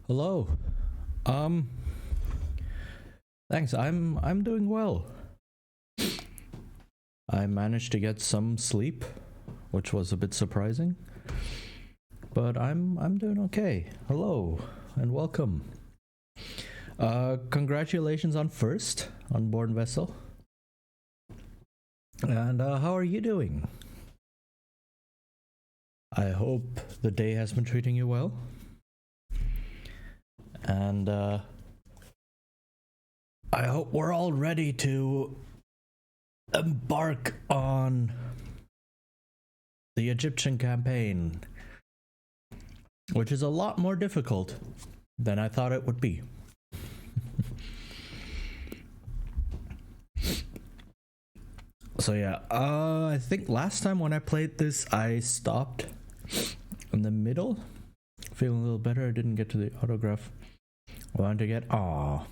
Hello. Um, thanks. I'm doing well. I managed to get some sleep, which was a bit surprising, but I'm doing okay. Hello and welcome. Congratulations on first on board vessel. And how are you doing? I hope the day has been treating you well. And I hope we're all ready to embark on the Egyptian campaign, which is a lot more difficult than I thought it would be. So yeah, I think last time when I played this, I stopped in the middle. Feeling a little better. I didn't get to the autograph. I wanted to get. Aw,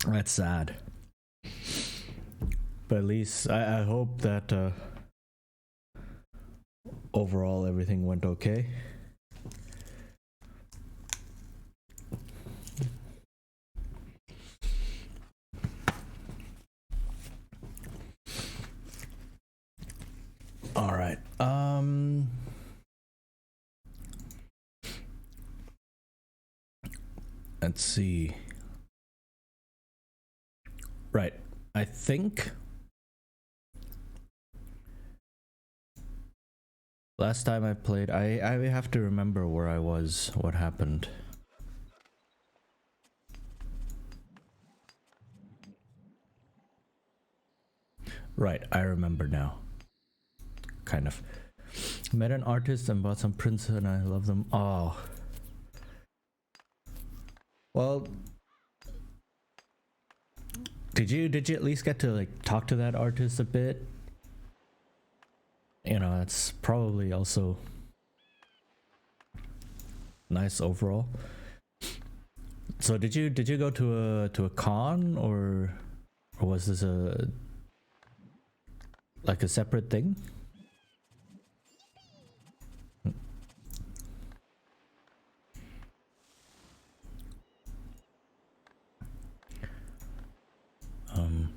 that's sad. But at least I hope that overall everything went okay. All right. Let's see. Right. I think last time I played, I have to remember where I was, what happened. Right, I remember now. Kind of. Met an artist and bought some prints and I love them. Oh. Well, did you at least get to like talk to that artist a bit? You know, that's probably also nice overall. So did you go to a con or was this a like a separate thing? Um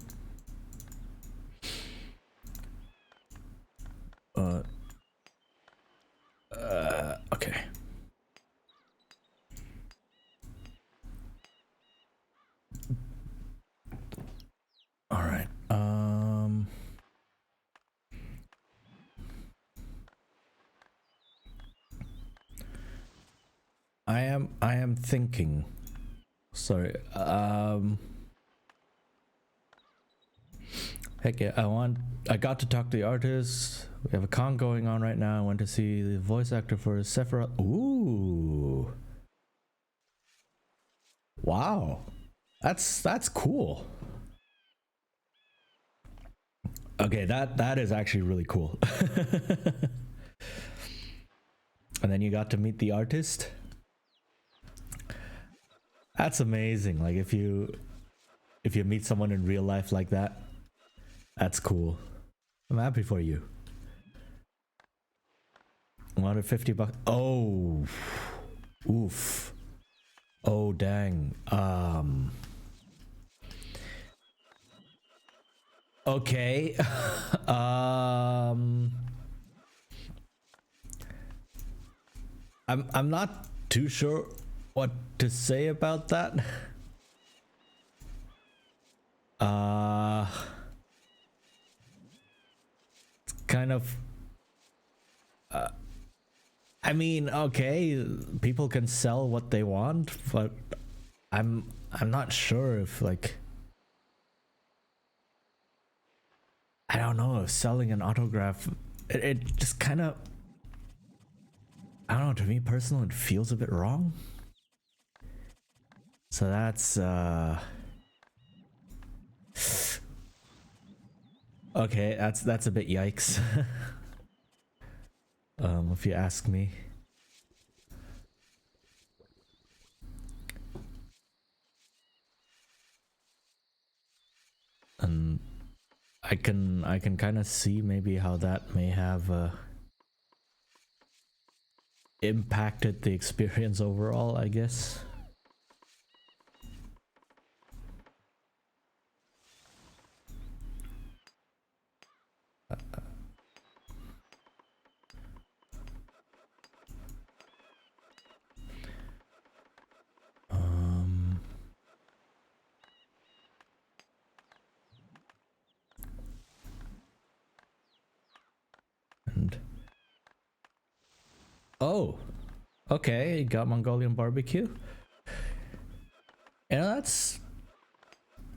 uh okay. All right. I am thinking. Sorry. Heck yeah, I got to talk to the artist. We have a con going on right now. I went to see the voice actor for Sephiroth. Ooh. Wow. That's cool. Okay, that is actually really cool. And then you got to meet the artist. That's amazing. Like if you meet someone in real life like that, that's cool. I'm happy for you. 150 bucks. Oh. Oof. Oh dang. Okay. I'm not too sure what to say about that. It's kind of I mean, okay, people can sell what they want, but I'm not sure if like I don't know if selling an autograph it just kind of I don't know, to me personally it feels a bit wrong. So that's okay, that's a bit yikes. If you ask me. And I can kind of see maybe how that may have impacted the experience overall, I guess. And oh, okay, got Mongolian barbecue. Yeah,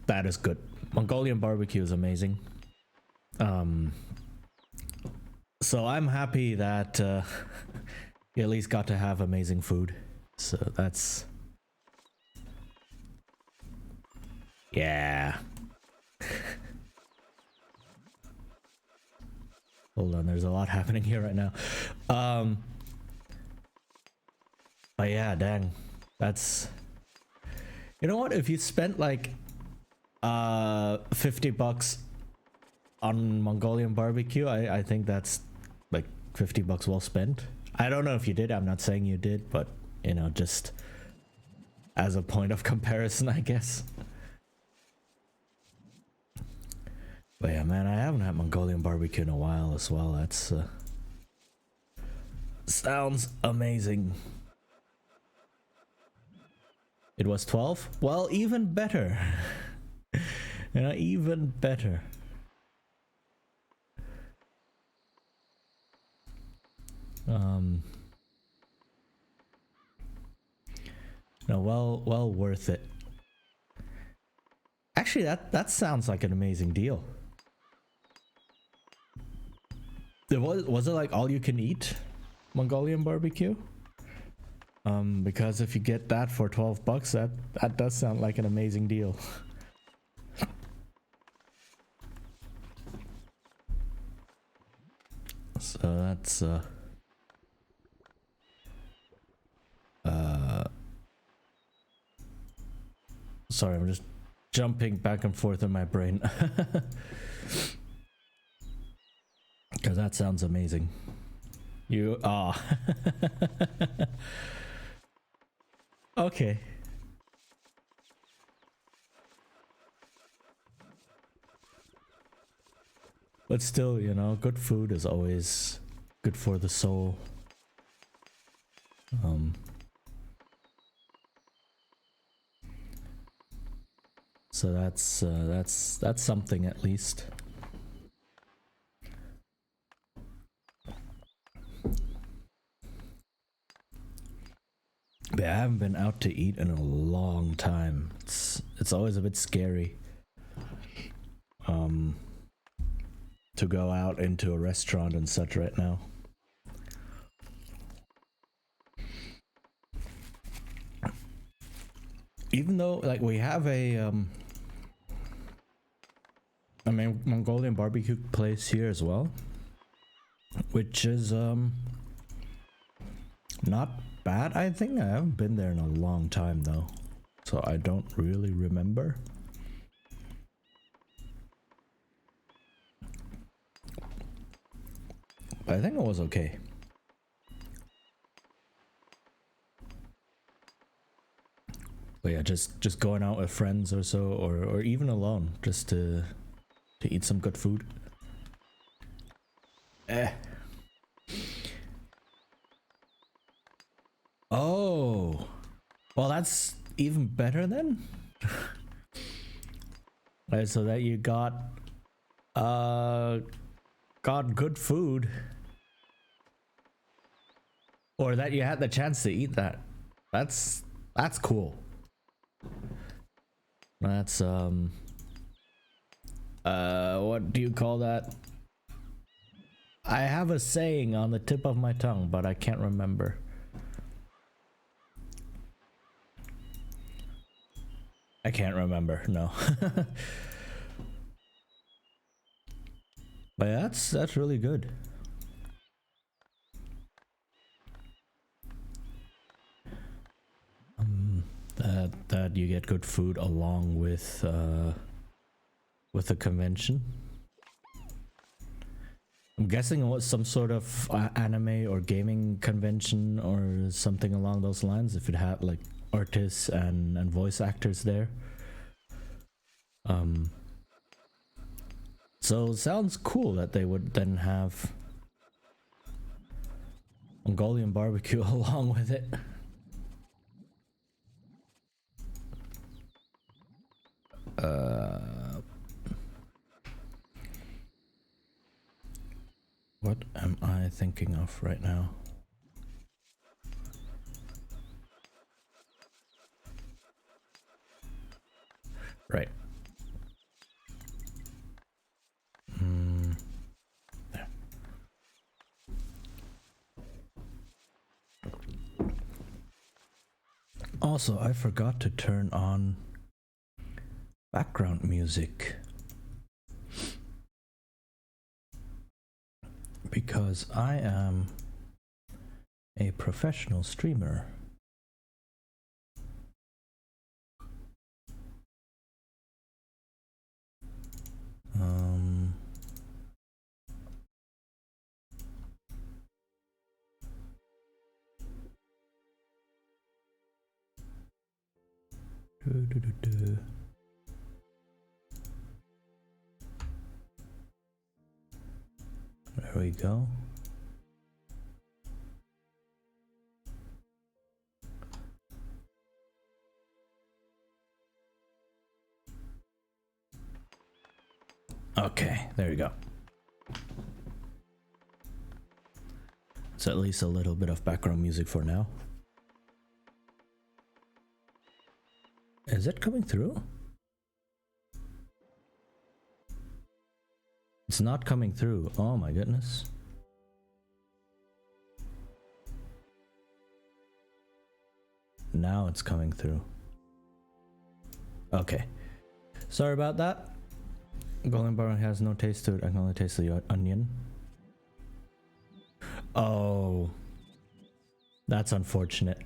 that is good. Mongolian barbecue is amazing. So I'm happy that you at least got to have amazing food. So that's yeah. Hold on, there's a lot happening here right now. But yeah, dang. That's you know what? If you spent like $50 on Mongolian barbecue, I think that's like $50 well spent. I don't know if you did, I'm not saying you did, but you know, just as a point of comparison, I guess. But yeah, man, I haven't had Mongolian barbecue in a while as well. That's sounds amazing. It was 12? Well, even better. You know, even better. No, well worth it. Actually, that sounds like an amazing deal. Was it like all you can eat Mongolian barbecue? Because if you get that for $12, that does sound like an amazing deal. So that's sorry, I'm just jumping back and forth in my brain. Because that sounds amazing. You okay. But still, you know, good food is always good for the soul. So that's something at least. But I haven't been out to eat in a long time. It's always a bit scary. To go out into a restaurant and such right now. Even though like we have a I mean Mongolian barbecue place here as well, which is not bad. I think I haven't been there in a long time though, so I don't really remember. But I think it was okay. But yeah, just going out with friends or so, or even alone, just to eat some good food. Oh, well, that's even better then. Right, so that you got good food, or that you had the chance to eat that. That's cool. That's what do you call that? I have a saying on the tip of my tongue, but I can't remember. I can't remember, no. But yeah, that's really good. That you get good food along with the convention. I'm guessing it was some sort of anime or gaming convention or something along those lines. If it had like artists and voice actors there. So it sounds cool that they would then have Mongolian barbecue along with it. What am I thinking of right now? Right. There. Also, I forgot to turn on background music because I am a professional streamer. There we go. Okay, there we go. So at least a little bit of background music for now. Is it coming through? It's not coming through. Oh my goodness. Now it's coming through. Okay. Sorry about that. Golden bar has no taste to it. I can only taste the onion. Oh. That's unfortunate.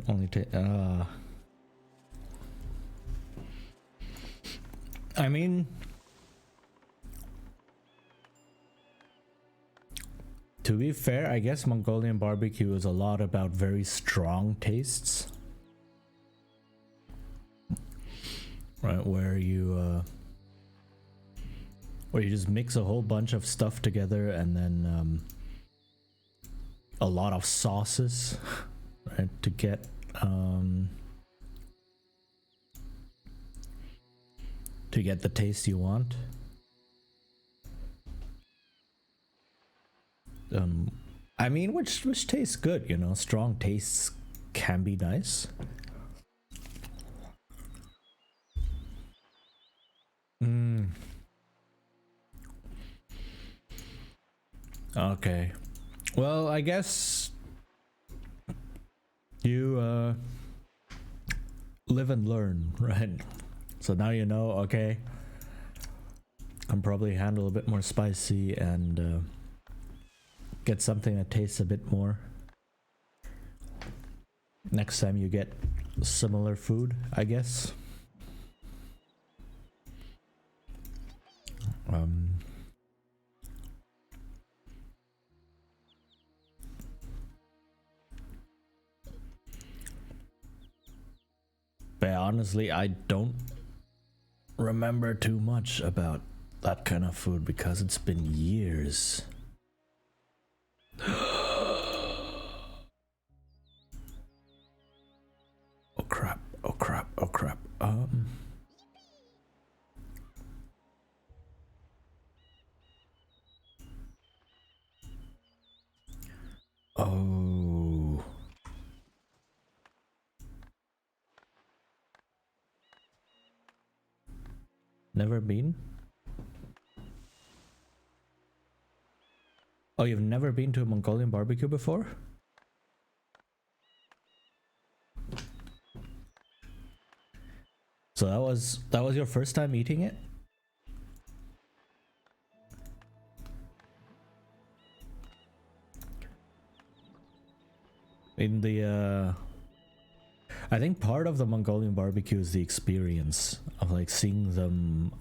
Only taste. I mean, to be fair, I guess Mongolian barbecue is a lot about very strong tastes. Right, where you just mix a whole bunch of stuff together and then a lot of sauces, right, to get the taste you want. I mean, which tastes good, you know. Strong tastes can be nice. Okay. Well, I guess you live and learn, right? So now you know, okay, can probably handle a bit more spicy and get something that tastes a bit more next time you get similar food, I guess. But honestly, I don't remember too much about that kind of food because it's been years. Oh crap, oh crap, oh crap. Oh. Never been? Oh, you've never been to a Mongolian barbecue before? So that was your first time eating it? In the I think part of the Mongolian barbecue is the experience of like seeing them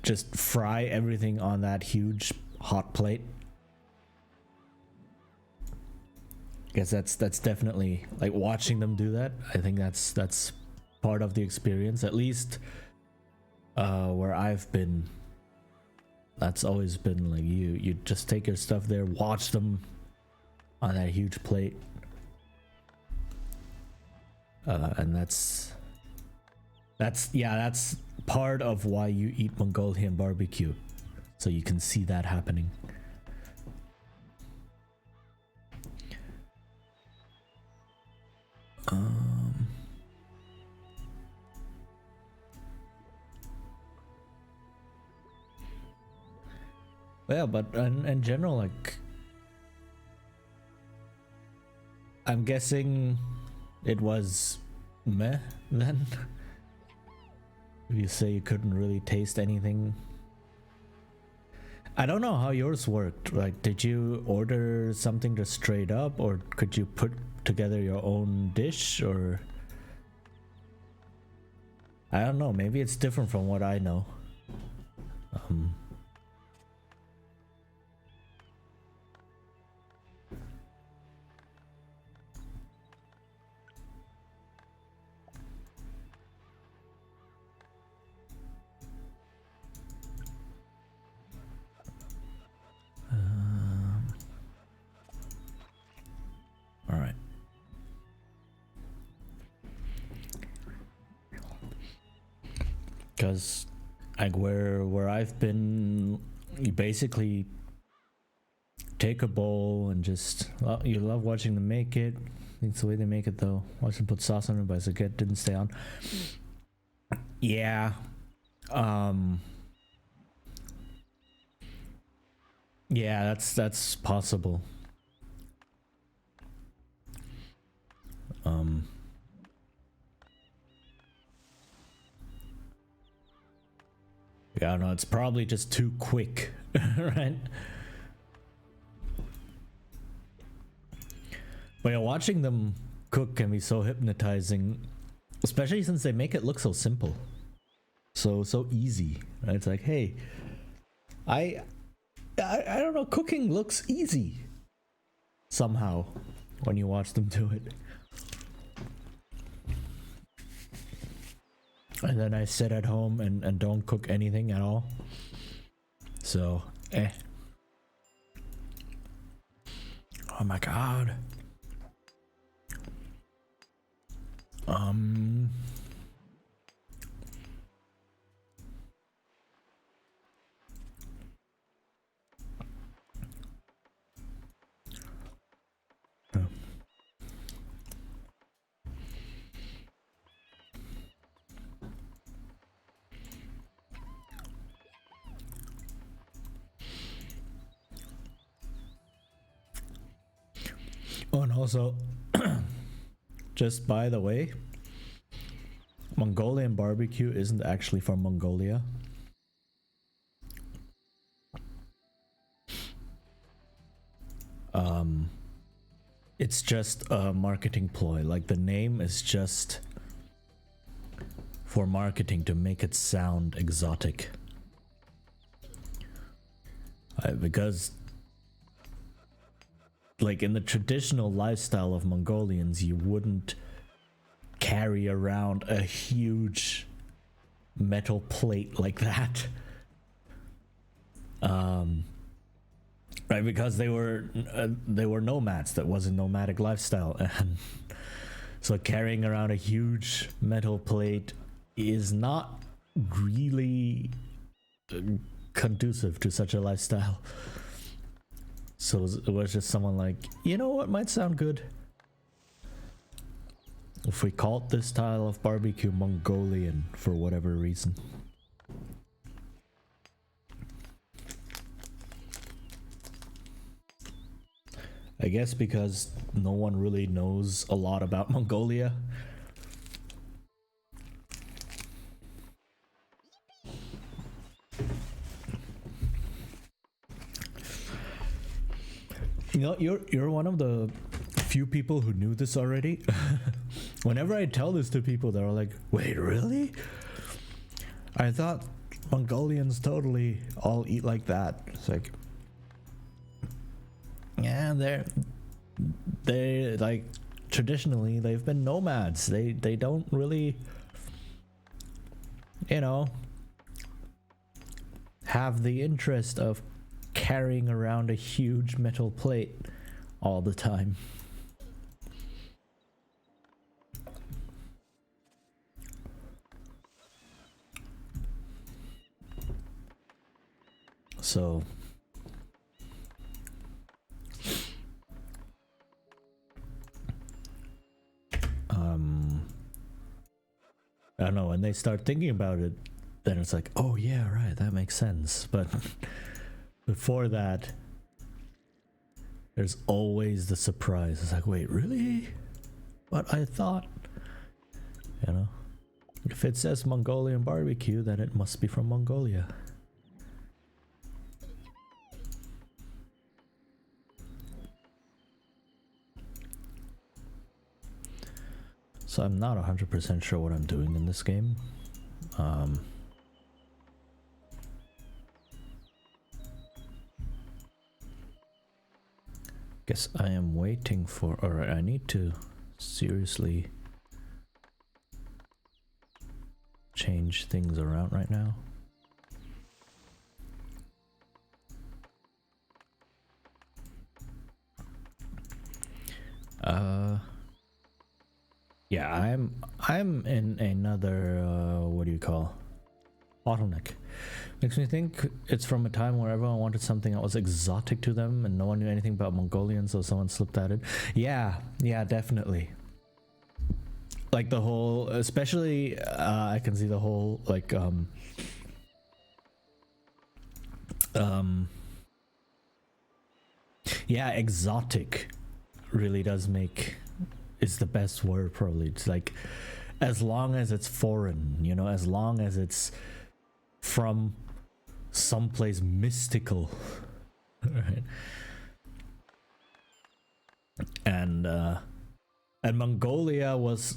just fry everything on that huge hot plate. Guess that's definitely like watching them do that. I think that's part of the experience, at least where I've been. That's always been like you just take your stuff there, watch them on that huge plate, and that's part of why you eat Mongolian barbecue, so you can see that happening. Yeah, but in general, like, I'm guessing it was meh then. If you say you couldn't really taste anything. I don't know how yours worked. Like, did you order something just straight up, or could you put together your own dish, or I don't know, maybe it's different from what I know. All right. Because like where I've been, you basically take a bowl and just, well, you love watching them make it. I think it's the way they make it though. Watch them put sauce on it, but it didn't stay on. Yeah. Yeah, that's possible. Yeah, no, it's probably just too quick, right? But yeah, watching them cook can be so hypnotizing, especially since they make it look so simple, so easy. Right? It's like, hey, I don't know, cooking looks easy somehow when you watch them do it. And then I sit at home and don't cook anything at all. So, Oh my god. Oh, and also, just by the way, Mongolian barbecue isn't actually from Mongolia. It's just a marketing ploy. Like, the name is just for marketing to make it sound exotic. Because like in the traditional lifestyle of Mongolians, you wouldn't carry around a huge metal plate like that. Right, because they were nomads. That was a nomadic lifestyle, and so carrying around a huge metal plate is not really conducive to such a lifestyle. So it was just someone like, you know what might sound good? If we called this style of barbecue Mongolian for whatever reason. I guess because no one really knows a lot about Mongolia. You know, you're one of the few people who knew this already. Whenever I tell this to people, they're like, wait, really? I thought Mongolians totally all eat like that. It's like, yeah, they like traditionally they've been nomads. They don't really, you know, have the interest of carrying around a huge metal plate all the time. So I don't know, when they start thinking about it, then it's like, oh yeah, right, that makes sense. But before that, there's always the surprise. It's like, wait, really? But I thought, you know, if it says Mongolian barbecue, then it must be from Mongolia. So I'm not 100% sure what I'm doing in this game. Guess I am waiting for, or I need to seriously change things around right now. Yeah, I'm in another what do you call, bottleneck. Makes me think it's from a time where everyone wanted something that was exotic to them and no one knew anything about Mongolians, so someone slipped at it. Yeah, definitely. Like the whole, especially I can see the whole like yeah, exotic really does make, is the best word probably. It's like, as long as it's foreign, you know, as long as it's from someplace mystical, right? And Mongolia was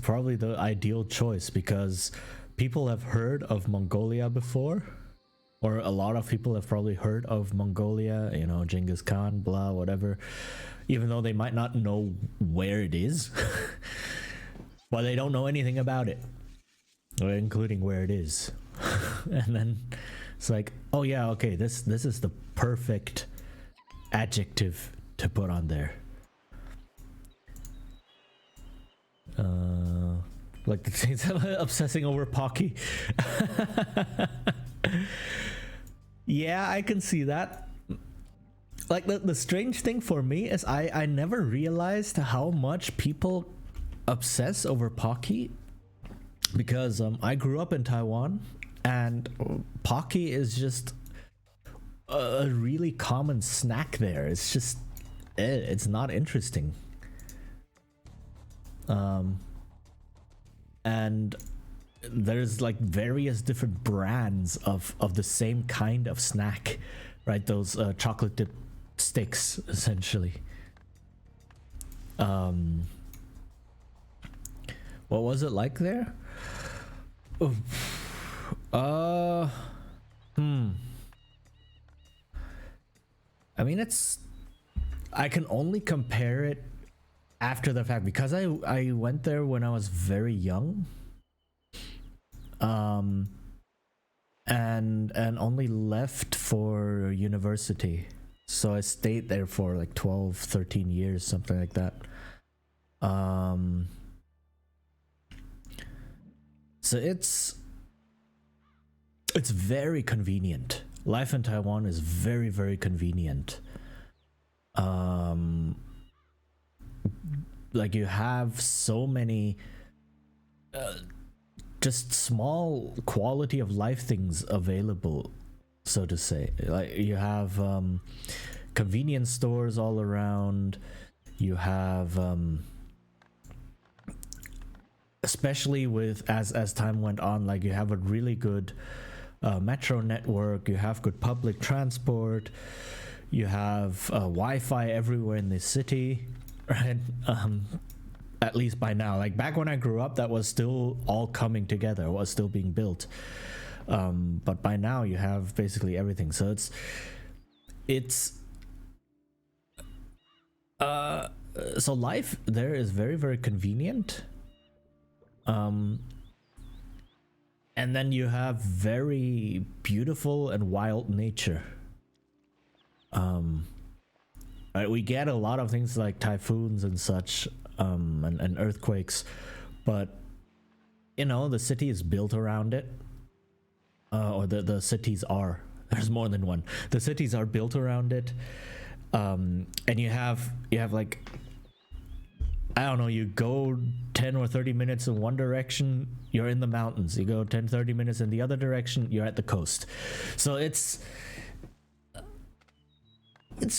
probably the ideal choice because people have heard of Mongolia before, or a lot of people have probably heard of Mongolia, you know, Genghis Khan, blah, whatever, even though they might not know where it is. But they don't know anything about it, including where it is. And then it's like, oh yeah, okay, this is the perfect adjective to put on there. Like the things obsessing over Pocky. Yeah, I can see that. Like the strange thing for me is I never realized how much people obsess over Pocky, because I grew up in Taiwan and Pocky is just a really common snack there. It's just it's not interesting. And there's like various different brands of the same kind of snack, right? Those chocolate dip sticks, essentially. What was it like there? I mean, I can only compare it after the fact because I went there when I was very young. And only left for university. So I stayed there for like 12, 13 years, something like that. So it's very convenient. Life in Taiwan is very, very convenient. Like you have so many just small quality of life things available, so to say. Like you have convenience stores all around. You have especially with as time went on, like you have a really good metro network, you have good public transport, you have Wi-Fi everywhere in the city. right? At least by now, like back when I grew up, that was still all coming together, was still being built. But by now you have basically everything, so it's so life there is very, very convenient. And then you have very beautiful and wild nature. Right, we get a lot of things like typhoons and such, and earthquakes, but you know, the city is built around it, or the cities are. There's more than one. The cities are built around it, and you have like, I don't know, you go 10 or 30 minutes in one direction, you're in the mountains. You go 10-30 minutes in the other direction, you're at the coast. So it's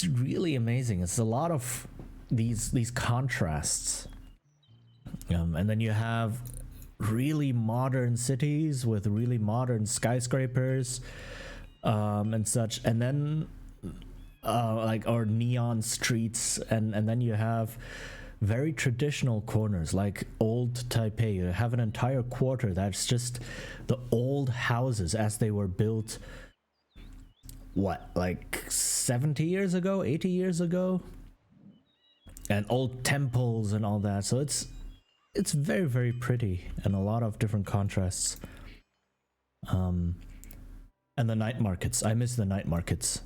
really amazing. It's a lot of these contrasts, and then you have really modern cities with really modern skyscrapers, and such, and then like, or neon streets, and then you have very traditional corners like old Taipei. You have an entire quarter that's just the old houses as they were built, what, like 70 years ago, 80 years ago, and old temples and all that. So it's very, very pretty, and a lot of different contrasts. And the night markets, I miss the night markets.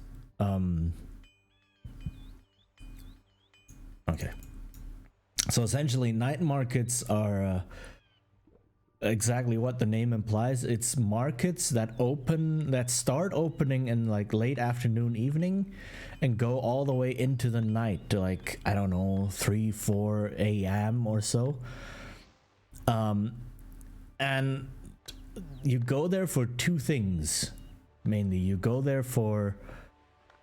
Okay, so essentially night markets are exactly what the name implies. It's markets that start opening in like late afternoon, evening, and go all the way into the night to, like, I don't know, 3-4 a.m. or so. And you go there for two things mainly. You go there for,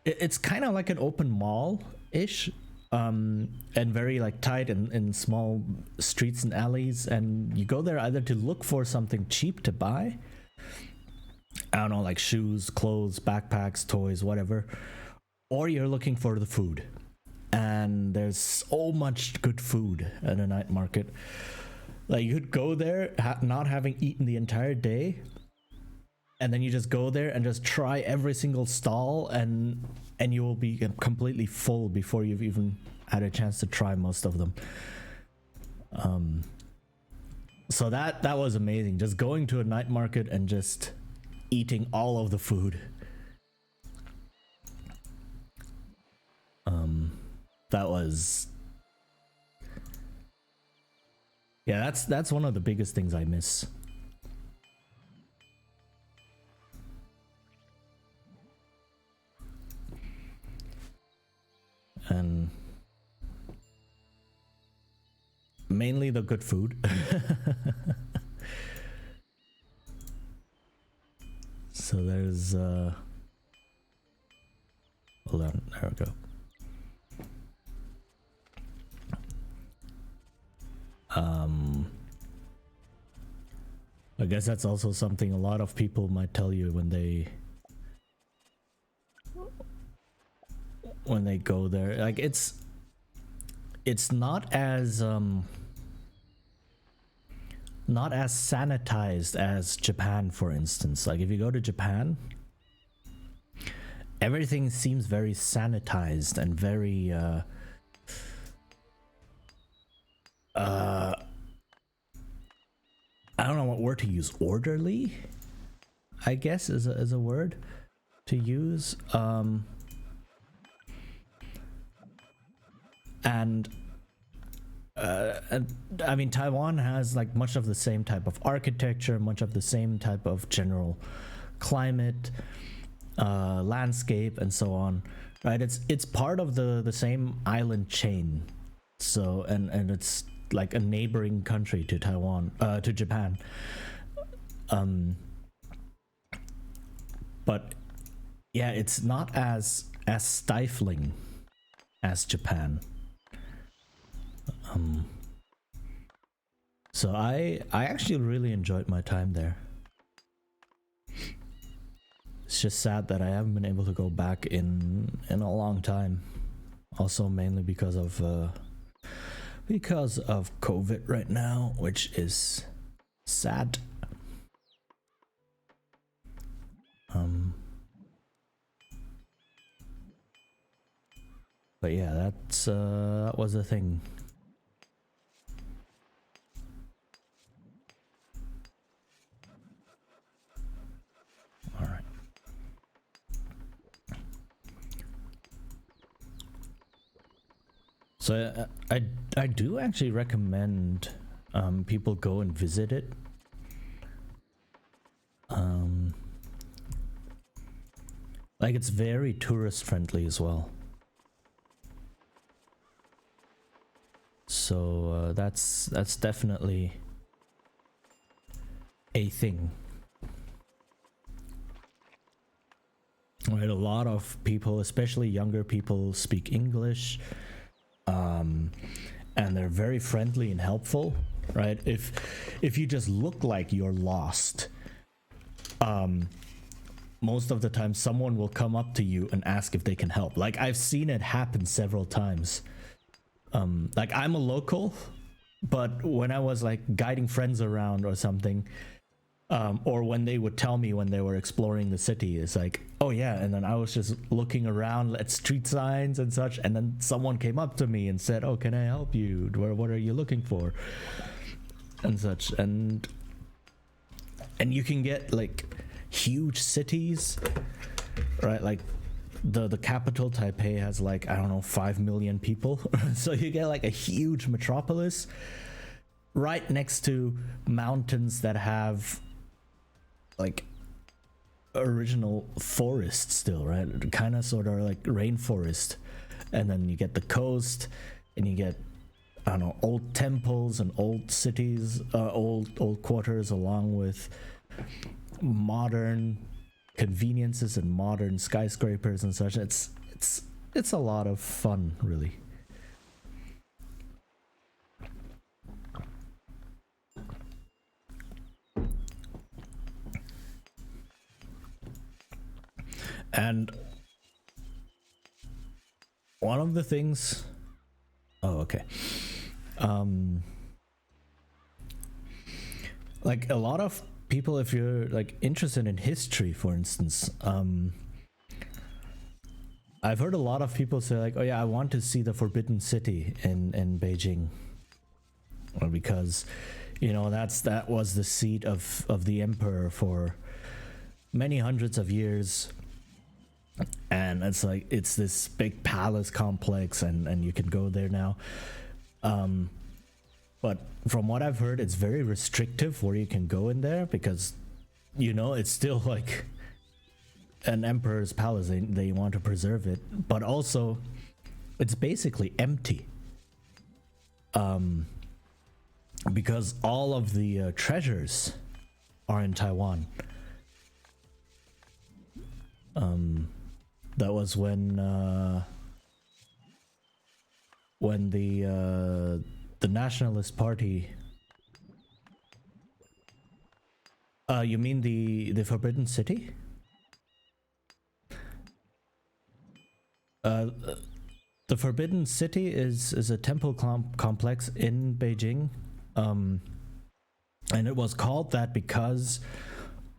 it's kind of like an open mall ish, and very like tight in small streets and alleys, and you go there either to look for something cheap to buy, I don't know, like shoes, clothes, backpacks, toys, whatever, or you're looking for the food. And there's so much good food at a night market. Like, you could go there not having eaten the entire day, and then you just go there and just try every single stall, and you will be completely full before you've even had a chance to try most of them. So that was amazing, just going to a night market and just eating all of the food. That was, yeah, that's one of the biggest things I miss. And mainly the good food. So there's hold on, there we go. I guess that's also something a lot of people might tell you when they go there. Like, it's not as sanitized as Japan, for instance. Like, if you go to Japan, everything seems very sanitized and very I don't know what word to use. Orderly, I guess, is a word to use. And I mean, Taiwan has like much of the same type of architecture, much of the same type of general climate, landscape, and so on. Right? It's part of the same island chain. So and it's like a neighboring country to Taiwan, to Japan. But yeah, it's not as stifling as Japan. So I actually really enjoyed my time there. It's just sad that I haven't been able to go back in a long time. Also mainly because of because of COVID right now, which is sad. But yeah, that was a thing. All right. So I do actually recommend people go and visit it. Like it's very tourist friendly as well. So that's definitely a thing. Right, a lot of people, especially younger people, speak English, and they're very friendly and helpful. Right, if you just look like you're lost, most of the time someone will come up to you and ask if they can help. Like I've seen it happen several times. Like I'm a local, but when I was like guiding friends around or something, or when they would tell me when they were exploring the city, it's like, oh yeah, and then I was just looking around at street signs and such, and then someone came up to me and said, oh, can I help you? What are you looking for? And such, and you can get like huge cities, right? Like the capital Taipei has like, I don't know, 5 million people. So you get like a huge metropolis right next to mountains that have like original forest still, right? Kind of sort of like rainforest. And then you get the coast, and you get, I don't know, old temples and old cities, old quarters, along with modern conveniences and modern skyscrapers and such. It's a lot of fun, really. And one of the things, okay, like a lot of people, if you're like interested in history, for instance, I've heard a lot of people say like, oh yeah, I want to see the Forbidden City in Beijing, because you know that was the seat of the emperor for many hundreds of years, and it's like it's this big palace complex, and you can go there now. But from what I've heard, it's very restrictive where you can go in there, because, you know, it's still like an emperor's palace. They want to preserve it, but also it's basically empty. Because all of the treasures are in Taiwan. That was when the Nationalist Party. You mean the Forbidden City? The Forbidden City is a temple complex in Beijing, and it was called that because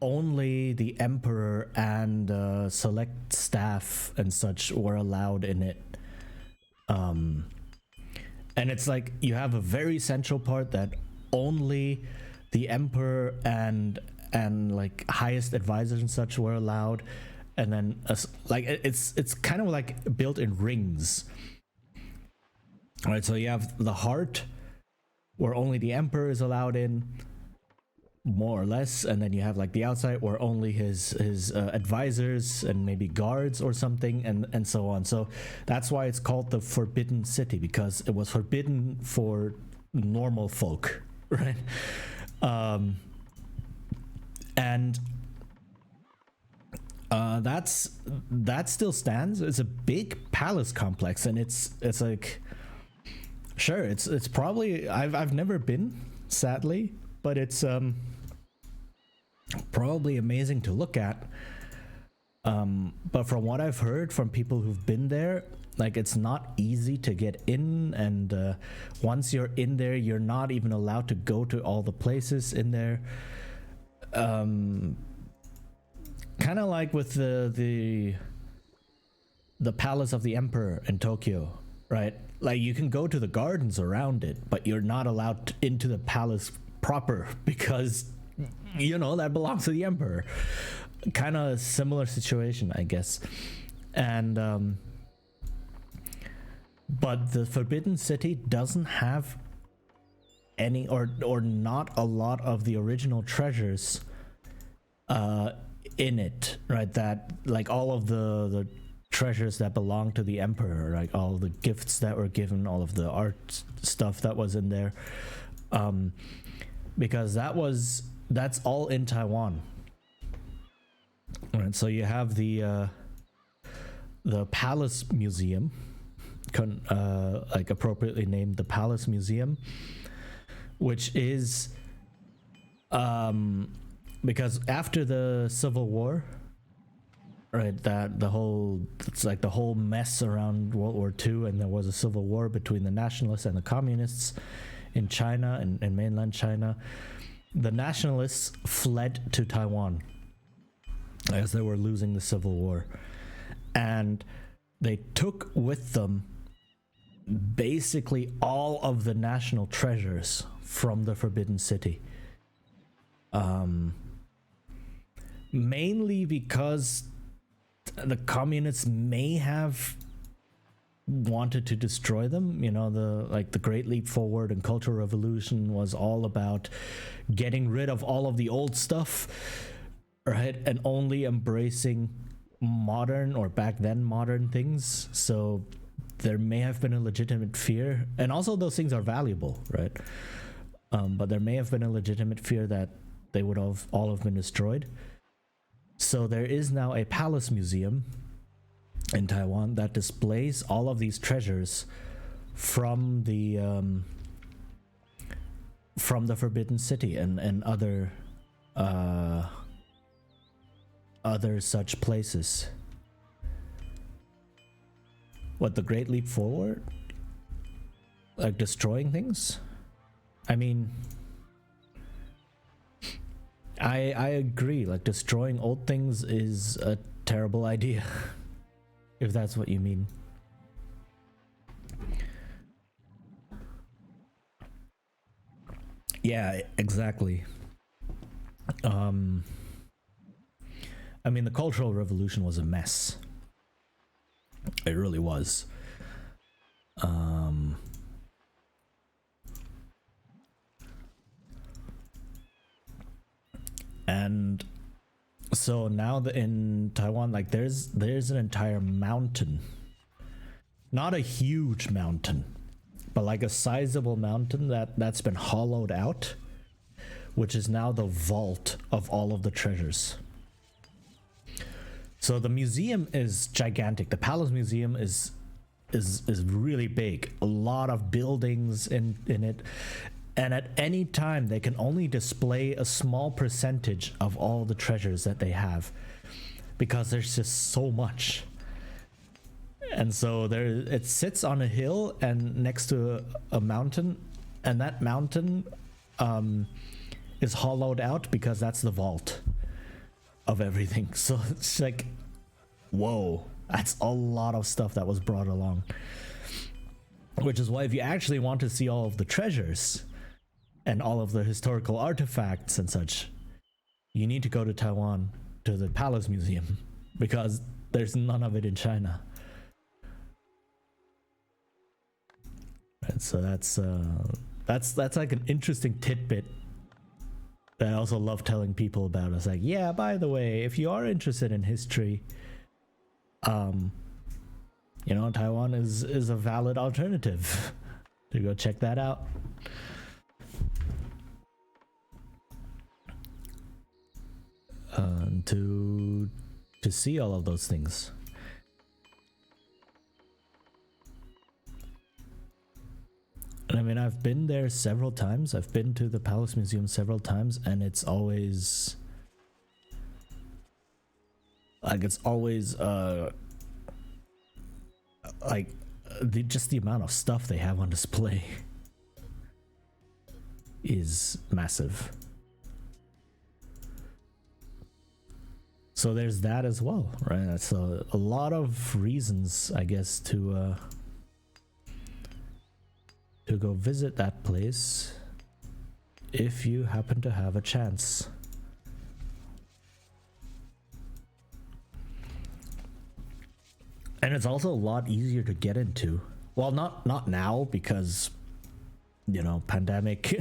only the emperor and select staff and such were allowed in it. And it's like you have a very central part that only the emperor and like highest advisors and such were allowed, and then like it's kind of like built in rings. All right, so you have the heart where only the emperor is allowed in, more or less, and then you have like the outside where only his advisors and maybe guards or something, and so on. So that's why it's called the Forbidden City, because it was forbidden for normal folk, right? And that still stands. It's a big palace complex, and it's like, sure, it's probably, I've never been, sadly, but it's probably amazing to look at. But from what I've heard from people who've been there, Like, it's not easy to get in, and once you're in there, you're not even allowed to go to all the places in there. Kind of like with the Palace of the Emperor in Tokyo, right? Like, you can go to the gardens around it, but you're not allowed into the palace proper because, you know, that belongs to the Emperor. Kind of similar situation, I guess. And but the Forbidden City doesn't have any or not a lot of the original treasures in it, right? That, like, all of the treasures that belong to the Emperor, like all the gifts that were given, all of the art stuff that was in there, because that's all in Taiwan. Right, so you have the Palace Museum, like appropriately named the Palace Museum, which is because after the Civil War, right, that it's like the whole mess around World War II, and there was a civil war between the nationalists and the communists in China and mainland China. The nationalists fled to Taiwan as they were losing the civil war, and they took with them basically all of the national treasures from the Forbidden City, mainly because the communists may have wanted to destroy them. You know, the Great Leap Forward and Cultural Revolution was all about getting rid of all of the old stuff, right, and only embracing modern, or back then modern, things. So there may have been a legitimate fear, and also those things are valuable, right? But there may have been a legitimate fear that they would have all have been destroyed. So there is now a palace museum in Taiwan that displays all of these treasures from the Forbidden City and other such places. What, the Great Leap Forward? Like destroying things? I mean, I agree, like destroying old things is a terrible idea, if that's what you mean. Yeah, exactly. I mean, the Cultural Revolution was a mess. It really was. And so now in Taiwan, like there's an entire mountain, not a huge mountain, but like a sizable mountain that's been hollowed out, which is now the vault of all of the treasures. So the museum is gigantic. The Palace Museum is really big. A lot of buildings in it. And at any time, they can only display a small percentage of all the treasures that they have, because there's just so much. And so it sits on a hill and next to a mountain, and that mountain is hollowed out because that's the vault of everything. So it's like, whoa, that's a lot of stuff that was brought along. Which is why, if you actually want to see all of the treasures and all of the historical artifacts and such, you need to go to Taiwan, to the Palace Museum, because there's none of it in China. And so that's like an interesting tidbit that I also love telling people about. It's like, yeah, by the way, if you are interested in history, you know, Taiwan is a valid alternative to go check that out. To see all of those things. And I mean, I've been there several times. I've been to the Palace Museum several times, and it's always like, it's always like just the amount of stuff they have on display is massive. So there's that as well, right? That's a lot of reasons, I guess, to go visit that place if you happen to have a chance. And it's also a lot easier to get into. Well, not now, because, you know, pandemic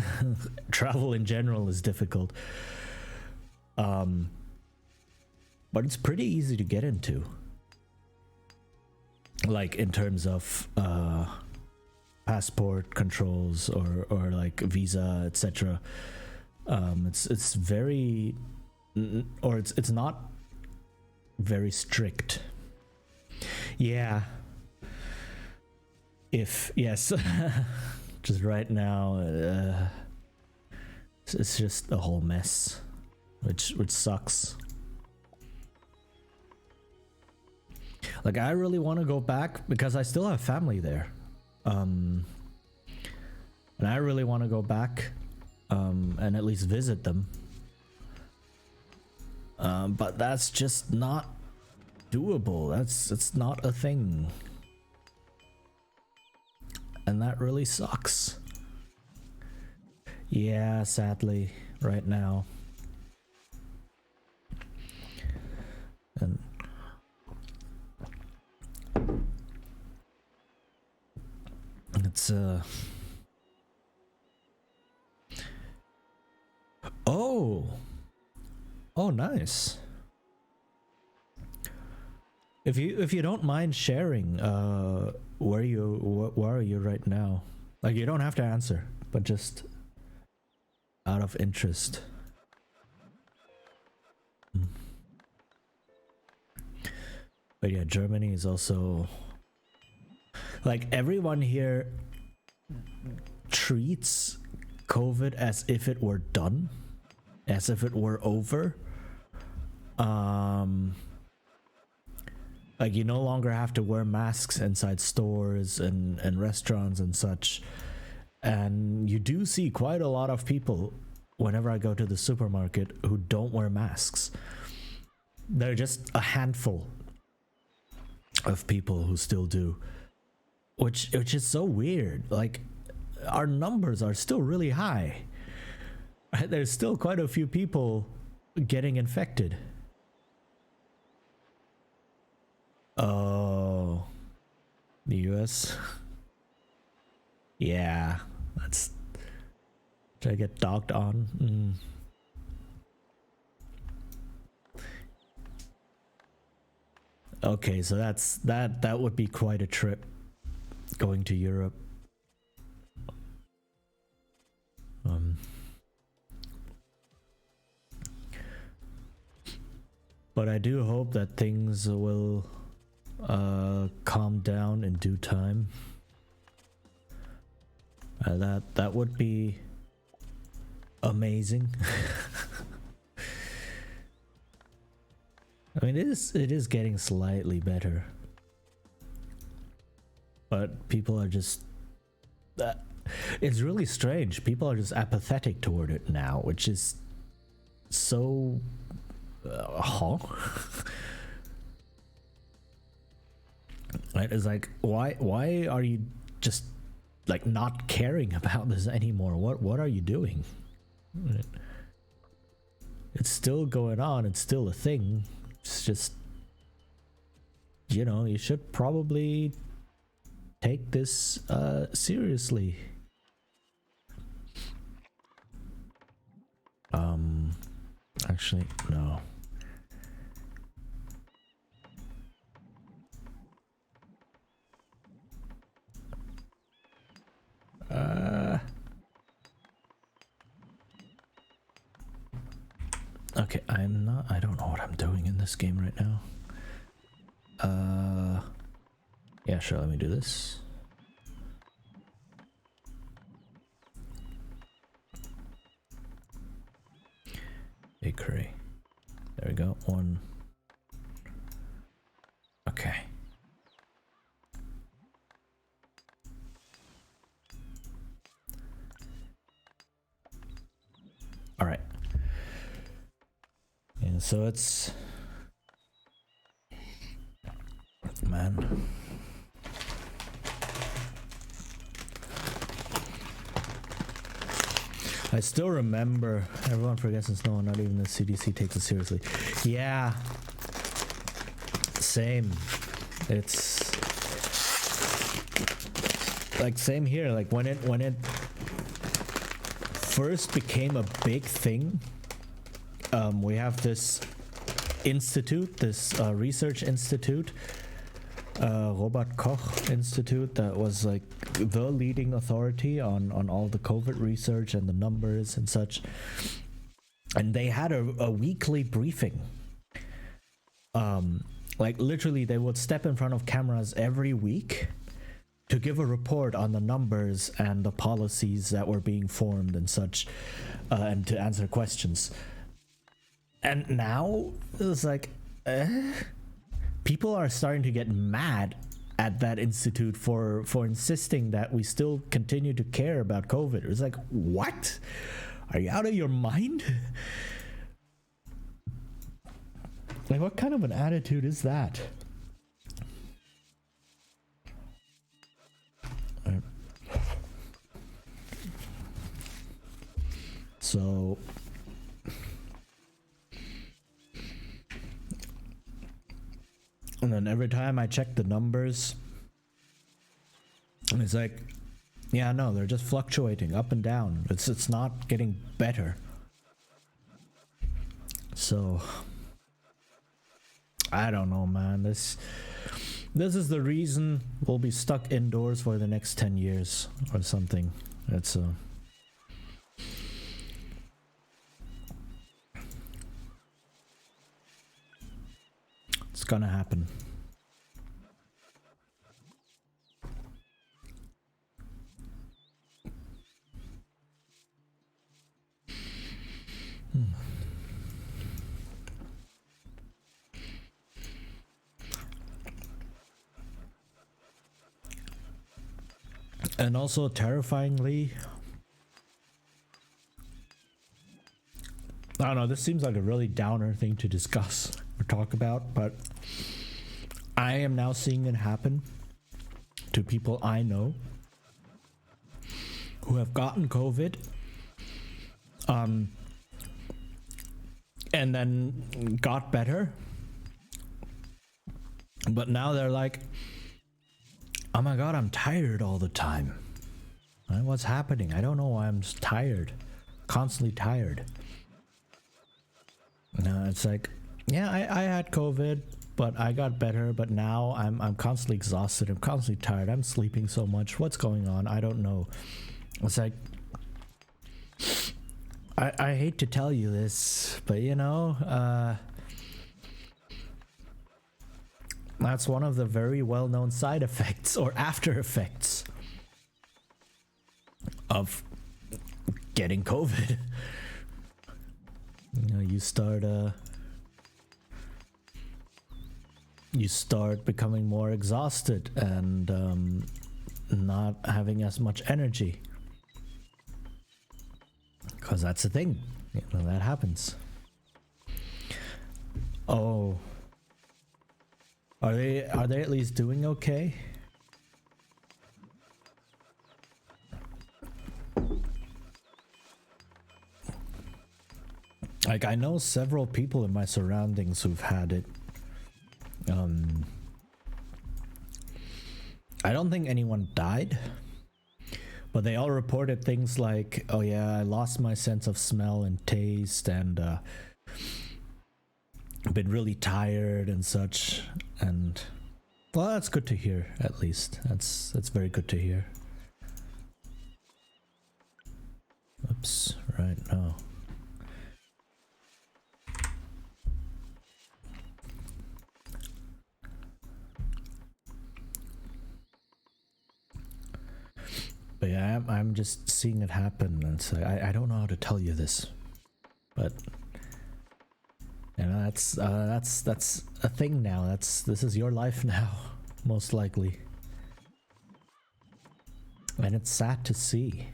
travel in general is difficult. But it's pretty easy to get into. Like in terms of passport controls or like visa, etc. It's very, or it's not very strict. Yeah. If yes, just right now, it's just a whole mess, which sucks. Like, I really want to go back because I still have family there, and I really want to go back, and at least visit them. But that's just not doable. It's not a thing, and that really sucks. Yeah, sadly, right now. And it's oh nice. If you don't mind sharing, where are you right now? Like, you don't have to answer, but just out of interest. But yeah, Germany is also, like, everyone here treats COVID as if it were done, as if it were over. Like, you no longer have to wear masks inside stores and restaurants and such. And you do see quite a lot of people whenever I go to the supermarket who don't wear masks. They're just a handful of people who still do, which is so weird. Like, our numbers are still really high. There's still quite a few people getting infected. Oh, the US. Yeah, that's, should I get dogged on? Okay, so that would be quite a trip, going to Europe. But I do hope that things will calm down in due time. That would be amazing. I mean, it is getting slightly better, but people are just, it's really strange. People are just apathetic toward it now, which is so right? It's like, why are you just like not caring about this anymore? What are you doing? It's still going on, it's still a thing. It's just, you know, you should probably take this seriously. Actually, no. Okay, I don't know what I'm doing in this game right now. Yeah, sure, let me do this. Bakery. There we go. One. Okay. So it's, man. I still remember, everyone forgets it's no, not even the CDC takes it seriously. Yeah, same. It's like same here. Like when it first became a big thing, we have this institute, this research institute, Robert Koch Institute, that was like the leading authority on all the COVID research and the numbers and such. And they had a weekly briefing. Like literally they would step in front of cameras every week to give a report on the numbers and the policies that were being formed and such, and to answer questions. And now it's like, people are starting to get mad at that institute for insisting that we still continue to care about COVID. It's like, what? Are you out of your mind? Like, what kind of an attitude is that? So and then every time I check the numbers, it's like, yeah, no, they're just fluctuating up and down. It's not getting better. So I don't know, man. This is the reason we'll be stuck indoors for the next 10 years or something. It's gonna happen. And also terrifyingly, I don't know, this seems like a really downer thing to discuss or talk about, but I am now seeing it happen to people I know who have gotten COVID, and then got better, but now they're like, oh my god, I'm tired all the time. What's happening? I don't know why I'm just tired. Constantly tired. No, it's like, yeah, I had COVID, but I got better, but now I'm constantly exhausted. I'm constantly tired. I'm sleeping so much. What's going on? I don't know. It's like, I hate to tell you this, but you know, that's one of the very well-known side effects or after effects of getting COVID. You know, you start becoming more exhausted and not having as much energy, because that's the thing, you know, that happens. Oh, are they at least doing okay? Like, I know several people in my surroundings who've had it. I don't think anyone died, but they all reported things like, oh yeah, I lost my sense of smell and taste, and been really tired and such. And well, that's good to hear. At least that's very good to hear. Oops, right now. But yeah, I'm just seeing it happen, and so I don't know how to tell you this, but you know, that's a thing now. This is your life now, most likely, and it's sad to see.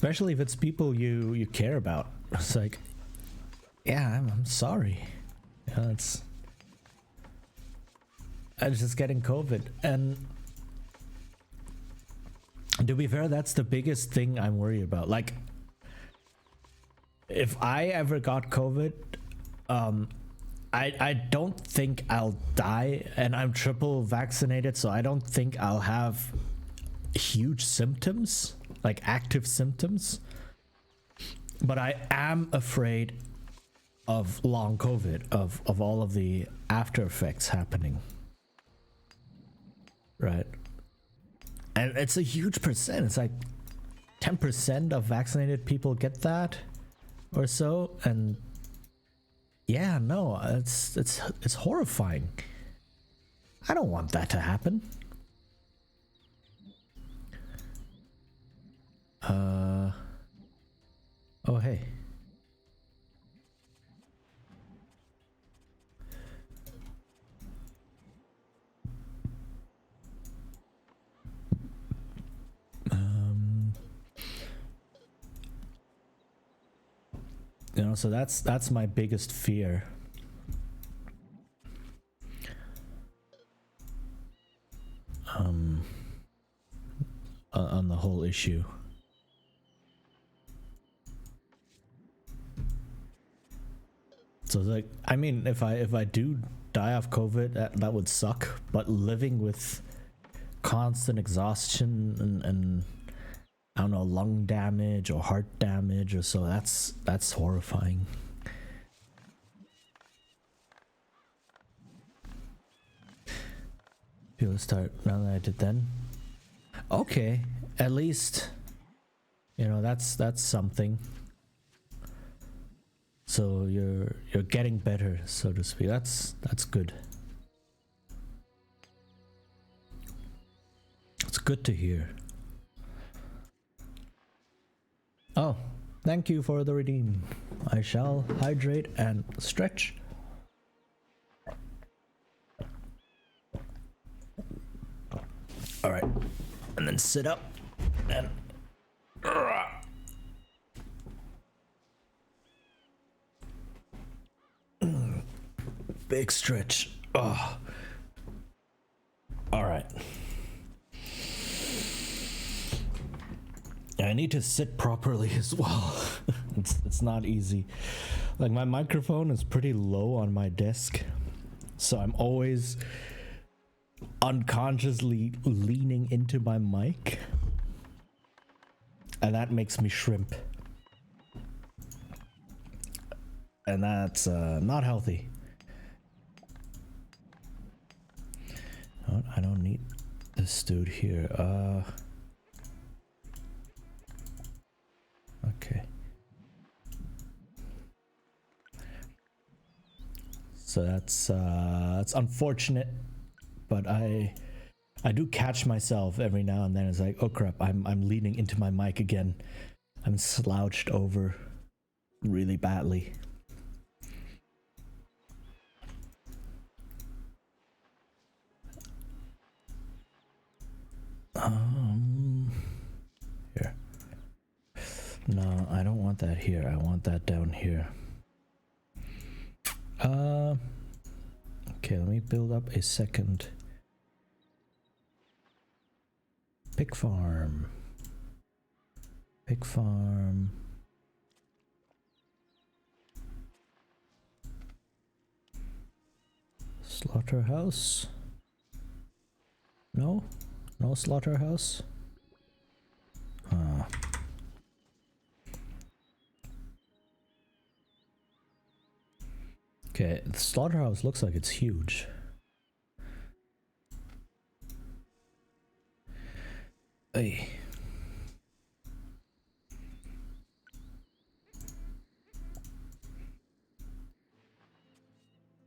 especially if it's people you care about. It's like, yeah, I'm sorry. Yeah, I'm just getting COVID. And to be fair, that's the biggest thing I'm worried about. Like, if I ever got COVID, I don't think I'll die, and I'm triple vaccinated, so I don't think I'll have huge symptoms, like active symptoms. But I am afraid of long COVID, of all of the after effects happening. Right. And it's a huge percent. It's like 10% of vaccinated people get that or so. And yeah, no, it's horrifying. I don't want that to happen. Oh, hey. You know, so that's my biggest fear. On the whole issue. So like, I mean, if I do die of COVID, that would suck. But living with constant exhaustion and I don't know, lung damage or heart damage or so, that's horrifying. People start now that I did then. Okay, at least, you know, that's something. So you're getting better, so to speak. That's good. It's good to hear. Oh, thank you for the redeem. I shall hydrate and stretch. All right, and then sit up and big stretch. Oh. All right. I need to sit properly as well. It's not easy. Like, my microphone is pretty low on my desk, so I'm always unconsciously leaning into my mic, and that makes me shrimp, and that's not healthy. I don't need this dude here. Okay. So that's unfortunate, but I do catch myself every now and then. It's like, oh crap, I'm leaning into my mic again. I'm slouched over really badly. Here. No, I don't want that here. I want that down here. Okay, let me build up a second pig farm. Pig farm. Slaughterhouse. No? No slaughterhouse? Okay, the slaughterhouse looks like it's huge. Hey.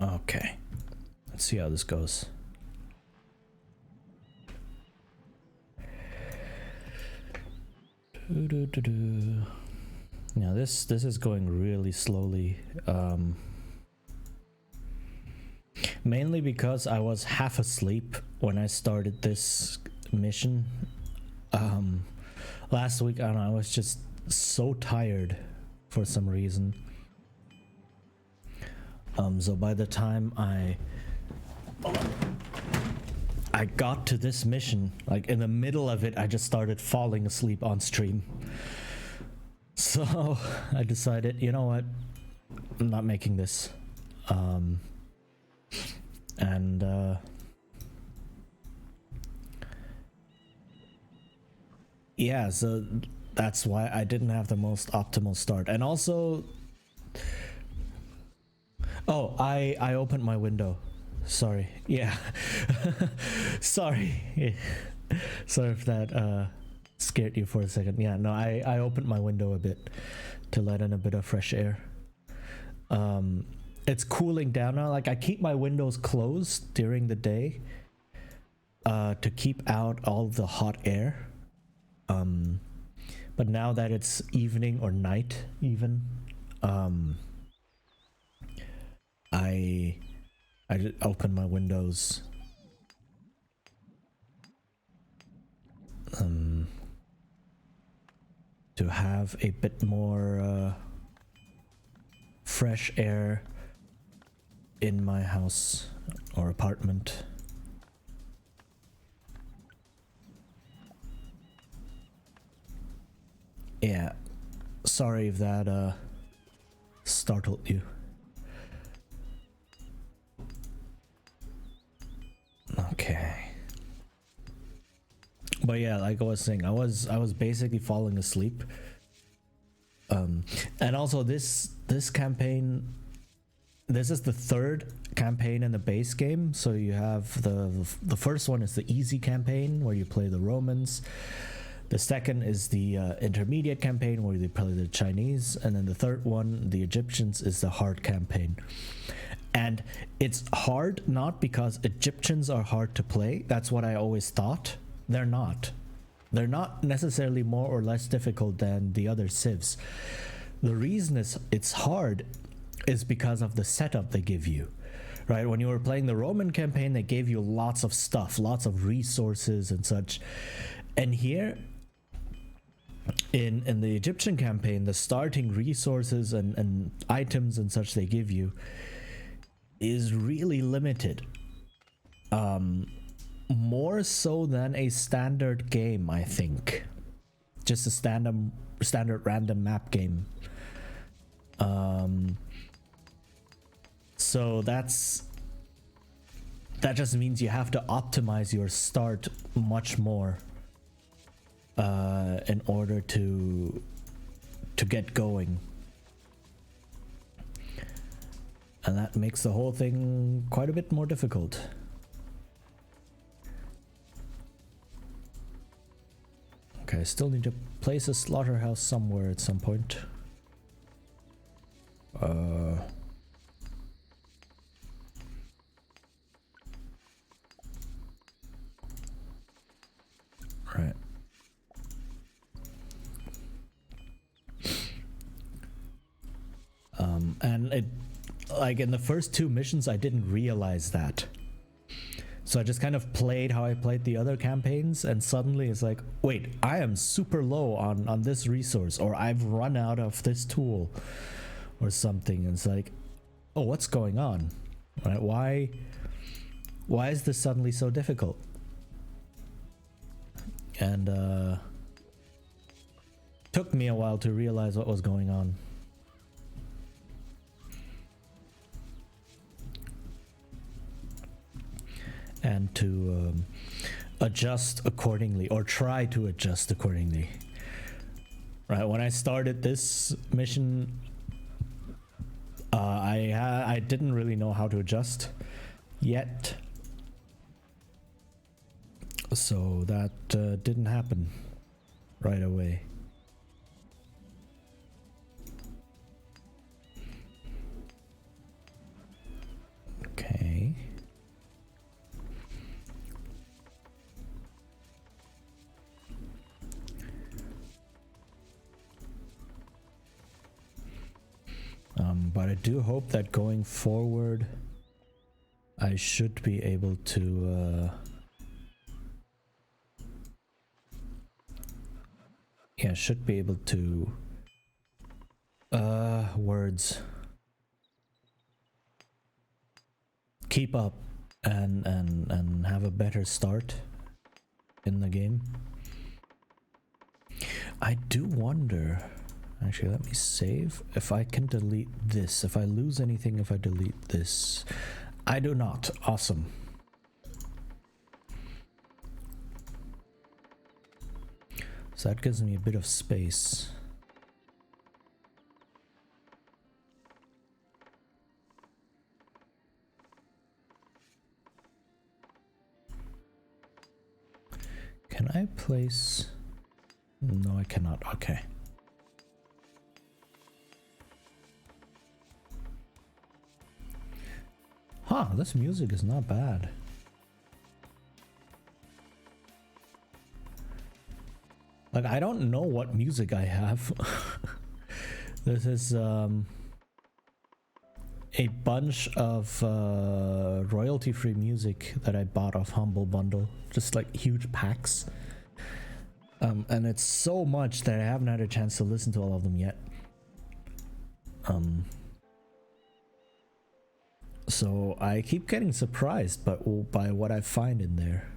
Okay. Let's see how this goes. Now this is going really slowly. Mainly because I was half asleep when I started this mission. Last week, I don't know, I was just so tired for some reason. So by the time I got to this mission, like in the middle of it, I just started falling asleep on stream. So I decided, you know what, I'm not making this. Yeah, so that's why I didn't have the most optimal start. And also, oh, I opened my window. Sorry. Yeah. Sorry. Sorry if that scared you for a second. Yeah, no, I opened my window a bit to let in a bit of fresh air. It's cooling down now. Like, I keep my windows closed during the day to keep out all the hot air. But now that it's evening or night even, I just open my windows to have a bit more fresh air in my house or apartment. Yeah, sorry if that startled you. Okay. But yeah, like I was saying, I was basically falling asleep. And also this campaign, this is the third campaign in the base game. So you have the first one is the easy campaign where you play the Romans. The second is the intermediate campaign where you play the Chinese, and then the third one, the Egyptians, is the hard campaign. And it's hard not because Egyptians are hard to play. That's what I always thought. They're not. They're not necessarily more or less difficult than the other civs. The reason it's hard is because of the setup they give you. Right? When you were playing the Roman campaign, they gave you lots of stuff, lots of resources and such. And here, in the Egyptian campaign, the starting resources and items and such they give you is really limited. More so than a standard game, I think. Just a standard random map game. So that just means you have to optimize your start much more in order to get going. And that makes the whole thing quite a bit more difficult. Okay, I still need to place a slaughterhouse somewhere at some point. Right. And it, like in the first two missions, I didn't realize that. So I just kind of played how I played the other campaigns, and suddenly it's like, wait, I am super low on this resource, or I've run out of this tool or something. And it's like, oh, what's going on? Right? Why is this suddenly so difficult? And took me a while to realize what was going on. And to adjust accordingly, or try to adjust accordingly. Right, when I started this mission, I didn't really know how to adjust yet, so that didn't happen right away. Okay. But I do hope that going forward, I should be able to should be able to words keep up and have a better start in the game. I do wonder, actually let me save, if I can delete this, if I lose anything if I delete this. I do not. Awesome. So that gives me a bit of space. Can I place... No, I cannot. Okay. Huh, this music is not bad. Like, I don't know what music I have. This is a bunch of royalty-free music that I bought off Humble Bundle. Just like huge packs. And it's so much that I haven't had a chance to listen to all of them yet. So I keep getting surprised by what I find in there.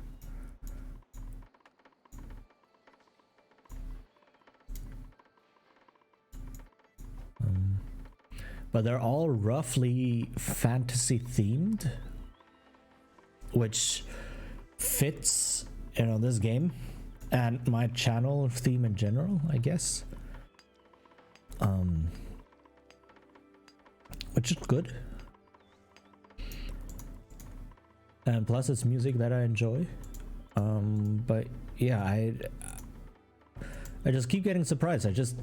But they're all roughly fantasy themed, which fits, you know, this game and my channel theme in general, I guess. Which is good. And plus it's music that I enjoy. But yeah, I just keep getting surprised. I just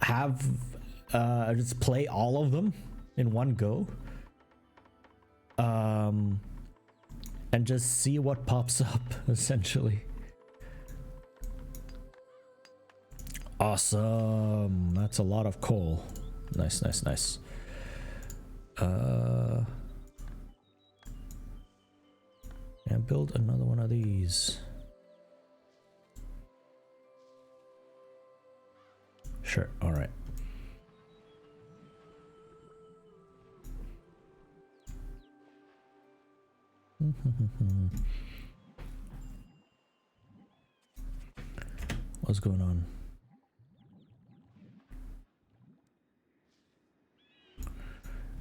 have I just play all of them in one go. And just see what pops up, essentially. Awesome. That's a lot of coal. Nice, nice, nice. And build another one of these. Sure, alright. What's going on?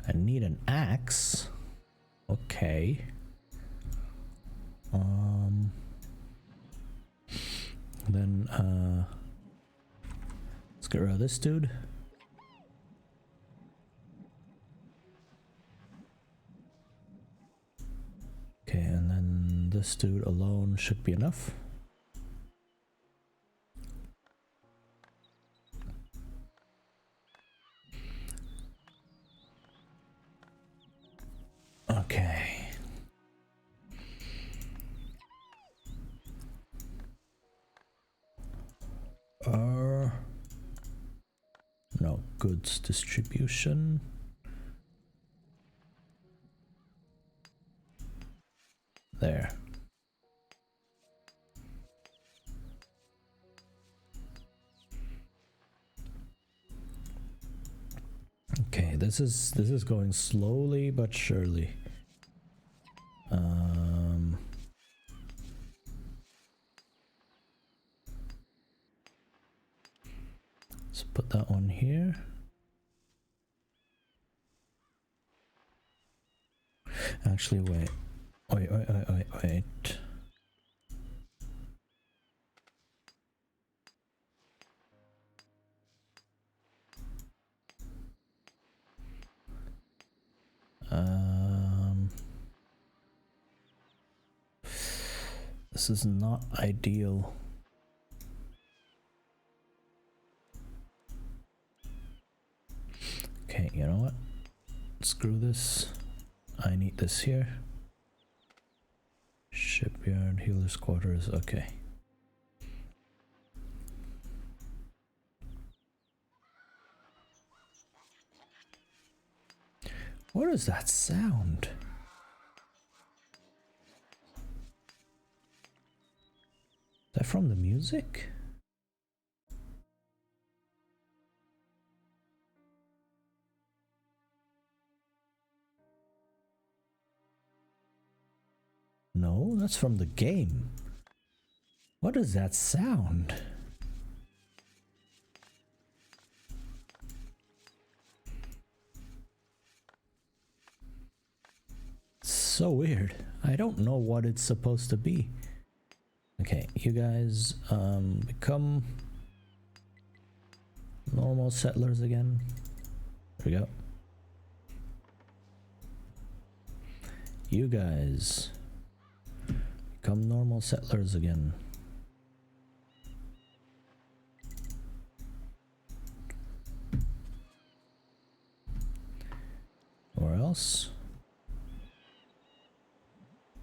I need an axe. Okay. Then let's get rid of this dude. Okay, and then this dude alone should be enough. Okay. No, goods distribution. There. Okay, this is going slowly but surely. Let's put that one here. Actually, wait. Wait. This is not ideal. Okay, you know what? Screw this. I need this here. Shipyard, healer's quarters, okay. What is that sound? Is that from the music? No, that's from the game. What does that sound? So weird. I don't know what it's supposed to be. Okay, you guys become normal settlers again. There we go. You guys become normal settlers again. Or else?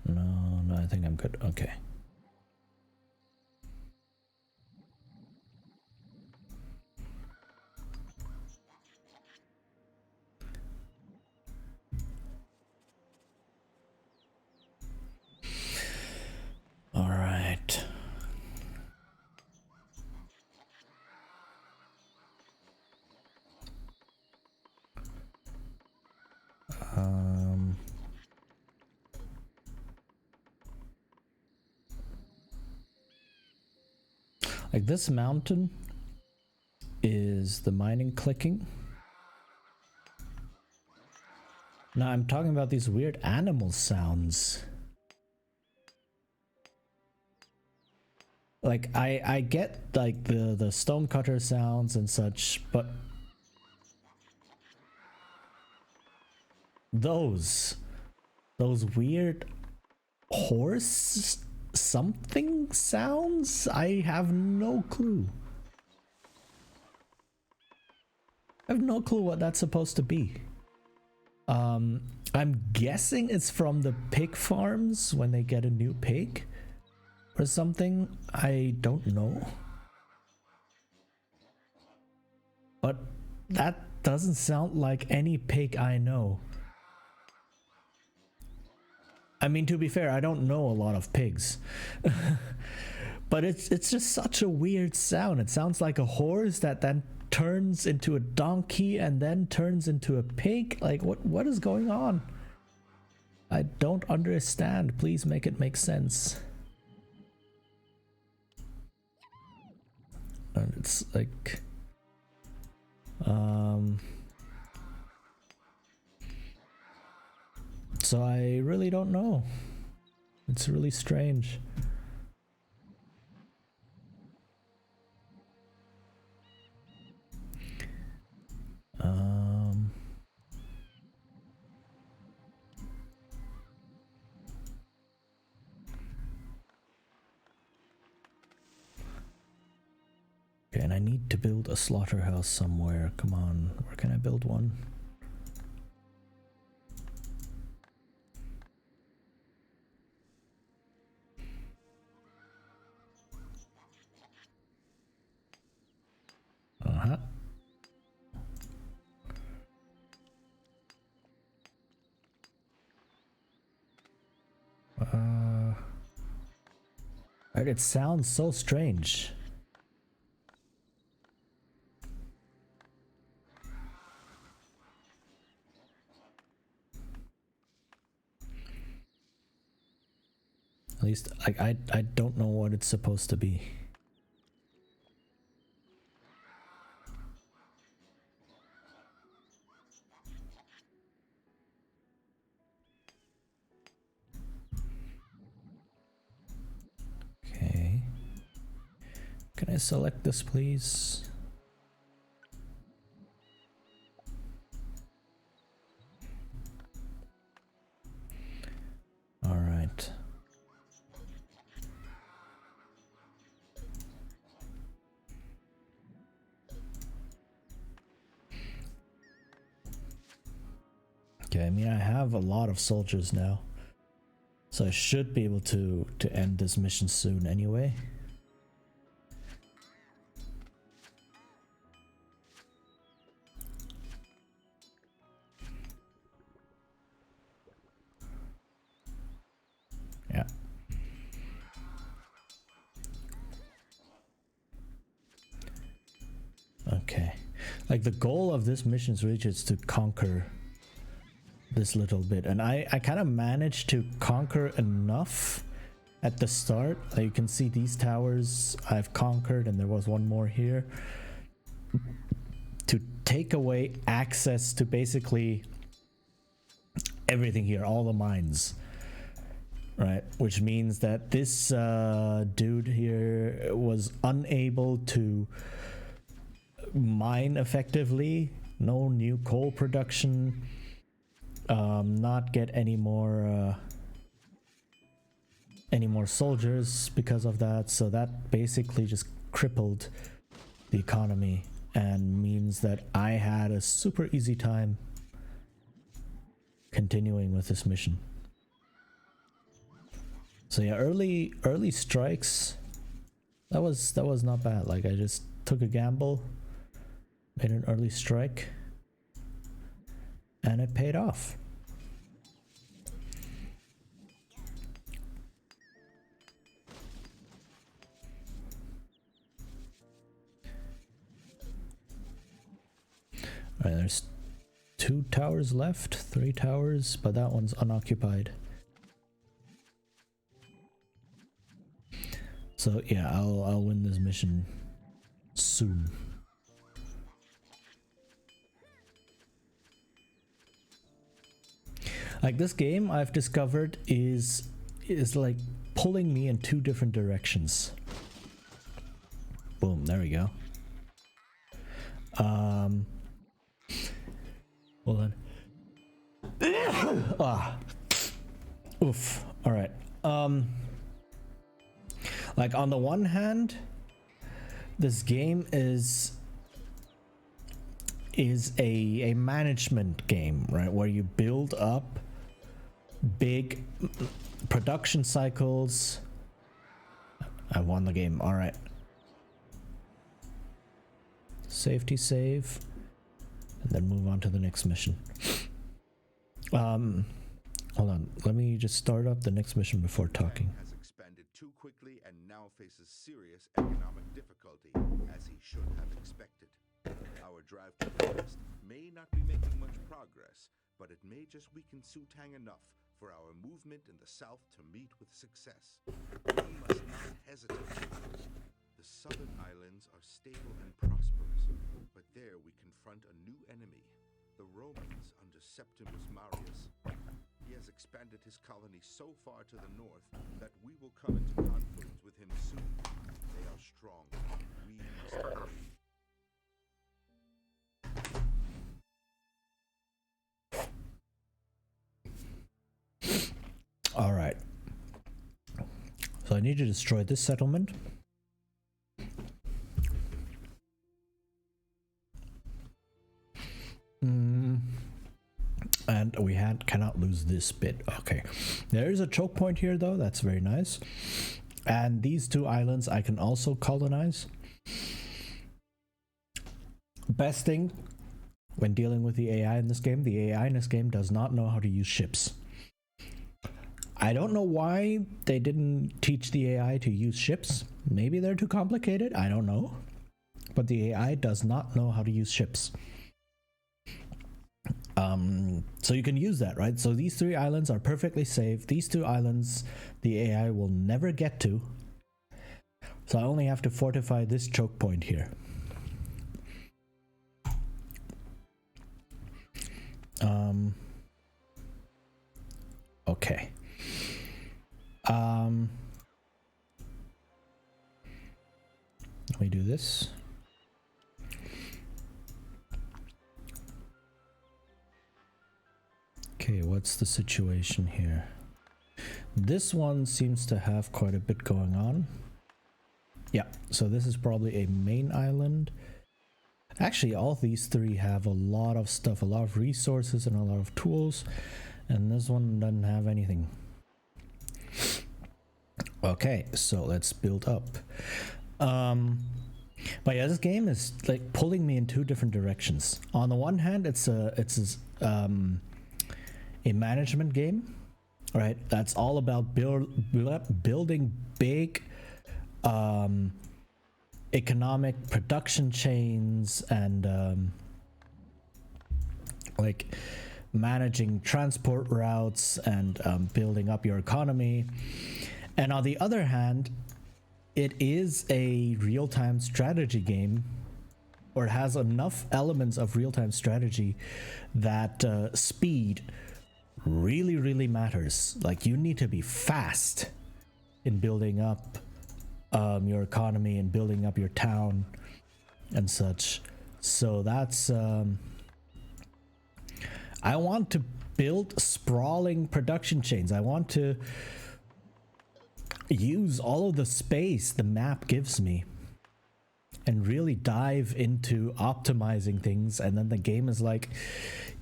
No, I think I'm good. Okay. All right. Like this mountain is the mining clicking. Now I'm talking about these weird animal sounds. Like I get like the stonecutter sounds and such, but those weird horse something sounds, I have no clue. I have no clue what that's supposed to be. I'm guessing it's from the pig farms when they get a new pig or something. I don't know. But that doesn't sound like any pig I know. I mean, to be fair, I don't know a lot of pigs. But it's just such a weird sound. It sounds like a horse that then turns into a donkey and then turns into a pig. Like what is going on? I don't understand. Please make it make sense. And it's like so I really don't know. It's really strange. Okay, and I need to build a slaughterhouse somewhere. Come on, where can I build one? Uh-huh. It sounds so strange. At least I don't know what it's supposed to be. Okay. Can I select this, please? All right. Okay, I mean, I have a lot of soldiers now, so I should be able to end this mission soon anyway. Yeah. Okay. Like the goal of this mission is really just to conquer this little bit, and I kind of managed to conquer enough at the start. You can see these towers I've conquered, and there was one more here, to take away access to basically everything here, all the mines, right? Which means that this dude here was unable to mine effectively, no new coal production, not get any more soldiers because of that. So that basically just crippled the economy and means that I had a super easy time continuing with this mission. So yeah, early strikes, that was not bad. Like, I just took a gamble, made an early strike, and it paid off. Alright, there's 2 towers left, 3 towers, but that one's unoccupied. So yeah, I'll win this mission soon. Like, this game, I've discovered, is like pulling me in 2 different directions. Boom, there we go. Hold on. Oof. All right. Like, on the one hand, this game is a management game, right? Where you build up big production cycles. I won the game. All right. Safety save. And then move on to the next mission. Hold on. Let me just start up the next mission before talking. Has expanded too quickly and now faces serious economic difficulty, as he should have expected. Our drive to the west may not be making much progress, but it may just weaken Sutang enough for our movement in the south to meet with success. We must not hesitate. The southern islands are stable and prosperous, but there we confront a new enemy, the Romans under Septimus Marius. He has expanded his colony so far to the north that we will come into conflict with him soon. They are strong. We must agree. All right. So I need to destroy this settlement. And we cannot lose this bit. Okay. There is a choke point here, though. That's very nice. And these 2 islands I can also colonize. Best thing when dealing with the AI in this game, the AI in this game does not know how to use ships. I don't know why they didn't teach the AI to use ships. Maybe they're too complicated. I don't know. But the AI does not know how to use ships. So you can use that, right? So these 3 islands are perfectly safe. These 2 islands, the AI will never get to. So I only have to fortify this choke point here. Okay. Let me do this. Okay, what's the situation here? This one seems to have quite a bit going on. Yeah, so this is probably a main island. Actually, all these 3 have a lot of stuff, a lot of resources and a lot of tools, and this one doesn't have anything. Okay, so let's build up. But yeah, this game is like pulling me in 2 different directions. On the one hand, it's a management game, right? That's all about building big economic production chains and like managing transport routes and building up your economy. And on the other hand, it is a real-time strategy game, or it has enough elements of real-time strategy that speed really, really matters. Like, you need to be fast in building up your economy and building up your town and such. So that's I want to build sprawling production chains. I want to use all of the space the map gives me and really dive into optimizing things, and then the game is like,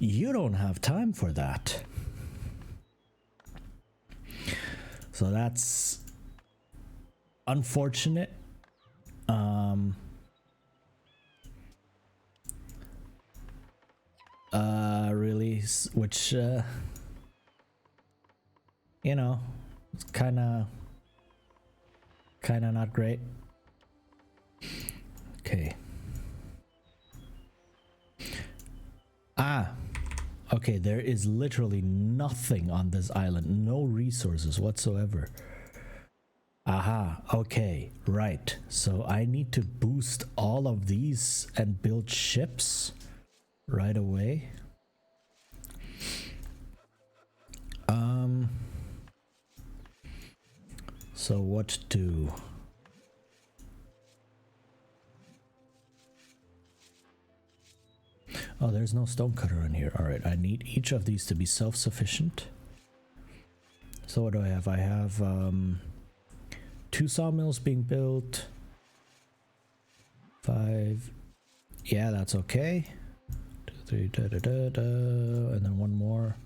you don't have time for that. So that's unfortunate. Really, which you know, it's kind of not great. Okay. Okay, there is literally nothing on this island, no resources whatsoever. Aha, okay, right. So I need to boost all of these and build ships right away. So what to do? Oh, there's no stonecutter in here. All right, I need each of these to be self-sufficient. So what do I have? I have 2 sawmills being built. 5. Yeah, that's okay. 2, 3, and then 1 more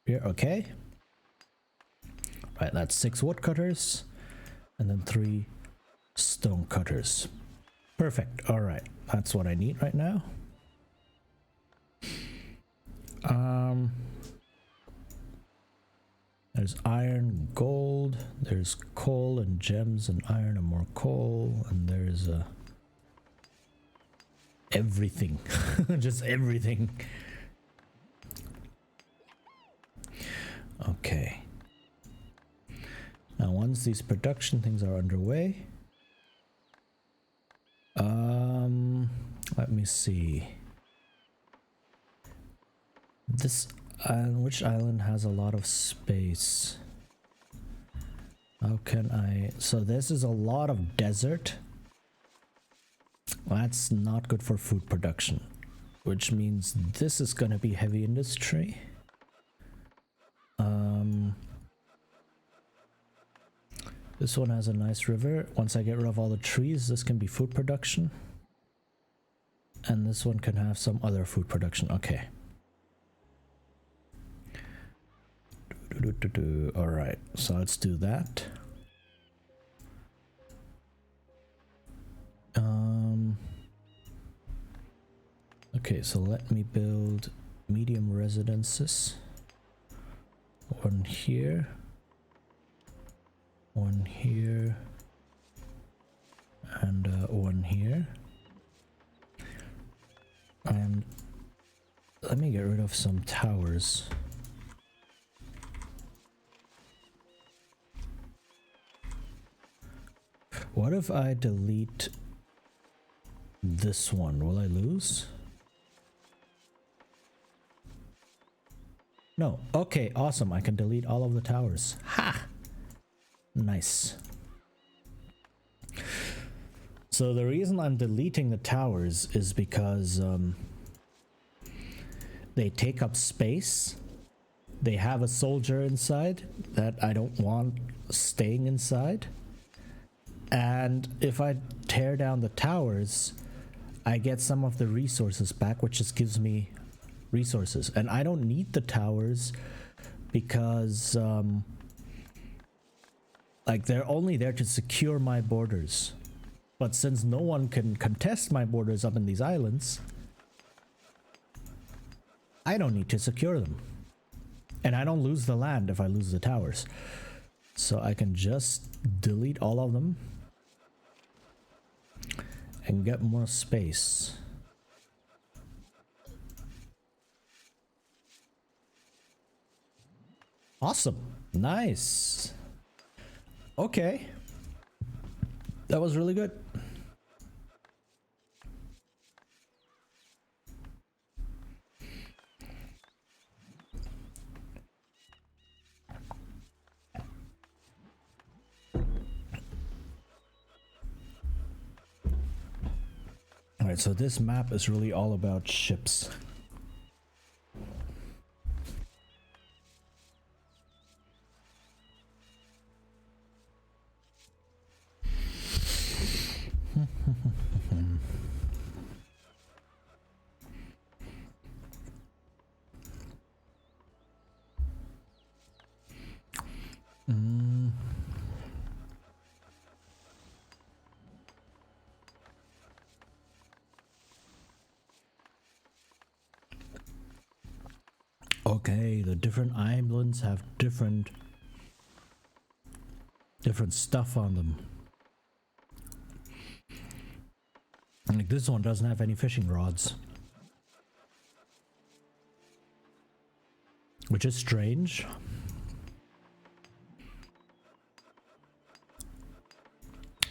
here. Okay. Right, that's 6 woodcutters, and then 3 stone cutters. Perfect. All right, that's what I need right now. There's iron, gold, there's coal and gems and iron and more coal, and there's everything. Just everything. Okay. Now once these production things are underway, let me see. This which island has a lot of space? How can I... So this is a lot of desert. That's not good for food production, which means this is gonna be heavy industry. This one has a nice river. Once I get rid of all the trees, this can be food production. And this one can have some other food production. Okay. All right, so let's do that. Okay, so let me build medium residences. 1 here, 1 here, and 1 here. And let me get rid of some towers. What if I delete this one? Will I lose? No. Okay, awesome. I can delete all of the towers. Ha! Nice. So the reason I'm deleting the towers is because they take up space. They have a soldier inside that I don't want staying inside. And if I tear down the towers, I get some of the resources back, which just gives me resources. And I don't need the towers because like they're only there to secure my borders. But since no one can contest my borders up in these islands, I don't need to secure them. And I don't lose the land if I lose the towers. So I can just delete all of them and get more space. Awesome. Nice. Okay. That was really good. Alright, so this map is really all about ships. Okay, the different islands have different stuff on them. Like this one doesn't have any fishing rods, which is strange.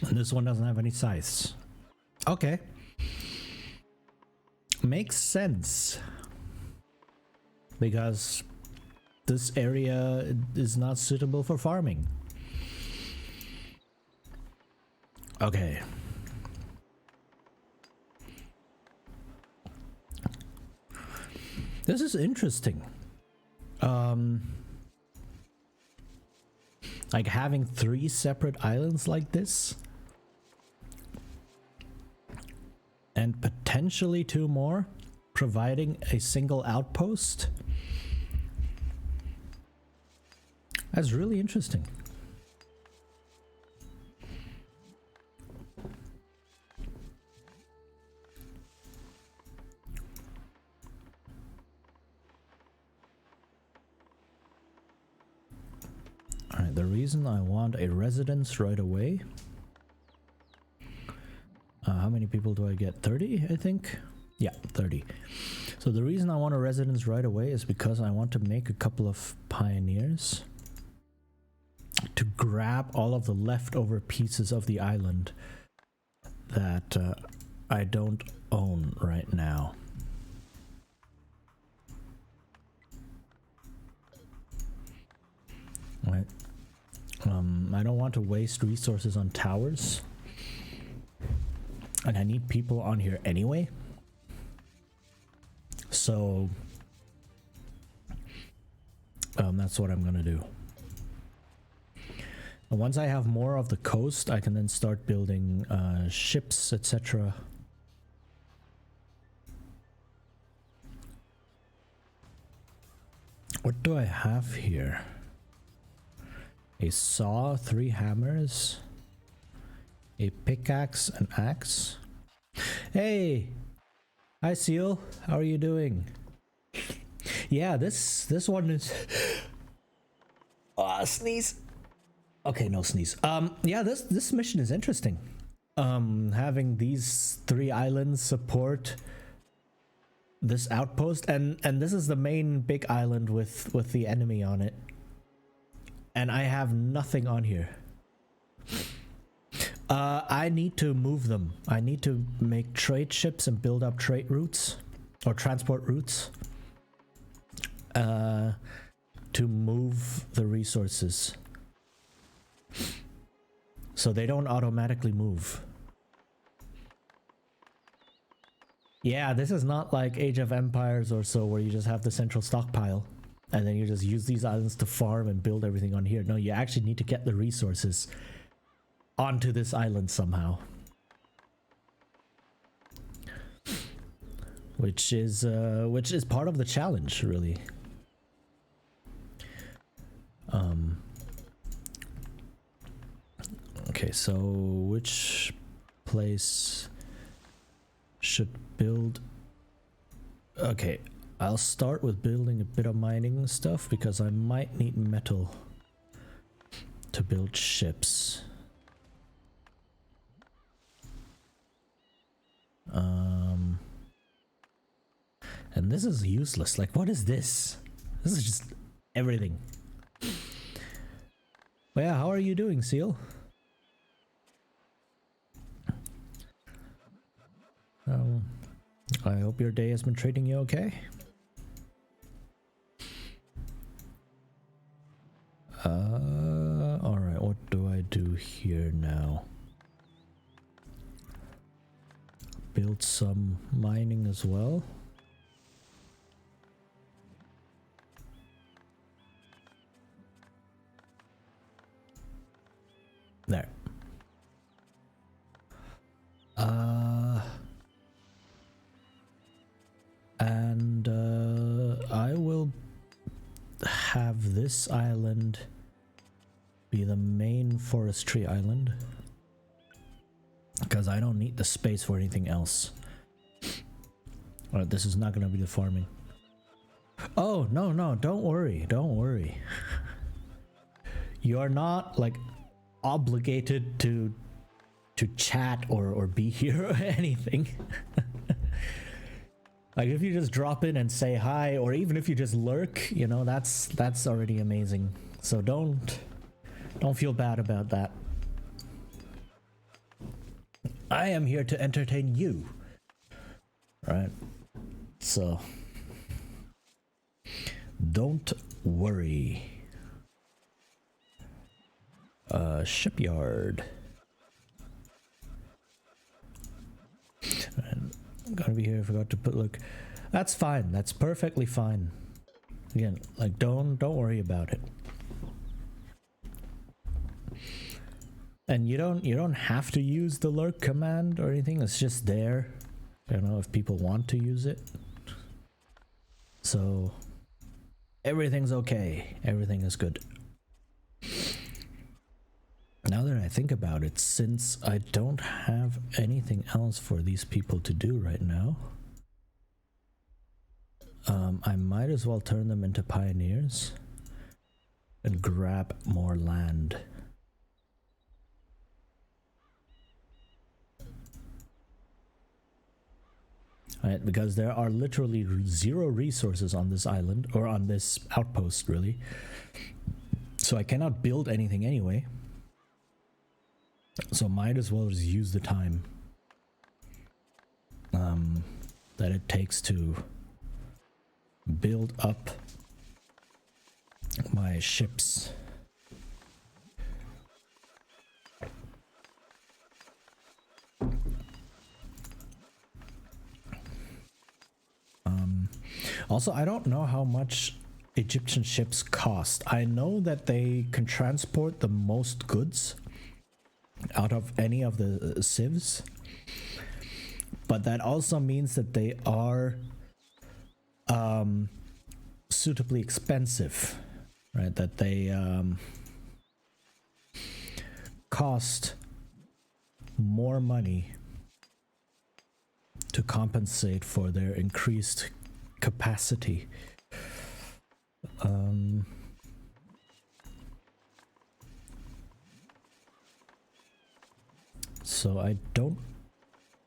And this one doesn't have any scythes. Okay. Makes sense. Because this area is not suitable for farming. Okay. This is interesting. Like having 3 separate islands like this. And potentially 2 more, providing a single outpost. That's really interesting. Alright, the reason I want a residence right away. How many people do I get? 30, I think? Yeah, 30. So the reason I want a residence right away is because I want to make a couple of pioneers to grab all of the leftover pieces of the island that I don't own right now. Right. I don't want to waste resources on towers. And I need people on here anyway. So that's what I'm gonna do. And once I have more of the coast, I can then start building ships, etc. What do I have here? A saw, 3 hammers, a pickaxe, an axe. Hey! Hi Seal, how are you doing? Yeah, this one is... sneeze. Okay, no sneeze. Yeah, this mission is interesting. Having these 3 islands support this outpost, and this is the main big island with the enemy on it. And I have nothing on here. I need to move them. I need to make trade ships and build up trade routes or transport routes to move the resources so they don't automatically move. Yeah, this is not like Age of Empires or so where you just have the central stockpile and then you just use these islands to farm and build everything on here. No, you actually need to get the resources onto this island somehow, which is part of the challenge, really. Okay, so which place should build? Okay, I'll start with building a bit of mining stuff because I might need metal to build ships. And this is useless. Like, what is this? This is just everything. But yeah, how are you doing, Seal? I hope your day has been treating you okay. Alright, what do I do here now? Build some mining as well. There. And I will have this island be the main forestry island, because I don't need the space for anything else. Alright, this is not gonna be the farming. Oh, no, no, don't worry, don't worry. You are not, like, obligated to chat or be here or anything. Like, if you just drop in and say hi, or even if you just lurk, you know, that's already amazing. So don't feel bad about that. I am here to entertain you. Right? So don't worry. Shipyard. And I'm gonna be here. I forgot to put, look. That's fine. That's perfectly fine. Again, like, don't worry about it. And you don't have to use the lurk command or anything. It's just there. I don't know if people want to use it. So everything's okay. Everything is good. Now that I think about it, since I don't have anything else for these people to do right now, I might as well turn them into pioneers and grab more land. Right, because there are literally 0 resources on this island, or on this outpost, really. So I cannot build anything anyway. So might as well just use the time that it takes to build up my ships. Also, I don't know how much Egyptian ships cost. I know that they can transport the most goods out of any of the civs, but that also means that they are suitably expensive, right? That they cost more money to compensate for their increased capacity. So I don't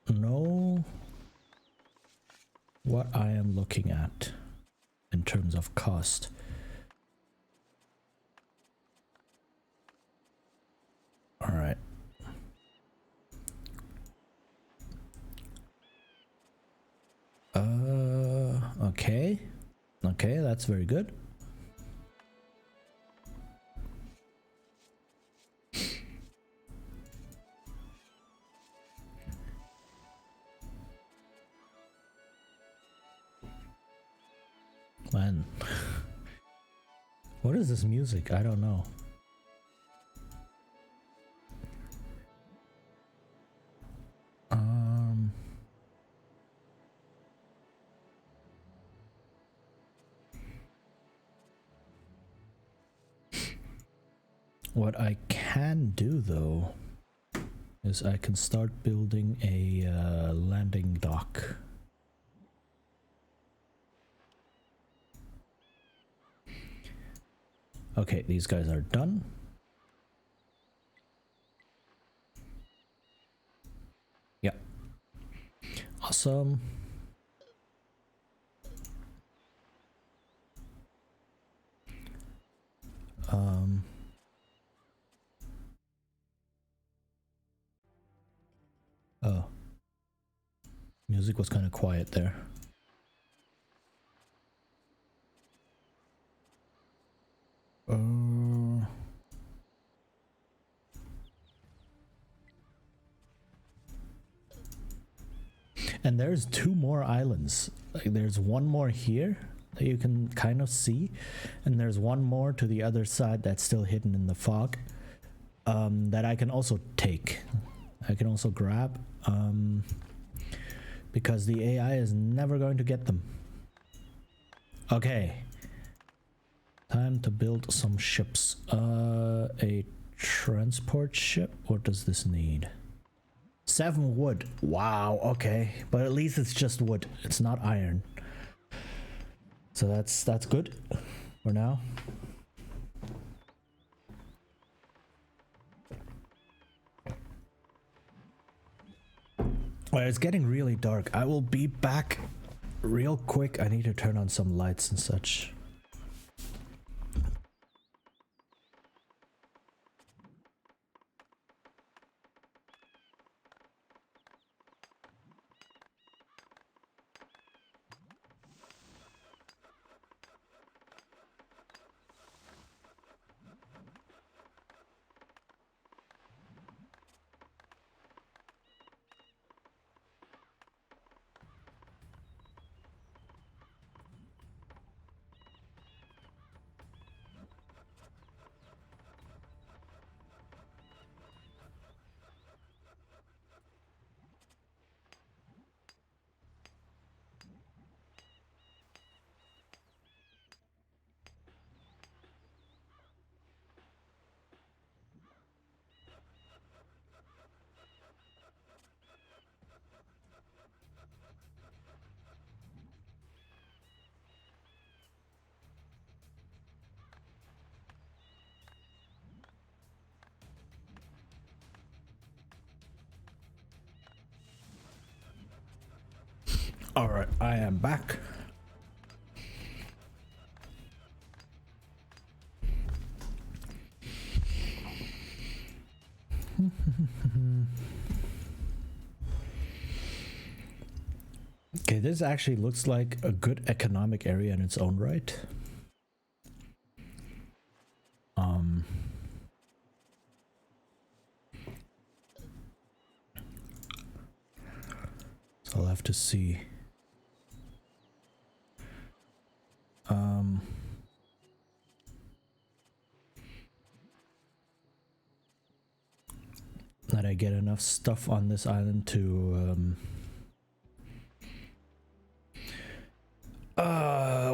know what I am looking at in terms of cost. All right. Okay. Okay, that's very good. Man. What is this music? I don't know. What I can do though is I can start building a landing dock. Okay, these guys are done. Yeah. Awesome. Music was kind of quiet there. And there's 2 more islands. Like there's one more here that you can kind of see, and there's one more to the other side that's still hidden in the fog, that I can also take. I can also grab, because the AI is never going to get them. Okay. Time to build some ships. A transport ship? What does this need? 7 wood. Wow, okay. But at least it's just wood. It's not iron. So that's good for now. Well, it's getting really dark. I will be back real quick. I need to turn on some lights and such. Alright, I am back. Okay, this actually looks like a good economic area in its own right. So I'll have to see. That I get enough stuff on this island to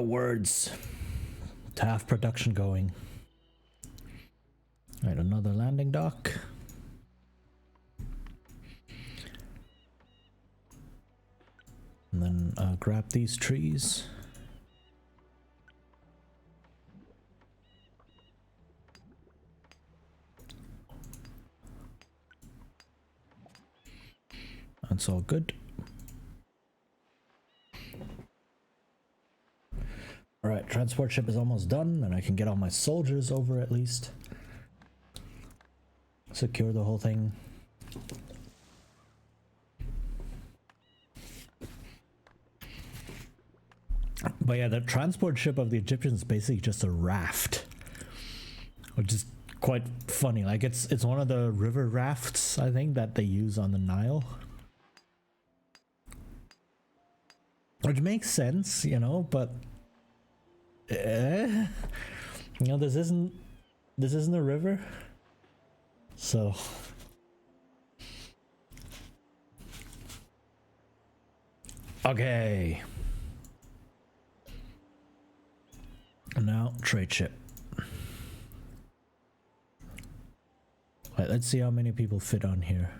words to have production going. Right, another landing dock. And then grab these trees. That's all good. Alright, transport ship is almost done, and I can get all my soldiers over at least. Secure the whole thing. But yeah, the transport ship of the Egyptians is basically just a raft. Which is quite funny. Like it's one of the river rafts, I think, that they use on the Nile. Which makes sense, you know, but you know, this isn't a river. So okay. And now trade ship. Right, let's see how many people fit on here.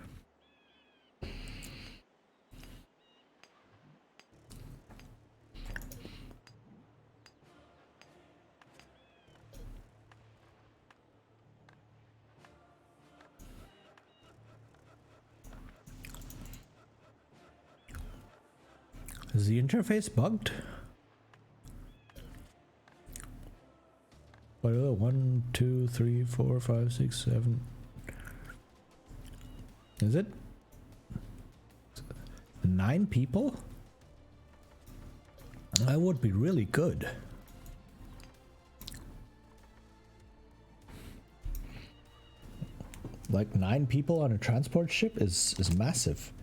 Is the interface bugged? Wait, 1, 2, 3, 4, 5, 6, 7. Is it? 9 people? That would be really good. Like 9 people on a transport ship is massive.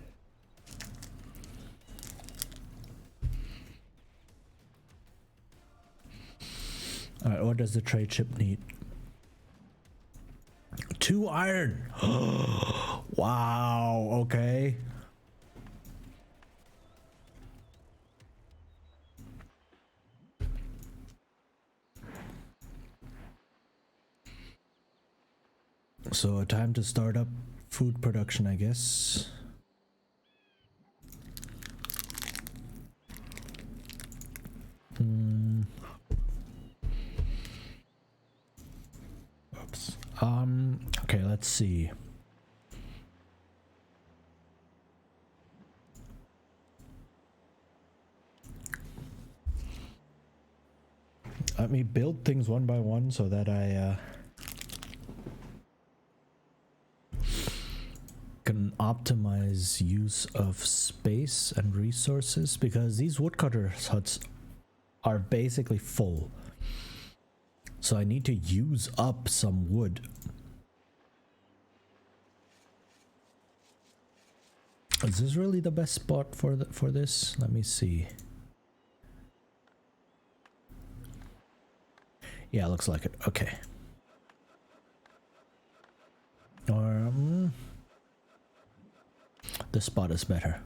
Alright, what does the trade ship need? 2 iron! Wow, okay. So time to start up food production, I guess. Oops. Okay, let's see. Let me build things one by one so that I can optimize use of space and resources, because these woodcutter huts are basically full. So I need to use up some wood. Is this really the best spot for this? Let me see. Yeah, looks like it. Okay. Or this spot is better.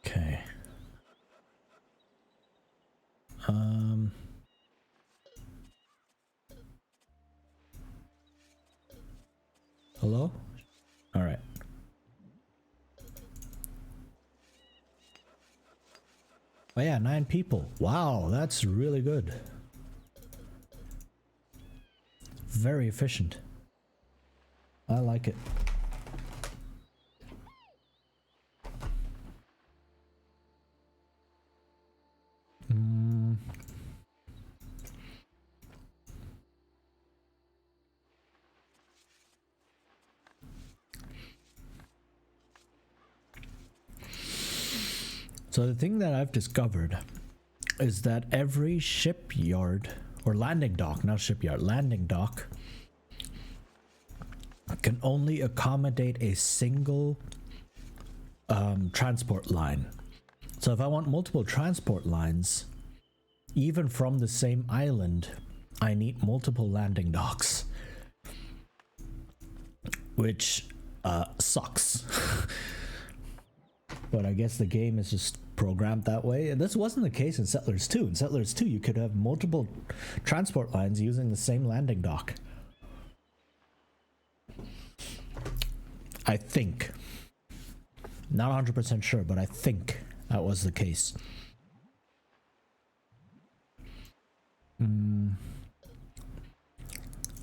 Okay. Hello? All right. Oh yeah, 9 people. Wow, that's really good. Very efficient. I like it. So the thing that I've discovered is that every shipyard, or landing dock, not shipyard, landing dock, can only accommodate a single transport line. So if I want multiple transport lines, even from the same island, I need multiple landing docks, which sucks. But I guess the game is just programmed that way. And this wasn't the case in Settlers 2. In Settlers 2, you could have multiple transport lines using the same landing dock. I think. Not 100% sure, but I think that was the case.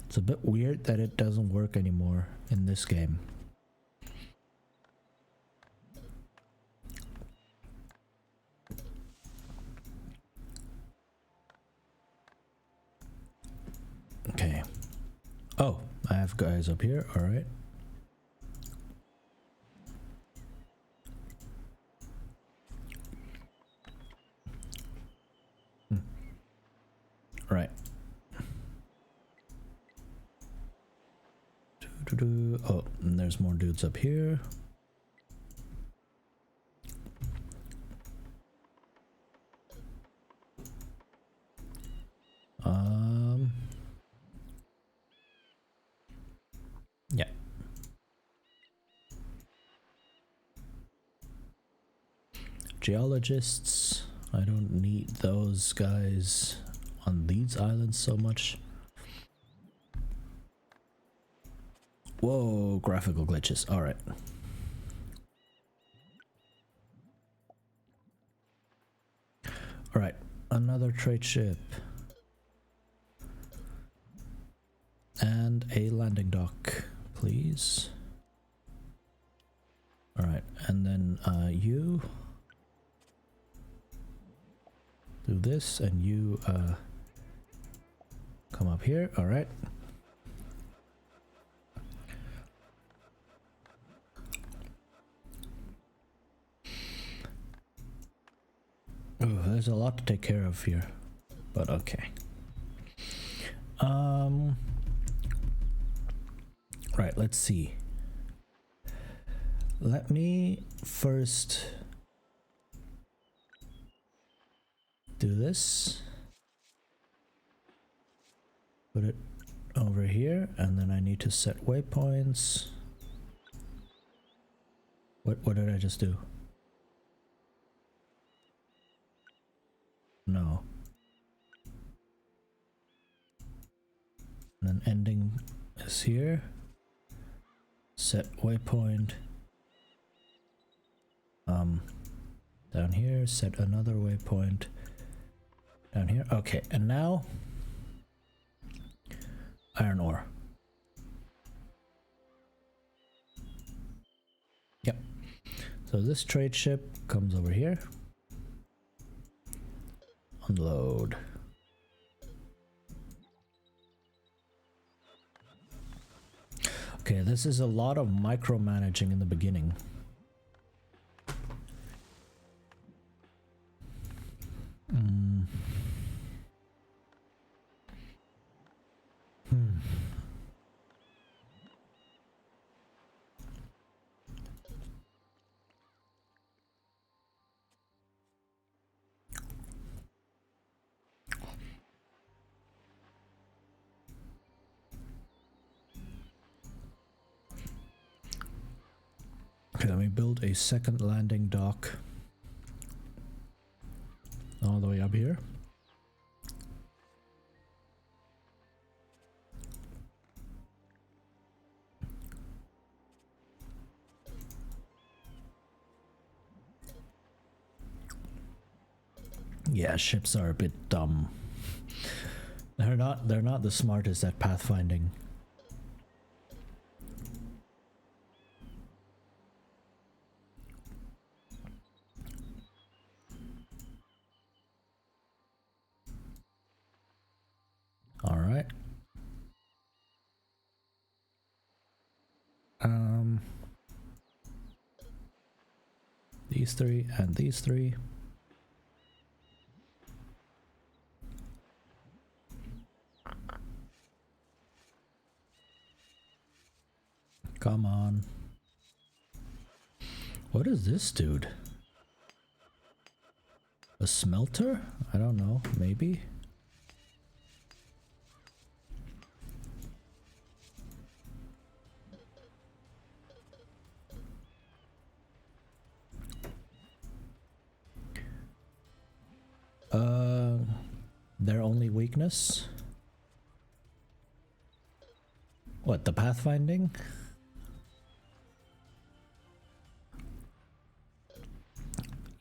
It's a bit weird that it doesn't work anymore in this game. Okay. Oh, I have guys up here. All right. Right. Oh, and there's more dudes up here. Yeah. Geologists. I don't need those guys on these islands so much. Whoa, graphical glitches. All right. All right, another trade ship. And a landing dock, please. All right, and then you do this, and you come up here. All right. Oh, there's a lot to take care of here, but okay. Right, let's see. Let me first do this. Put it over here, and then I need to set waypoints. What did I just do? No. And then ending is here. Set waypoint. Down here, set another waypoint. Down here. Okay, and now iron ore. Yep. So this trade ship comes over here. Unload. Okay, this is a lot of micromanaging in the beginning. Okay, let me build a second landing dock all the way up here. Yeah, ships are a bit dumb. They're not the smartest at pathfinding. All right. These three and these three. Come on. What is this dude? A smelter? I don't know, maybe? Their only weakness? What, the pathfinding?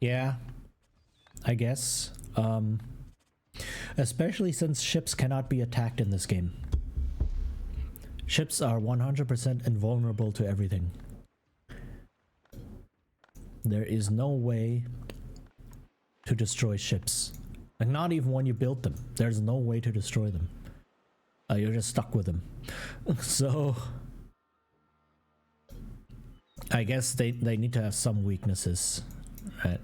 Yeah, I guess. Especially since ships cannot be attacked in this game. Ships are 100% invulnerable to everything. There is no way to destroy ships. Like, not even when you build them. There's no way to destroy them. You're just stuck with them. So I guess they need to have some weaknesses, right?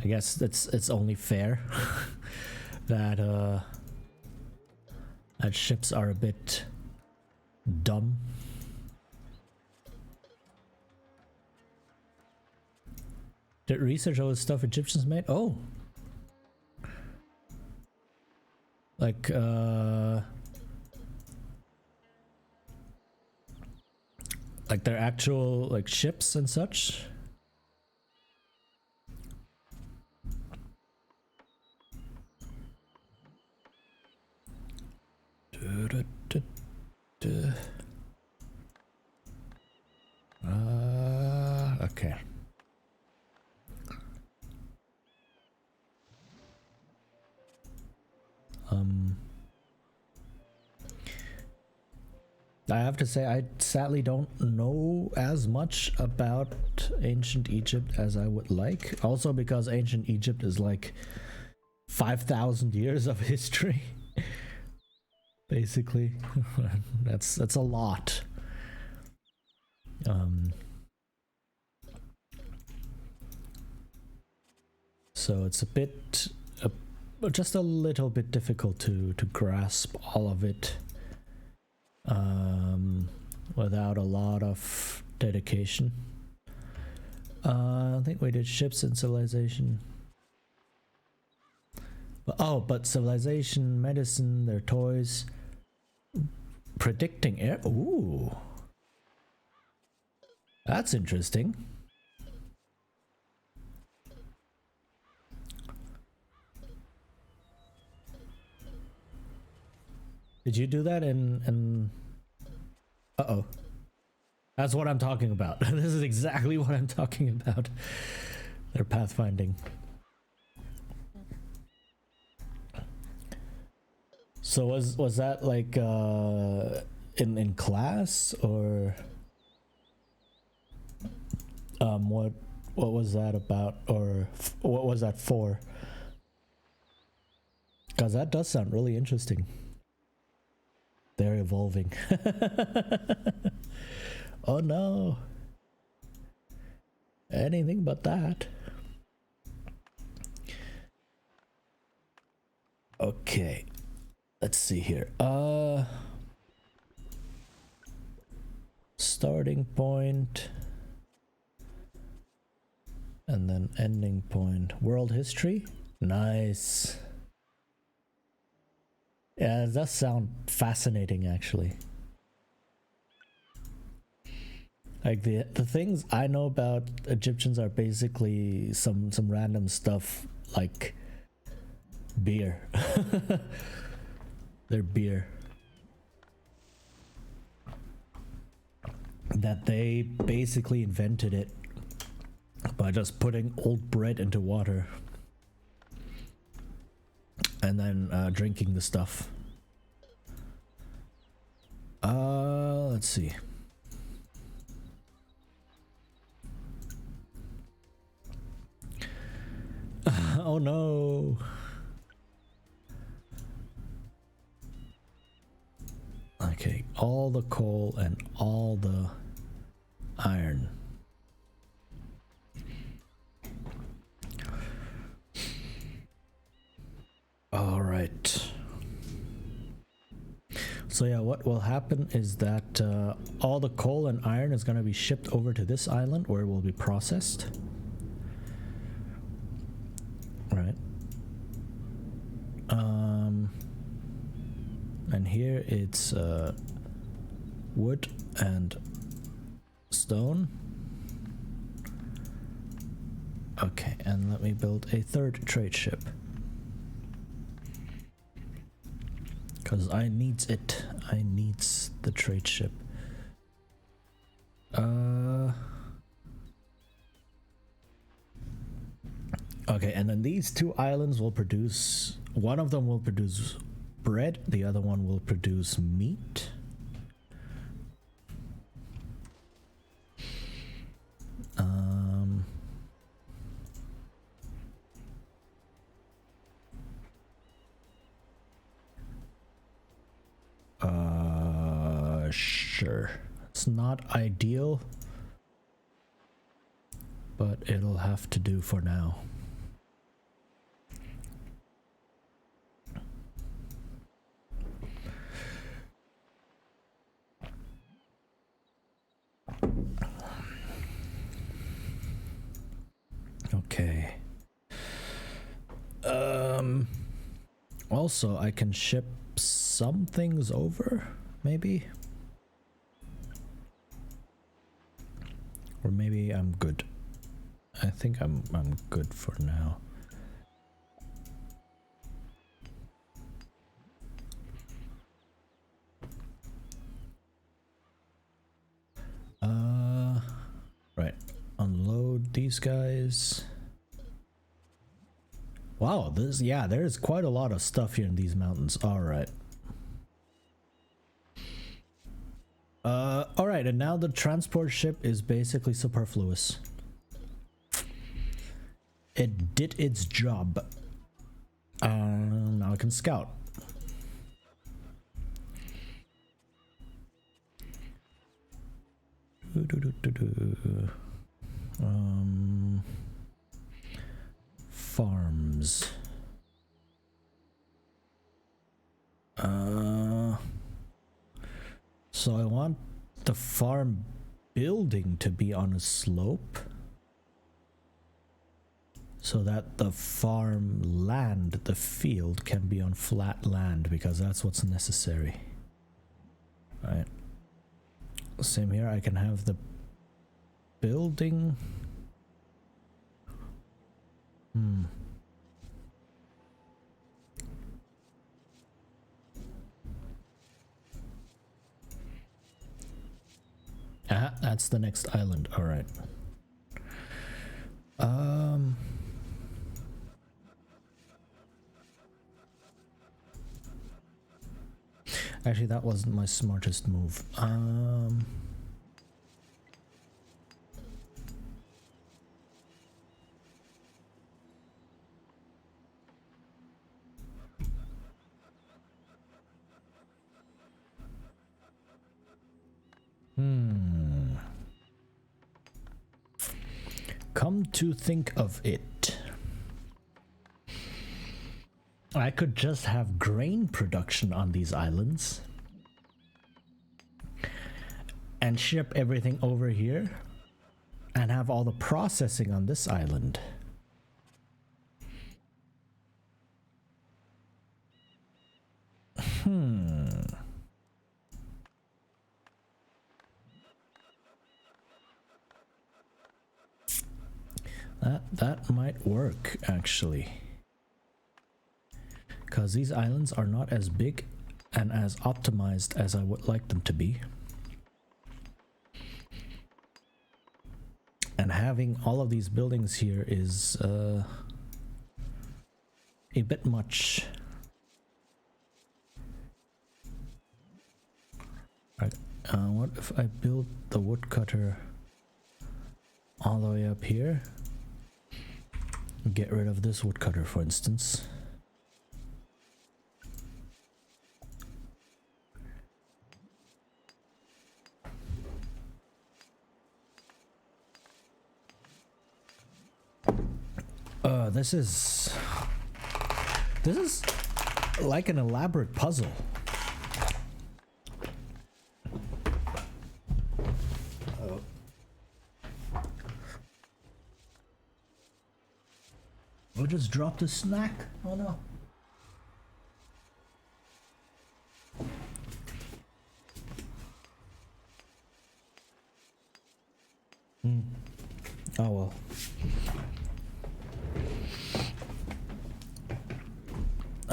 I guess it's only fair that that ships are a bit dumb. Did research all the stuff Egyptians made? Oh, like their actual like ships and such. Okay. I have to say, I sadly don't know as much about ancient Egypt as I would like. Also because ancient Egypt is like 5,000 years of history. basically. That's a lot. So it's a bit, just a little bit difficult to grasp all of it without a lot of dedication. I think we did ships and civilization. But civilization, medicine, their toys, predicting air. Ooh, that's interesting. Did you do that in uh-oh. That's what I'm talking about. This is exactly what I'm talking about. Their pathfinding. So was that like in class, or what was that about, or what was that for? Because that does sound really interesting. They're evolving. Oh no. Anything but that. Okay. Let's see here. Starting point. And then ending point. World history? Nice. Yeah, it does sound fascinating, actually. Like the things I know about Egyptians are basically some random stuff like beer. Their beer. That they basically invented it by just putting old bread into water and then drinking the stuff. Let's see. Oh no. Okay, all the coal and all the iron. All right. So yeah, what will happen is that all the coal and iron is going to be shipped over to this island where it will be processed. Right. And here it's wood and stone. Okay, and let me build a third trade ship. Because I needs it. I needs the trade ship. Okay, and then these two islands will produce, one of them will produce bread, the other one will produce meat. Sure. It's not ideal, but it'll have to do for now. Okay. Also, I can ship some things over, maybe? Or maybe I'm good. I think I'm good for now. Right. Unload these guys. Wow, there's quite a lot of stuff here in these mountains. All right. All right, and now the transport ship is basically superfluous. It did its job. Now I can scout. Farms. So I want the farm building to be on a slope so that the farm land, the field, can be on flat land because that's what's necessary. Right. Same here, I can have the building. Ah, that's the next island. All right. Actually, that wasn't my smartest move. Come to think of it, I could just have grain production on these islands and ship everything over here and have all the processing on this island. That might work, actually. Because these islands are not as big and as optimized as I would like them to be. And having all of these buildings here is a bit much. Right. What if I build the woodcutter all the way up here? Get rid of this woodcutter, for instance. This is like an elaborate puzzle. I just dropped a snack. Oh no. Oh well.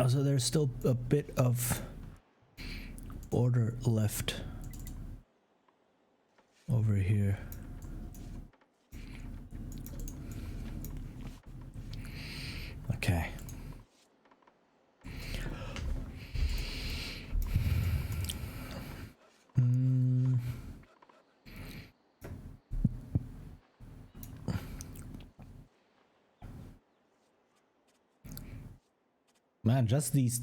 So there's still a bit of border left over here. Okay. Man, just these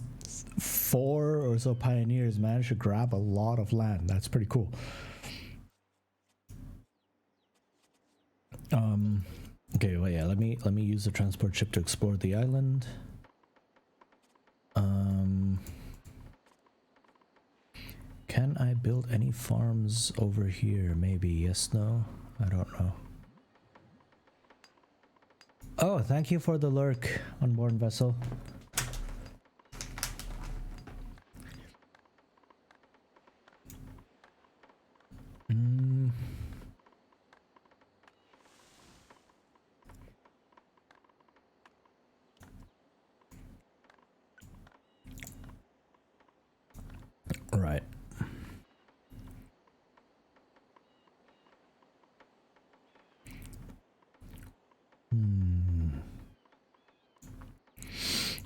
4 or so pioneers managed to grab a lot of land. That's pretty cool. Okay, well, yeah, let me use the transport ship to explore the island. Can I build any farms over here? Maybe yes, no, I don't know. Oh, thank you for the lurk, Unborn Vessel. Right.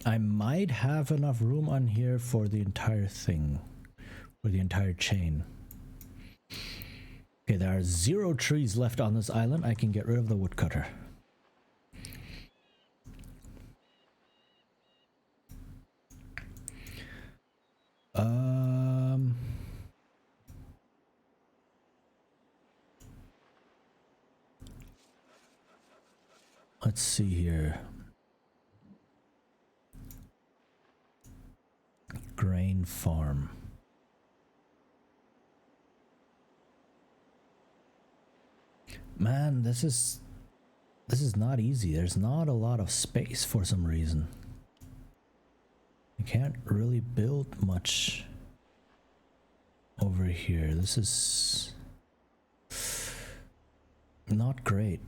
I might have enough room on here for the entire thing, for the entire chain. Okay, there are 0 trees left on this island. I can get rid of the woodcutter. Let's see here. Grain farm. Man, this is not easy. There's not a lot of space for some reason. You can't really build much over here. This is not great.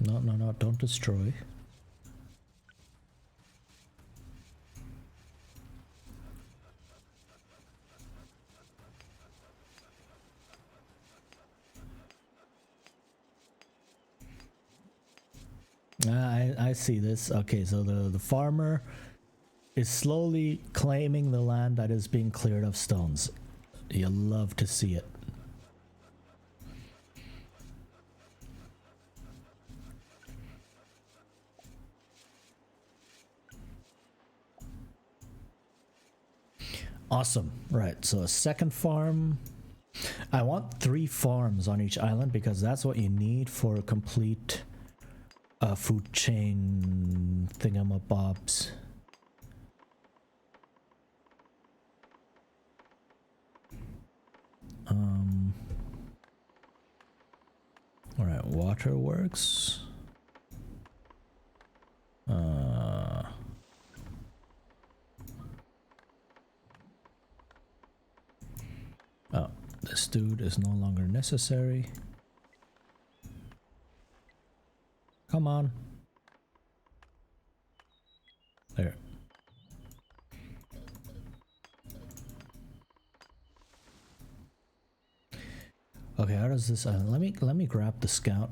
No, don't destroy. I see this. Okay, so the farmer is slowly claiming the land that is being cleared of stones. You love to see it. Awesome. Right, so a second farm. I want 3 farms on each island because that's what you need for a complete food chain thingamabobs. All right, waterworks. Oh, this dude is no longer necessary. Come on. There. Okay, how does this let me grab the scout.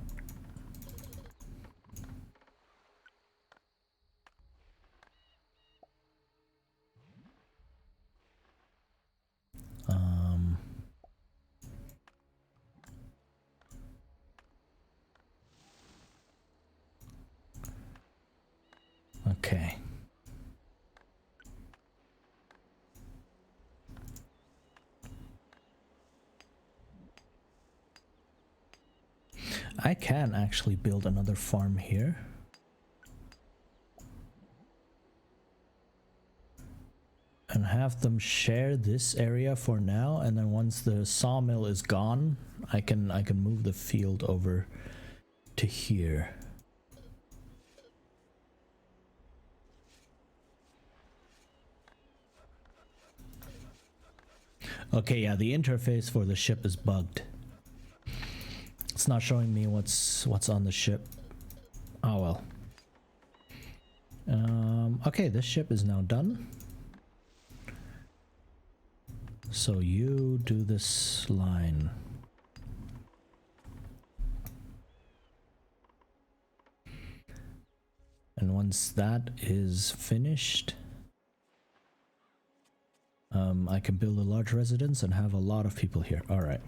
Okay. I can actually build another farm here. And have them share this area for now, and then once the sawmill is gone, I can move the field over to here. Okay, yeah, the interface for the ship is bugged. It's not showing me what's on the ship. Oh well. Okay, this ship is now done. So you do this line. And once that is finished, I can build a large residence and have a lot of people here. All right.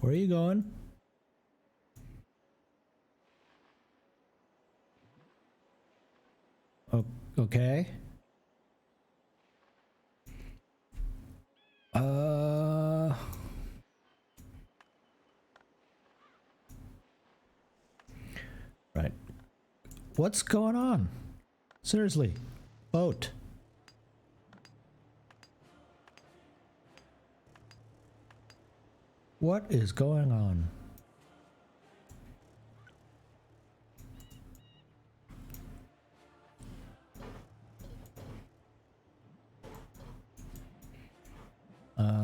Where are you going? Oh, okay. Right. What's going on? Seriously. Boat. What is going on?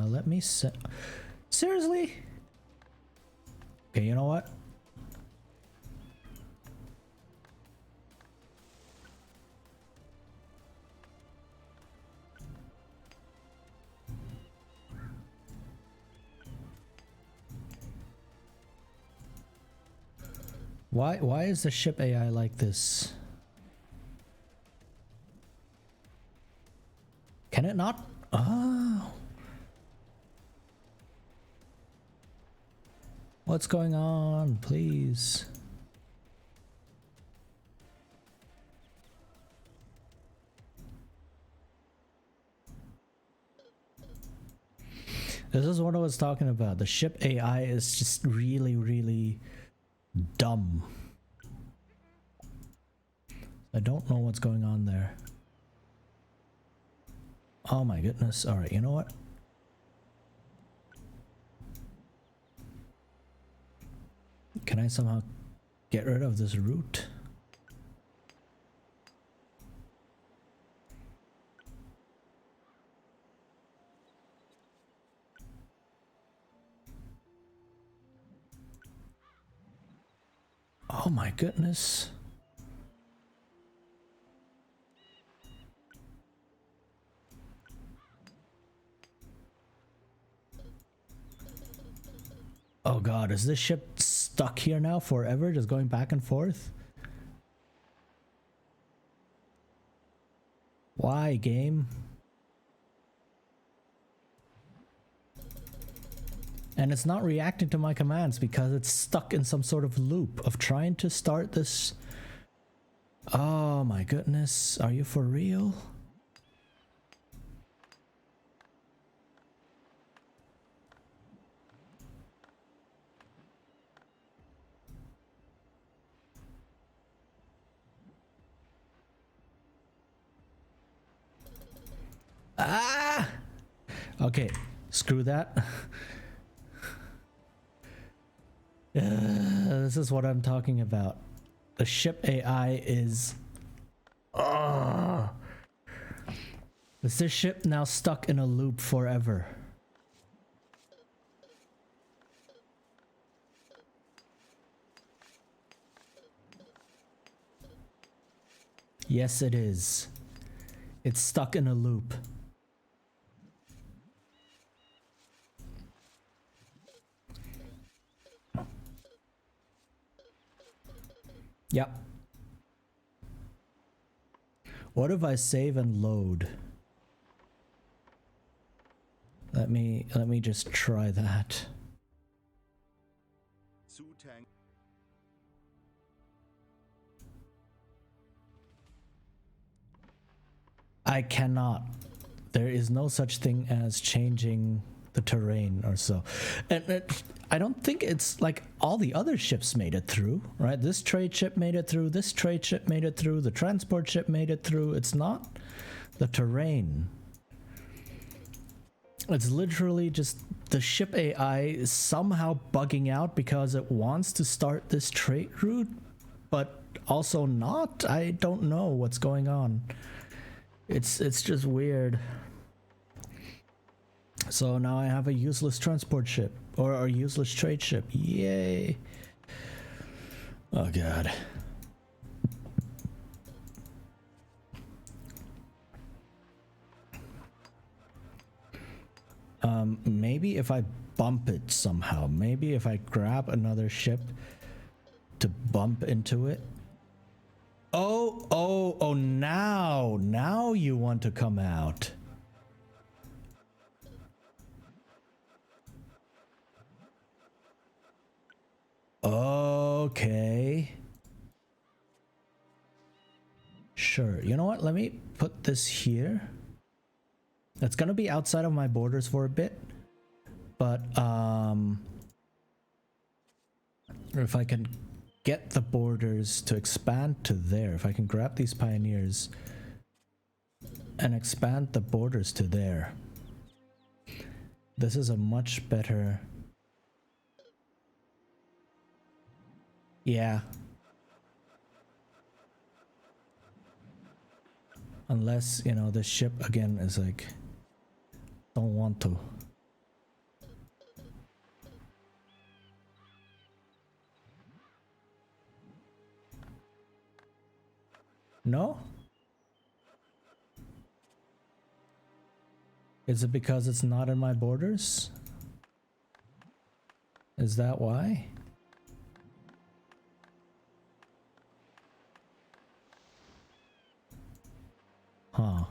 Let me set. Seriously? Okay, you know what? Why is the ship AI like this? Can it not? Oh. What's going on? Please. This is what I was talking about. The ship AI is just really, really dumb. I don't know what's going on there. Oh my goodness. Alright, you know what? Can I somehow get rid of this route? Oh my goodness. Oh god, is this ship stuck here now forever, just going back and forth? Why, game? And it's not reacting to my commands because it's stuck in some sort of loop of trying to start this. Oh my goodness, are you for real? Ah! Okay, screw that. This is what I'm talking about. The ship AI is... Is this ship now stuck in a loop forever? Yes, it is. It's stuck in a loop. Yep. What if I save and load? Let me just try that. Su Tang. I cannot. There is no such thing as changing the terrain or so. And I don't think it's like all the other ships made it through, right? This trade ship made it through, this trade ship made it through, the transport ship made it through. It's not the terrain. It's literally just the ship AI is somehow bugging out because it wants to start this trade route, but also not. I don't know what's going on. It's just weird. So now I have a useless transport ship or a useless trade ship. Yay. Oh god. Maybe if I bump it somehow, maybe if I grab another ship to bump into it. Oh, now you want to come out. Okay. Sure. You know what? Let me put this here. It's gonna be outside of my borders for a bit. But, if I can get the borders to expand to there, if I can grab these pioneers and expand the borders to there, this is a much better... Yeah. Unless, you know, the ship again is like, don't want to. No? Is it because it's not in my borders? Is that why? Huh.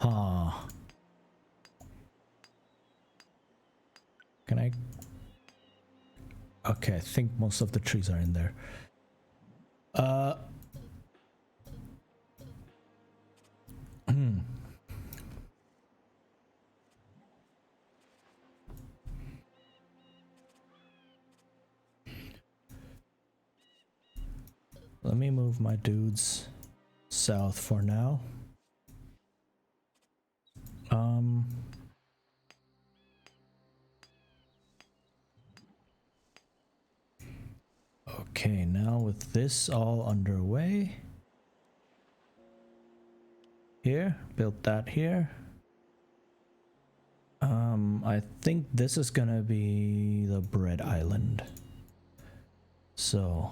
Huh. Can I Okay, I think most of the trees are in there. Let me move my dudes south for now. Okay, now with this all underway. Here, built that here. I think this is gonna be the bread island. So,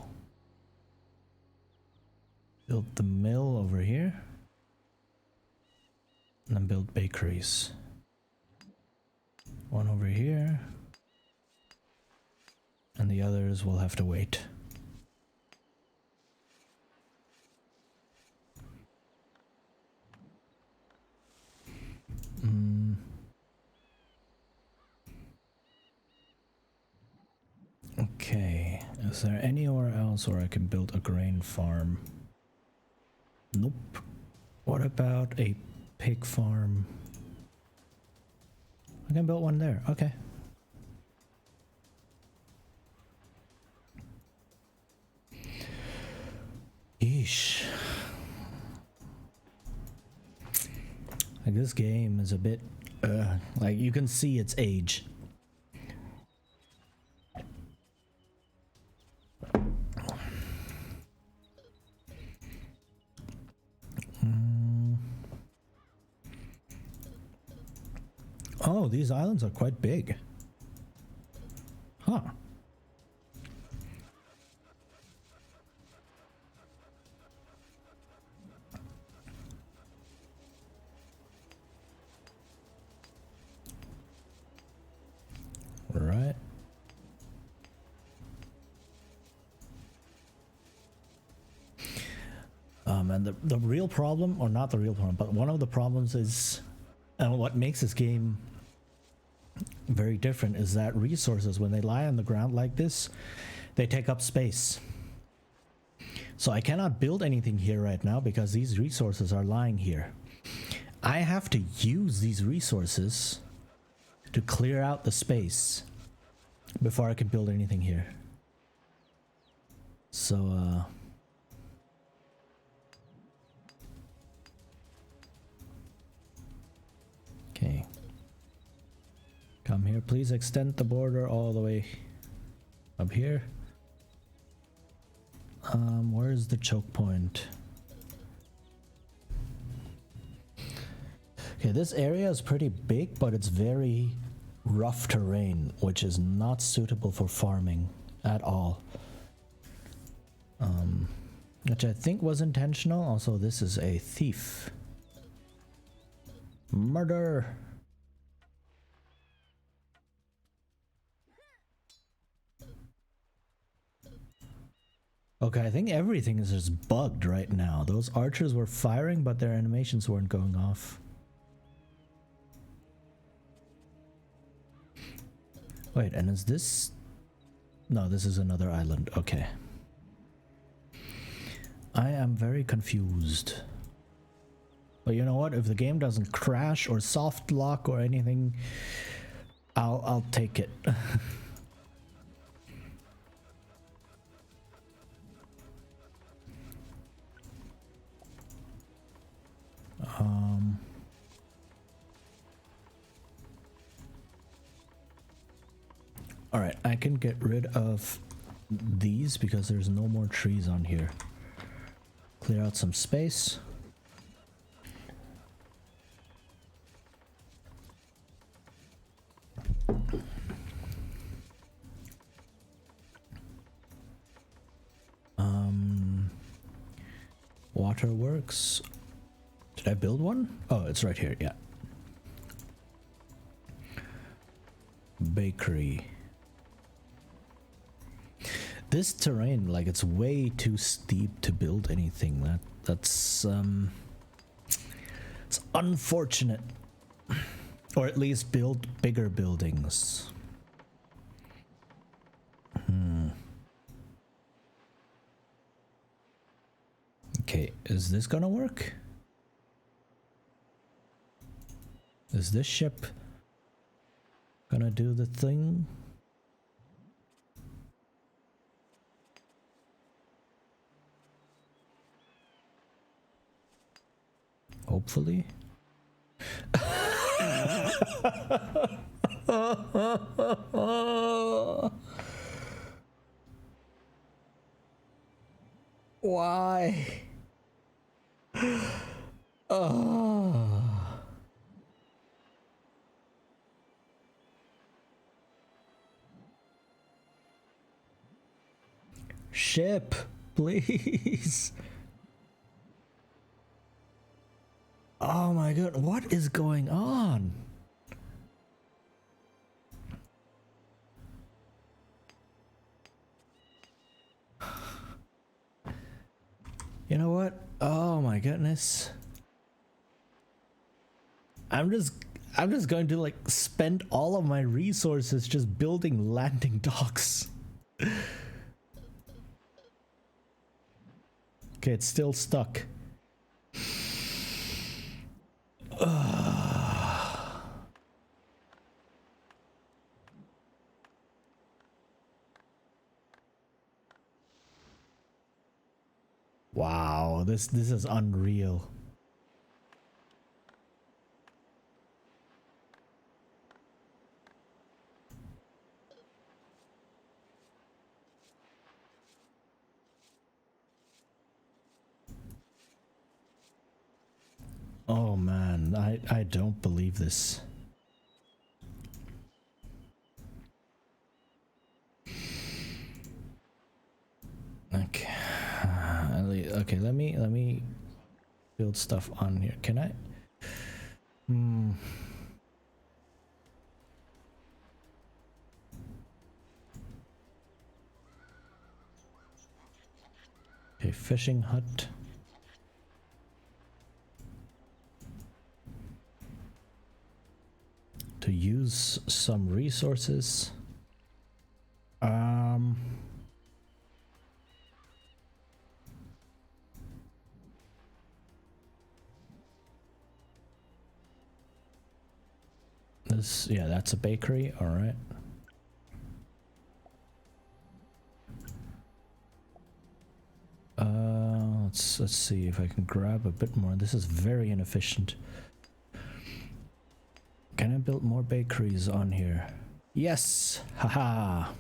build the mill over here. And then build bakeries. One over here. And the others will have to wait. Okay, is there anywhere else where I can build a grain farm? Nope. What about a pig farm? I can build one there, okay. Yeesh. Like this game is a bit, like you can see its age. Oh, these islands are quite big. Huh. Right. And the real problem, or not the real problem, but one of the problems is, and what makes this game very different, is that resources, when they lie on the ground like this, they take up space. So I cannot build anything here right now because these resources are lying here. I have to use these resources to clear out the space before I can build anything here. So, okay. Come here, please extend the border all the way up here. Where's the choke point? Okay, this area is pretty big, but it's very rough terrain, which is not suitable for farming at all. Which I think was intentional. Also, this is a thief. Murder! Okay, I think everything is just bugged right now. Those archers were firing, but their animations weren't going off. Wait, and is this... No, this is another island. Okay. I am very confused. But you know what? If the game doesn't crash or soft lock or anything, I'll take it. Alright, I can get rid of these because there's no more trees on here. Clear out some space. Waterworks. Did I build one? Oh, it's right here, yeah. Bakery. This terrain, like, it's way too steep to build anything. That's it's unfortunate. Or at least build bigger buildings. Okay, is this gonna work? Is this ship gonna do the thing? Hopefully. Why? Ship, please. Oh my god, what is going on? You know what? Oh my goodness. I'm just going to like spend all of my resources just building landing docks. Okay, it's still stuck. Wow, this is unreal. Oh man, I don't believe this. Okay. Okay, let me build stuff on here. Can I? Okay, fishing hut. To use some resources. This, yeah, that's a bakery. All right. Let's see if I can grab a bit more. This is very inefficient. Can I build more bakeries on here? Yes! Haha!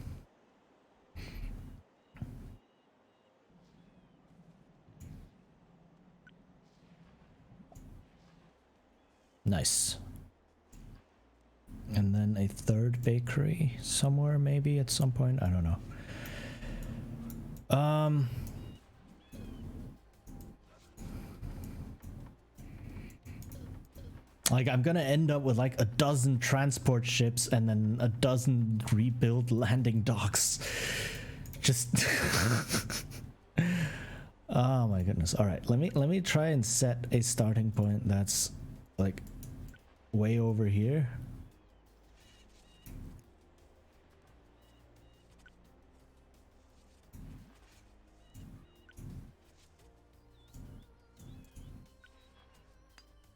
Nice. And then a third bakery somewhere, maybe at some point. I don't know. Like, I'm gonna end up with like a dozen transport ships and then a dozen rebuild landing docks. Just oh my goodness. All right, let me try and set a starting point that's like way over here.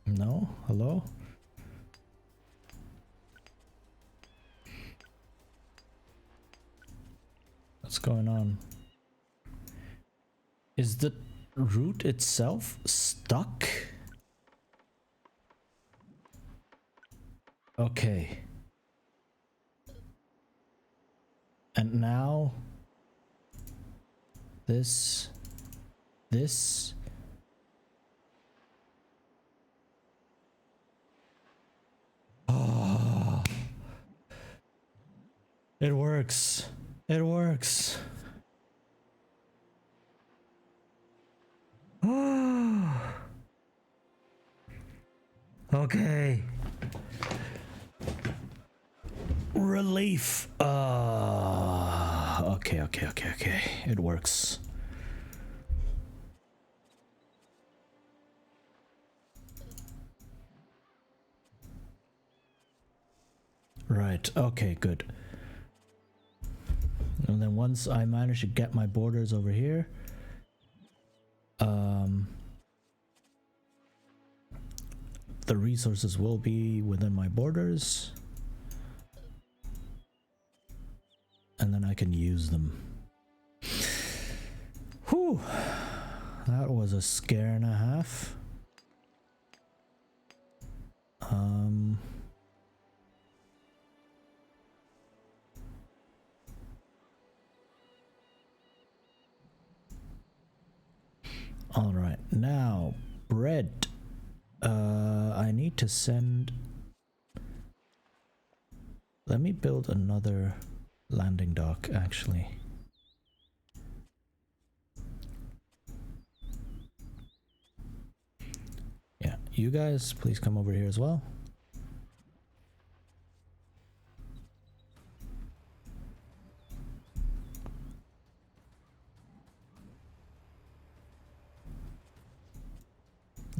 No? Hello? What's going on? Is the route itself stuck? Okay. And now this. Oh. It works. It works. Okay. Relief. Okay. It works. Right. Okay, good. And then once I manage to get my borders over here, The resources will be within my borders, and then I can use them. Whew, that was a scare and a half. All right, now bread. I need to send. Let me build another landing dock, actually. Yeah, you guys, please come over here as well.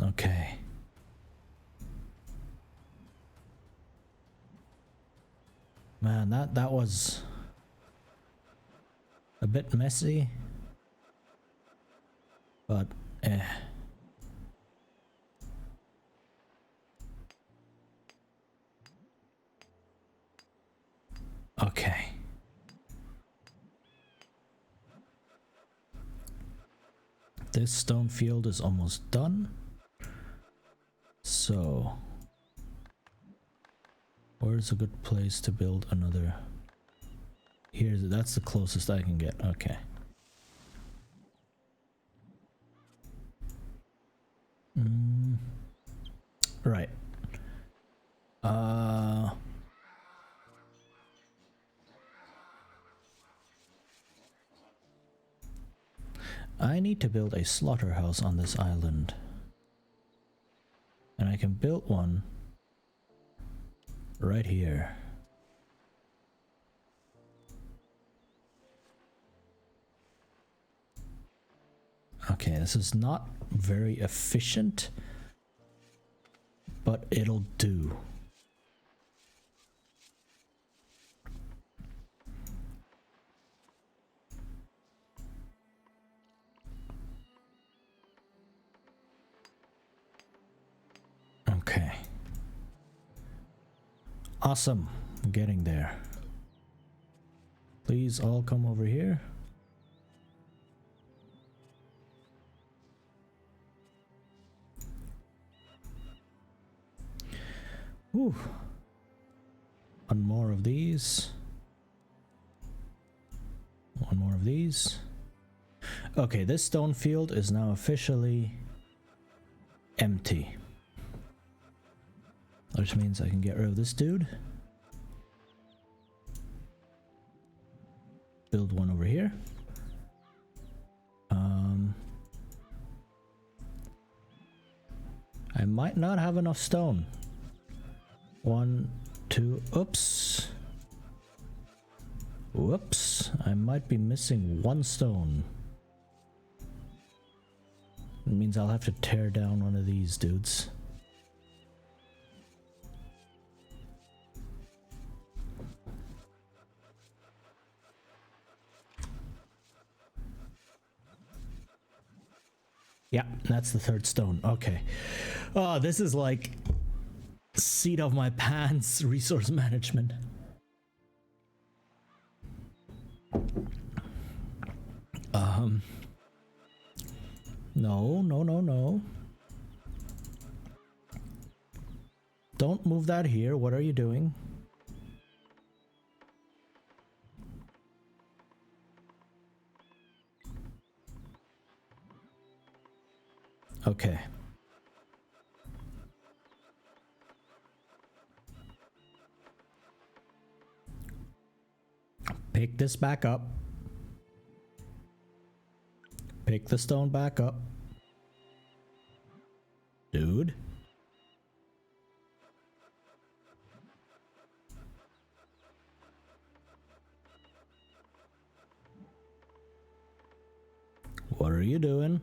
Okay. Man, that was a bit messy, but eh. Okay. This stone field is almost done. So, where's a good place to build another? That's the closest I can get. Okay. Right. I need to build a slaughterhouse on this island. And I can build one right here. Okay, this is not very efficient, but it'll do. Okay. Awesome. I'm getting there. Please all come over here. Whew. One more of these. One more of these. Okay, this stone field is now officially empty. Which means I can get rid of this dude. Build one over here. I might not have enough stone. 1, 2, oops. Whoops, I might be missing 1 stone. It means I'll have to tear down one of these dudes. Yeah, that's the 3rd stone. Okay. Oh, this is like seat of my pants resource management. No. Don't move that here. What are you doing? Okay. Pick this back up. Pick the stone back up. Dude. What are you doing?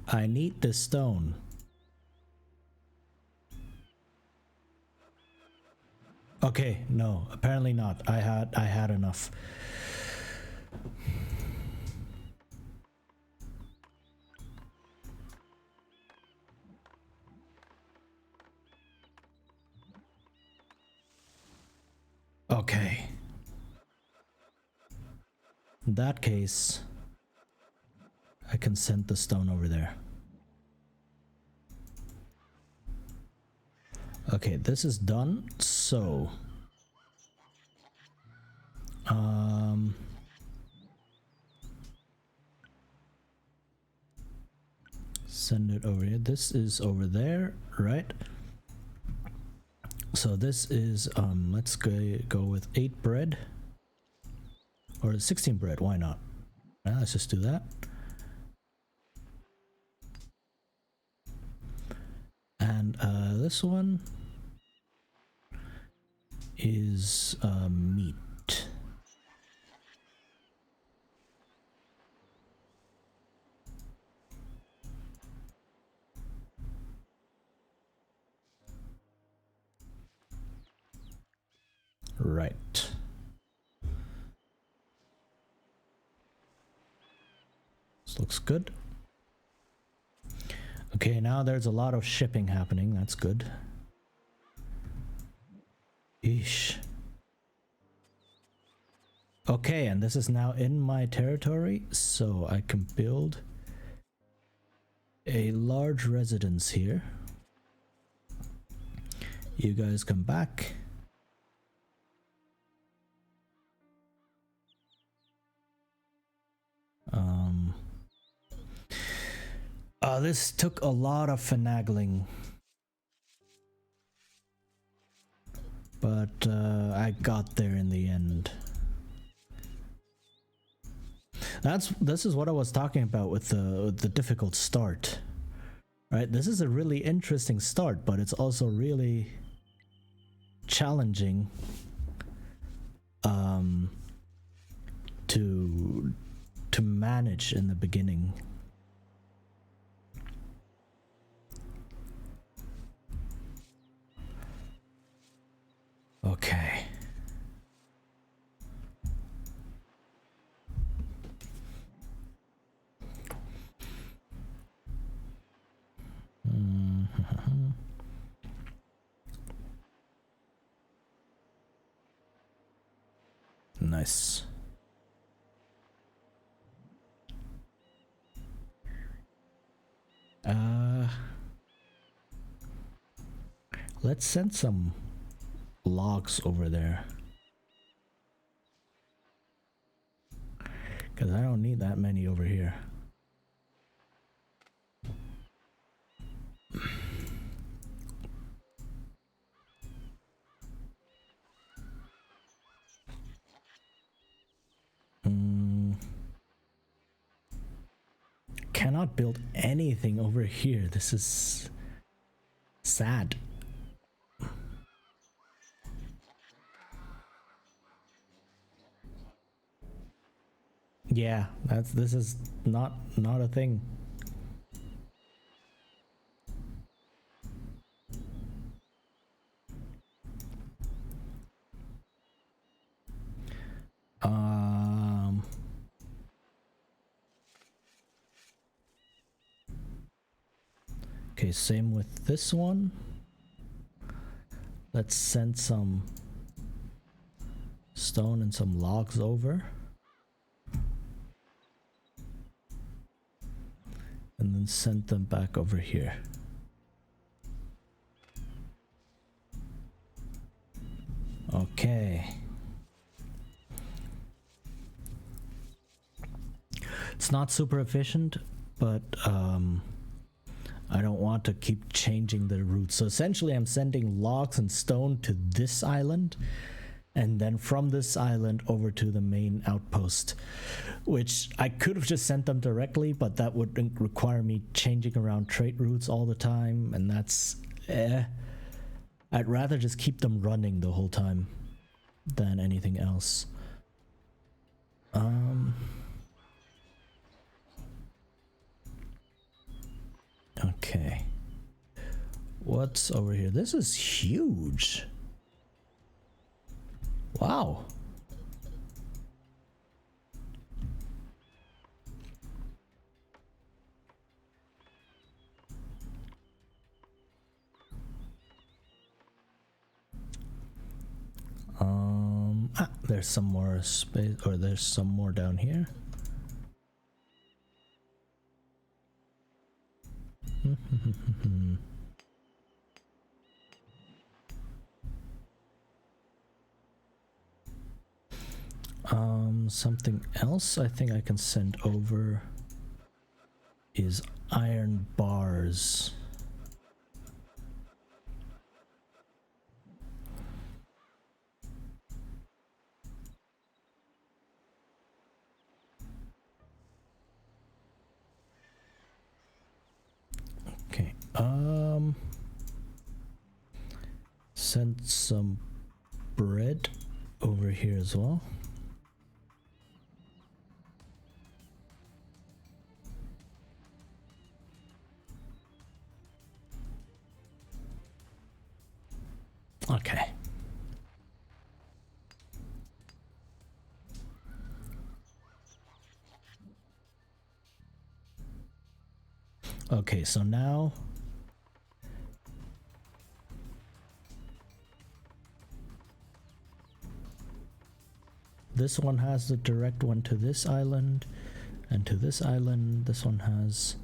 I need this stone. Okay, no, apparently not. I had enough. Okay. In that case, I can send the stone over there. Okay, this is done, so send it over here. This is over there, right? So this is let's go with 8 bread or 16 bread, why not? Let's just do that. And this one is meat. Right. This looks good. Okay, now there's a lot of shipping happening. That's good. Eesh. Okay, and this is now in my territory, so I can build a large residence here. You guys come back. This took a lot of finagling, but I got there in the end. This is what I was talking about with the difficult start, right? This is a really interesting start, but it's also really challenging to manage in the beginning. Okay. Nice. Let's send some logs over there, because I don't need that many over here. Cannot build anything over here. This is sad. Yeah, this is not a thing. Okay, same with this one. Let's send some stone and some logs over. And then send them back over here. Okay. It's not super efficient, but I don't want to keep changing the route. So essentially I'm sending logs and stone to this island, and then from this island over to the main outpost, which I could have just sent them directly, but that would require me changing around trade routes all the time, and that's I'd rather just keep them running the whole time than anything else. Okay. What's over here? This is huge. Wow. there's some more space, or there's some more down here. Something else I think I can send over is iron bars. Okay, send some bread over here as well. Okay. Okay, so now this one has the direct one to this island and to this island. This one has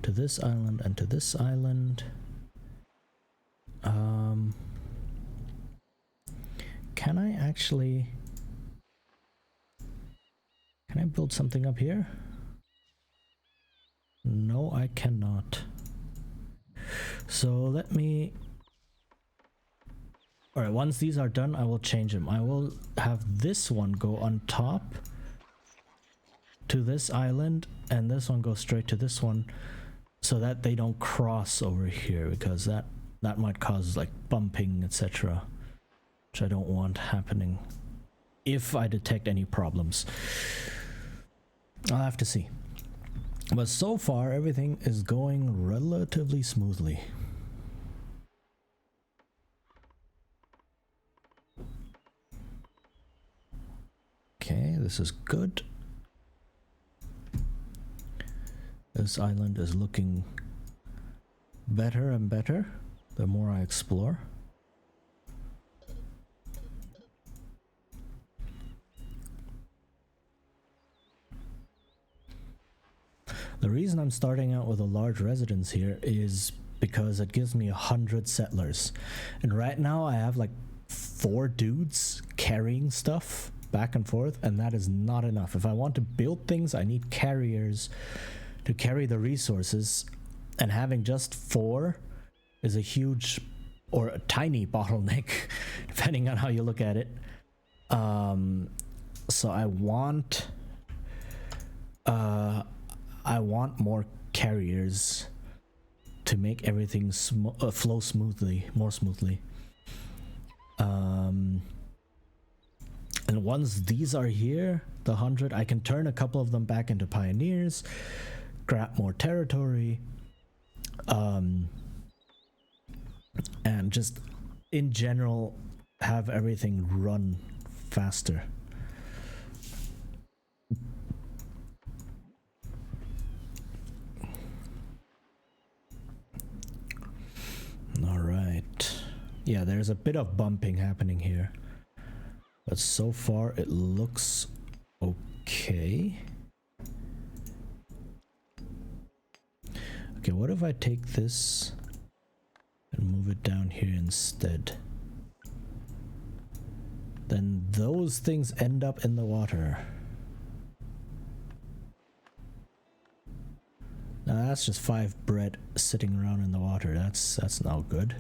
to this island and to this island. Can I actually... Can I build something up here? No, I cannot. So let me... Alright, once these are done, I will change them. I will have this one go on top to this island, and this one go straight to this one, so that they don't cross over here, because that might cause like bumping, etc., which I don't want happening if I detect any problems. I'll have to see. But so far, everything is going relatively smoothly. Okay, this is good. This island is looking better and better the more I explore. The reason I'm starting out with a large residence here is because it gives me 100 settlers. And right now I have like 4 dudes carrying stuff back and forth, and that is not enough. If I want to build things, I need carriers to carry the resources, and having just 4 is a huge or a tiny bottleneck, depending on how you look at it. So I want more carriers to make everything flow smoothly, more smoothly. And once these are here, the 100, I can turn a couple of them back into pioneers, grab more territory, and just in general have everything run faster. All right. Yeah, there's a bit of bumping happening here, but so far it looks okay. Okay, what if I take this and move it down here instead? Then those things end up in the water. Now that's just 5 bread sitting around in the water. That's not good.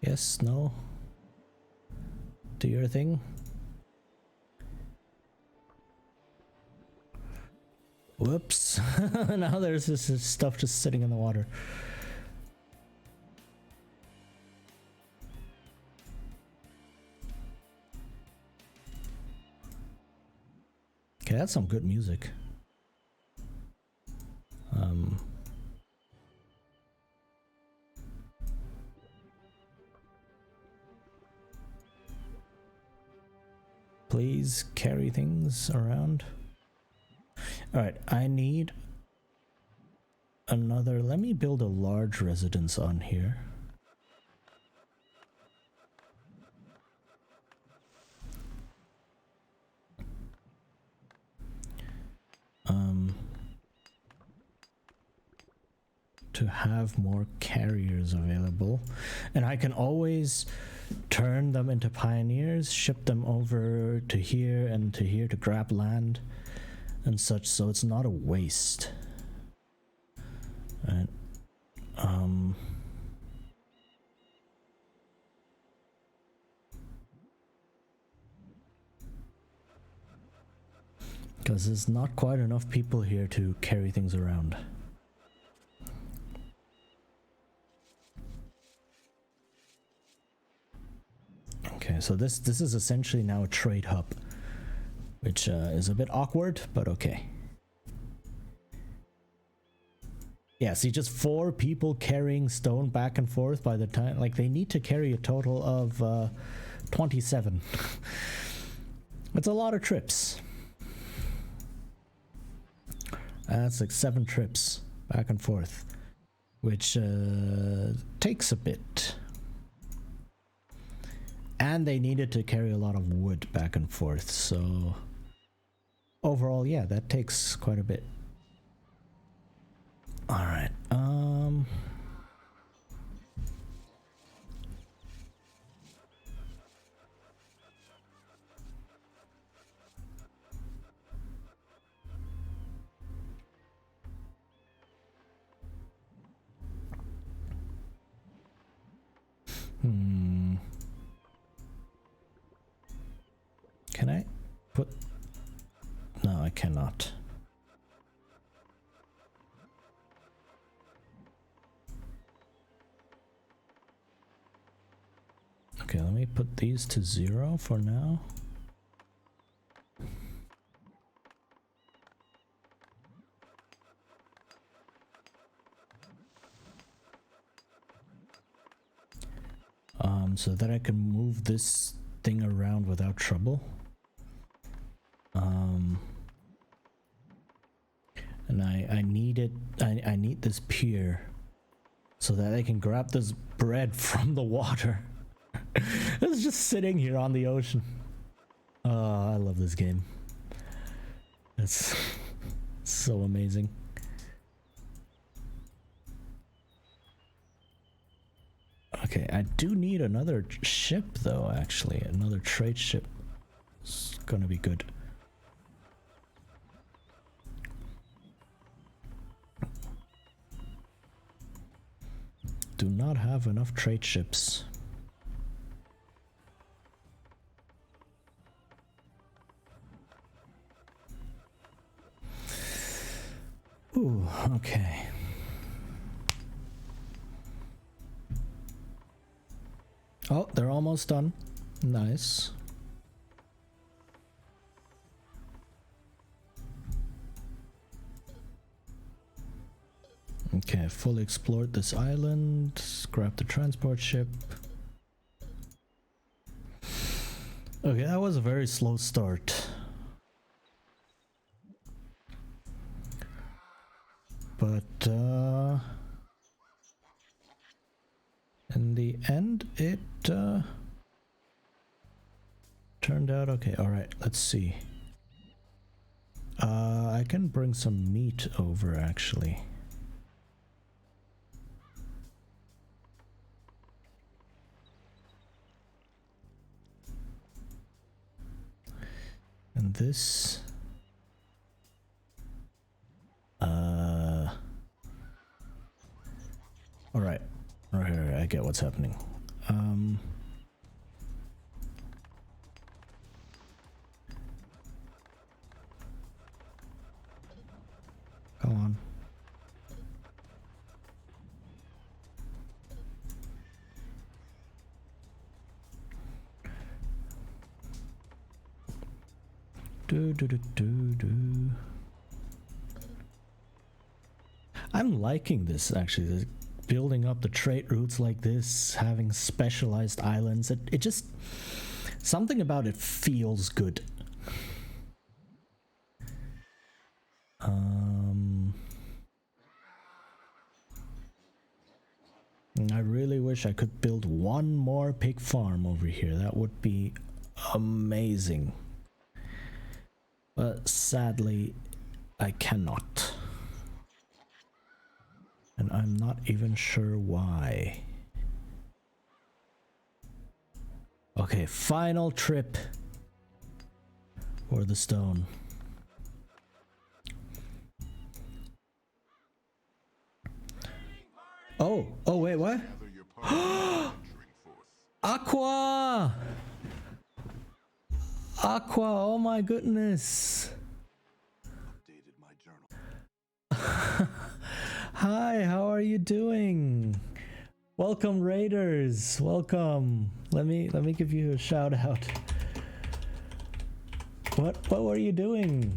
Yes, no. Do your thing. Whoops. Now there's this stuff just sitting in the water. Okay, that's some good music. please carry things around? Alright, I need another... Let me build a large residence on here. To have more carriers available, and I can always turn them into pioneers, ship them over to here and to here to grab land and such, so it's not a waste. Right. Because there's not quite enough people here to carry things around. Okay, so this is essentially now a trade hub, which is a bit awkward, but okay. Yeah, see, just 4 people carrying stone back and forth by the time, like, they need to carry a total of 27. That's a lot of trips. That's like 7 trips back and forth, which takes a bit. And they needed to carry a lot of wood back and forth, so overall, yeah, that takes quite a bit. Alright, Can I put... No, I cannot. Okay, let me put these to 0 for now. So that I can move this thing around without trouble. And I need it. I need this pier so that I can grab this bread from the water. It's just sitting here on the ocean. Oh, I love this game. It's so amazing. Okay, I do need another ship though, actually. Another trade ship. It's gonna be good. Do not have enough trade ships. Ooh, okay. Oh, they're almost done. Nice. Okay, fully explored this island. Grab the transport ship. Okay, that was a very slow start. But in the end, it turned out okay. Alright, let's see. I can bring some meat over, actually. And this... Alright. Right, I get what's happening. Come on. I'm liking this, actually. Building up the trade routes like this, having specialized islands, it just Something about it feels good. I really wish I could build one more pig farm over here. That would be amazing. But sadly, I cannot. And I'm not even sure why. Okay, final trip for the stone. Oh, wait, what? Aqua! Aqua, oh my goodness. Hi, how are you doing? Welcome Raiders, welcome. Let me give you a shout out. What were you doing?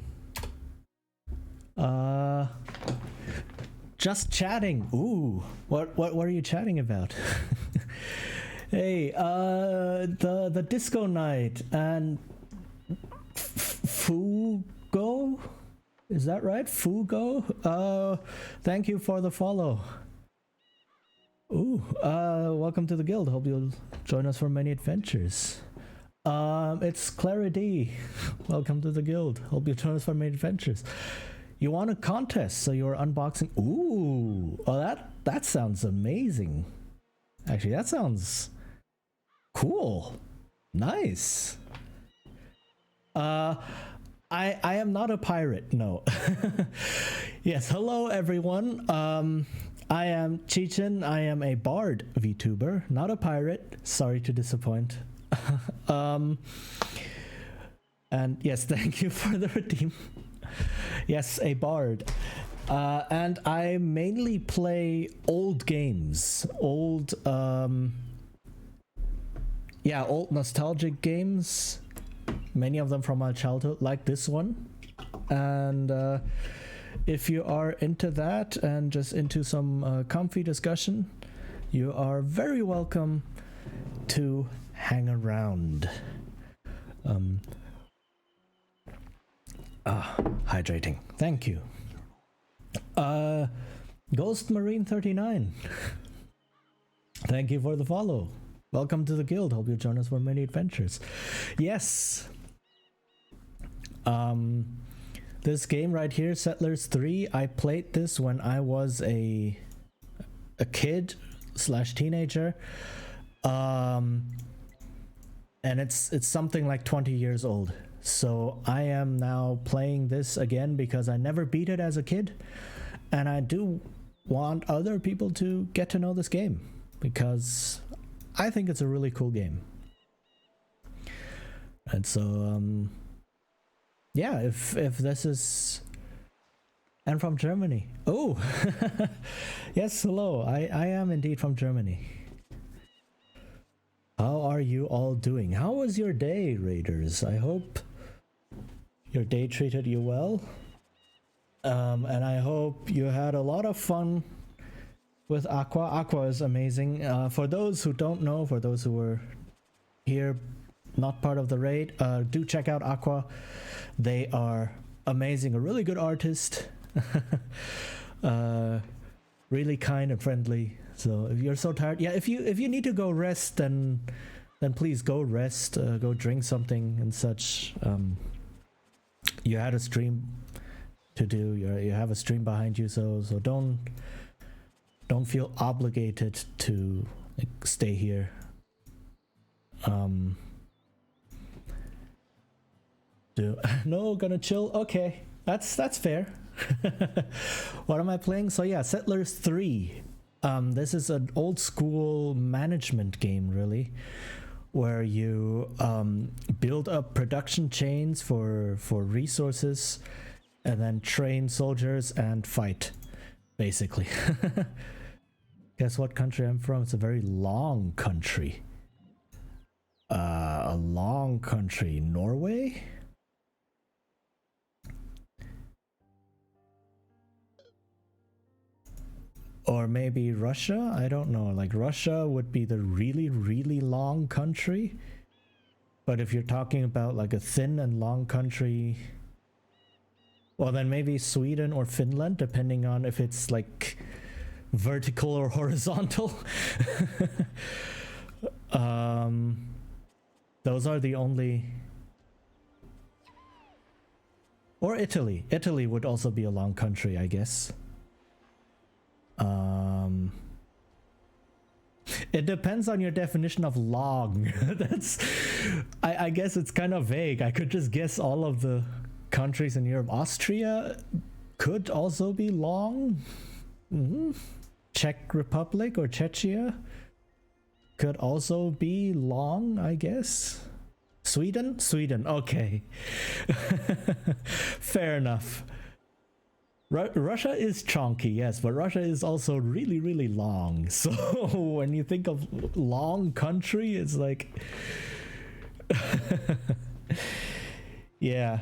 Just chatting. Ooh, what were you chatting about? Hey, the disco night and Fugo? Is that right? Fugo? Thank you for the follow. Ooh, welcome to the guild. Hope you'll join us for many adventures. It's Clarity. Welcome to the guild. Hope you'll join us for many adventures. You want a contest, so you're unboxing. Ooh, oh, that sounds amazing. Actually, that sounds cool. Nice. I am not a pirate, no. Yes, hello everyone. I am Chichin. I am a bard VTuber, not a pirate. Sorry to disappoint. And yes, thank you for the redeem. Yes, a bard. And I mainly play old games. Old nostalgic games. Many of them from my childhood, like this one. And if you are into that and just into some comfy discussion, you are very welcome to hang around. Hydrating. Thank you. Ghost Marine 39. Thank you for the follow. Welcome to the guild. Hope you join us for many adventures. Yes. This game right here, Settlers 3, I played this when I was a kid / teenager. And it's something like 20 years old. So I am now playing this again because I never beat it as a kid, and I do want other people to get to know this game because I think it's a really cool game. And so yeah, if this is, and from Germany. Oh, yes, hello. I am indeed from Germany. How are you all doing? How was your day, Raiders? I hope your day treated you well. And I hope you had a lot of fun with Aqua. Aqua is amazing. For those who don't know, for those who were here, not part of the raid, do check out Aqua. They are amazing, a really good artist. Really kind and friendly. So if you're so tired, yeah, if you need to go rest, then please go rest, go drink something and such. You had a stream to do, you have a stream behind you, so don't feel obligated to stay here. No, gonna chill. Okay, that's fair. What am I playing? So yeah, Settlers 3. This is an old school management game, really, where you build up production chains for resources and then train soldiers and fight, basically. Guess what country I'm from? It's a very long country. A long country. Norway? Or maybe Russia? I don't know. Like, Russia would be the really, really long country. But if you're talking about like a thin and long country, well, then maybe Sweden or Finland, depending on if it's like vertical or horizontal. Those are the only. Or Italy. Italy would also be a long country, I guess. It depends on your definition of long. I guess it's kind of vague. I could just guess all of the countries in Europe. Austria could also be long. Czech Republic or Czechia could also be long, I guess. Sweden? Sweden, okay. Fair enough. Russia is chunky, yes, but Russia is also really, really long. So when you think of long country, it's like... yeah,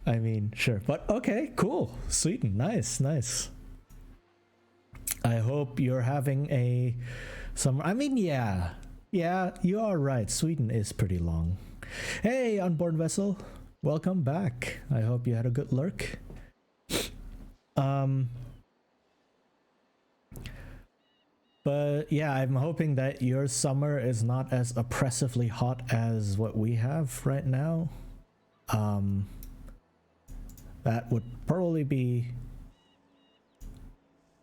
I mean, sure. But okay, cool. Sweden, nice, nice. I hope you're having a summer. I mean, yeah, you are right. Sweden is pretty long. Hey, Unborn Vessel, welcome back. I hope you had a good lurk. But yeah, I'm hoping that your summer is not as oppressively hot as what we have right now. That would probably be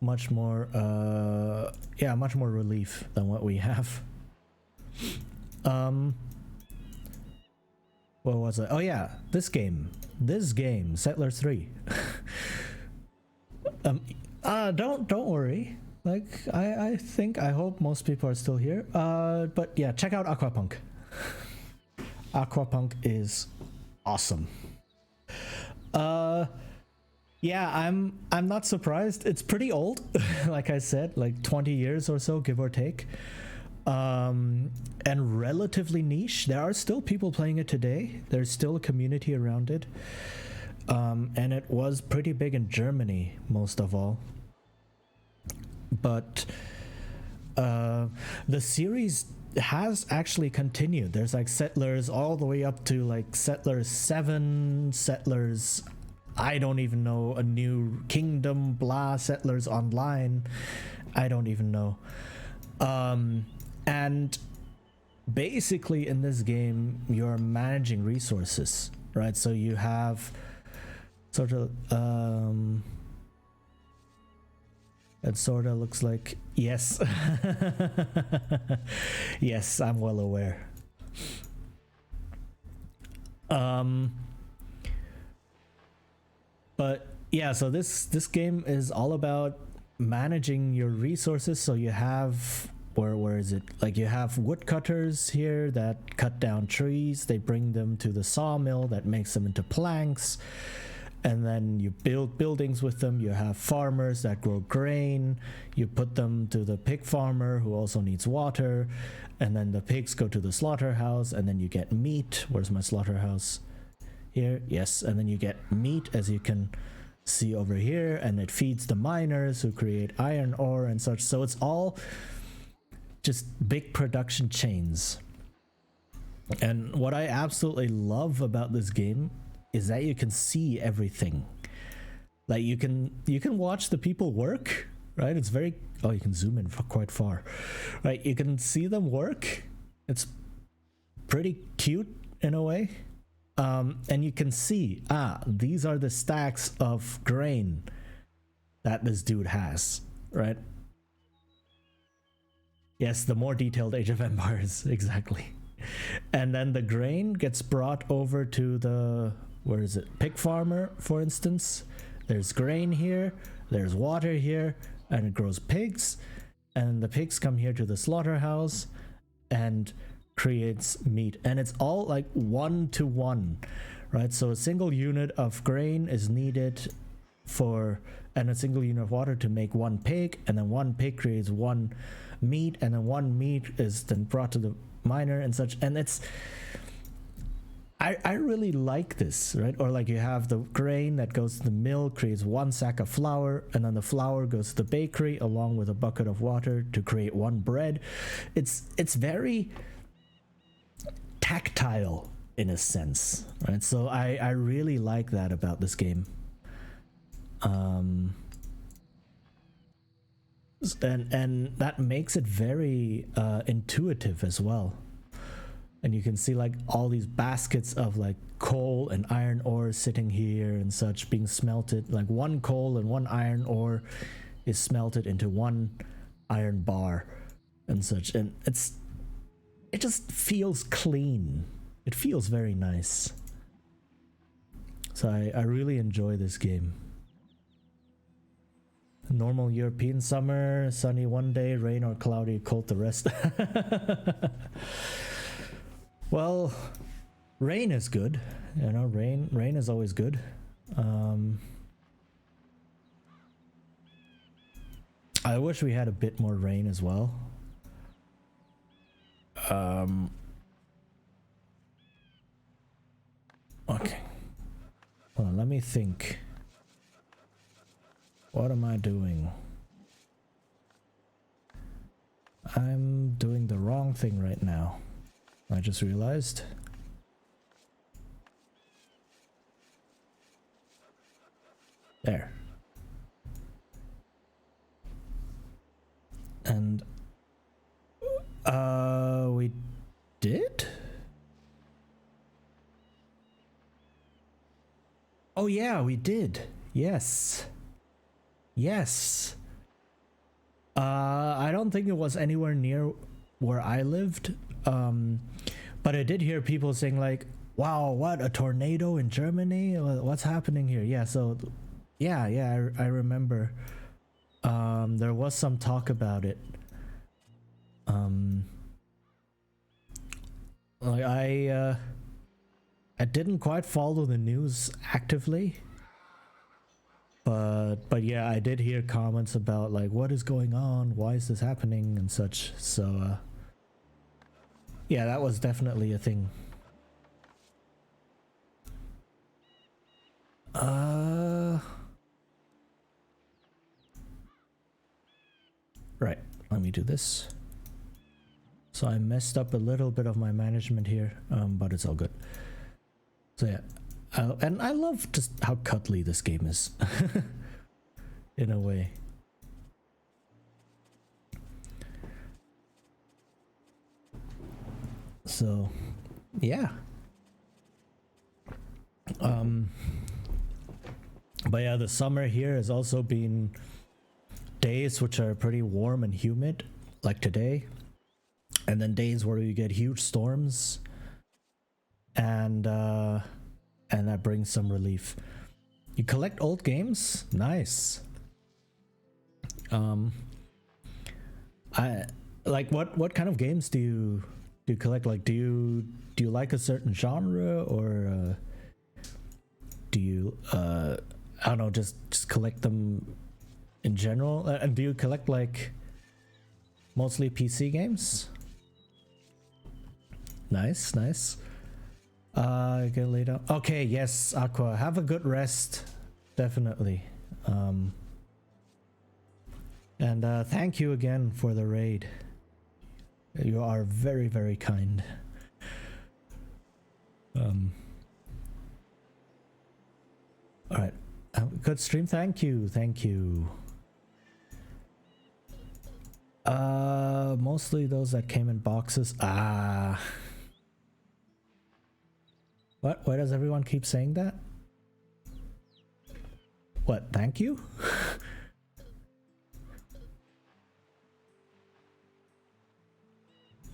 much more much more relief than what we have. What was it? Oh yeah, this game, Settlers 3. Don't worry. Like I hope most people are still here. But yeah, check out Aquapunk. Aquapunk is awesome. Yeah, I'm not surprised. It's pretty old. Like I said, like 20 years or so, give or take. And relatively niche. There are still people playing it today. There's still a community around it. And it was pretty big in Germany, most of all. But the series has actually continued. There's like Settlers all the way up to like Settlers 7, Settlers, I don't even know, a new Kingdom, blah, Settlers Online, I don't even know. And basically in this game, you're managing resources, right? So you have sort of, it sort of looks like, yes. Yes, I'm well aware. But yeah, so this game is all about managing your resources. So you have, where is it? Like you have woodcutters here that cut down trees. They bring them to the sawmill that makes them into planks. And then you build buildings with them. You have farmers that grow grain. You put them to the pig farmer who also needs water. And then the pigs go to the slaughterhouse, and then you get meat. Where's my slaughterhouse? Here, yes. And then you get meat, as you can see over here, and it feeds the miners who create iron ore and such. So it's all just big production chains. And what I absolutely love about this game is that you can see everything. Like you can watch the people work, right? It's very, oh, you can zoom in quite far, right? You can see them work. It's pretty cute in a way. And you can see, these are the stacks of grain that this dude has, right? Yes, the more detailed Age of Empires, exactly. And then the grain gets brought over to the, where is it? Pig farmer, for instance. There's grain here, there's water here, and it grows pigs. And the pigs come here to the slaughterhouse and creates meat. And it's all like 1-to-1, right? So a single unit of grain is needed for, and a single unit of water to make one pig, and then one pig creates one meat, and then one meat is then brought to the miner and such. And it's, I really like this, right? Or like you have the grain that goes to the mill, creates one sack of flour, and then the flour goes to the bakery along with a bucket of water to create one bread. It's very tactile, in a sense, right? So I really like that about this game. And that makes it very intuitive as well. And you can see like all these baskets of like coal and iron ore sitting here and such being smelted. Like one coal and one iron ore is smelted into one iron bar and such. And it just feels clean. It feels very nice. So I really enjoy this game. Normal European summer, sunny one day, rain or cloudy, cold the rest. Well, rain is good. You know, rain is always good. I wish we had a bit more rain as well. Okay. Hold on, let me think. What am I doing? I'm doing the wrong thing right now. I just realized. There. And we did? Oh yeah, we did. Yes. Yes. I don't think it was anywhere near where I lived. But I did hear people saying like, wow, what, a tornado in Germany? What's happening here? Yeah, so yeah, I remember. There was some talk about it. Like I didn't quite follow the news actively. But yeah, I did hear comments about like what is going on, why is this happening and such. So yeah, that was definitely a thing. Right, let me do this. So I messed up a little bit of my management here, but it's all good. So yeah, and I love just how cuddly this game is. In a way. So yeah. But yeah, the summer here has also been days which are pretty warm and humid, like today, and then days where you get huge storms, and that brings some relief. You collect old games? Nice. I like what kind of games do you collect? Like do you like a certain genre, or do you I don't know, just collect them in general? And do you collect like mostly PC games? Nice. Get laid out. Okay, yes, Aqua, have a good rest, definitely. And thank you again for the raid. You are very, very kind. All right, good stream. Thank you. Mostly those that came in boxes. What? Why does everyone keep saying that? What? Thank you?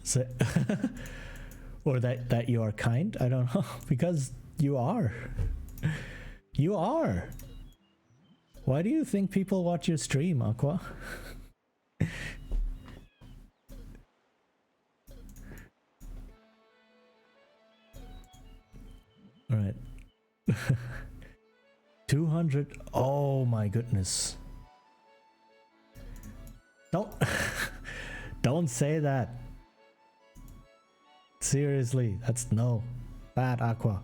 So or that you are kind? I don't know. Because you are. You are. Why do you think people watch your stream, Aqua? All right. 200. Oh my goodness. Don't say that. Seriously, that's no. Bad, Aqua.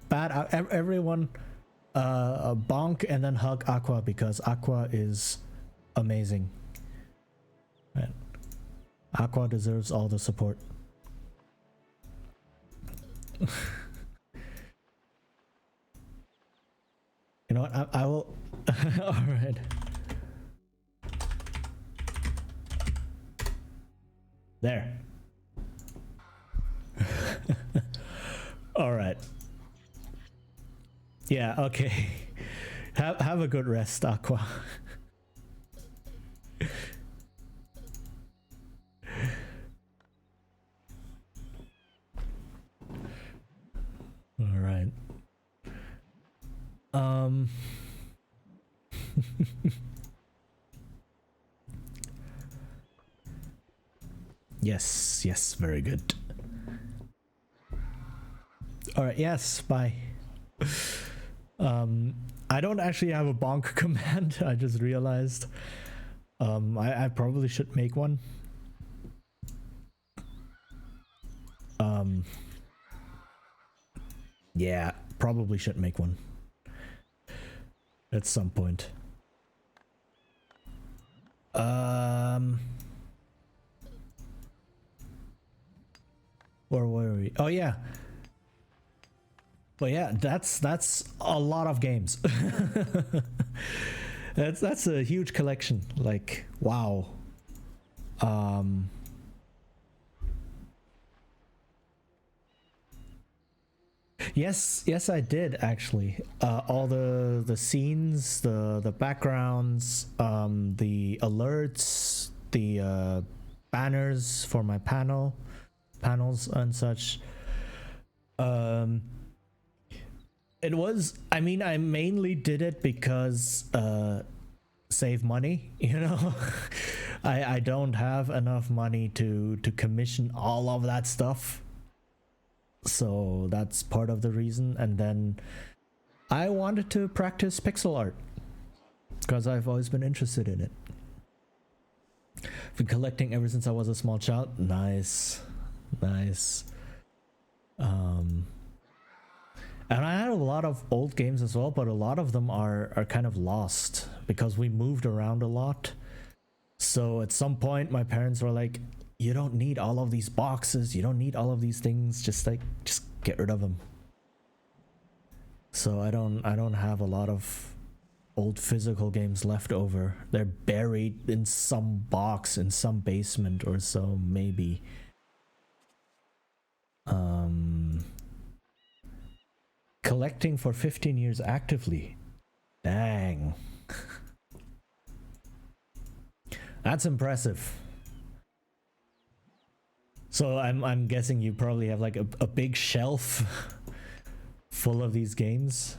Bad. Everyone bonk and then hug Aqua, because Aqua is amazing. Right. Aqua deserves all the support. You know what? I will. All right. There. All right. Yeah. Okay. Have a good rest, Aqua. All right. Yes, yes, very good. All right, yes, bye. I don't actually have a bonk command. I just realized. I probably should make one. Yeah, probably should make one at some point. Where were we? Oh yeah. But yeah, that's a lot of games. That's a huge collection. Like, wow. Yes, I did actually. All the scenes, the backgrounds, the alerts, the banners for my panels and such. It was, I mean, I mainly did it because save money, you know. I don't have enough money to commission all of that stuff, so that's part of the reason. And then I wanted to practice pixel art because I've always been interested in it. Been collecting ever since I was a small child. Nice. And I had a lot of old games as well, but a lot of them are kind of lost because we moved around a lot. So at some point my parents were like, you don't need all of these boxes, you don't need all of these things, just get rid of them. So I don't have a lot of old physical games left over. They're buried in some box in some basement or so, maybe. Collecting for 15 years actively. Dang. That's impressive. So I'm guessing you probably have like a big shelf full of these games.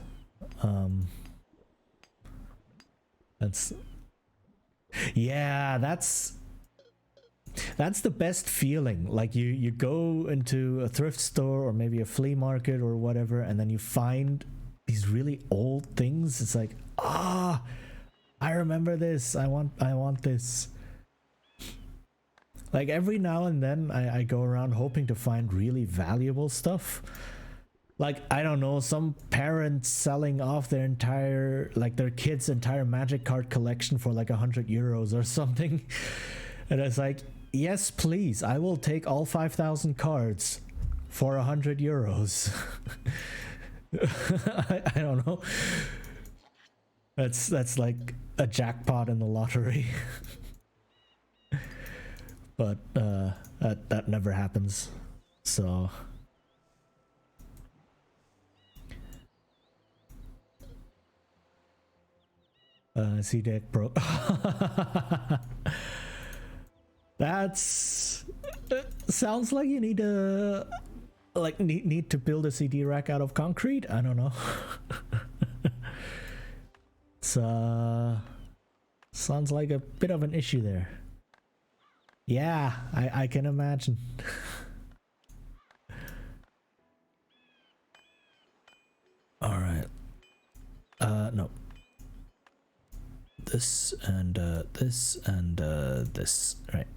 That's the best feeling. Like you go into a thrift store or maybe a flea market or whatever, and then you find these really old things. It's like, I remember this. I want this. Like every now and then I go around hoping to find really valuable stuff. Like, I don't know, some parents selling off their entire, like their kid's entire Magic card collection for like 100 euros or something. And it's like, yes, please, I will take all 5,000 cards for 100 euros. I don't know. That's like a jackpot in the lottery. But that never happens. So C deck bro. That's sounds like you need to need to build a CD rack out of concrete. I don't know. It's sounds like a bit of an issue there. Yeah, I can imagine. All right. No. This and this and this, right?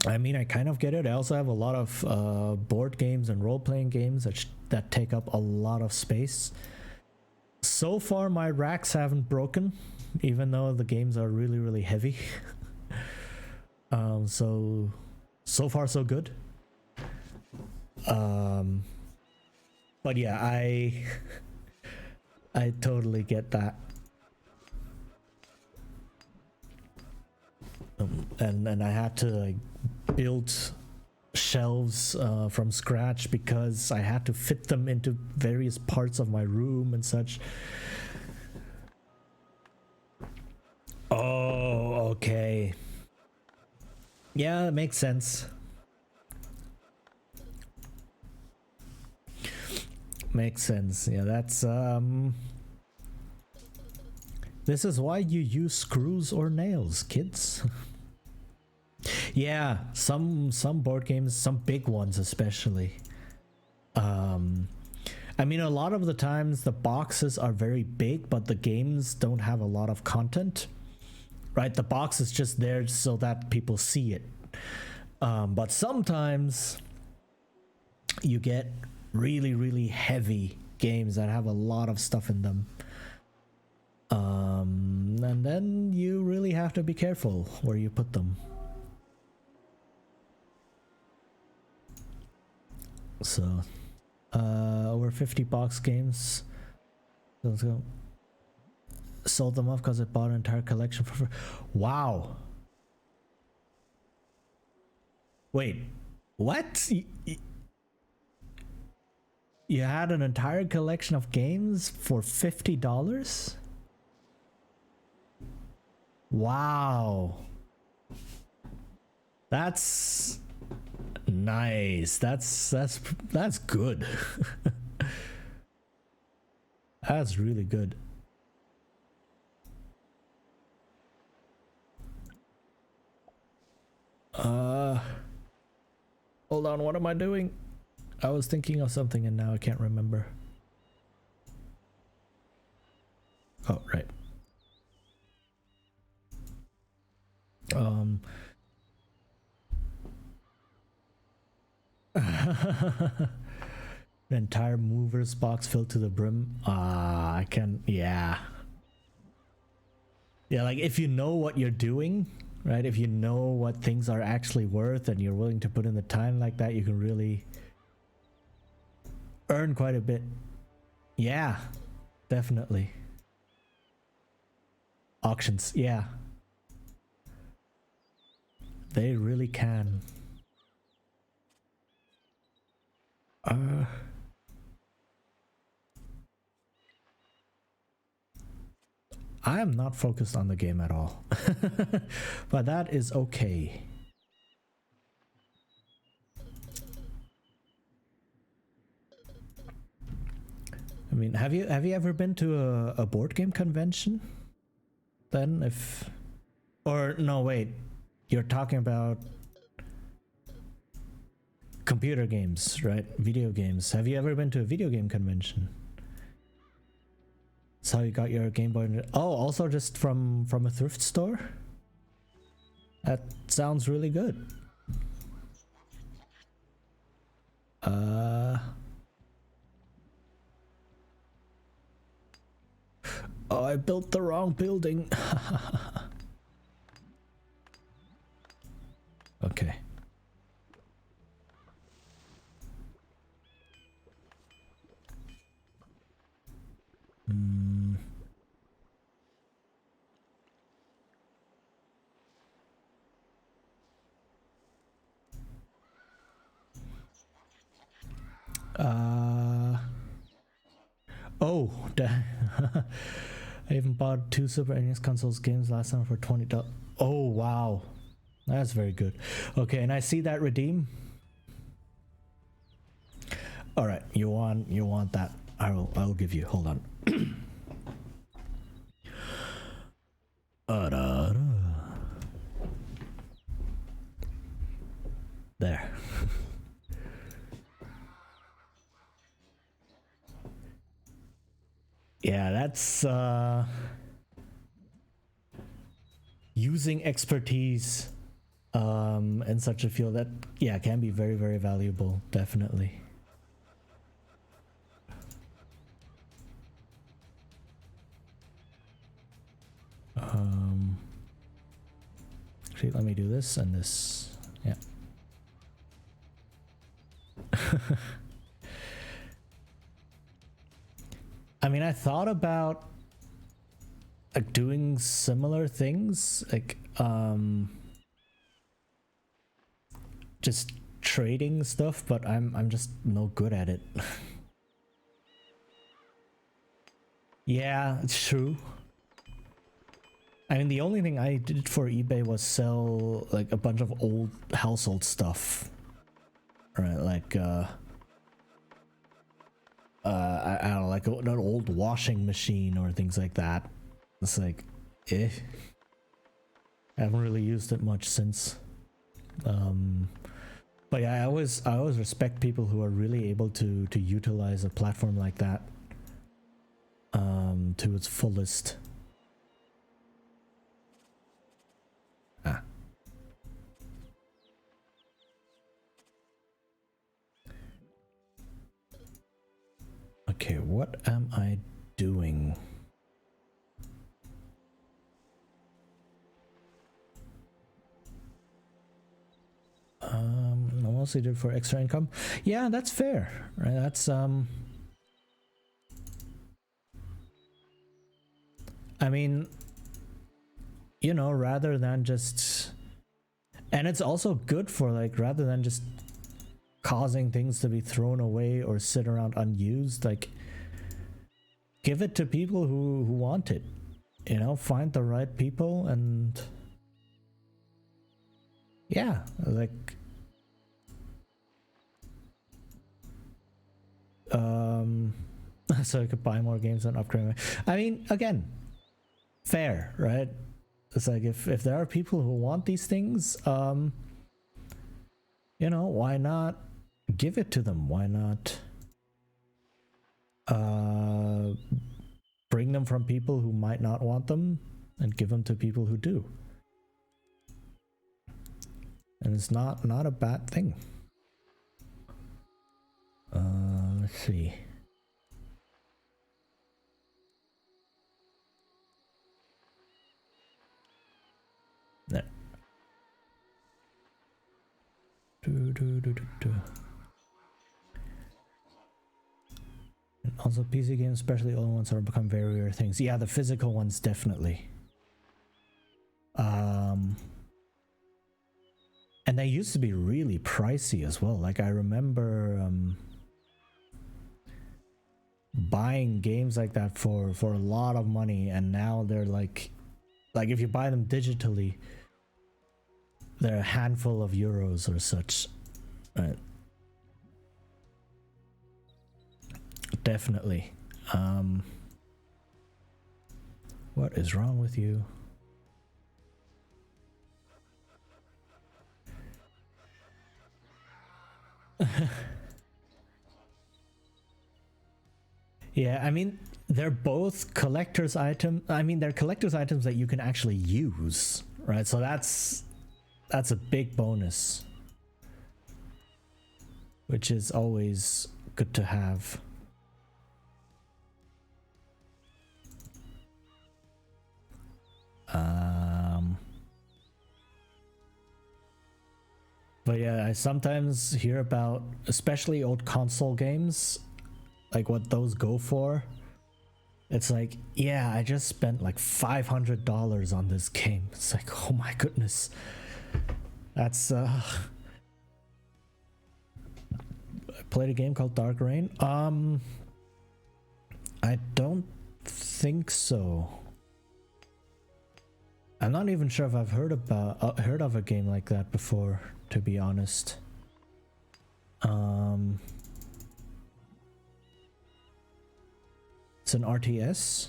I mean, I kind of get it. I also have a lot of board games and role-playing games that take up a lot of space. So far, my racks haven't broken, even though the games are really, really heavy. So far so good. But yeah, I totally get that. And I had to like build shelves from scratch because I had to fit them into various parts of my room and such. Oh, okay. Yeah, it makes sense. Makes sense. Yeah, that's this is why you use screws or nails, kids. Yeah, some board games, some big ones especially. I mean, a lot of the times the boxes are very big, but the games don't have a lot of content. Right? The box is just there so that people see it. But sometimes you get really, really heavy games that have a lot of stuff in them. And then you really have to be careful where you put them. So, over 50 box games. Let's go. Sold them off because I bought an entire collection for free. Wow. Wait, what? You had an entire collection of games for $50? Wow. That's nice. That's good. That's really good. Hold on, what am I doing? I was thinking of something and now I can't remember. Oh, right. The entire movers box filled to the brim. I can, yeah. Yeah, like if you know what you're doing, right? If you know what things are actually worth and you're willing to put in the time like that, you can really earn quite a bit. Yeah, definitely. Auctions, yeah. They really can. I am not focused on the game at all. But that is okay. I mean, have you ever been to a board game convention? Then if, or no, wait, you're talking about computer games, right? Video games. Have you ever been to a video game convention? That's how you got your Game Boy. Oh, also just from a thrift store? That sounds really good. Oh, I built the wrong building. Okay. Oh, I even bought 2 Super NES consoles games last time for $20. Oh, wow. That's very good. Okay, and I see that redeem. All right, you want that. I'll give you. Hold on. There. Yeah, that's using expertise in such a field that, yeah, can be very, very valuable, definitely. Actually, let me do this and this. Yeah. mean, I thought about like doing similar things, like just trading stuff, but I'm just no good at it. Yeah, it's true. I mean, the only thing I did for eBay was sell like a bunch of old household stuff, right? Like I don't know, like an old washing machine or things like that. It's like, I haven't really used it much since. But yeah, I always respect people who are really able to utilize a platform like that to its fullest. Okay, what am I doing? I mostly did for extra income. Yeah, that's fair, right? That's I mean, you know, rather than just, and it's also good for like, rather than just causing things to be thrown away or sit around unused, like give it to people who want it, you know, find the right people, and yeah, like so I could buy more games and upgrade. I mean, again, fair, right? It's like if there are people who want these things, you know, why not give it to them? Why not bring them from people who might not want them and give them to people who do? And it's not a bad thing. Let's see. There. And also PC games, especially old ones, are become very rare things. Yeah, the physical ones definitely. And they used to be really pricey as well. Like I remember buying games like that for a lot of money, and now they're like if you buy them digitally, they're a handful of euros or such, right? Definitely. What is wrong with you? Yeah, I mean, they're both collector's items. I mean, they're collector's items that you can actually use, right? So that's a big bonus, which is always good to have. But yeah, I sometimes hear about, especially old console games, like what those go for. It's like, yeah, I just spent like $500 on this game. It's like, oh my goodness. That's I played a game called Dark Reign. I don't think so. I'm not even sure if I've heard of a game like that before, to be honest. It's an RTS?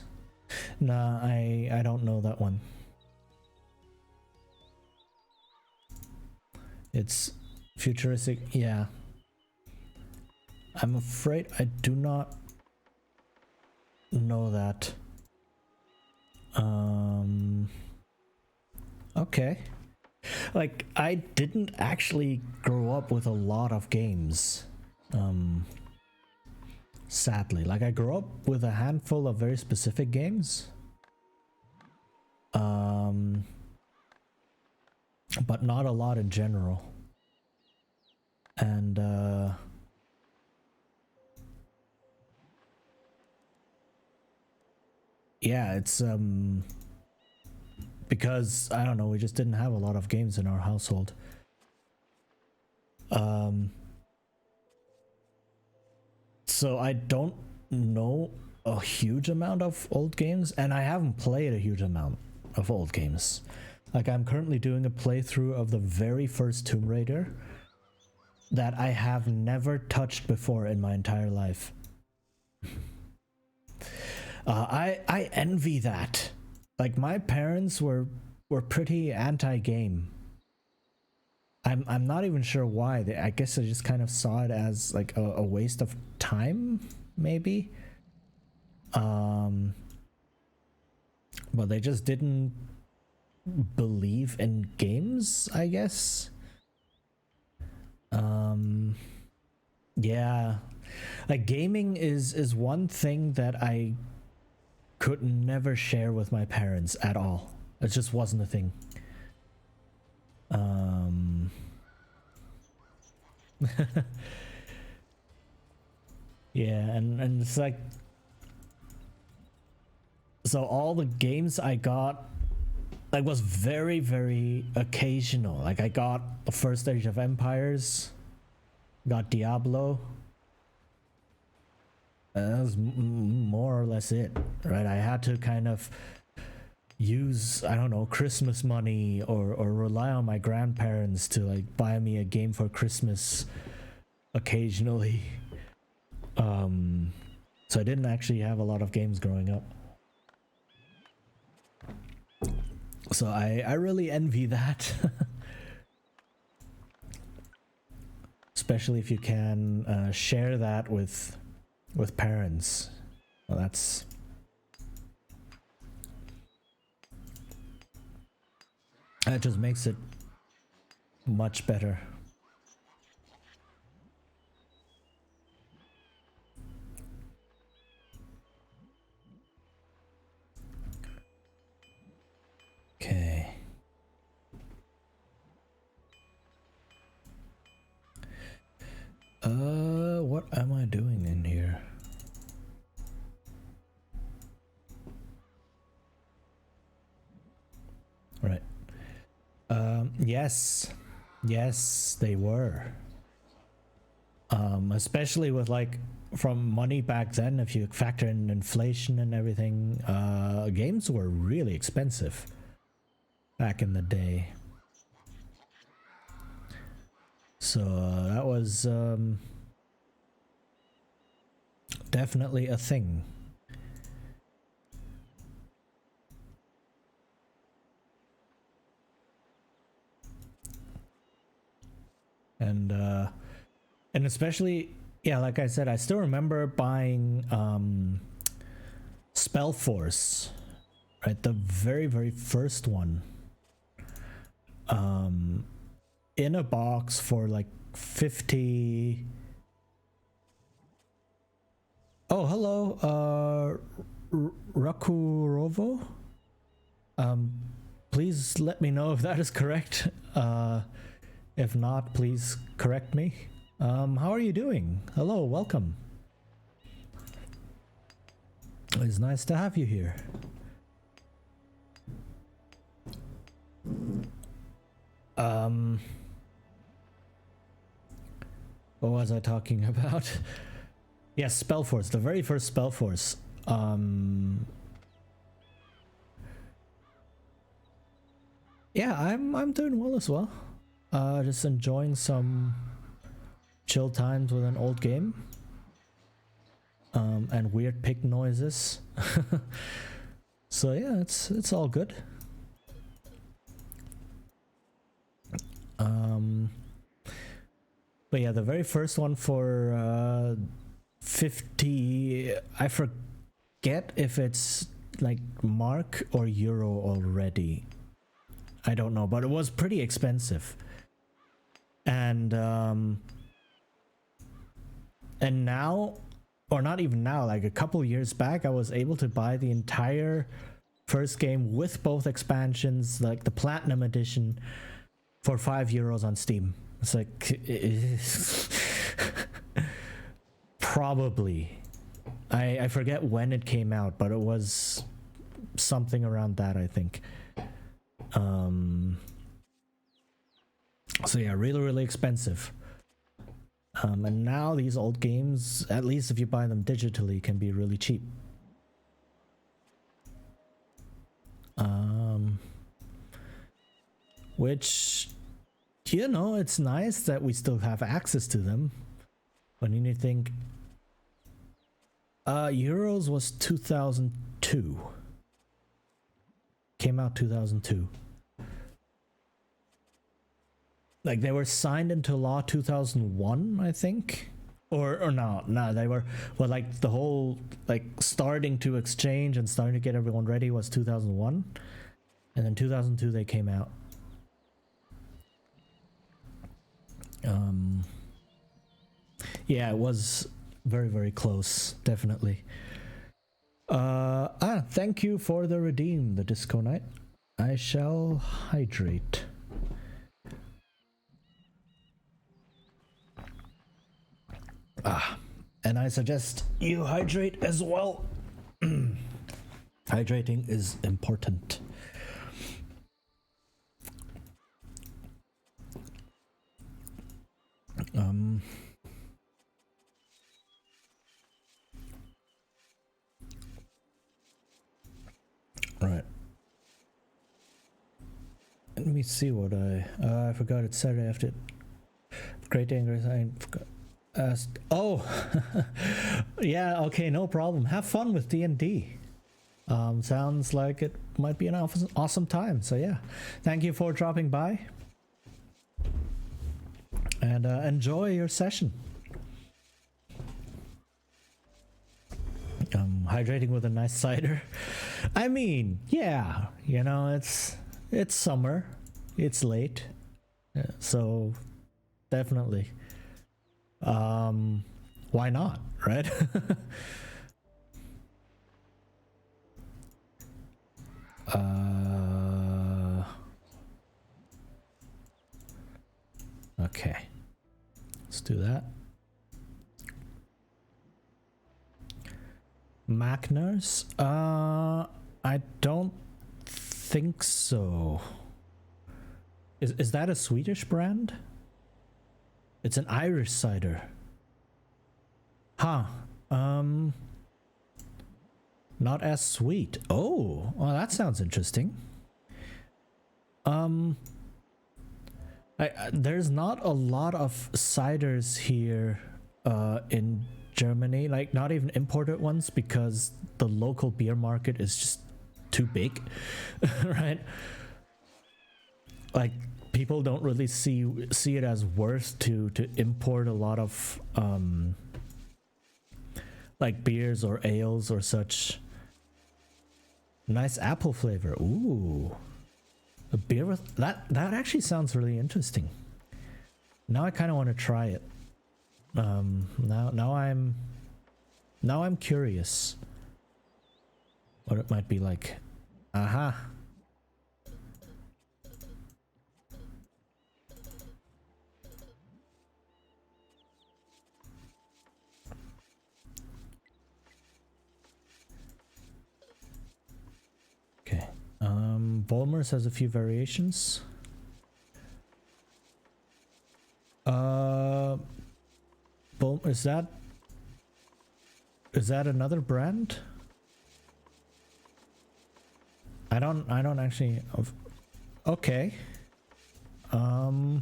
Nah, I don't know that one. It's futuristic, yeah. I'm afraid I do not know that. Okay. Like, I didn't actually grow up with a lot of games. Sadly. Like, I grew up with a handful of very specific games. But not a lot in general. And, yeah, it's because I don't know, we just didn't have a lot of games in our household. So I don't know a huge amount of old games, and I haven't played a huge amount of old games. Like, I'm currently doing a playthrough of the very first Tomb Raider that I have never touched before in my entire life. I envy that. Like, my parents were pretty anti-game. I'm not even sure why. I guess I just kind of saw it as like a waste of time, maybe. But they just didn't believe in games, I guess. Yeah, like gaming is one thing that I could never share with my parents at all. It just wasn't a thing. Yeah, and it's like, so all the games I got like was very, very occasional. Like, I got the first Age of Empires, got Diablo. That was more or less it, right? I had to kind of use, I don't know, Christmas money or rely on my grandparents to like buy me a game for Christmas occasionally. So I didn't actually have a lot of games growing up. So I really envy that. Especially if you can share that with parents. Well, that just makes it much better. Okay. What am I doing in here? Right. Yes, they were. Especially with like from money back then, if you factor in inflation and everything, games were really expensive back in the day. So that was definitely a thing. And especially, yeah, like I said, I still remember buying Spellforce, right? The very, very first one. In a box for like 50. Oh, hello, Rakurovo. Please let me know if that is correct. If not, please correct me. How are you doing? Hello, welcome. It's nice to have you here. What was I talking about? Yes, Spellforce, the very first Spellforce. Yeah, I'm doing well as well. Just enjoying some chill times with an old game. And weird pig noises. So yeah, it's all good. But yeah, the very first one for 50, I forget if it's like mark or euro already. I don't know, but it was pretty expensive. And now, or not even now, like a couple years back, I was able to buy the entire first game with both expansions, like the Platinum Edition, for €5 on Steam. It's like, probably. I forget when it came out, but it was something around that, I think. So yeah, really, really expensive. And now these old games, at least if you buy them digitally, can be really cheap. Which, you know, it's nice that we still have access to them. But you need to think, Euros was 2002. Came out 2002. Like they were signed into law 2001, I think. Or no, they were, well, like the whole, like starting to exchange and starting to get everyone ready was 2001. And then 2002 they came out. Yeah, it was very, very close, definitely. Thank you for the redeem, the Disco Knight. I shall hydrate. And I suggest you hydrate as well. Hydrating is important. Right. Let me see what I forgot it's Saturday after. Great Dangerous, I forgot. Oh, yeah, okay, no problem. Have fun with D&D. Sounds like it might be an awesome time. So yeah, thank you for dropping by. And enjoy your session. Hydrating with a nice cider. I mean, yeah, you know, it's summer, it's late, so definitely. Why not, right? Okay, let's do that. Magners? I don't think so. Is that a Swedish brand? It's an Irish cider. Huh. Not as sweet. Oh, well, that sounds interesting. There's not a lot of ciders here in Germany, like not even imported ones, because the local beer market is just too big, right? Like people don't really see it as worth to import a lot of like beers or ales or such. Nice apple flavor. Ooh, a beer with that actually sounds really interesting. Now I kind of want to try it. Now I'm curious what it might be like. Aha. Okay. Volmers has a few variations. Is that another brand? I don't actually. Okay. I'll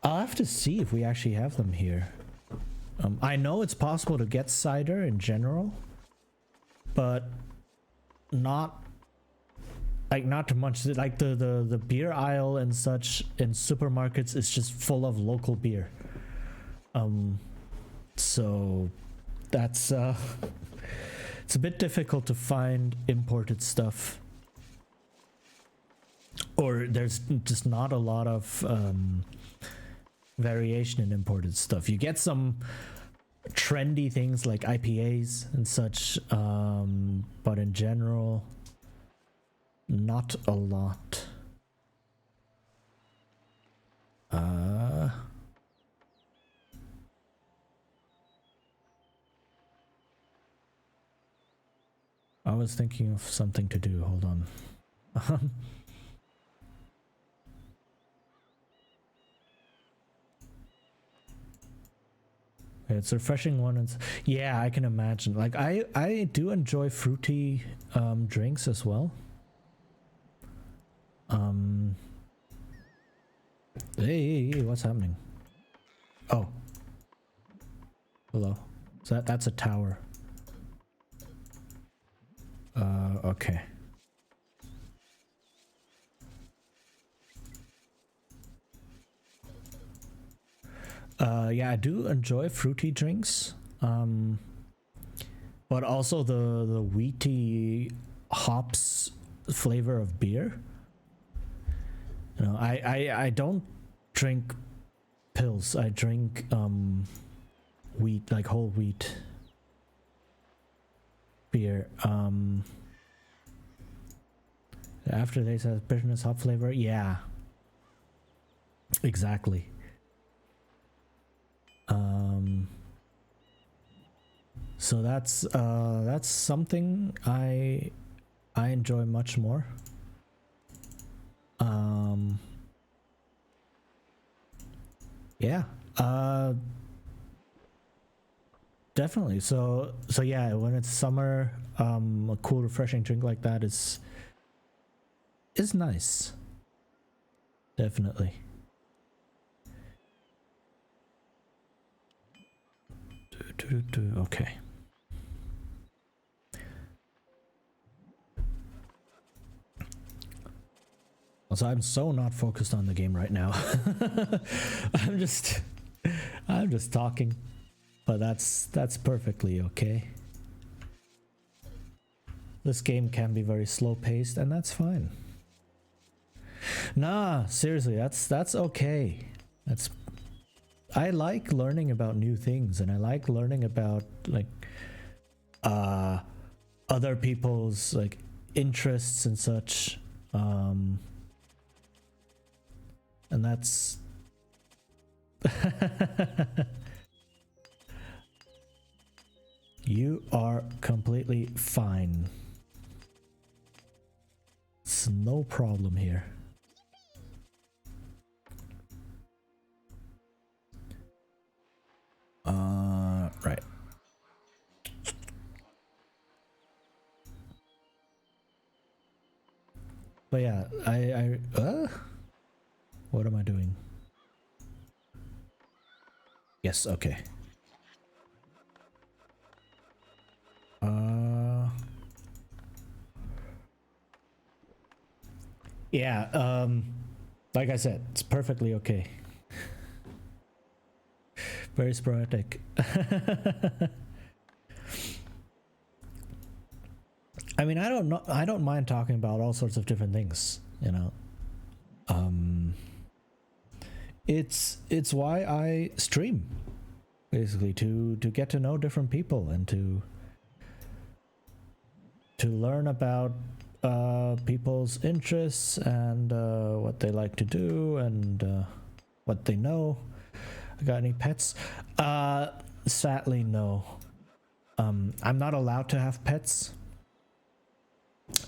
have to see if we actually have them here. I know it's possible to get cider in general, but not too much. Like the beer aisle and such in supermarkets is just full of local beer. So that's it's a bit difficult to find imported stuff, or there's just not a lot of variation in imported stuff. You get some trendy things like IPAs and such, but in general, not a lot. I was thinking of something to do. Hold on. It's a refreshing one. It's, yeah, I can imagine. Like I do enjoy fruity drinks as well. Hey, what's happening? Oh. Hello. So that's a tower. Okay. Yeah, I do enjoy fruity drinks. But also the wheaty hops flavor of beer. You know, I don't drink pills. I drink wheat, like whole wheat beer. After they said bitterness hop flavor, yeah. Exactly. So that's something I enjoy much more. Yeah. Definitely. So yeah, when it's summer, a cool refreshing drink like that is nice. Definitely. Okay. So I'm so not focused on the game right now. I'm just talking, but that's perfectly okay. This game can be very slow paced, and that's fine. Nah, seriously, that's okay. I like learning about new things, and I like learning about like other people's like interests and such. And that's you are completely fine. It's no problem here. Right. But yeah, I what am I doing? Yes, okay. Yeah, like I said, it's perfectly okay. Very sporadic. I mean, I don't mind talking about all sorts of different things, you know. It's why I stream, basically, to get to know different people and to learn about people's interests and what they like to do and what they know. I got any pets? Sadly, no. I'm not allowed to have pets.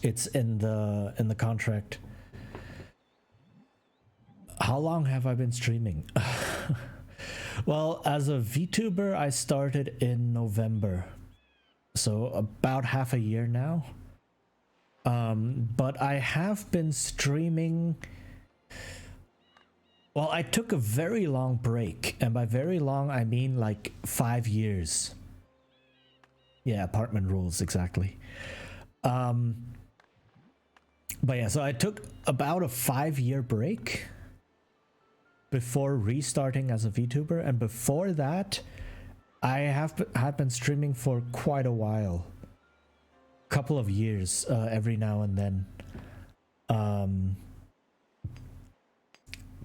It's in the contract. How long have I been streaming? Well, as a VTuber, I started in November, so about half a year now. But I have been streaming. Well, I took a very long break, and by very long, I mean like 5 years. Yeah, apartment rules, exactly. But yeah, so I took about a 5-year break before restarting as a VTuber, and before that, I had been streaming for quite a while, couple of years, every now and then.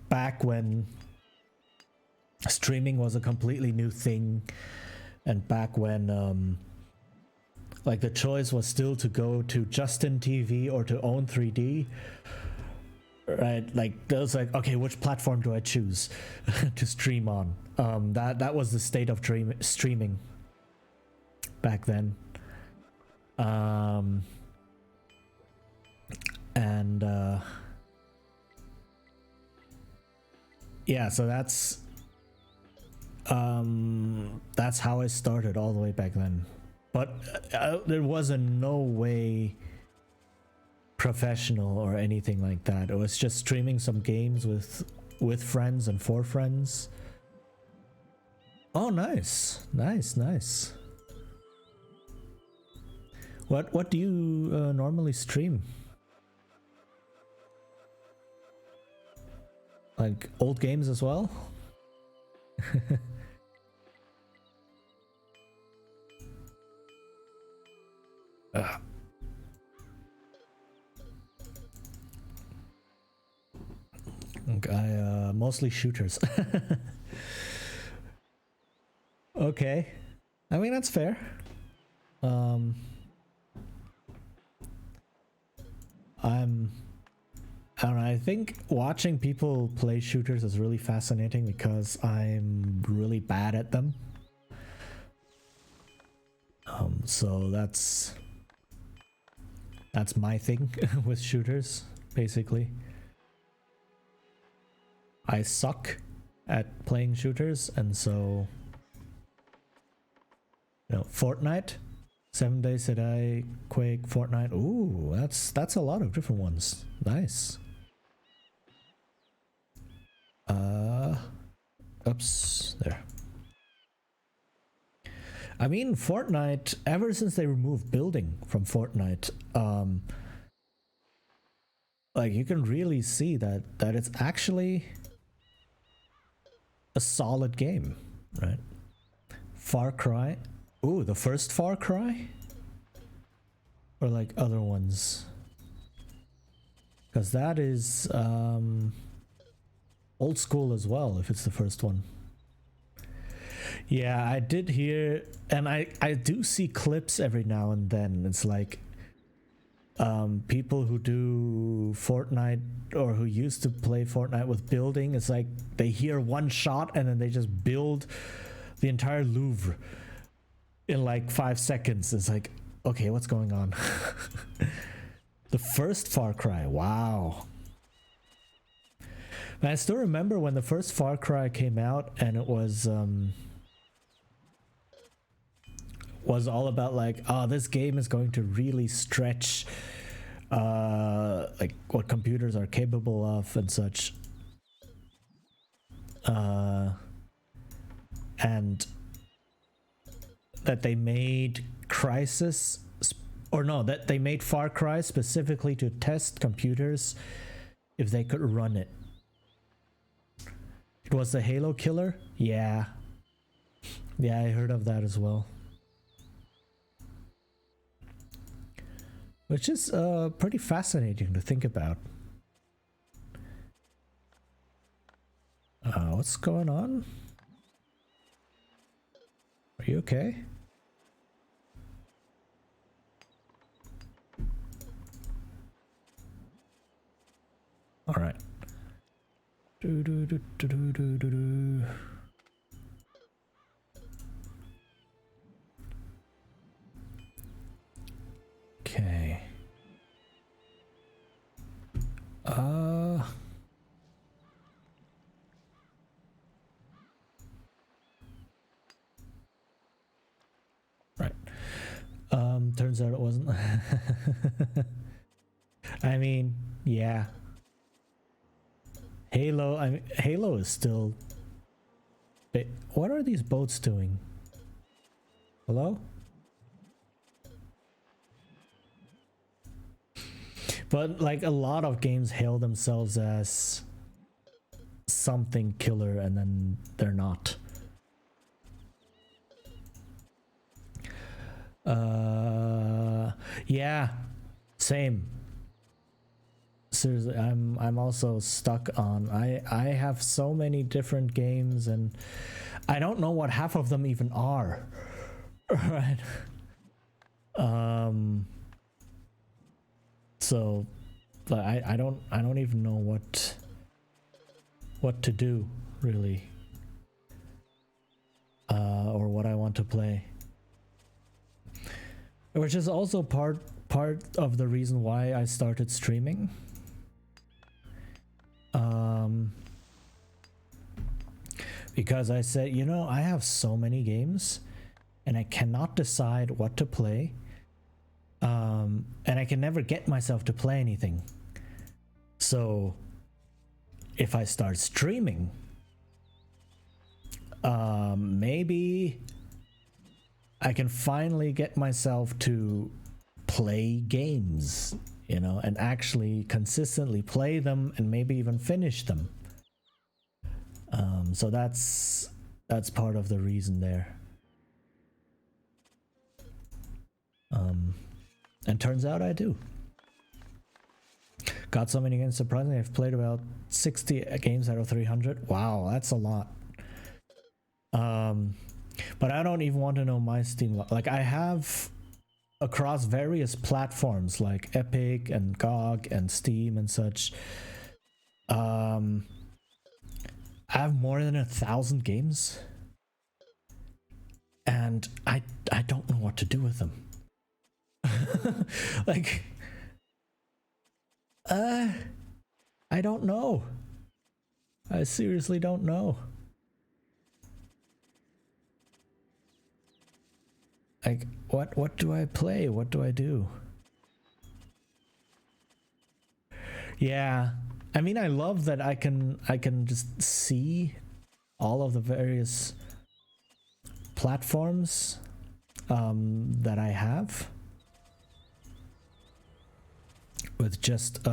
Back when streaming was a completely new thing, and back when like the choice was still to go to Justin TV or to Own 3D, right? Like there was like, okay, which platform do I choose to stream on? That was the state of streaming back then. Um, and yeah, so that's how I started all the way back then. But there was no way professional or anything like that. It was just streaming some games with friends and for friends. Oh, nice. What do you normally stream? Like old games as well? I mostly shooters. Okay, I mean that's fair. I don't know, I think watching people play shooters is really fascinating because I'm really bad at them. So that's my thing with shooters, basically. I suck at playing shooters, and so, you know, Fortnite, 7 Days a Day, Quake, Fortnite. Ooh, that's a lot of different ones. Nice. Oops, there. I mean, Fortnite, ever since they removed building from Fortnite, like you can really see that it's actually a solid game, right? Far Cry. Ooh, the first Far Cry? Or like other ones? Because that is old school as well, if it's the first one. Yeah, I did hear, and I do see clips every now and then. It's like people who do Fortnite or who used to play Fortnite with building, it's like they hear one shot and then they just build the entire Louvre in like 5 seconds. It's like, okay, what's going on? The first Far Cry, wow. And I still remember when the first Far Cry came out, and it was all about like, oh, this game is going to really stretch like what computers are capable of and such. And that they made Crysis, or no, that they made Far Cry specifically to test computers if they could run it. It was the Halo killer? Yeah. Yeah, I heard of that as well. Which is pretty fascinating to think about. What's going on? Are you okay? All right. Okay. Right. Turns out it wasn't. I mean, yeah. Halo is still. What are these boats doing? Hello? But like a lot of games hail themselves as something killer and then they're not. Yeah, same. Seriously, I'm also stuck on. I have so many different games and I don't know what half of them even are. Right. So I don't even know what to do really. Or what I want to play. which is also part of the reason why I started streaming. Because I said, you know, I have so many games and I cannot decide what to play. And I can never get myself to play anything. So if I start streaming, maybe I can finally get myself to play games, you know, and actually consistently play them and maybe even finish them. So that's part of the reason there. And turns out I do. Got so many games, surprisingly I've played about 60 games out of 300. Wow, that's a lot. But I don't even want to know my Steam, like I have across various platforms like Epic and GOG and Steam and such. I have more than 1,000 games, and I don't know what to do with them. Like, I don't know. I seriously don't know. Like, what do I play? What do I do? Yeah, I mean, I love that I can just see all of the various platforms that I have with just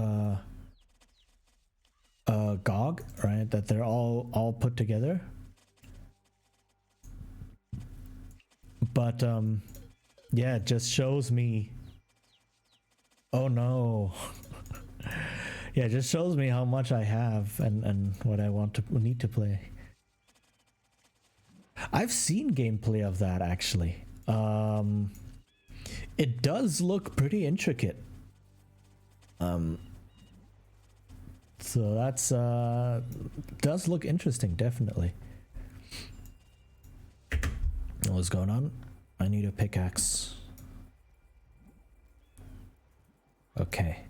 GOG, right? That they're all put together. But yeah, it just shows me, oh no. Yeah, it just shows me how much I have and what I need to play. I've seen gameplay of that actually. It does look pretty intricate. So that's does look interesting, definitely. What's going on? I need a pickaxe. Okay.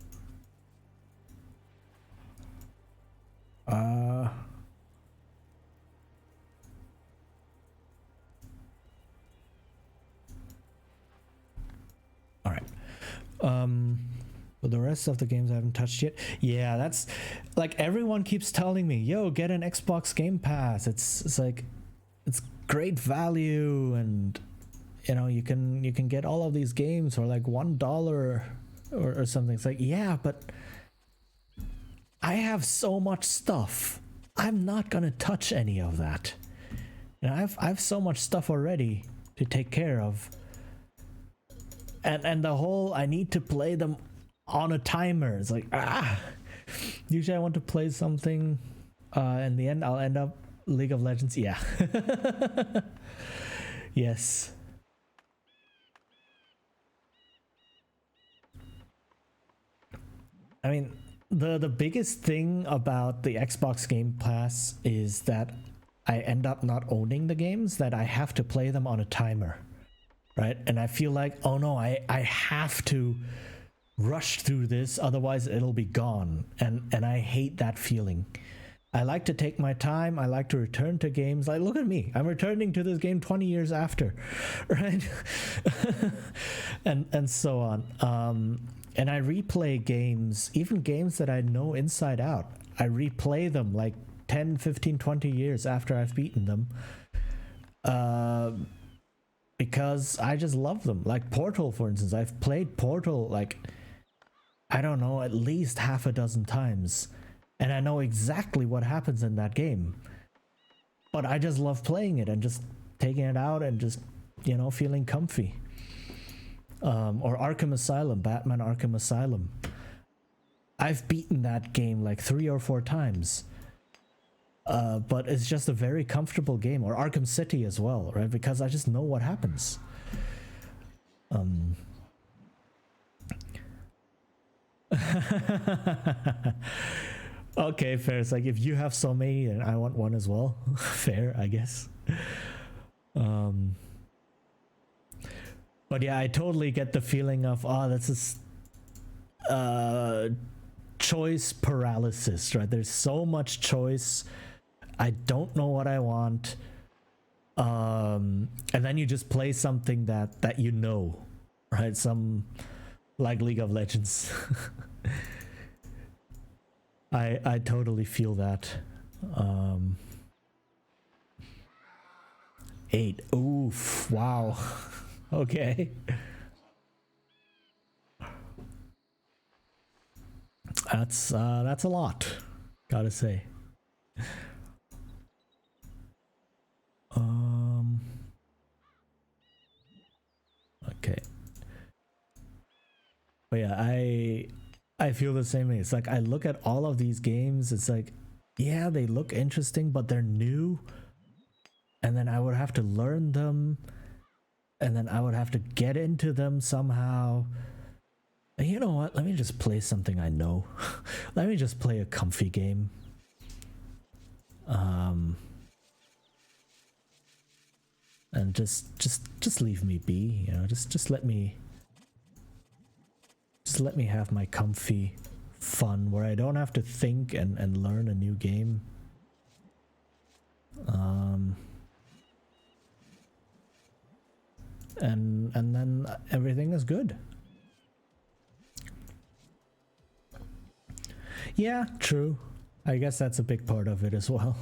All right. But the rest of the games I haven't touched yet. Yeah, that's like everyone keeps telling me, "Yo, get an Xbox Game Pass." It's like it's great value, and you know you can get all of these games for like $1 or something. It's like, yeah, but I have so much stuff. I'm not gonna touch any of that. You know, I have so much stuff already to take care of. And the whole I need to play them on a timer. It's like, usually I want to play something, in the end I'll end up League of Legends. Yeah. Yes. I mean, the biggest thing about the Xbox Game Pass is that I end up not owning the games, that I have to play them on a timer, right? And I feel like, oh no, I have to rush through this, otherwise it'll be gone. And I hate that feeling. I like to take my time. I like to return to games. Like, look at me. I'm returning to this game 20 years after, right? and so on. And I replay games, even games that I know inside out. I replay them like 10, 15, 20 years after I've beaten them. Because I just love them. Like Portal, for instance. I've played Portal like, I don't know, at least half a dozen times. And I know exactly what happens in that game. But I just love playing it and just taking it out and just, you know, feeling comfy. Or Arkham Asylum, Batman Arkham Asylum. I've beaten that game like 3 or 4 times. But it's just a very comfortable game. Or Arkham City as well, right? Because I just know what happens. Okay, fair. It's like, if you have so many, then I want one as well. Fair, I guess. But yeah, I totally get the feeling of, oh, this is choice paralysis, right? There's so much choice. I don't know what I want. And then you just play something that you know, right? Some like League of Legends. I totally feel that. 8. Oof. Wow. Okay. That's a lot, gotta say. Okay. But yeah, I feel the same way. It's like I look at all of these games, it's like, yeah, they look interesting, but they're new. And then I would have to learn them, and then I would have to get into them somehow. And you know what? Let me just play something I know. Let me just play a comfy game. And just leave me be, you know, just let me have my comfy fun where I don't have to think and learn a new game. And then everything is good. Yeah, true. I guess that's a big part of it as well.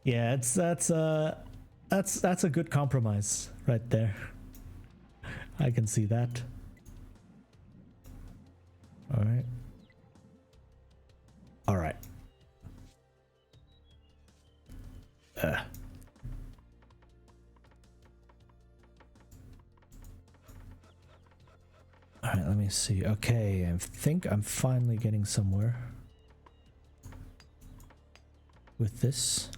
Yeah, that's a good compromise right there. I can see that. All right. All right. All right, let me see. Okay, I think I'm finally getting somewhere with this.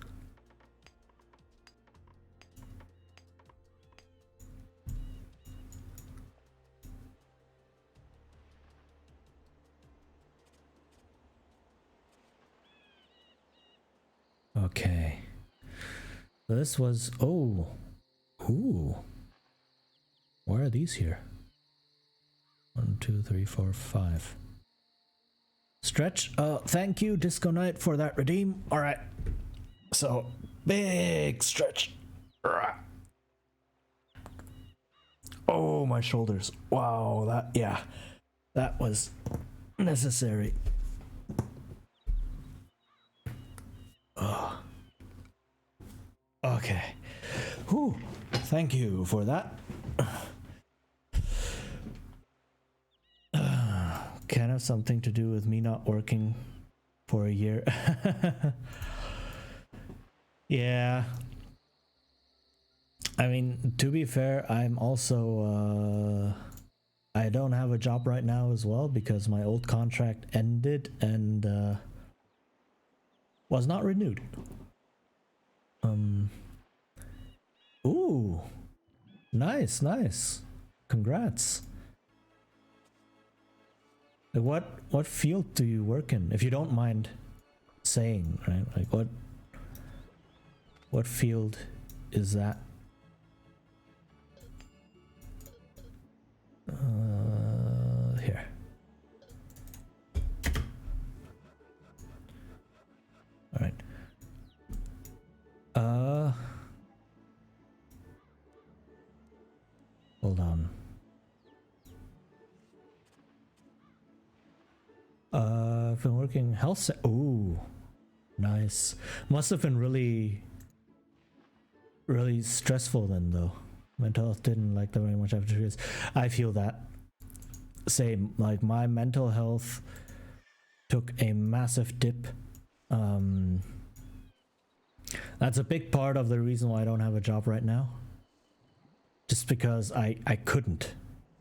Okay. This was, oh, ooh. Why are these here? 1, 2, 3, 4, 5. Stretch. Thank you, Disco Knight, for that redeem. All right. So big stretch. Oh, my shoulders. Wow. That was necessary. Okay. Whew. Thank you for that. Can have something to do with me not working for a year. Yeah. I mean, to be fair, I'm also I don't have a job right now as well because my old contract ended and was not renewed. Ooh. Nice. Congrats. What field do you work in? If you don't mind saying, right? Like what field is that? Here. All right. Hold on. I've been working health. Ooh, nice. Must have been really stressful then, though. Mental health didn't like that very much after 2 years. I feel that. Same. Like my mental health took a massive dip. That's a big part of the reason why I don't have a job right now. Just because I couldn't.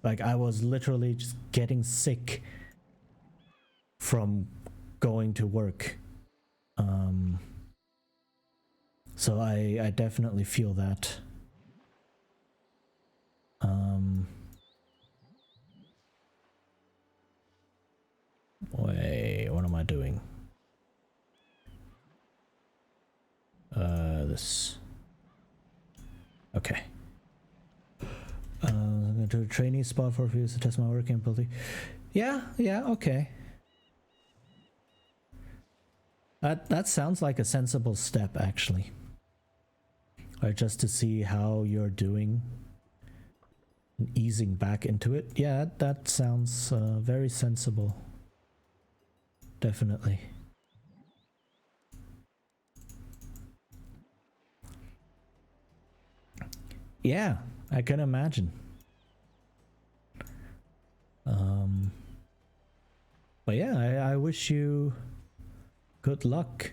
Like I was literally just getting sick from going to work. So I definitely feel that. Wait, what am I doing? this. Okay. I'm going to a trainee spot for a few to test my working ability. Yeah, okay. That sounds like a sensible step, actually. Or just to see how you're doing, and easing back into it. Yeah, that sounds very sensible. Definitely. Yeah, I can imagine. But yeah, I wish you good luck.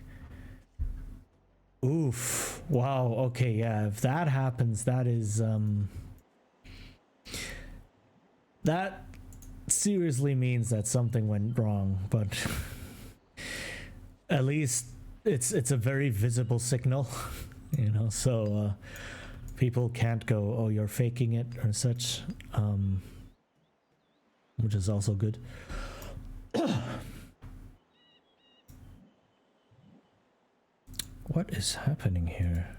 Oof. Wow, okay, yeah, if that happens, that is that seriously means that something went wrong, but at least it's a very visible signal, you know, so people can't go, oh, you're faking it or such, which is also good. What is happening here?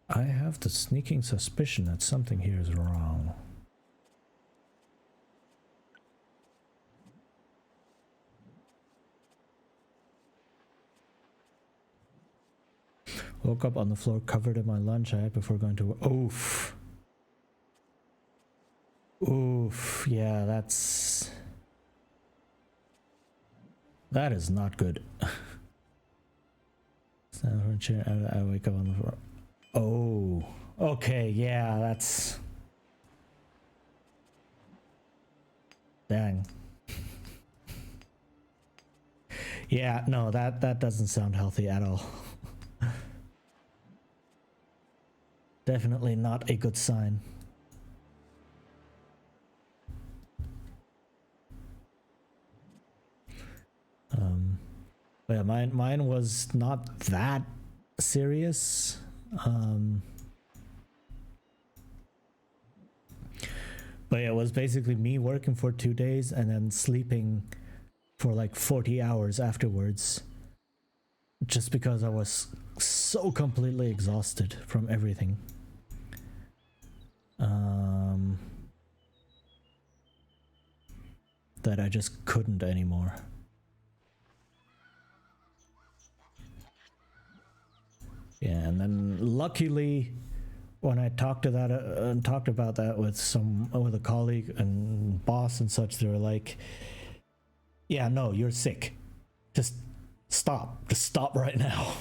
I have the sneaking suspicion that something here is wrong. Woke up on the floor covered in my lunch I had before going to work. Oof. Oof. Yeah, that is not good. I wake up on the floor. Oh. Okay, yeah, that's... Dang. Yeah, no, that doesn't sound healthy at all. Definitely not a good sign. But yeah, mine was not that serious. But yeah, it was basically me working for 2 days and then sleeping for like 40 hours afterwards. Just because I was so completely exhausted from everything. That I just couldn't anymore. Yeah, and then luckily, when I talked about that with a colleague and boss and such, they were like, "Yeah, no, you're sick. Just stop. Just stop right now."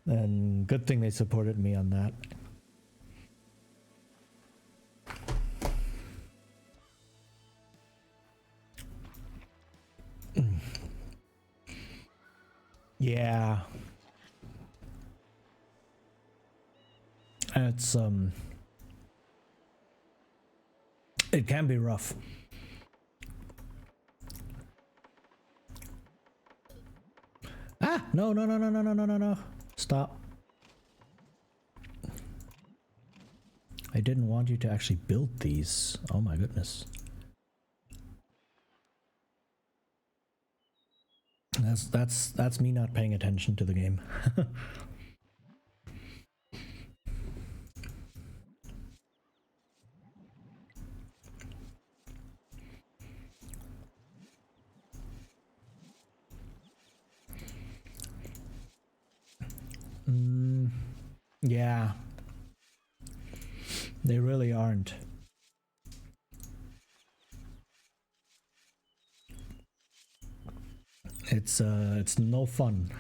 And good thing they supported me on that. Yeah. It's it can be rough. Ah, no. Stop. I didn't want you to actually build these. Oh my goodness. That's me not paying attention to the game. Yeah. They really aren't. It's no fun.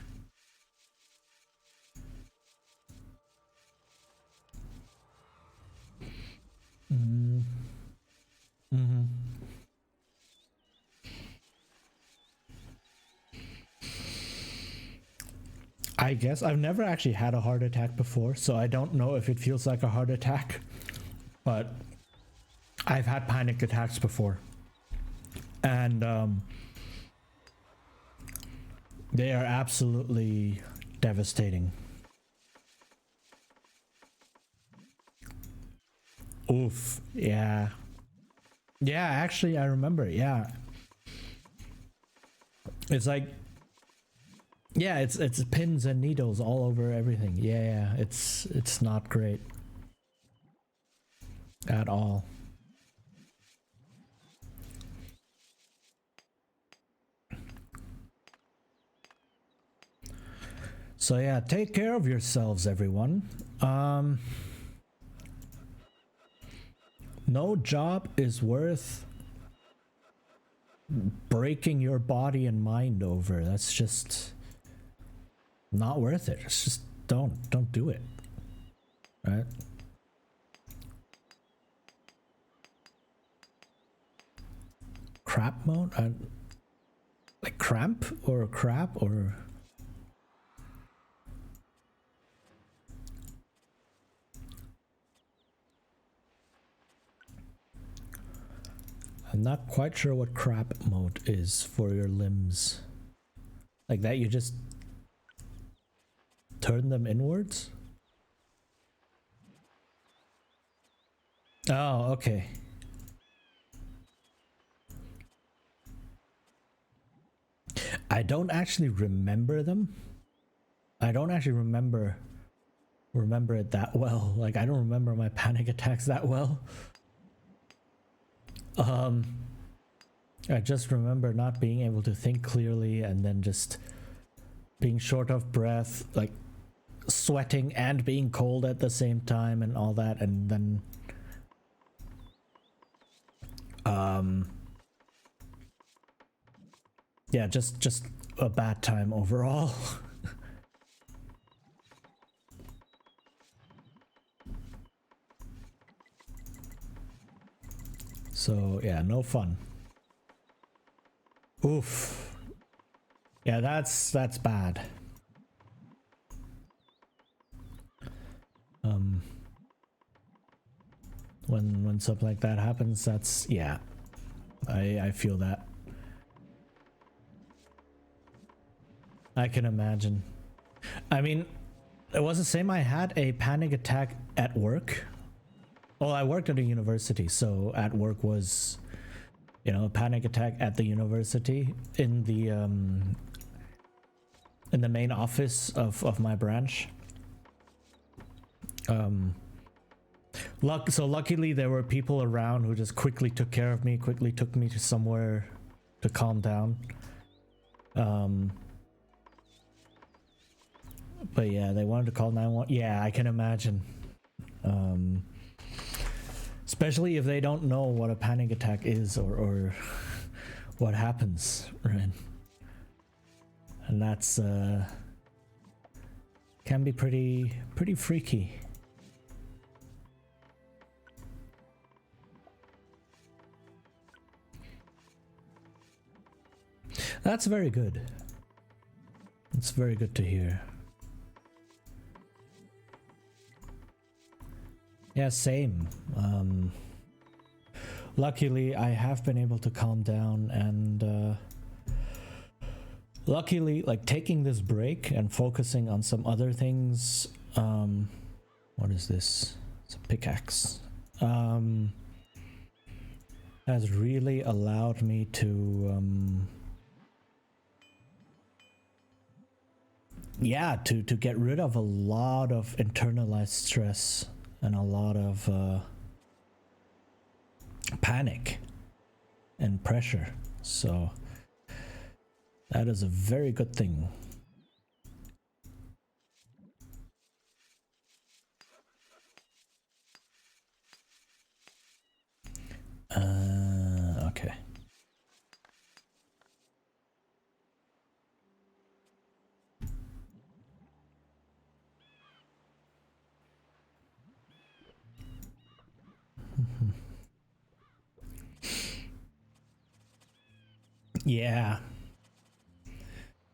I guess I've never actually had a heart attack before, so I don't know if it feels like a heart attack, but I've had panic attacks before, and they are absolutely devastating. Oof. Yeah. Yeah, actually I remember. Yeah. It's like, yeah, it's pins and needles all over everything. Yeah, yeah. It's not great at all. So yeah, take care of yourselves, everyone. No job is worth breaking your body and mind over. That's just not worth it. It's just don't do it. Right? Crap mode? Like cramp or crap or I'm not quite sure what crap mode is for your limbs. Like that you just turn them inwards? Oh, okay. I don't actually remember them. I don't actually remember it that well. Like I don't remember my panic attacks that well. I just remember not being able to think clearly and then just being short of breath, like sweating and being cold at the same time and all that, and then yeah, just a bad time overall. So yeah, no fun. Oof. Yeah, that's bad. When something like that happens, that's, yeah, I feel that. I can imagine. I mean, it was the same. I had a panic attack at work. Well, I worked at a university, so at work was, you know, a panic attack at the university in the main office of my branch. So luckily there were people around who just quickly took care of me, quickly took me to somewhere to calm down. But yeah, they wanted to call 911. Yeah, I can imagine. Especially if they don't know what a panic attack is or what happens, right? And that's can be pretty freaky. That's very good. It's very good to hear. Yeah, same. Luckily, I have been able to calm down, and luckily, like taking this break and focusing on some other things. What is this? It's a pickaxe. Has really allowed me to yeah, to get rid of a lot of internalized stress and a lot of panic and pressure. So that is a very good thing. Okay. Yeah.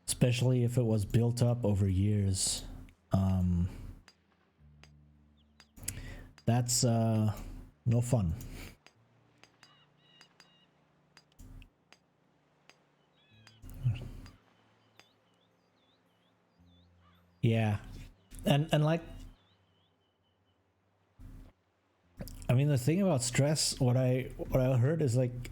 Especially if it was built up over years. That's no fun. Yeah. And like I mean, the thing about stress, what I heard is like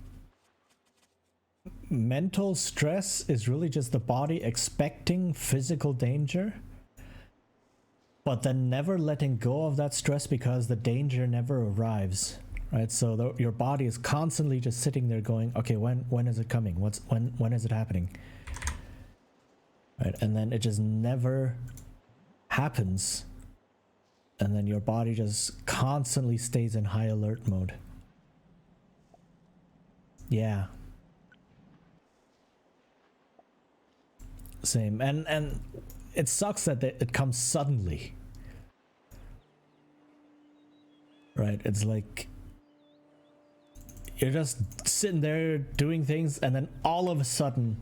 mental stress is really just the body expecting physical danger, but then never letting go of that stress because the danger never arrives, right? So your body is constantly just sitting there going, okay, when is it coming? When is it happening? Right, and then it just never happens, and then your body just constantly stays in high alert mode. Yeah. Same. And it sucks that it comes suddenly. Right? It's like you're just sitting there doing things, and then all of a sudden,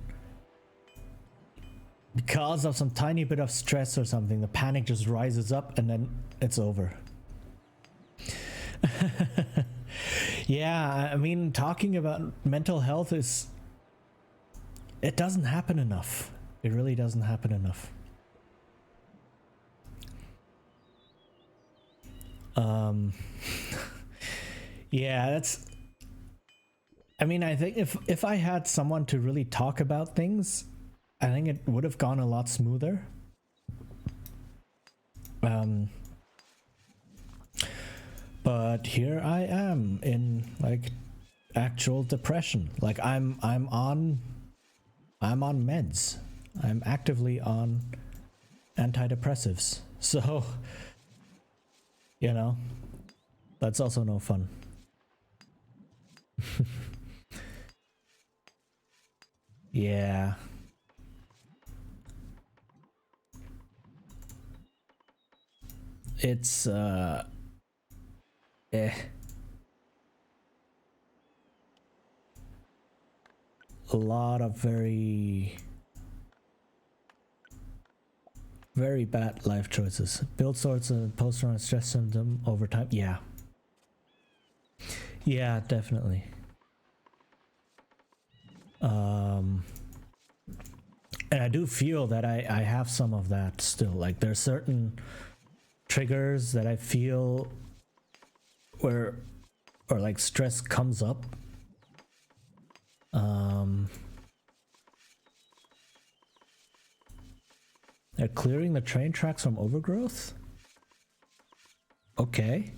because of some tiny bit of stress or something, the panic just rises up and then it's over. Yeah, I mean, talking about mental health it doesn't happen enough. It really doesn't happen enough. Yeah, that's, I mean, I think if I had someone to really talk about things, I think it would have gone a lot smoother. But here I am in like actual depression. Like I'm on meds. I'm actively on antidepressives. So, you know, that's also no fun. Yeah. It's a lot of very bad life choices. Build sorts of post-traumatic stress syndrome over time. Yeah. Yeah, definitely. And I do feel that I have some of that still. Like there's certain triggers that I feel where, or like stress comes up. They're clearing the train tracks from overgrowth? Okay.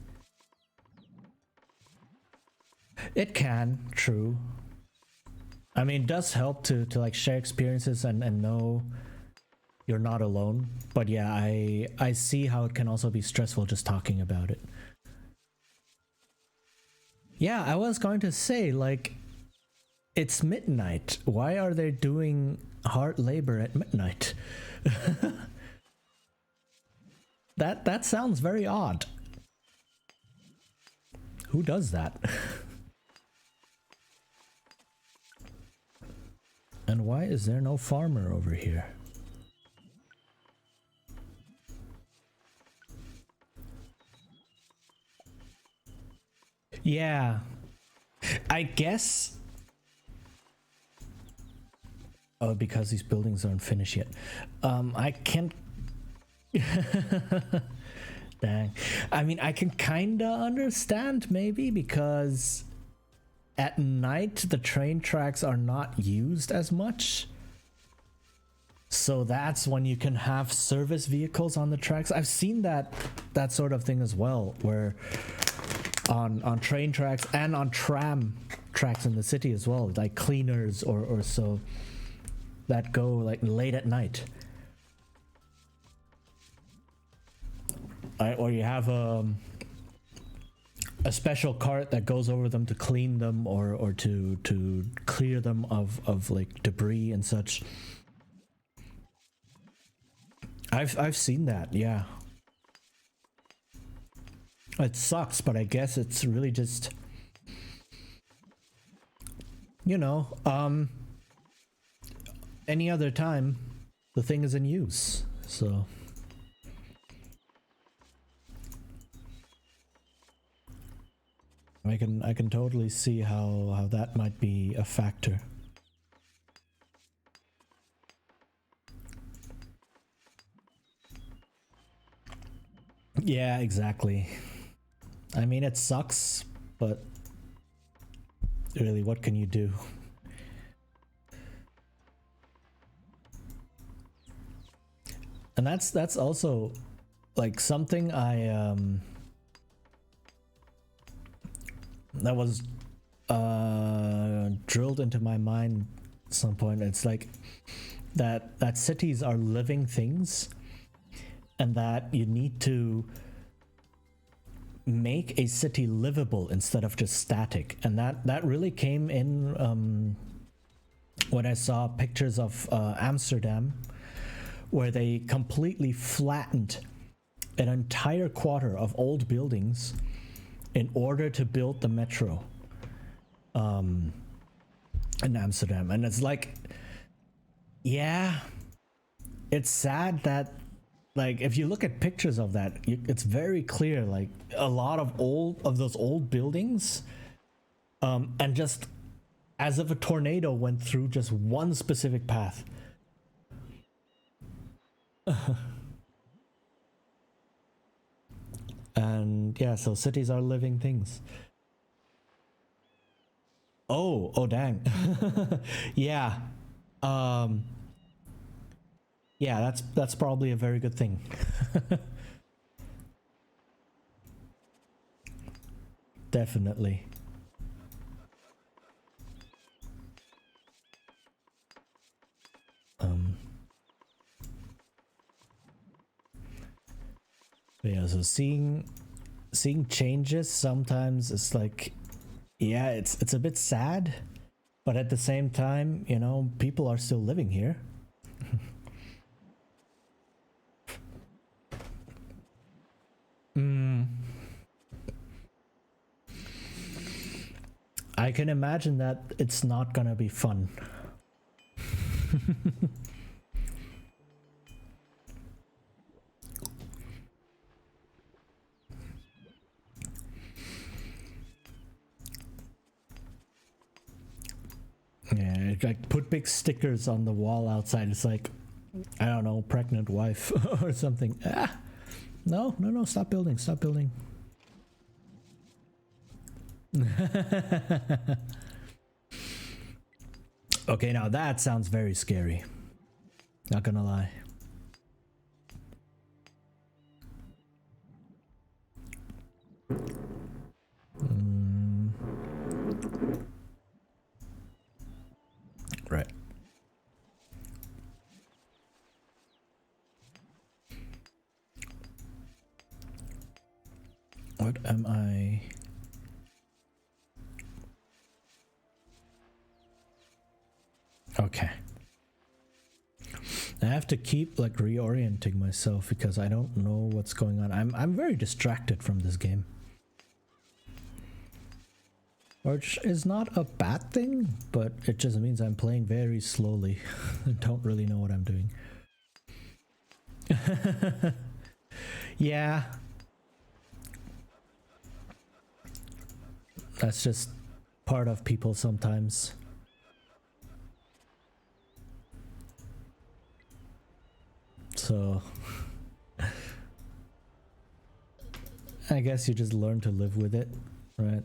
It can, true. I mean, it does help to like share experiences and know you're not alone. But yeah, I see how it can also be stressful just talking about it. Yeah, I was going to say, like, it's midnight. Why are they doing hard labor at midnight? That sounds very odd. Who does that? And why is there no farmer over here? Yeah. I guess... Oh, because these buildings aren't finished yet. I can't... Dang. I mean, I can kinda understand maybe because at night the train tracks are not used as much. So that's when you can have service vehicles on the tracks. I've seen that sort of thing as well, where on train tracks and on tram tracks in the city as well, like cleaners or so that go like late at night. Or you have a special cart that goes over them to clean them or to clear them of like debris and such. I've seen that, yeah. It sucks, but I guess it's really just, you know, any other time the thing is in use, so. I can totally see how that might be a factor. Yeah, exactly. I mean, it sucks, but really, what can you do? And that's also like something I that was drilled into my mind at some point. It's like that cities are living things, and that you need to make a city livable instead of just static. And that really came in when I saw pictures of Amsterdam, where they completely flattened an entire quarter of old buildings in order to build the metro in Amsterdam. And it's like, yeah, it's sad that, like, if you look at pictures of that, it's very clear, like, a lot of those old buildings, and just as if a tornado went through just one specific path. And yeah, so cities are living things. Oh dang. Yeah. Yeah, that's probably a very good thing. Definitely. Yeah, so seeing changes sometimes it's like, yeah, it's a bit sad, but at the same time, you know, people are still living here. I can imagine that it's not gonna be fun. Yeah, like put big stickers on the wall outside. It's like, I don't know, pregnant wife or something. Ah, no, stop building, stop building. Okay, now that sounds very scary. Not gonna lie. Right. What am I? Okay. I have to keep like reorienting myself because I don't know what's going on. I'm very distracted from this game. Which is not a bad thing, but it just means I'm playing very slowly and don't really know what I'm doing. Yeah. That's just part of people sometimes. So I guess you just learn to live with it, right?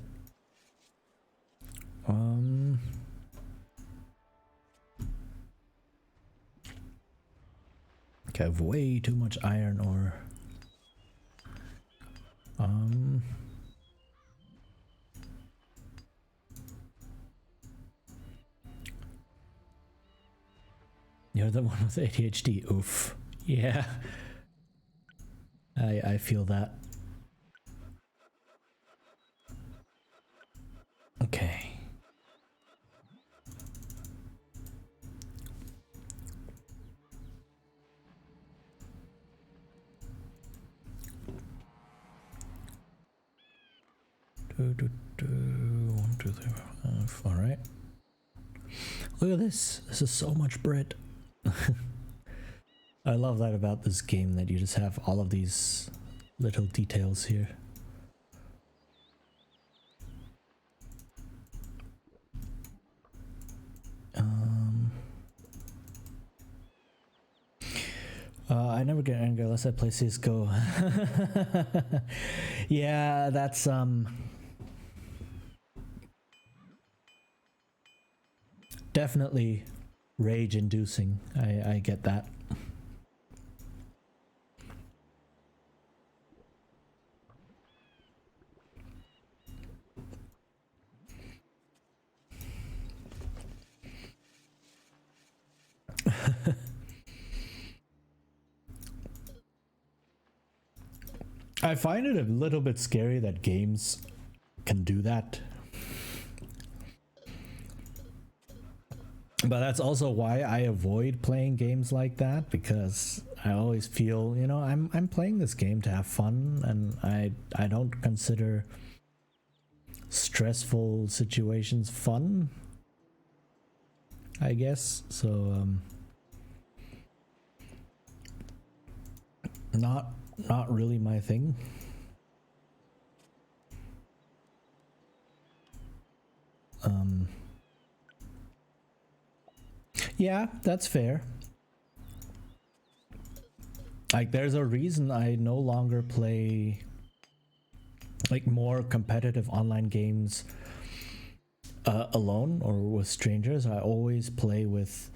Okay, I have way too much iron ore. You're the one with ADHD. Oof. Yeah. I feel that. Okay. One, two, three, four, five. All right. Look at this. This is so much bread. I love that about this game, that you just have all of these little details here. I never get angry unless I play CSGO. Yeah, that's definitely rage inducing. I get that. I find it a little bit scary that games can do that. But that's also why I avoid playing games like that, because I always feel, you know, I'm playing this game to have fun, and I don't consider stressful situations fun, I guess. So not really my thing. Yeah, that's fair. Like, there's a reason I no longer play like more competitive online games alone or with strangers. I always play with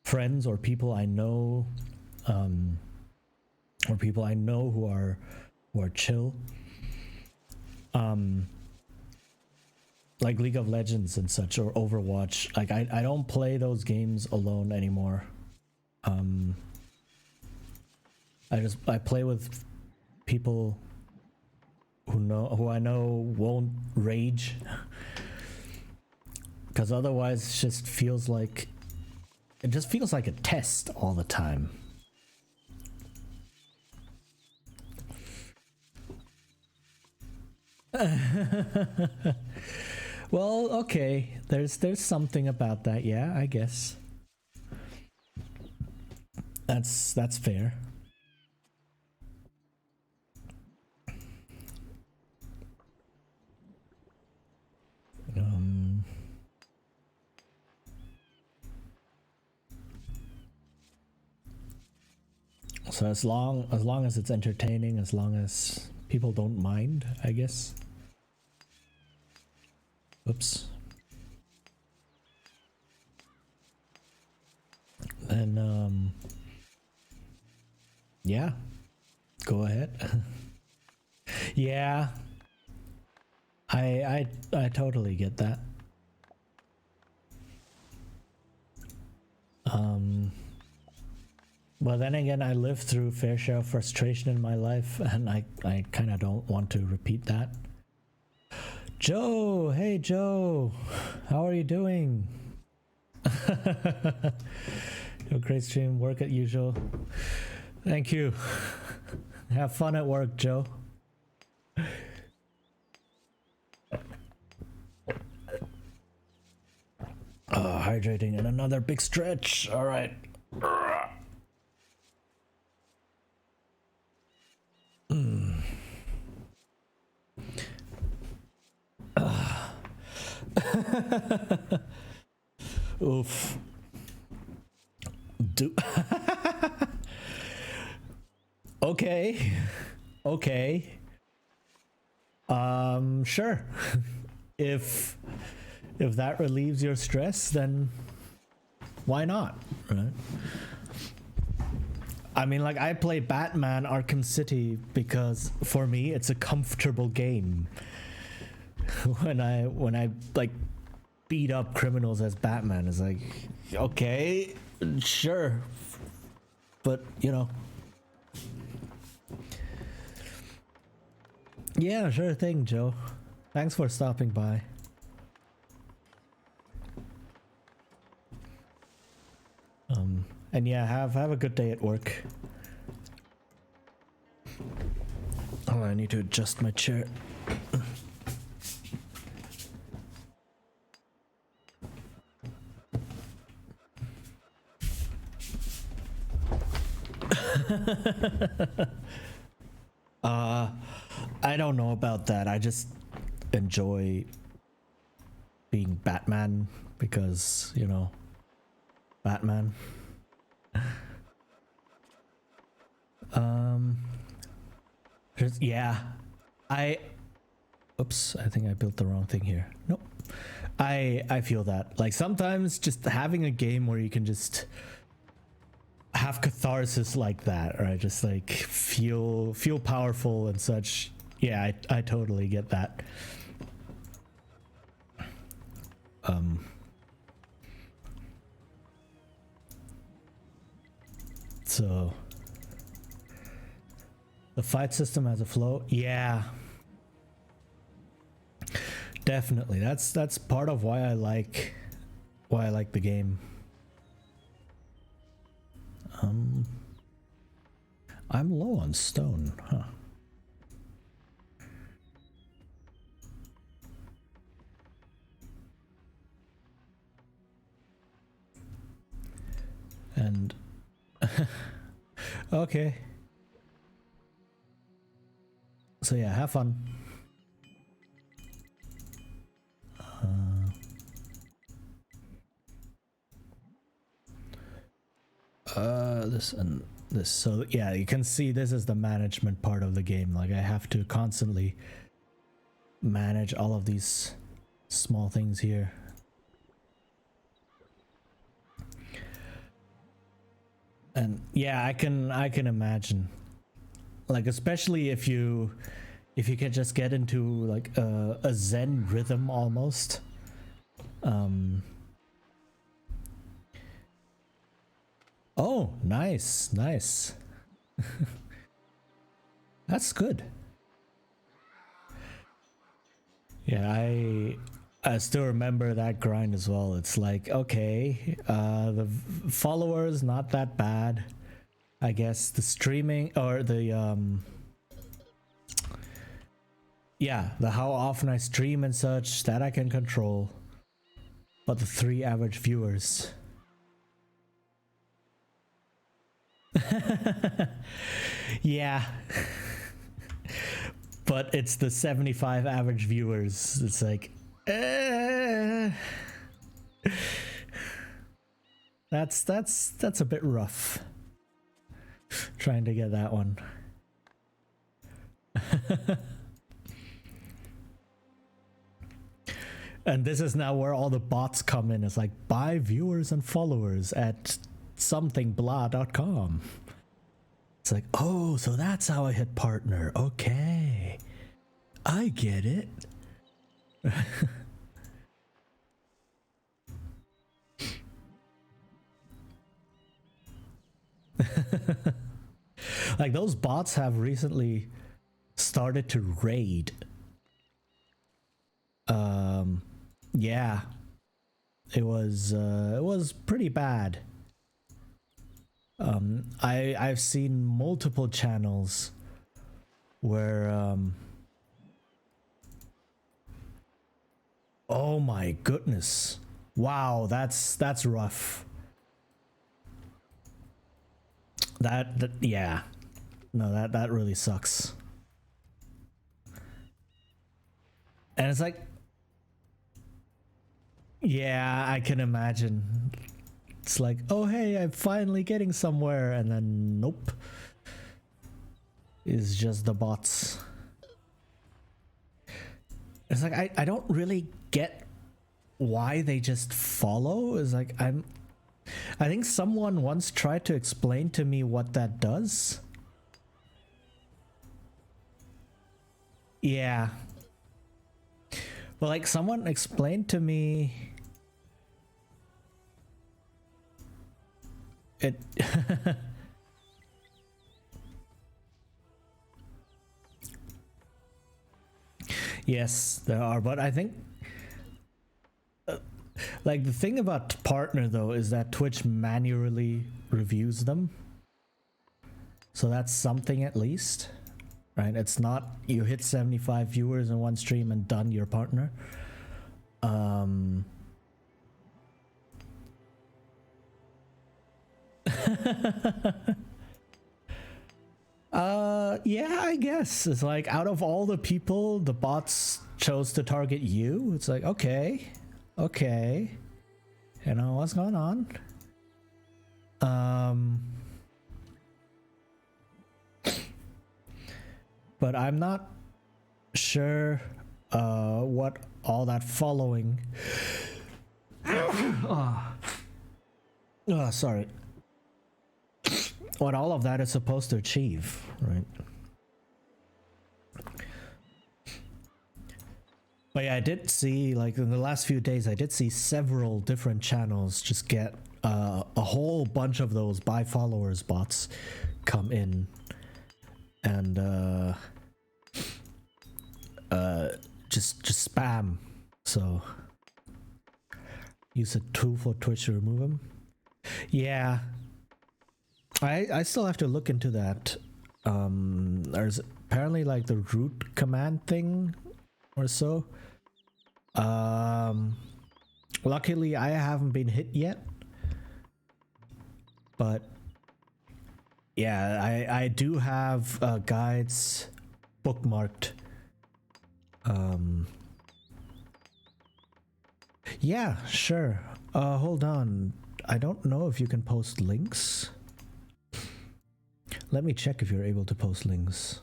friends or people I know, or people I know who are chill. Like League of Legends and such, or Overwatch. Like, I don't play those games alone anymore. I play with people who I know won't rage, because otherwise it just feels like a test all the time. Well, okay, there's something about that. Yeah, I guess that's fair. So as long as it's entertaining, as long as people don't mind, I guess. Oops. And yeah, go ahead. Yeah, I totally get that. But then again, I lived through fair share of frustration in my life, and I kind of don't want to repeat that. Joe, hey Joe, how are you doing? Your great stream, work as usual. Thank you. Have fun at work, Joe. Hydrating and another big stretch. All right. Oof. Okay. Okay. Sure. if that relieves your stress, then why not, right? I mean, like, I play Batman Arkham City because for me it's a comfortable game. when I like beat up criminals as Batman, it's like, okay, sure, but you know, yeah, sure thing, Joe. Thanks for stopping by. And yeah, have a good day at work. Oh, I need to adjust my chair. I don't know about that. I just enjoy being Batman because, you know, Batman. Um, yeah, I. Oops, I think I built the wrong thing here. Nope. I feel that. Like sometimes just having a game where you can just have catharsis like that, right? Just like feel powerful and such. Yeah, I totally get that. So the fight system has a flow. Yeah. Definitely. That's part of why I like the game. I'm low on stone, huh? And okay. So yeah, have fun. This and this. So yeah, you can see this is the management part of the game. Like I have to constantly manage all of these small things here. And yeah, I can imagine, like especially if you can just get into like a zen rhythm almost. Oh, nice. That's good. Yeah, I still remember that grind as well. It's like, okay, the followers not that bad. I guess the streaming or the yeah, the how often I stream and such, that I can control. But the 3 average viewers. Yeah. But it's the 75 average viewers. It's like that's a bit rough. Trying to get that one. And this is now where all the bots come in. It's like buy viewers and followers at somethingblah.com. It's like, oh, so that's how I hit partner. Okay, I get it. Like those bots have recently started to raid. Yeah, it was pretty bad. I've seen multiple channels where oh my goodness, wow, that's rough. That yeah, no, that really sucks. And it's like, yeah, I can imagine. It's like, oh hey, I'm finally getting somewhere, and then nope, it's just the bots. It's like I don't really get why they just follow. It's like I think someone once tried to explain to me what that does. Yeah. But like someone explained to me it yes, there are, but I think like the thing about partner though is that Twitch manually reviews them. So that's something at least, right? It's not you hit 75 viewers in one stream and done, your partner. Yeah, I guess it's like out of all the people the bots chose to target you. It's like, okay, you know what's going on. but I'm not sure what all that following. Sorry. What all of that is supposed to achieve, right? But yeah, I did see, like, in the last few days, I did see several different channels just get a whole bunch of those buy followers bots come in and just spam. So use a tool for Twitch to remove them. Yeah, I still have to look into that. There's apparently like the root command thing or so. Luckily I haven't been hit yet, but yeah, I do have guides bookmarked. Yeah, sure. Hold on, I don't know if you can post links. Let me check if you're able to post links.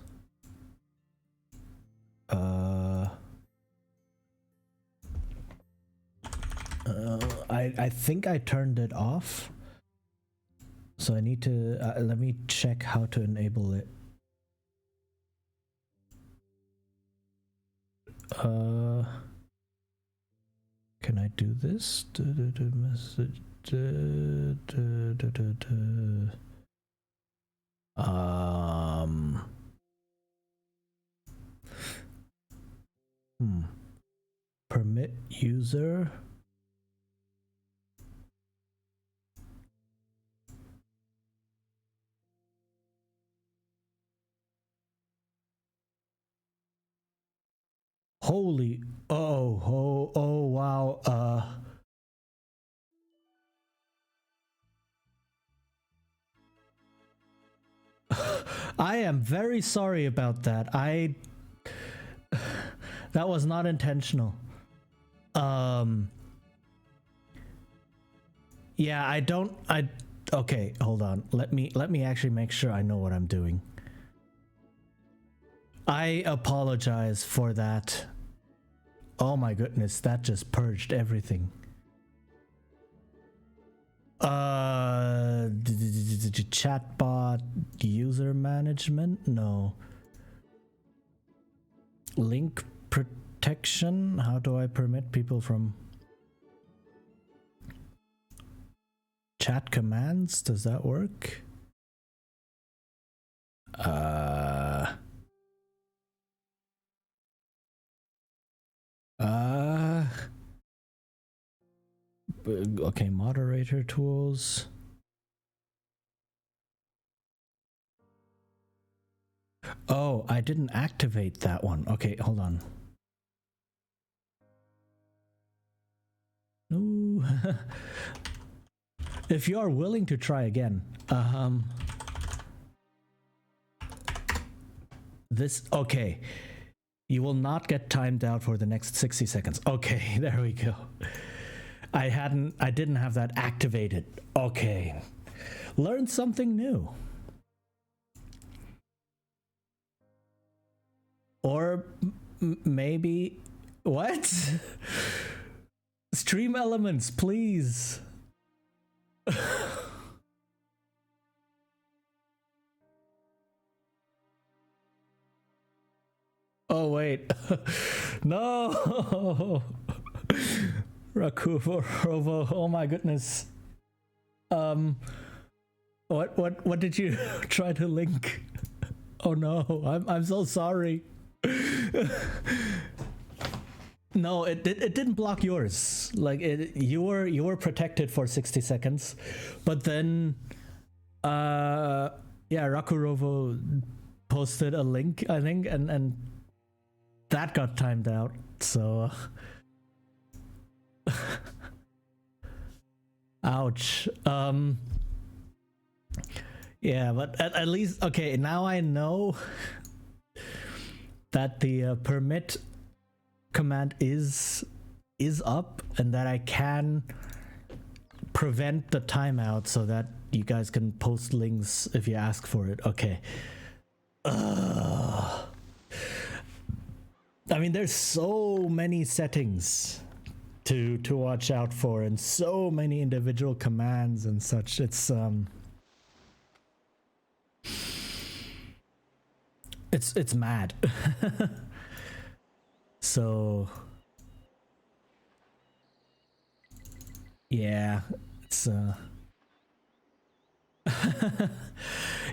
I think I turned it off, so I need to let me check how to enable it. Can I do this? Message. Permit user. Holy, oh wow, I am very sorry about that. That was not intentional. Yeah, okay, hold on. Let me actually make sure I know what I'm doing. I apologize for that. Oh my goodness, that just purged everything. Chatbot user management? No. Link protection? How do I permit people from chat commands? Does that work? Okay, moderator tools. Oh, I didn't activate that one. Okay, hold on. No. If you are willing to try again, okay. You will not get timed out for the next 60 seconds. Okay, there we go. I didn't have that activated. Okay. Learn something new. Or maybe what? Stream Elements, please. Oh wait. No. Rakurovo, oh my goodness. What did you try to link? Oh no, I'm so sorry. No, it didn't block yours. Like you were protected for 60 seconds, but then yeah, Rakurovo posted a link, I think, and that got timed out. So ouch. Yeah, but at least, okay, now I know that the permit command is up and that I can prevent the timeout so that you guys can post links if you ask for it. Okay. I mean, there's so many settings to watch out for, and so many individual commands and such. It's mad. So yeah, it's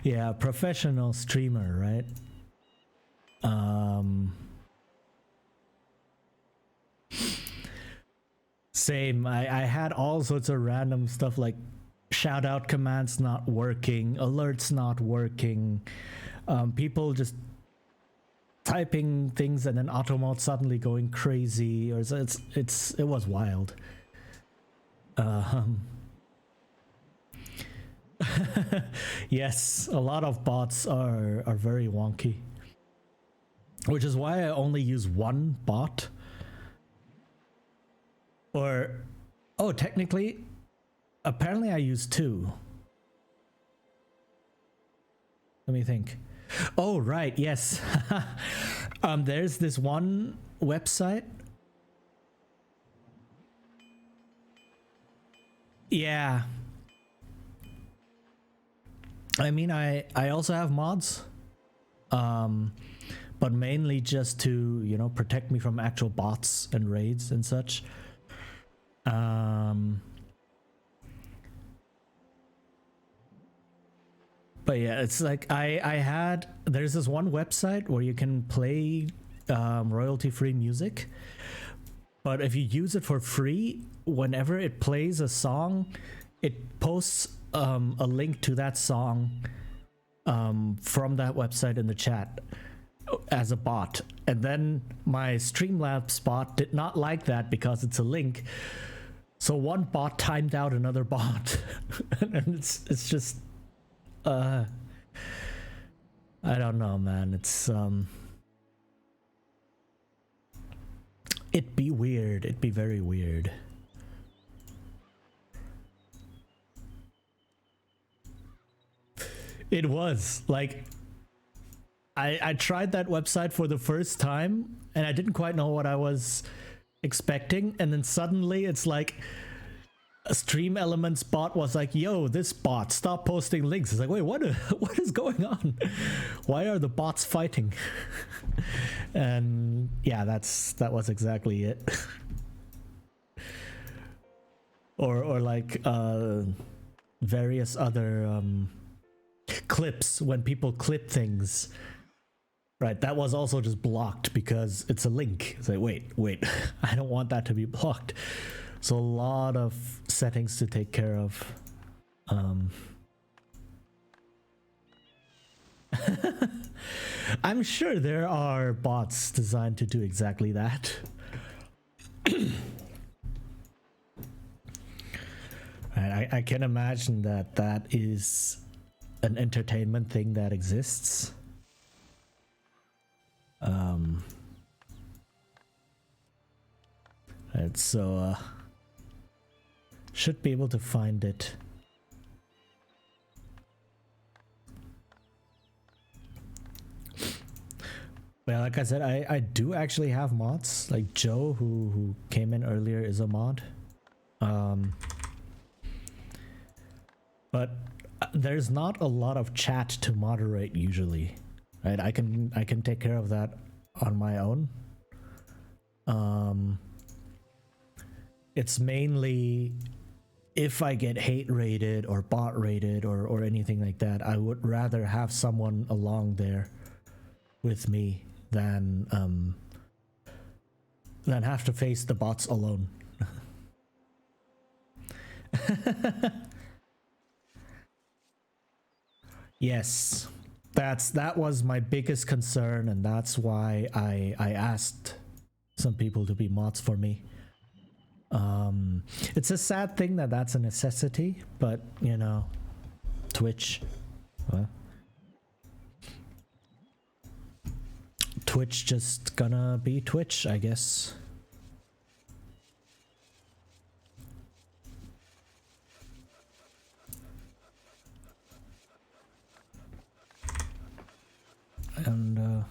yeah, professional streamer, right? Same. I had all sorts of random stuff like shout out commands not working, alerts not working, people just typing things and then auto mode suddenly going crazy, or it was wild. Yes, a lot of bots are very wonky, which is why I only use one bot. Or, oh, technically, apparently I use two. Let me think. Oh, right, yes. There's this one website. Yeah. I mean, I also have mods. But mainly just to, you know, protect me from actual bots and raids and such. But yeah, it's like there's this one website where you can play royalty-free music, but if you use it for free, whenever it plays a song, it posts a link to that song from that website in the chat as a bot. And then my Streamlabs bot did not like that because it's a link. So one bot timed out another bot. And it's just I don't know, man. It'd be weird. It'd be very weird. It was like I tried that website for the first time and I didn't quite know what I was expecting, and then suddenly it's like a Stream Elements bot was like, yo, this bot, stop posting links. It's like, wait, what is going on? Why are the bots fighting? And yeah, that was exactly it. or like various other clips, when people clip things, right? That was also just blocked because it's a link. It's like, wait, I don't want that to be blocked. So a lot of settings to take care of. I'm sure there are bots designed to do exactly that. I can imagine that is an entertainment thing that exists. Right, so should be able to find it. Well, like I said, I do actually have mods. Like Joe, who came in earlier, is a mod. But there's not a lot of chat to moderate usually, right? I can take care of that on my own. It's mainly if I get hate rated or bot rated or anything like that, I would rather have someone along there with me than have to face the bots alone. Yes, that was my biggest concern, and that's why I asked some people to be mods for me. It's a sad thing that that's a necessity, but you know, Twitch, well, Twitch just gonna be Twitch, I guess. And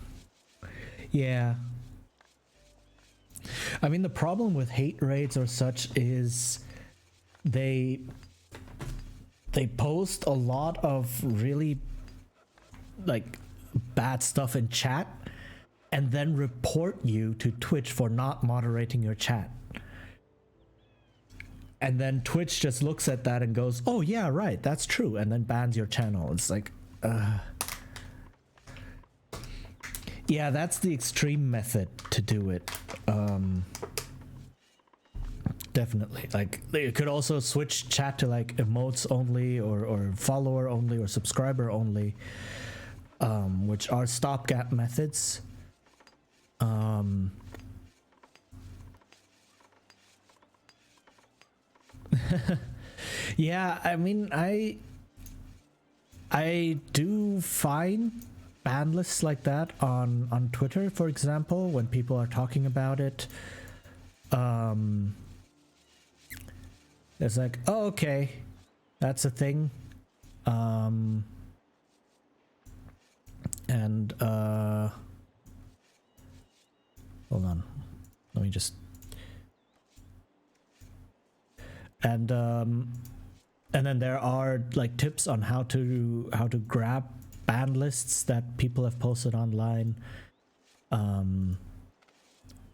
yeah, I mean, the problem with hate raids or such is they post a lot of really like bad stuff in chat and then report you to Twitch for not moderating your chat. And then Twitch just looks at that and goes, "Oh yeah, right, that's true," and then bans your channel. It's like, yeah, that's the extreme method to do it. Definitely. Like, you could also switch chat to like emotes only, or follower only, or subscriber only, which are stopgap methods. Yeah, I mean, I do find ban lists like that on Twitter, for example, when people are talking about it. It's like, oh, okay, that's a thing. And hold on, let me just. And then there are like tips on how to grab ban lists that people have posted online,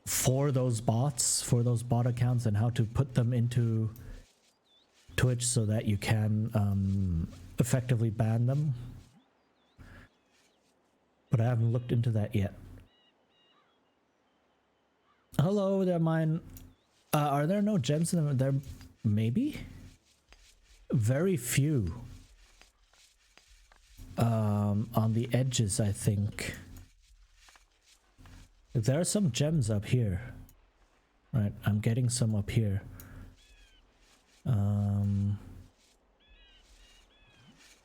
for those bots, for those bot accounts, and how to put them into Twitch so that you can effectively ban them. But I haven't looked into that yet. Hello there, mine. Are there no gems in them? There, maybe. Very few. On the edges, I think. There are some gems up here. Right, I'm getting some up here.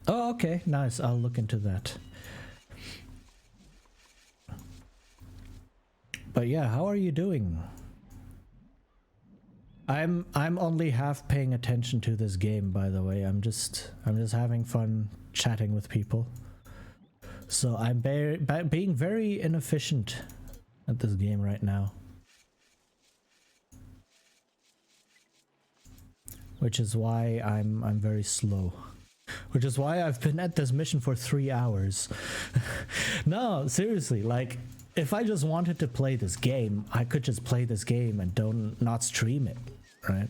Oh, okay, nice. I'll look into that. But yeah, how are you doing? I'm only half paying attention to this game, by the way. I'm just having fun chatting with people. So I'm being very inefficient at this game right now. Which is why I'm very slow. Which is why I've been at this mission for 3 hours. No, seriously, like, if I just wanted to play this game, I could just play this game and not stream it, right?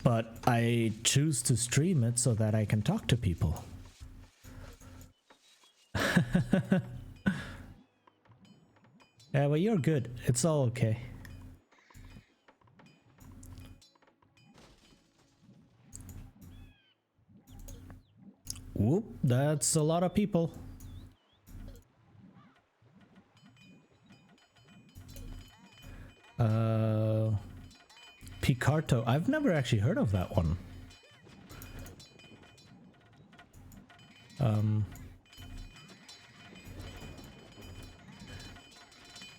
But I choose to stream it so that I can talk to people. Yeah, well, you're good. It's all okay. Whoop, that's a lot of people. Picarto. I've never actually heard of that one.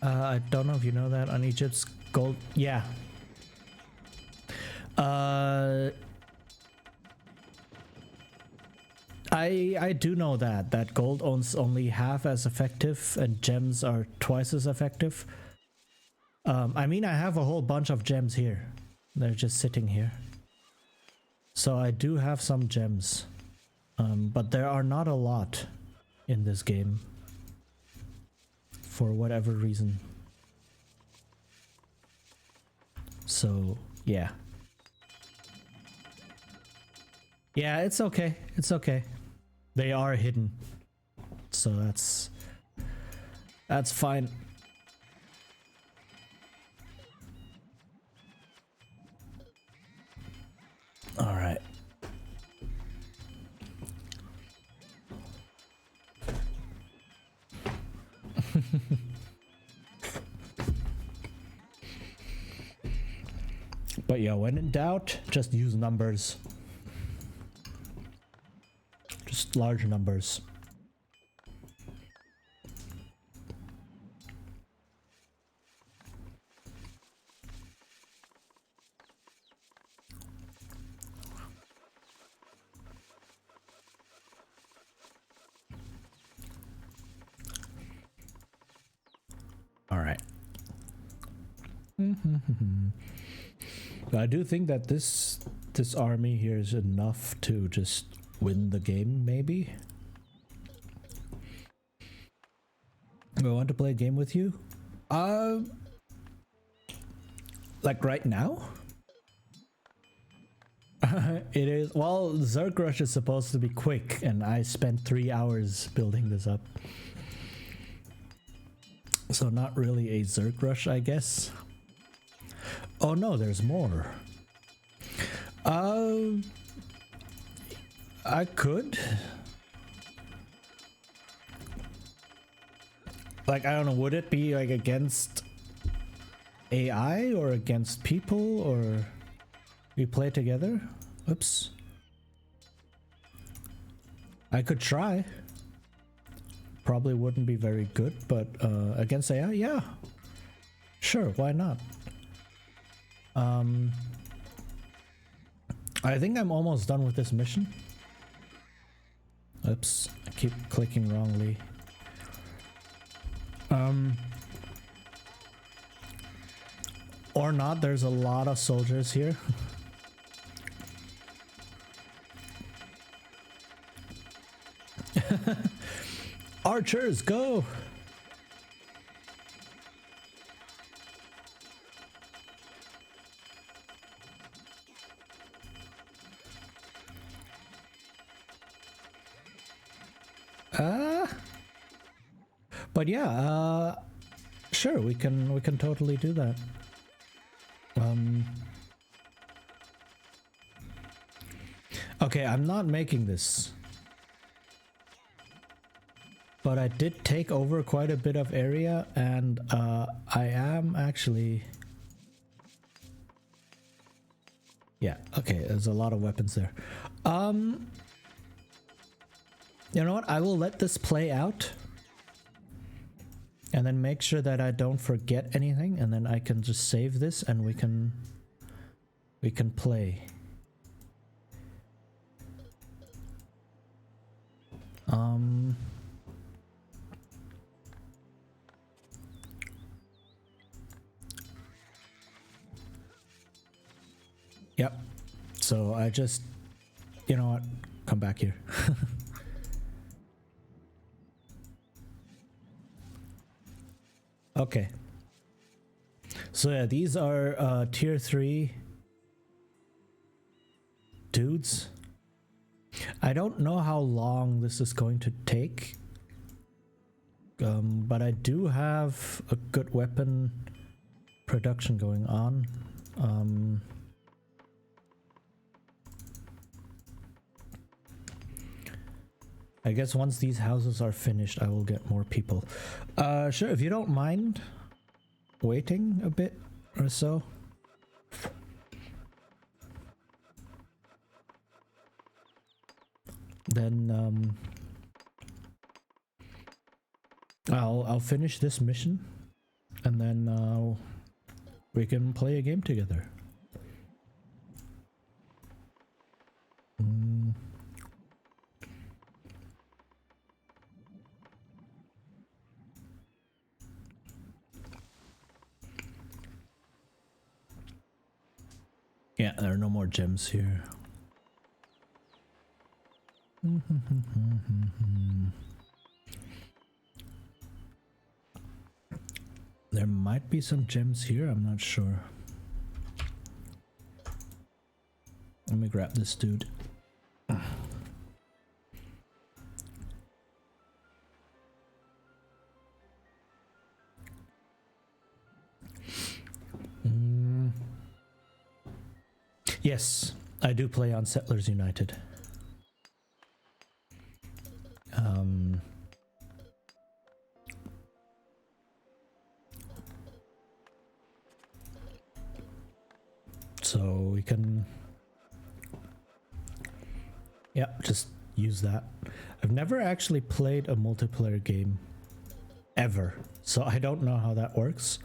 I don't know if you know that on Egypt's gold. Yeah. I do know that gold owns only half as effective and gems are twice as effective. I mean, I have a whole bunch of gems here. They're just sitting here. So I do have some gems. But there are not a lot in this game. For whatever reason. So, yeah. Yeah, it's okay. It's okay. They are hidden. So that's fine. All right. But yeah, when in doubt, just use numbers. Just large numbers. I do think that this army here is enough to just win the game, maybe. Do I want to play a game with you? Like right now? It is. Well, Zerg Rush is supposed to be quick, and I spent 3 hours building this up. So not really a Zerg Rush, I guess. Oh no, there's more. I could. Like, I don't know, would it be like against AI or against people, or we play together? Oops. I could try. Probably wouldn't be very good, but against AI, yeah. Sure, why not? I think I'm almost done with this mission. Oops, I keep clicking wrongly. Or not, there's a lot of soldiers here. Archers, go! But yeah, sure, we can totally do that. Okay, I'm not making this. But I did take over quite a bit of area, and I am actually... Yeah, okay, there's a lot of weapons there. You know what? I will let this play out. And then make sure that I don't forget anything, and then I can just save this and we can play. Yep. So I just, you know what? Come back here. Okay. So yeah, these are tier 3 dudes. I don't know how long this is going to take. But I do have a good weapon production going on. I guess once these houses are finished, I will get more people. Sure, if you don't mind waiting a bit or so. Then I'll finish this mission, and then we can play a game together. Yeah, there are no more gems here. There might be some gems here, I'm not sure. Let me grab this dude. Yes, I do play on Settlers United. So we can, yeah, just use that. I've never actually played a multiplayer game ever, so I don't know how that works.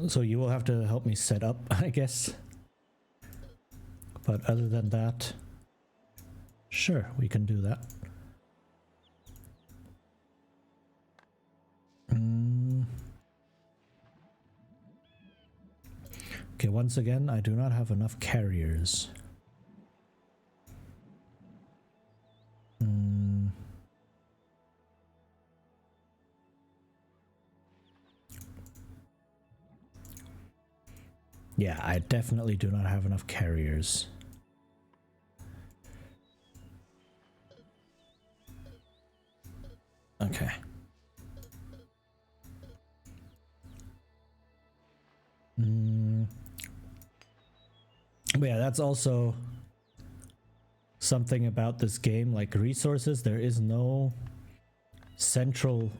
So you will have to help me set up, I guess. But other than that, sure, we can do that. Okay, once again, I do not have enough carriers. Yeah, I definitely do not have enough carriers. Okay. But yeah, that's also something about this game, like resources. There is no central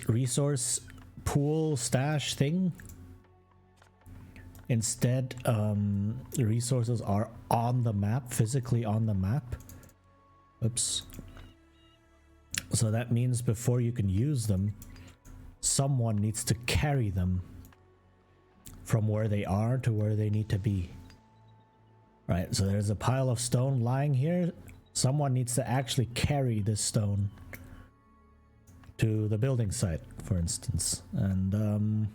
resource pool stash thing. Instead, the resources are on the map, physically on the map. Oops. So that means before you can use them, someone needs to carry them from where they are to where they need to be. Right, so there's a pile of stone lying here. Someone needs to actually carry this stone to the building site, for instance. And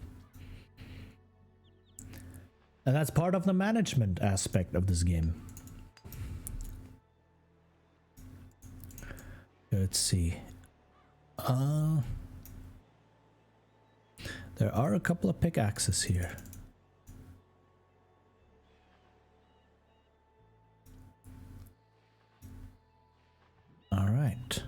that's part of the management aspect of this game. Let's see. There are a couple of pickaxes here. All right.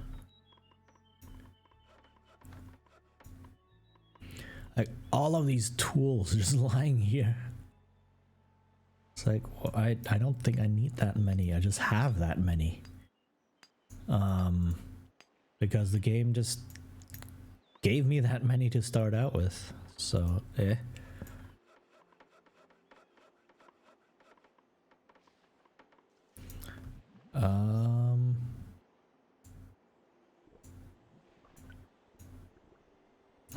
Like all of these tools just lying here. It's like, well, I don't think I need that many. I just have that many. Because the game just gave me that many to start out with. So, eh.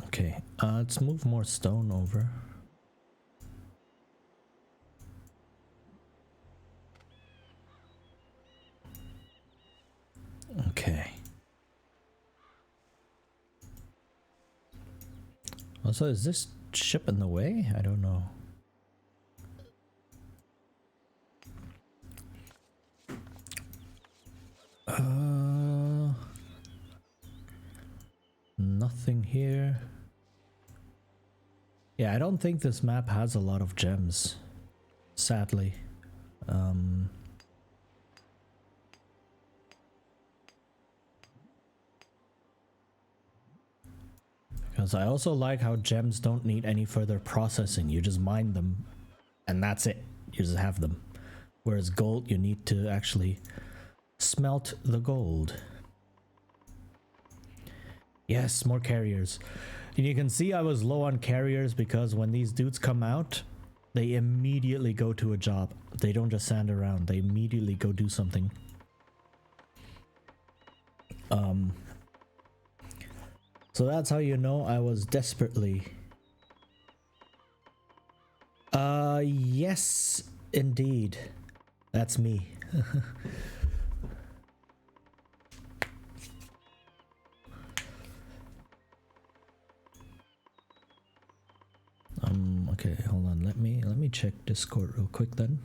Okay, let's move more stone over. Okay. Also, is this ship in the way? I don't know. Nothing here. Yeah, I don't think this map has a lot of gems, sadly. Because I also like how gems don't need any further processing. You just mine them and that's it. You just have them. Whereas gold, you need to actually smelt the gold. Yes, more carriers. And you can see I was low on carriers because when these dudes come out, they immediately go to a job. They don't just stand around. They immediately go do something. So that's how you know I was desperately... yes, indeed. That's me. Okay, hold on. Let me check Discord real quick then.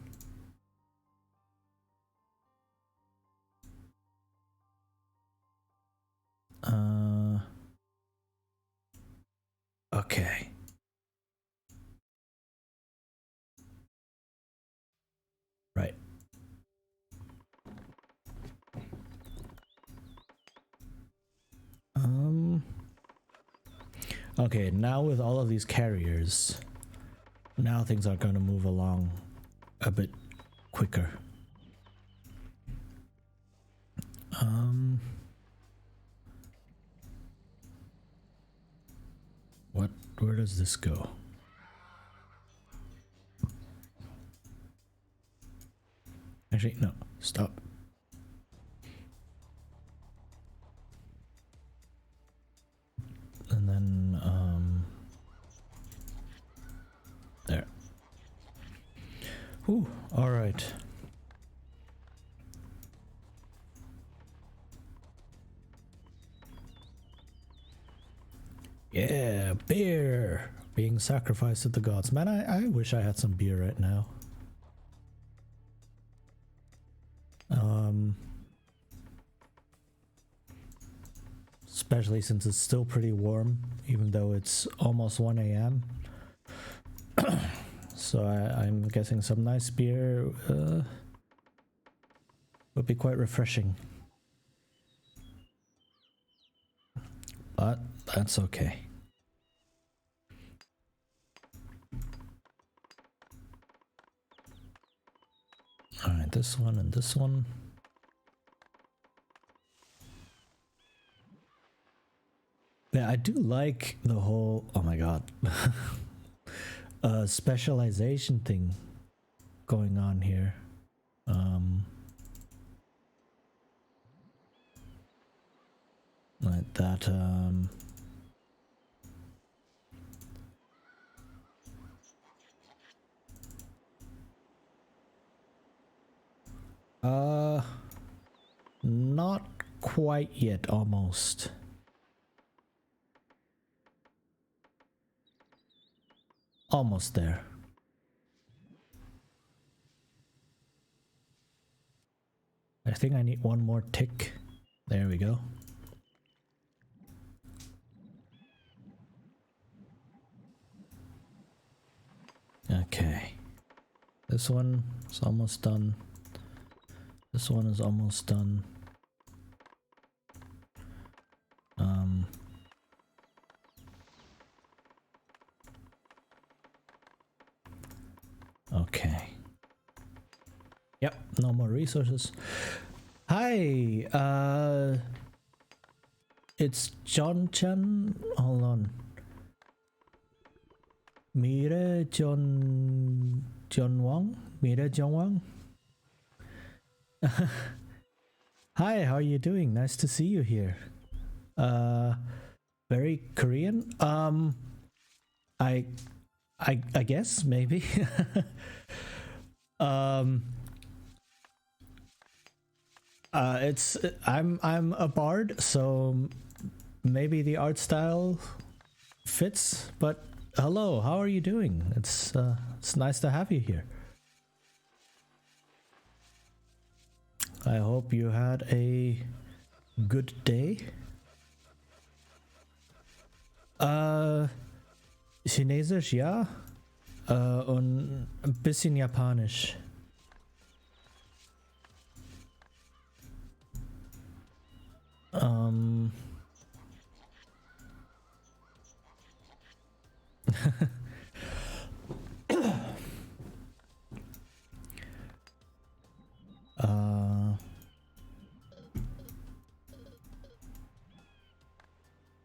Okay. Right. Okay, now with all of these carriers, now things are going to move along a bit quicker. Where does this go? Actually, no, stop. And then, there. Whew, all right. Yeah, beer. Being sacrificed to the gods. Man, I wish I had some beer right now. Especially since it's still pretty warm, even though it's almost 1 a.m. So I'm guessing some nice beer would be quite refreshing. But that's okay. Alright, this one and this one. Yeah, I do like the whole, oh my god, specialization thing going on here. Like that, not quite yet, almost. Almost there. I think I need one more tick. There we go. Okay. This one is almost done. This one is almost done. Okay. Yep, no more resources. Hi, it's John Chan. Hold on. Mira John Wang? Mira John Wang? Hi, how are you doing? Nice to see you here. Very Korean? I guess maybe. I'm a bard, so maybe the art style fits, but hello, how are you doing? It's nice to have you here. I hope you had a good day. Chinesisch, ja. Und ein bisschen Japanisch.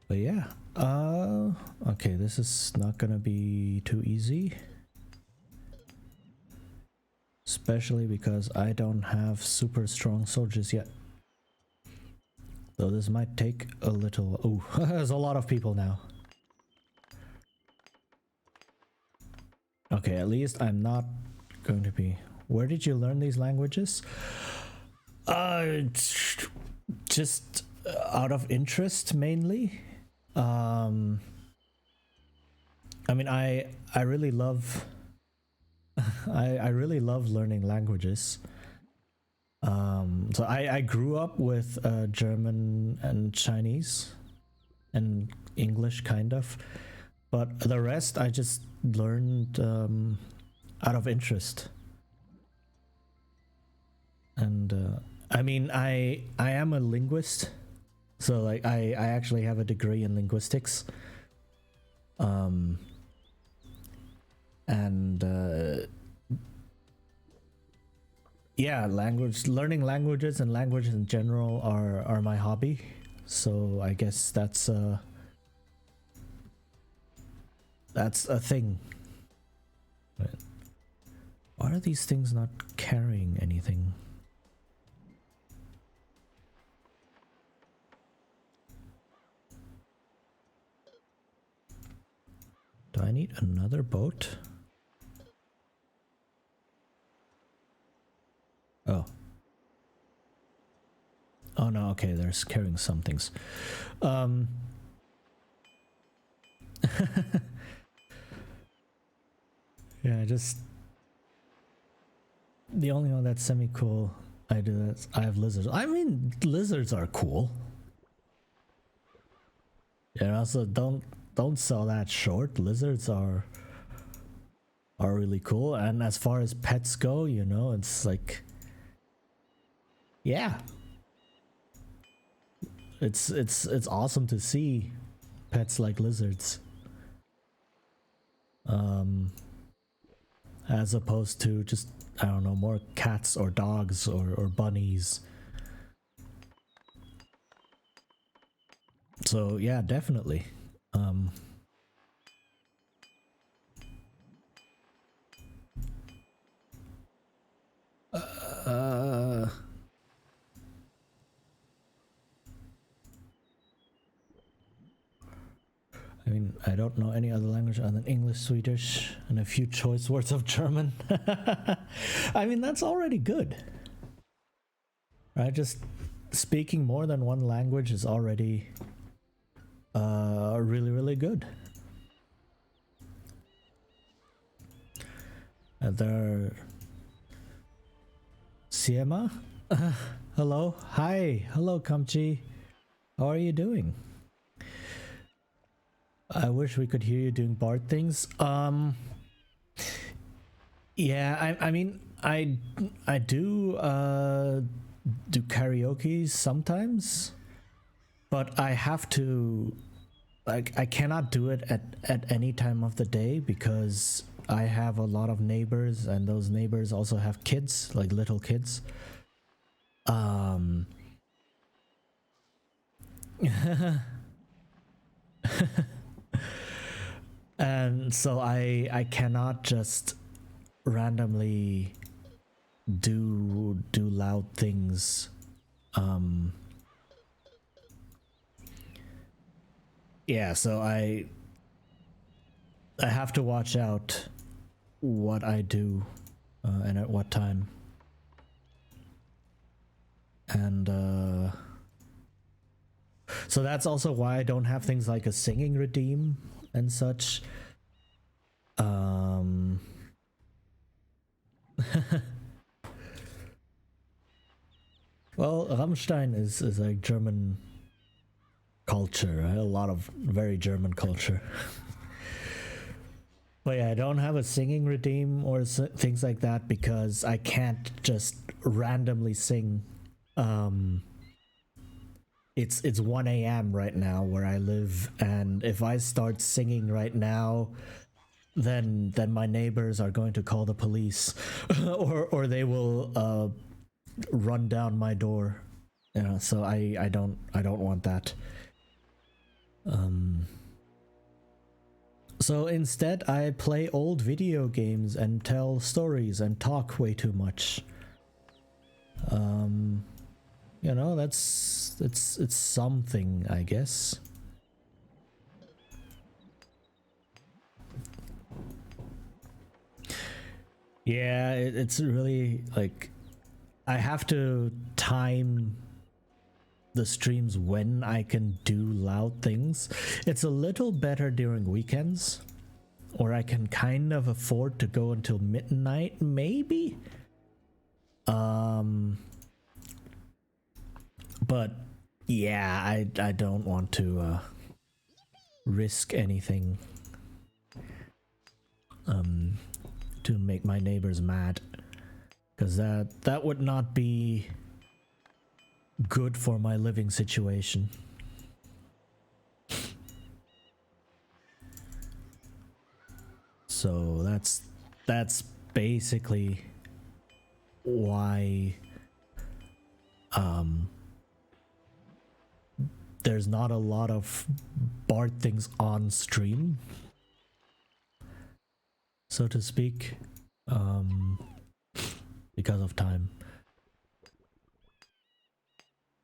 But yeah, okay, this is not gonna be too easy. Especially because I don't have super strong soldiers yet. Though this might take a little... Oh, there's a lot of people now. Okay, at least I'm not going to be... Where did you learn these languages? Just out of interest, mainly. I mean, I really love... I really love learning languages. So I grew up with German and Chinese and English, kind of, but the rest I just learned out of interest. And I mean, I am a linguist, so like I actually have a degree in linguistics. Yeah, learning languages and languages in general are my hobby, so I guess that's a thing. But why are these things not carrying anything? Do I need another boat? Oh. Oh no, okay, they're carrying some things. Yeah, just the only one that's semi cool I do is I have lizards. I mean, lizards are cool. Yeah, also don't sell that short. Lizards are really cool, and as far as pets go, you know, it's like, yeah, it's awesome to see pets like lizards, as opposed to just, I don't know, more cats or dogs or bunnies. So yeah, definitely. I mean, I don't know any other language other than English, Swedish, and a few choice words of German. I mean, that's already good. Right? Just speaking more than one language is already really, really good. There, Siema? Hello? Hi. Hello, Kamchi. How are you doing? I wish we could hear you doing Bard things. Yeah, I mean, I do do karaoke sometimes, but I have to, like, I cannot do it at any time of the day because I have a lot of neighbors, and those neighbors also have kids, like little kids. And so I cannot just randomly do loud things. Yeah, so I have to watch out what I do and at what time. And so that's also why I don't have things like a singing redeem and such. Well, Rammstein is like German culture, right? A lot of very German culture. But yeah, I don't have a singing redeem or things like that because I can't just randomly sing. It's 1 a.m. right now where I live, and if I start singing right now, then my neighbors are going to call the police, or they will run down my door. Yeah, so I don't want that. So instead, I play old video games and tell stories and talk way too much. You know, it's something, I guess. Yeah, it's really like I have to time the streams when I can do loud things. It's a little better during weekends, or I can kind of afford to go until midnight, maybe. But yeah, I don't want to risk anything to make my neighbors mad, because that would not be good for my living situation. So that's basically why there's not a lot of Bard things on stream, so to speak, because of time.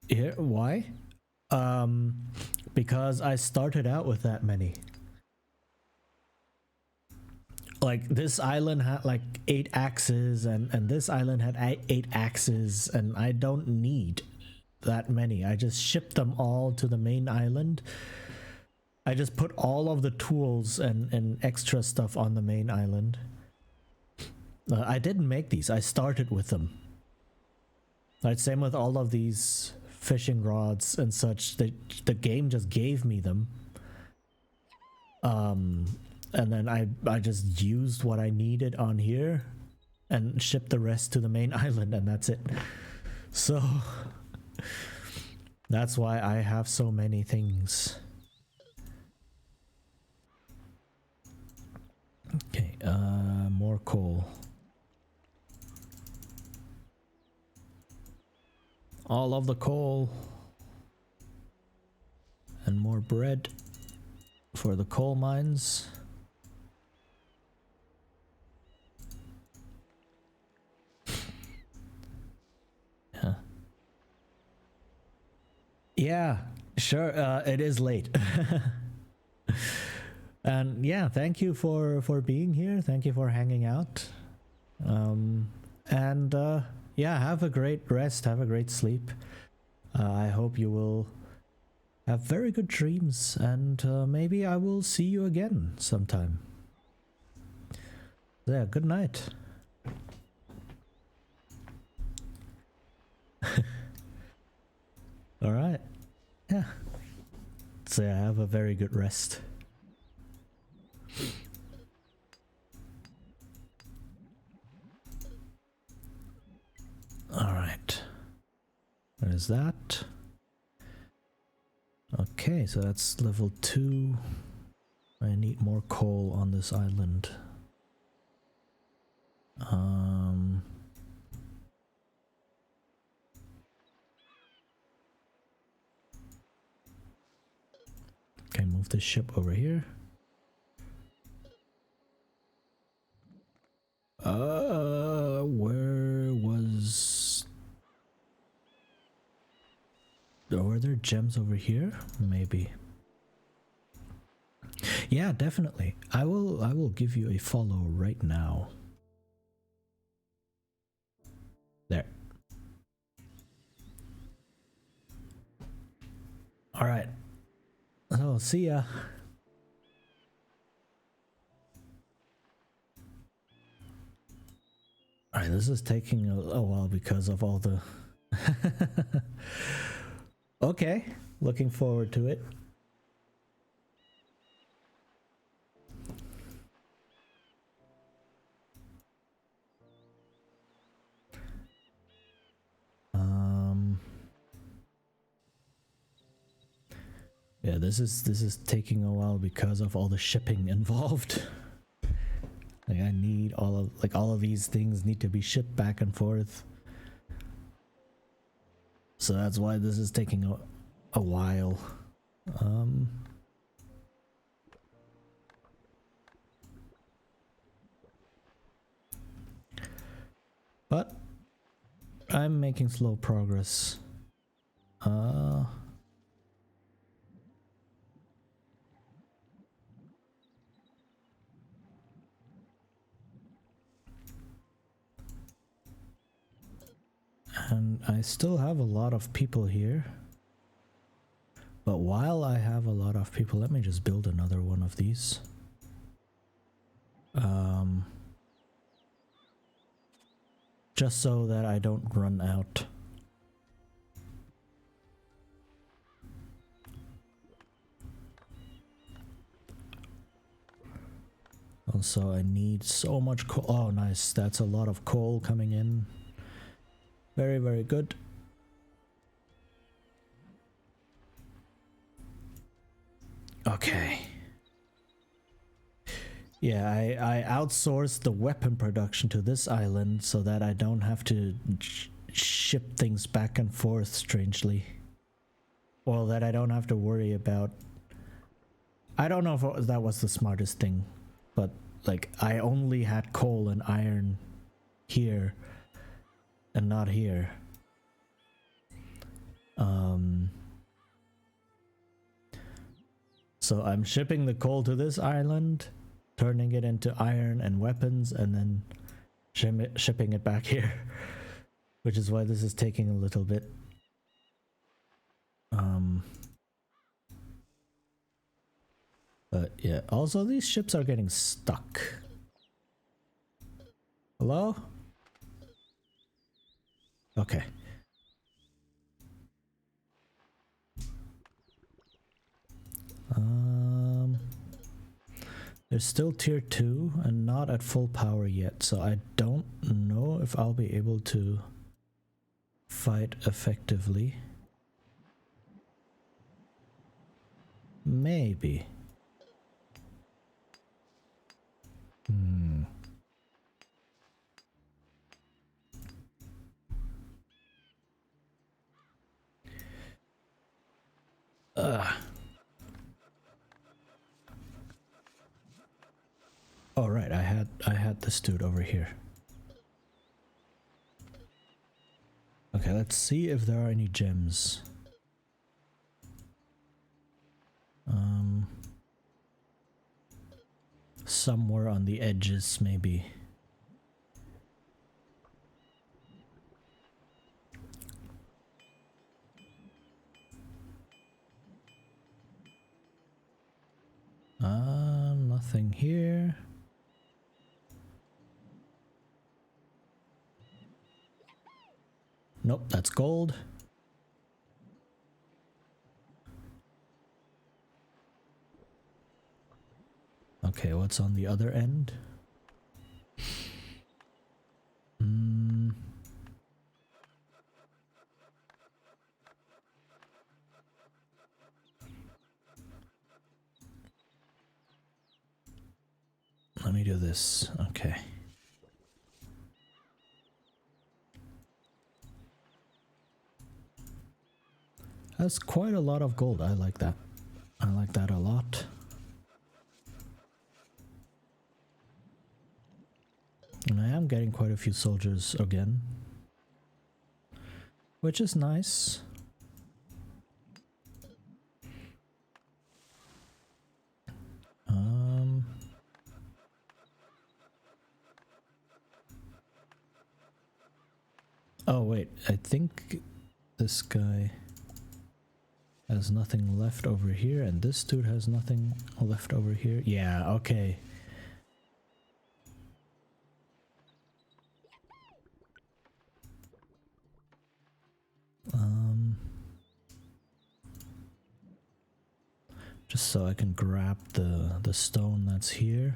Here, why? Because I started out with that many. Like, this island had like 8 axes, and this island had 8 axes, and I don't need that many. I just shipped them all to the main island. I just put all of the tools and extra stuff on the main island, I didn't make these. I started with them. Right, same with all of these fishing rods and such. The game just gave me them. And then I just used what I needed on here and shipped the rest to the main island, and that's it. So that's why I have so many things. Okay, more coal. All of the coal. And more bread for the coal mines. Huh. Yeah, sure, it is late. And yeah, thank you for being here. Thank you for hanging out. And yeah, have a great rest, have a great sleep. I hope you will have very good dreams, and maybe I will see you again sometime. Yeah, good night. All right. Yeah. So yeah, have a very good rest. All right. There's that. Okay, so that's level 2. I need more coal on this island. Okay, move this ship over here. Where was... Were there gems over here? Maybe. Yeah, definitely. I will give you a follow right now. There. All right. So, see ya. All right, this is taking a while because of all the... Okay, looking forward to it. Yeah, this is taking a while because of all the shipping involved. Like I need all of these things need to be shipped back and forth. So that's why this is taking a while. But I'm making slow progress. And I still have a lot of people here. But while I have a lot of people, let me just build another one of these. Just so that I don't run out. Also, I need so much coal. Oh, nice. That's a lot of coal coming in. Very, very good. Okay. Yeah, I outsourced the weapon production to this island so that I don't have to ship things back and forth, strangely. Well, that I don't have to worry about... I don't know if that was the smartest thing, but like I only had coal and iron here and not here. So I'm shipping the coal to this island, turning it into iron and weapons, and then shipping it back here. Which is why this is taking a little bit. But yeah, also these ships are getting stuck. Hello? Okay. There's still tier 2 and not at full power yet, so I don't know if I'll be able to fight effectively. Maybe. Oh right, I had this dude over here. Okay, let's see if there are any gems. Somewhere on the edges, maybe. Nothing here. Nope, that's gold. Okay, what's on the other end? Let me do this. Okay. That's quite a lot of gold. I like that. I like that a lot. And I am getting quite a few soldiers again, which is nice. Oh wait, I think this guy has nothing left over here, and this dude has nothing left over here. Yeah, okay. Just so I can grab the stone that's here,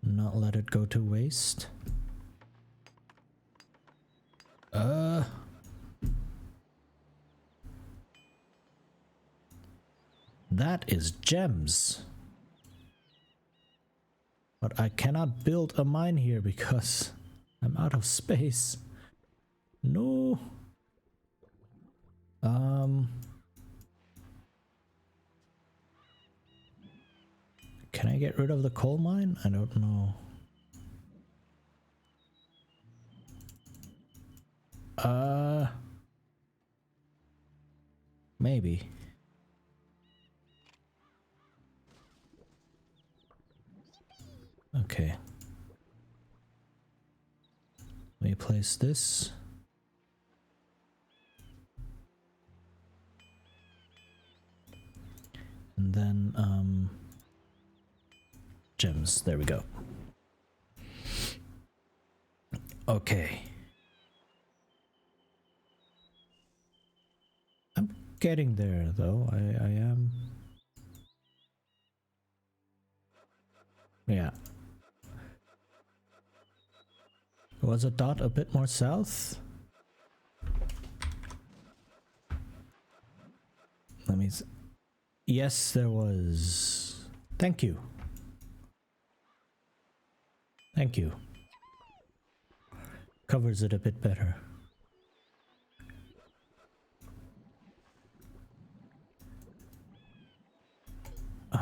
not let it go to waste. That is gems. But I cannot build a mine here because I'm out of space. No. Can I get rid of the coal mine? I don't know. Maybe. Okay. Let me place this. And then, gems. There we go. Okay. I'm getting there, though. I am. Yeah. Was a dot a bit more south? Let me. Yes, there was. Thank you. Thank you. Covers it a bit better.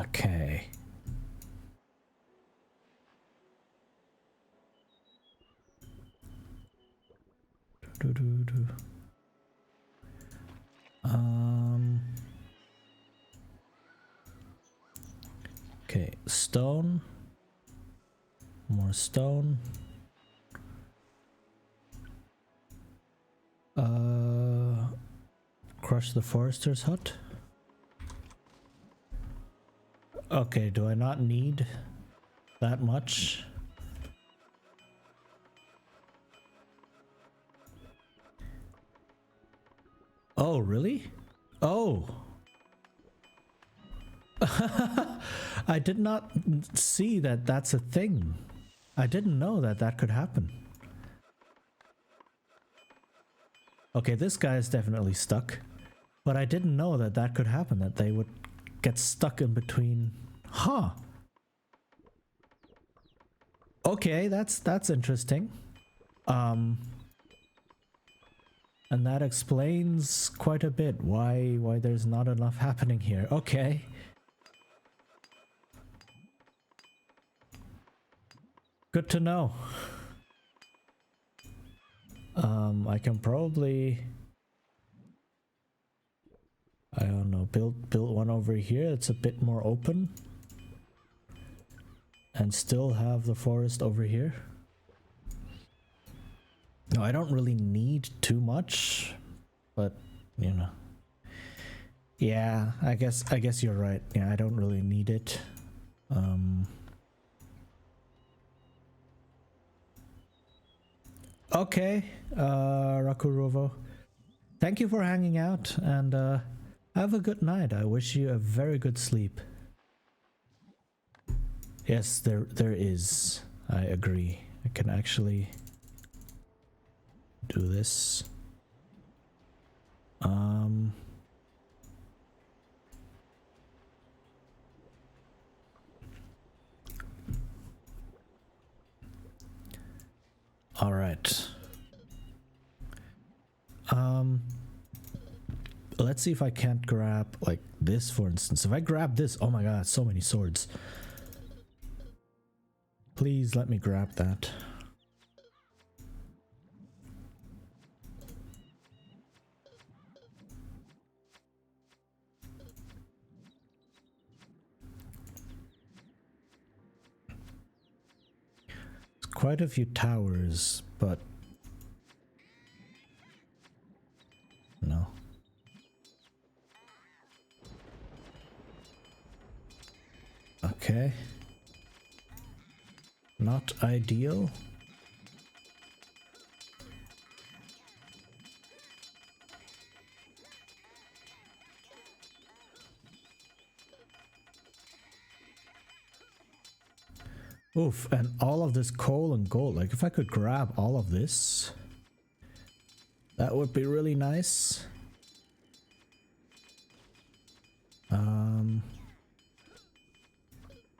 Okay. Okay, stone. More stone. Crush the forester's hut. Okay, do I not need that much? Oh, really? Oh. I did not see that that's a thing. I didn't know that that could happen. Okay, this guy is definitely stuck. But I didn't know that that could happen, that they would get stuck in between. Huh. Okay, that's interesting. And that explains quite a bit why there's not enough happening here. Okay. Good to know. I can probably, I don't know, build one over here. It's a bit more open. And still have the forest over here. No, I don't really need too much, but you know. Yeah, I guess you're right. Yeah, I don't really need it. Okay, Rakurovo. Thank you for hanging out and have a good night. I wish you a very good sleep. Yes, there is. I agree. I can actually do this. All right. Let's see if I can't grab like this, for instance. If I grab this, oh my god, so many swords. Please let me grab that. It's quite a few towers, but no. Okay. Not ideal. Oof, and all of this coal and gold. Like if I could grab all of this, that would be really nice.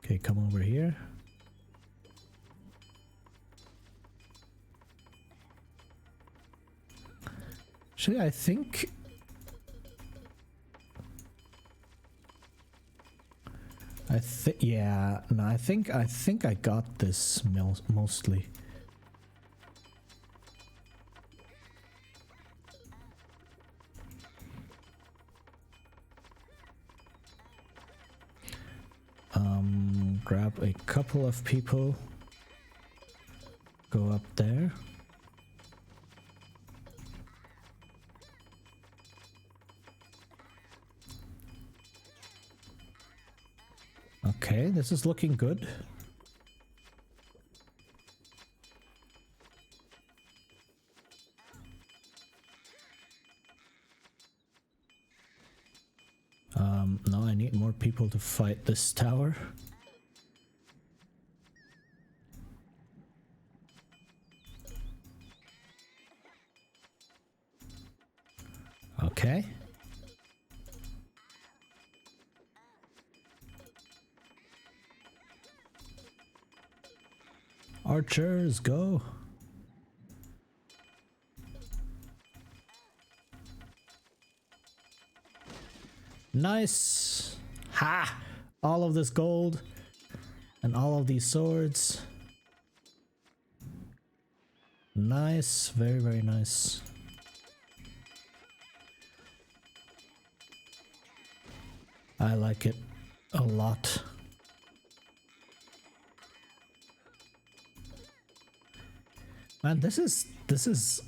Okay, come over here. Actually, I think yeah, no, I think I got this mostly. Grab a couple of people. Go up there. Okay, this is looking good. Now I need more people to fight this tower. Okay. Archers, go. Nice. Ha! All of this gold and all of these swords. Nice, very, very nice. I like it a lot. Man, this is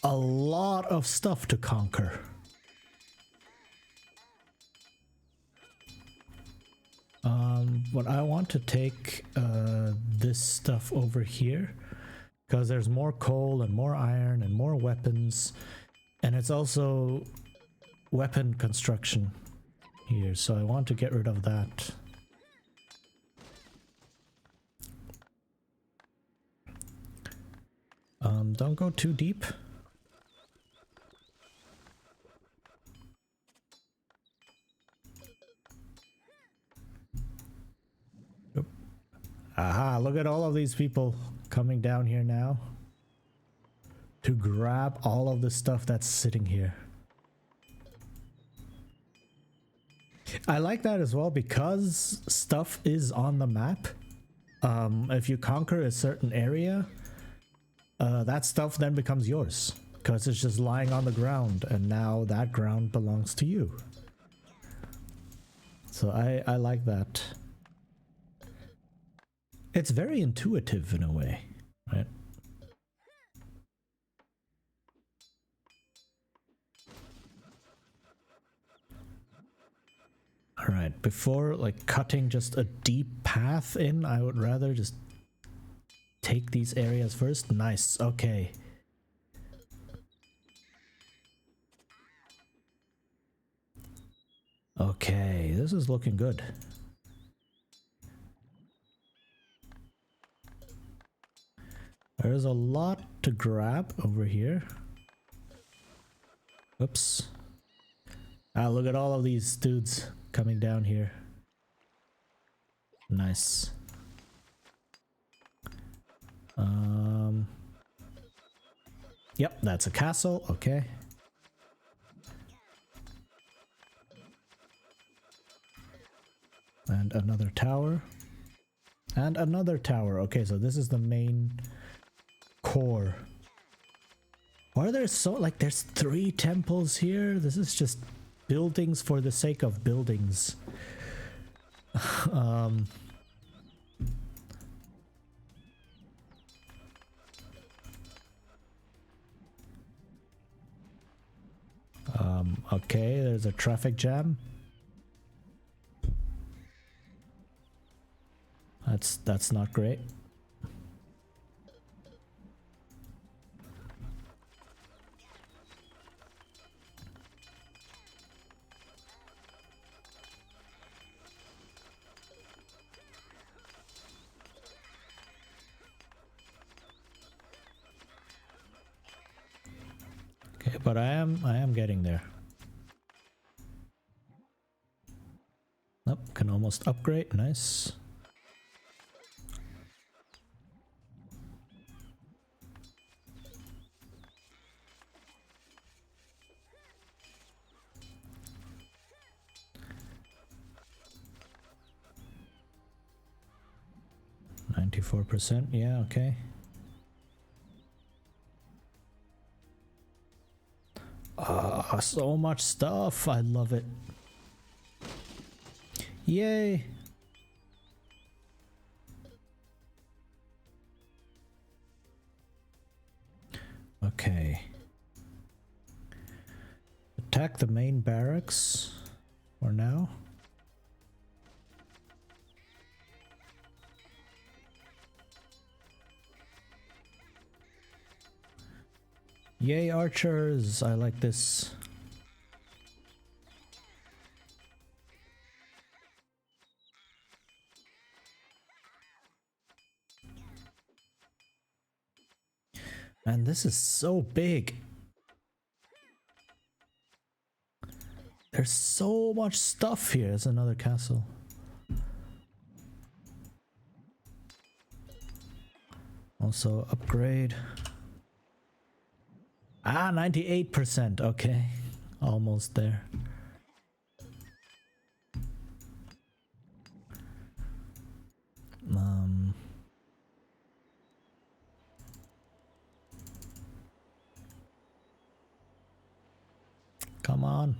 a lot of stuff to conquer. But I want to take this stuff over here because there's more coal and more iron and more weapons And it's also weapon construction here, so I want to get rid of that. Don't go too deep. Oop. Aha, look at all of these people coming down here now to grab all of the stuff that's sitting here. I like that as well because stuff is on the map. If you conquer a certain area, that stuff then becomes yours because it's just lying on the ground and now that ground belongs to you. So I like that. It's very intuitive in a way, right? Alright, before like cutting just a deep path in, I would rather just take these areas first. Nice, okay. Okay, this is looking good. There's a lot to grab over here. Oops. Ah, look at all of these dudes coming down here. Nice. Yep, that's a castle. Okay. And another tower. And another tower. Okay, so this is the main core. Why are there so, like, there's 3 temples here? This is just buildings for the sake of buildings. Okay, there's a traffic jam. That's not great. Okay, but I am getting there. Nope, can almost upgrade. Nice. %, yeah, okay. Ah, so much stuff. I love it. Yay. Okay. Attack the main barracks for now. Yay, archers! I like this. And this is so big. There's so much stuff here. There's another castle. Also upgrade. Ah, 98%. Okay. Almost there. Come on.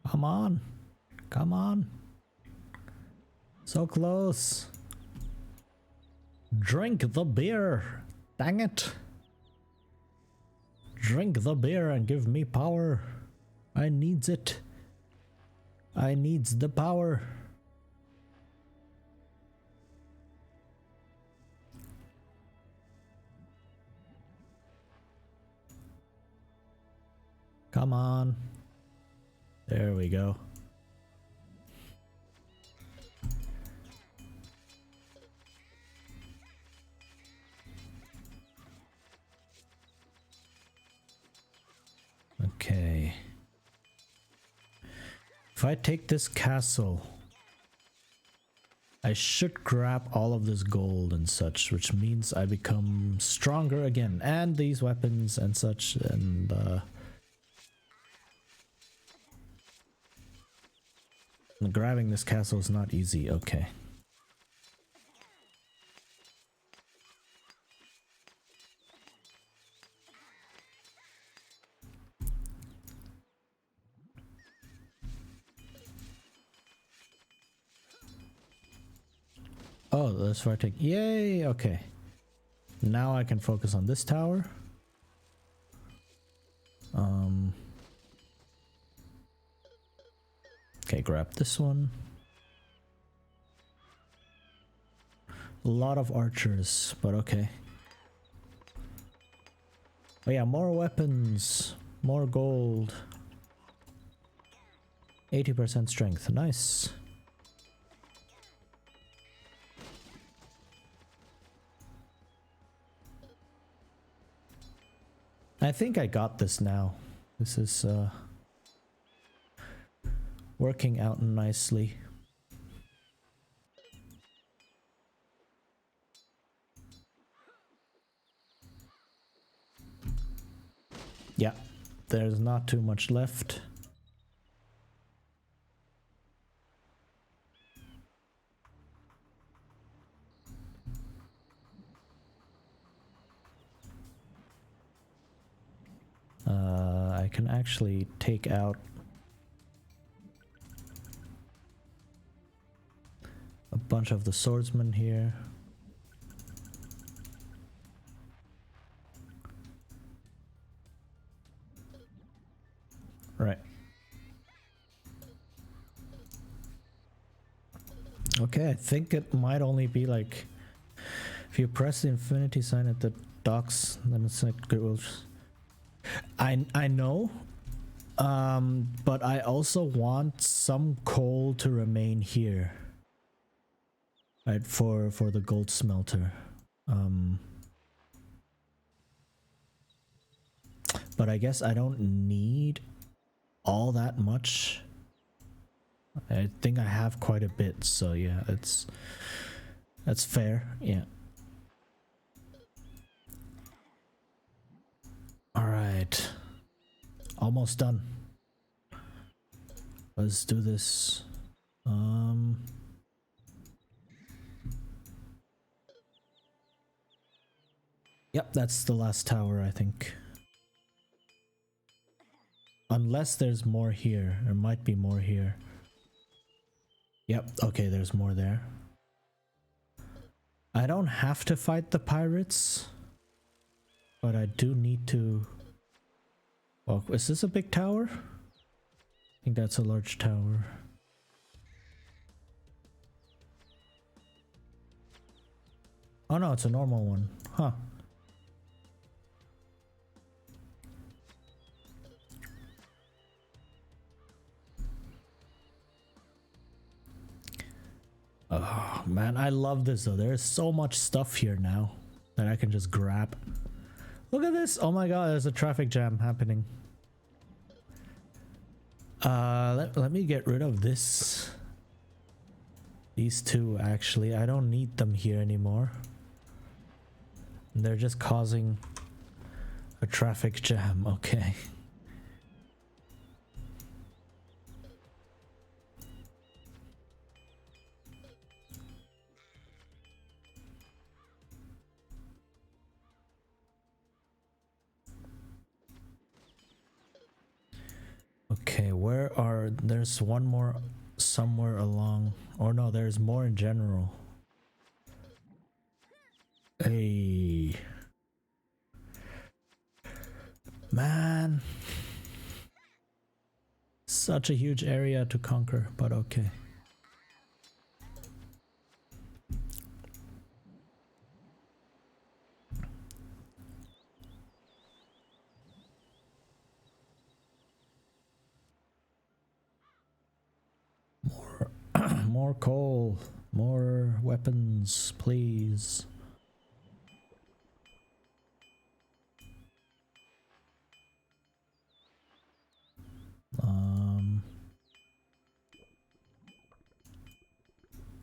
Come on. Come on. So close. Drink the beer. Dang it. Drink the beer and give me power. I needs it. I needs the power. Come on. There we go. Okay. If I take this castle, I should grab all of this gold and such, which means I become stronger again. And these weapons and such, and grabbing this castle is not easy. Okay. Oh, that's where I take. Yay! Okay. Now I can focus on this tower. Okay, grab this one. A lot of archers, but okay. Oh yeah, more weapons, more gold. 80% strength, nice. I think I got this now. This is working out nicely. Yeah, there's not too much left. I can actually take out a bunch of the swordsmen here. Right. Okay, I think it might only be like if you press the infinity sign at the docks, then it's like it will. I know, but I also want some coal to remain here, right? For the gold smelter. But I guess I don't need all that much. I think I have quite a bit, so yeah, that's fair. Yeah. All right, almost done. Let's do this. Yep, that's the last tower, I think. Unless there's more here. There might be more here. Yep, okay, there's more there. I don't have to fight the pirates, but I do need to... Well, is this a big tower? I think that's a large tower. Oh no, it's a normal one. Huh. Oh man, I love this though. There's so much stuff here now that I can just grab. Look at this! Oh my god, there's a traffic jam happening. Let me get rid of this. These two, actually. I don't need them here anymore. They're just causing a traffic jam. Okay. Okay, where are... There's one more somewhere along... Or no, there's more in general. Hey... Such a huge area to conquer, but okay. More coal, more weapons, please.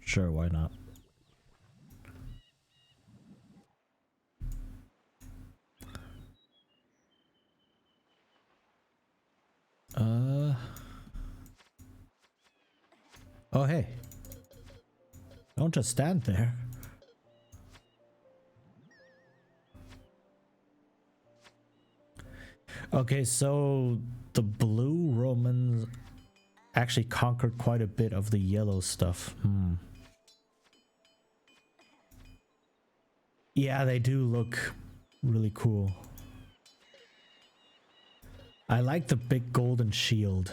Sure, why not? Oh, hey. Don't just stand there. Okay, so the blue Romans actually conquered quite a bit of the yellow stuff. Yeah, they do look really cool. I like the big golden shield.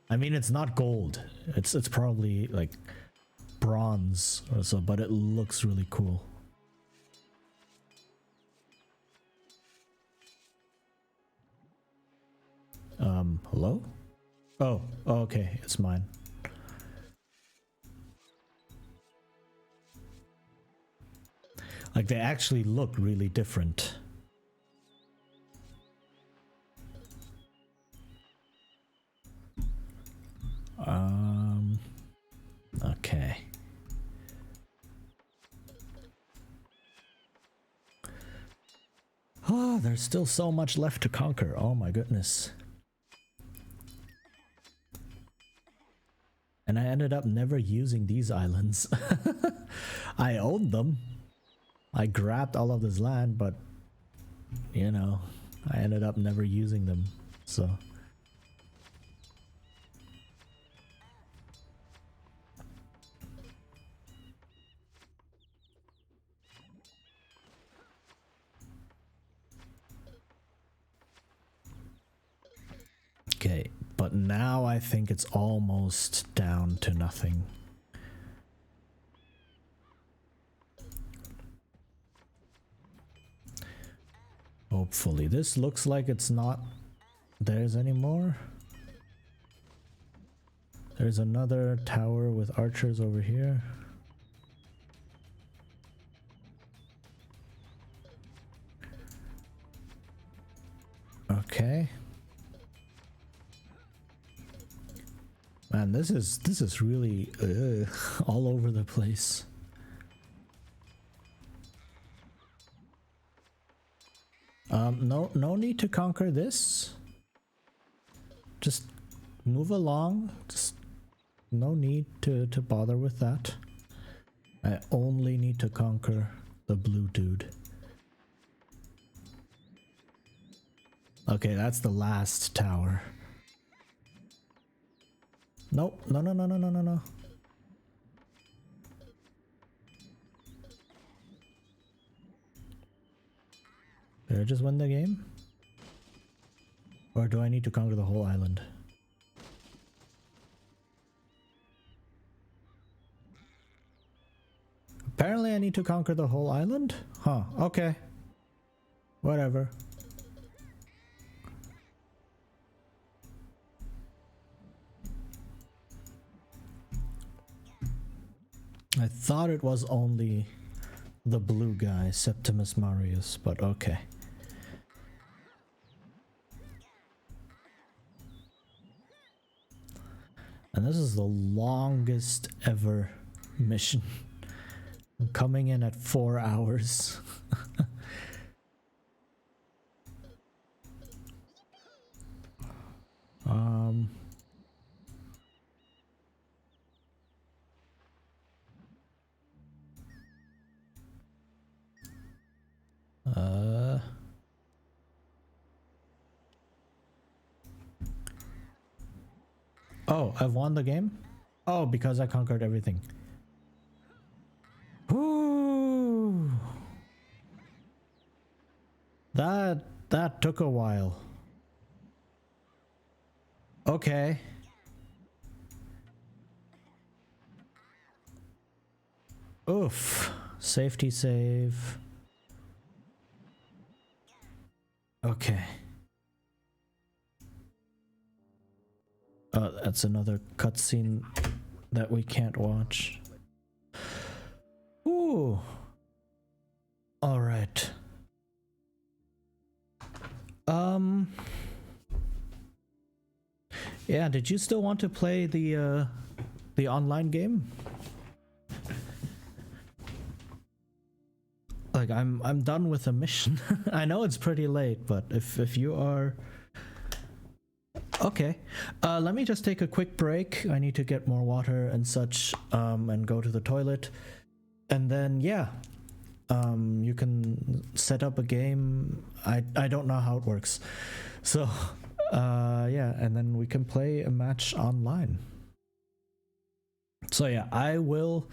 I mean, it's not gold. It's probably like bronze or so, but it looks really cool. Hello? Oh, okay, it's mine. Like, they actually look really different. Okay. Oh, there's still so much left to conquer. Oh my goodness. And I ended up never using these islands. I owned them. I grabbed all of this land, but you know, I ended up never using them. So okay, but now I think it's almost down to nothing. Hopefully. This looks like it's not theirs anymore. There's another tower with archers over here. Okay. Man, this is really all over the place. No need to conquer this. Just move along. Just no need to bother with that. I only need to conquer the blue dude. Okay, that's the last tower. Nope. No. Did I just win the game? Or do I need to conquer the whole island? Apparently I need to conquer the whole island? Huh, okay. Whatever. I thought it was only the blue guy, Septimus Marius, but okay. And this is the longest ever mission. I'm coming in at 4 hours. Oh, I've won the game? Oh, because I conquered everything. Ooh. That took a while. Okay. Oof. Safety save. Okay. Oh, that's another cutscene that we can't watch. Ooh. All right. Yeah, did you still want to play the online game? Like I'm done with the mission. I know it's pretty late, but if you are okay, let me just take a quick break. I need to get more water and such, and go to the toilet, and then yeah, you can set up a game. I don't know how it works, so yeah, and then we can play a match online. So yeah, I will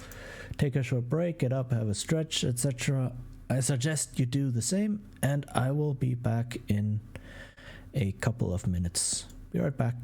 take a short break, get up, have a stretch, etc. I suggest you do the same, and I will be back in a couple of minutes. Be right back.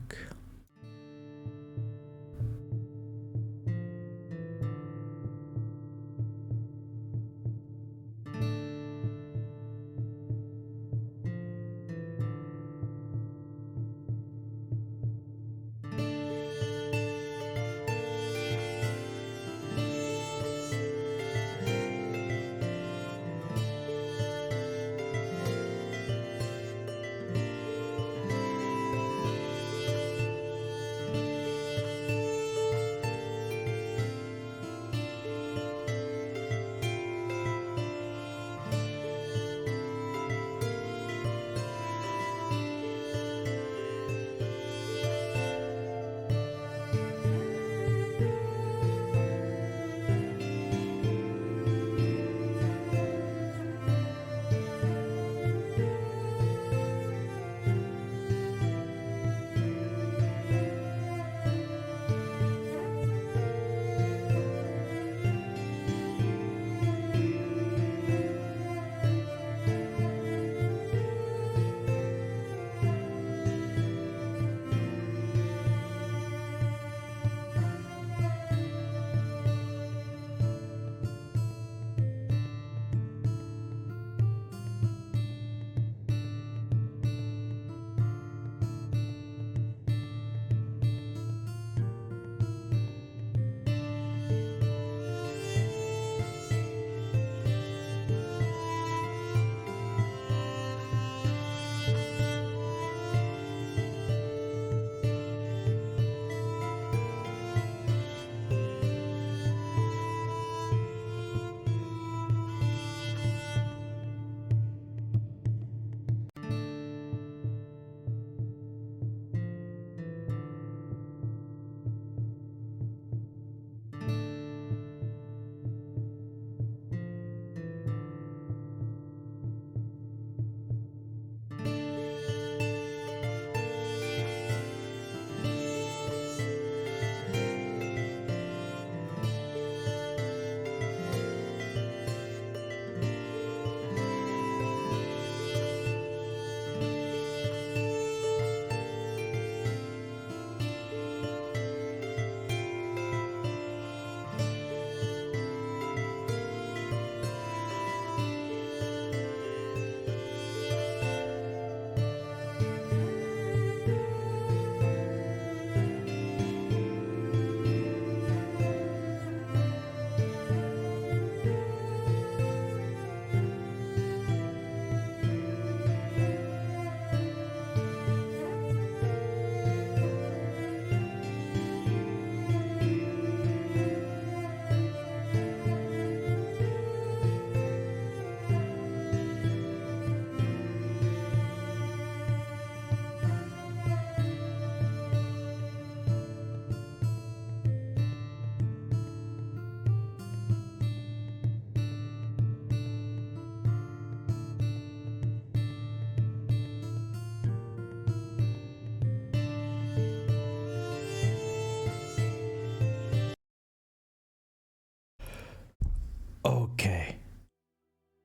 Okay.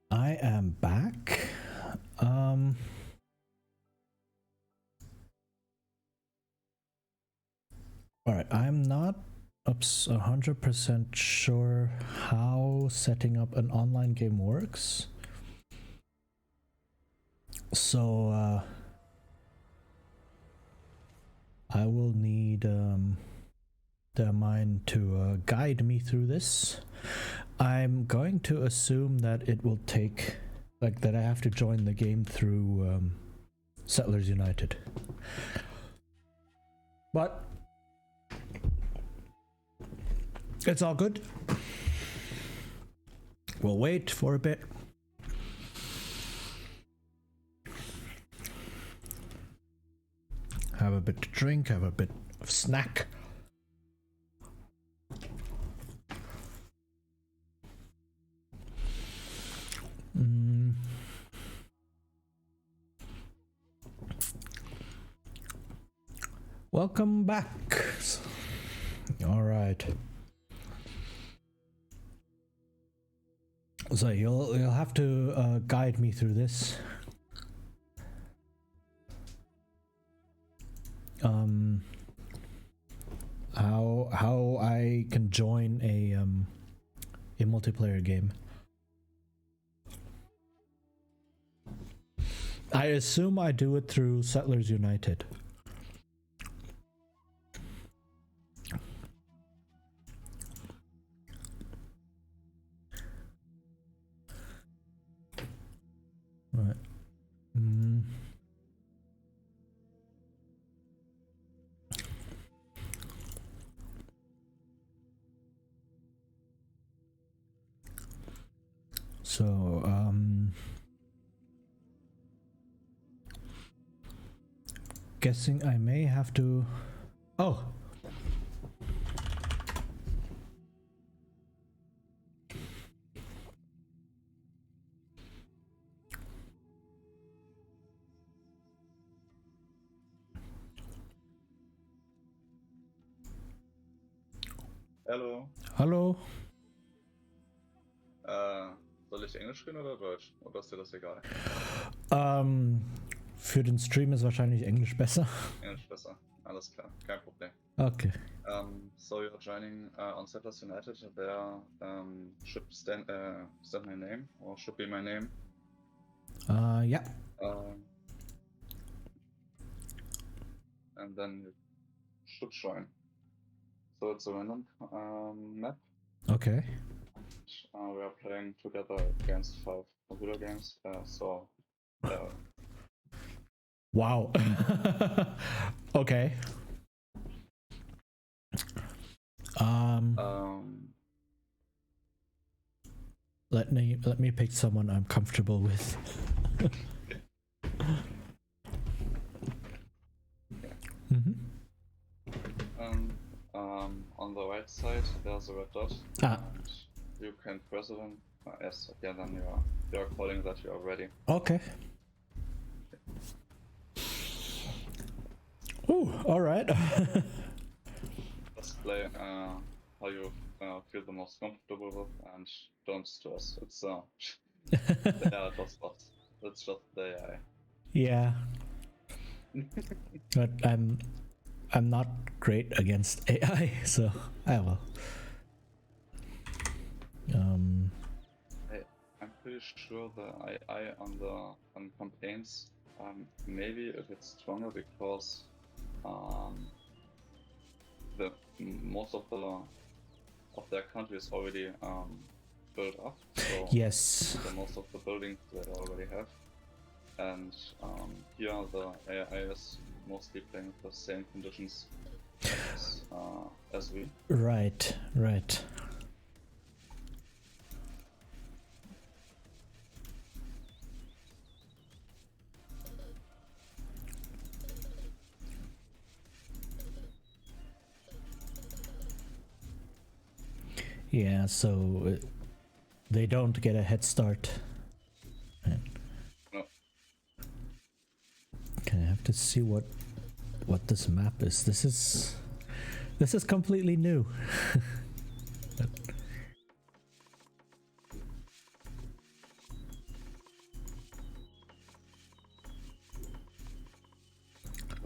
I am back. All right, I'm not 100% sure how setting up an online game works. So I will need Mine to guide me through this. I'm going to assume that it will take, like, that I have to join the game through Settlers United. But it's all good. We'll wait for a bit. Have a bit to drink, have a bit of snack. Welcome back. All right. So you'll have to guide me through this. How I can join a multiplayer game. I assume I do it through Settlers United. Right. So, guessing I may have to... Oh! Hallo. Hallo? Soll ich Englisch reden oder Deutsch? Oder ist dir das egal? Für den Stream ist wahrscheinlich Englisch besser. Englisch besser. Alles klar. Kein Problem. Okay. So you're joining on Settlers United. There should stand my name, or should be my name. Yeah. And then you should join. So it's a random map. Okay. We are playing together against 5 computer games. Wow. Okay. Let me pick someone I'm comfortable with. On the right side, there's a red dot. Ah. You can press it on. Yes, okay, then you're calling that you are ready. Okay. Ooh, alright. Just play how you feel the most comfortable with, and don't stress. It's yeah, it's just the AI. Yeah. But I'm not great against AI, so I will. I'm pretty sure the AI on campaigns, maybe if it's stronger because the most of their country is already built up. So Yes. most of the buildings they already have, and here the AI is mostly playing the same conditions as we. Right. Yeah, so they don't get a head start. No. Okay, I have to see what this map is. This is completely new.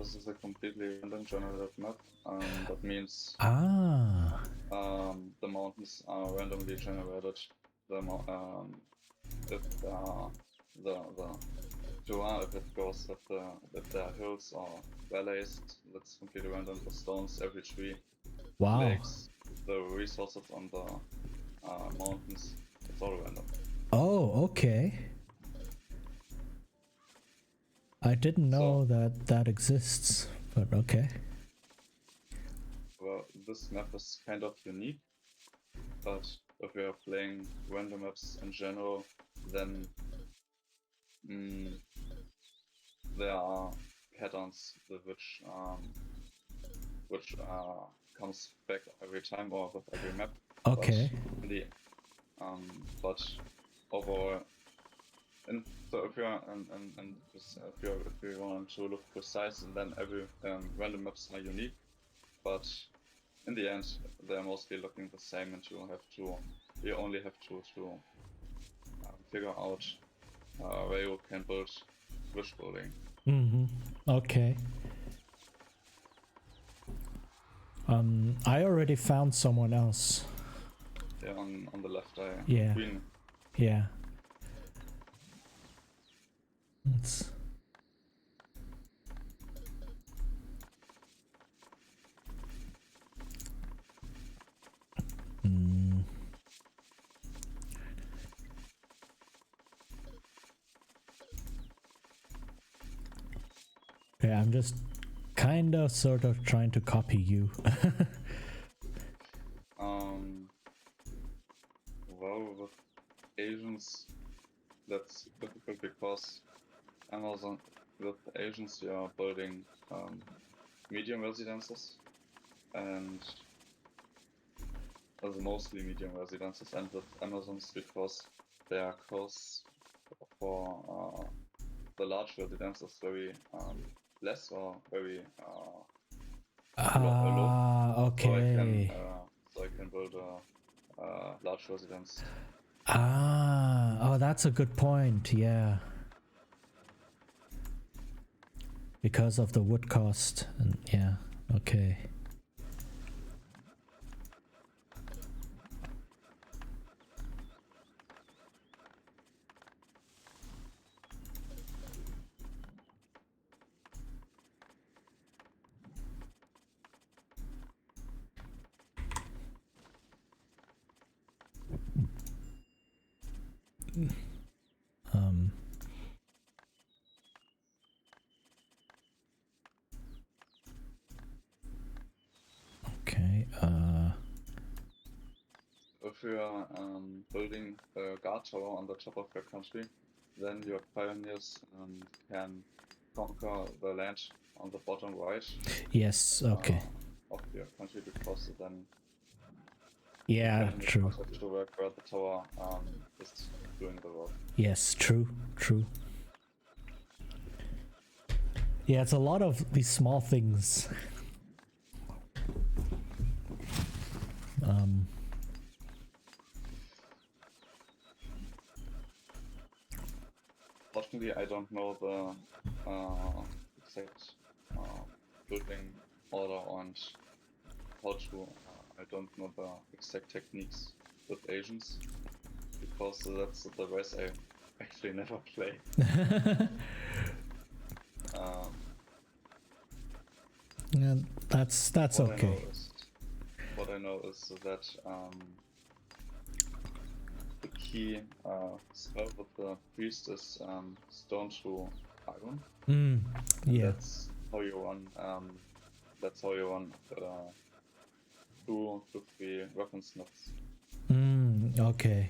this is a completely random generated map. That means Ah. the mountains are randomly generated. If terrain, if it goes, if there are hills or valleys, that's completely random. The stones, every tree, Wow. lakes, the resources on the mountains, it's all random. Oh, okay. I didn't know that that exists, but okay. Well, this map is kind of unique, but if we are playing random maps in general, then there are patterns which comes back every time or with every map. Okay. But overall, and so if you're and if you want to look precise, then every random maps are unique, but in the end they're mostly looking the same, and you only have to figure out where you can build bridge building. Okay. I already found someone else. Yeah, on the left eye. Yeah. Green. Yeah. Let's. Okay, I'm just kind of sort of trying to copy you. Well, with Asians, that's difficult because Amazon, with Asians, you are building medium residences, and mostly medium residences, and with Amazons because they are close for the large residences very less or very low. Okay. So I can build a large residence. Oh, that's a good point. Yeah. Because of the wood cost, and yeah. Okay. Okay. If you are building a guard tower on the top of your country, then your pioneers can conquer the land on the bottom right. Yes. Okay. Of your country, because then Yeah. you True. have to work where the tower is doing the work. Yes. True. True. Yeah, it's a lot of these small things. Fortunately, I don't know the exact building order and how to. I don't know the exact techniques with Asians, because that's the race I actually never play. Yeah, that's okay. What I know is that the key spell with the priest is stone to iron. Yeah. That's how you run. That's how you run 2 to 3 weaponsmiths. Okay.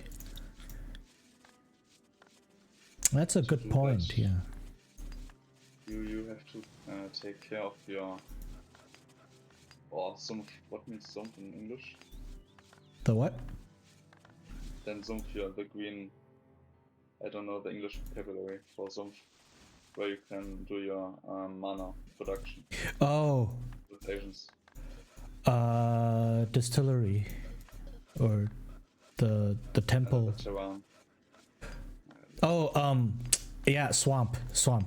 That's a good point. That, yeah. You have to take care of your Sumpf. What means Sumpf in English? The what? Then Sumpf, the green. I don't know the English vocabulary for Sumpf, where you can do your mana production. Oh. With Asians. Distillery, or the temple. Oh, yeah, swamp.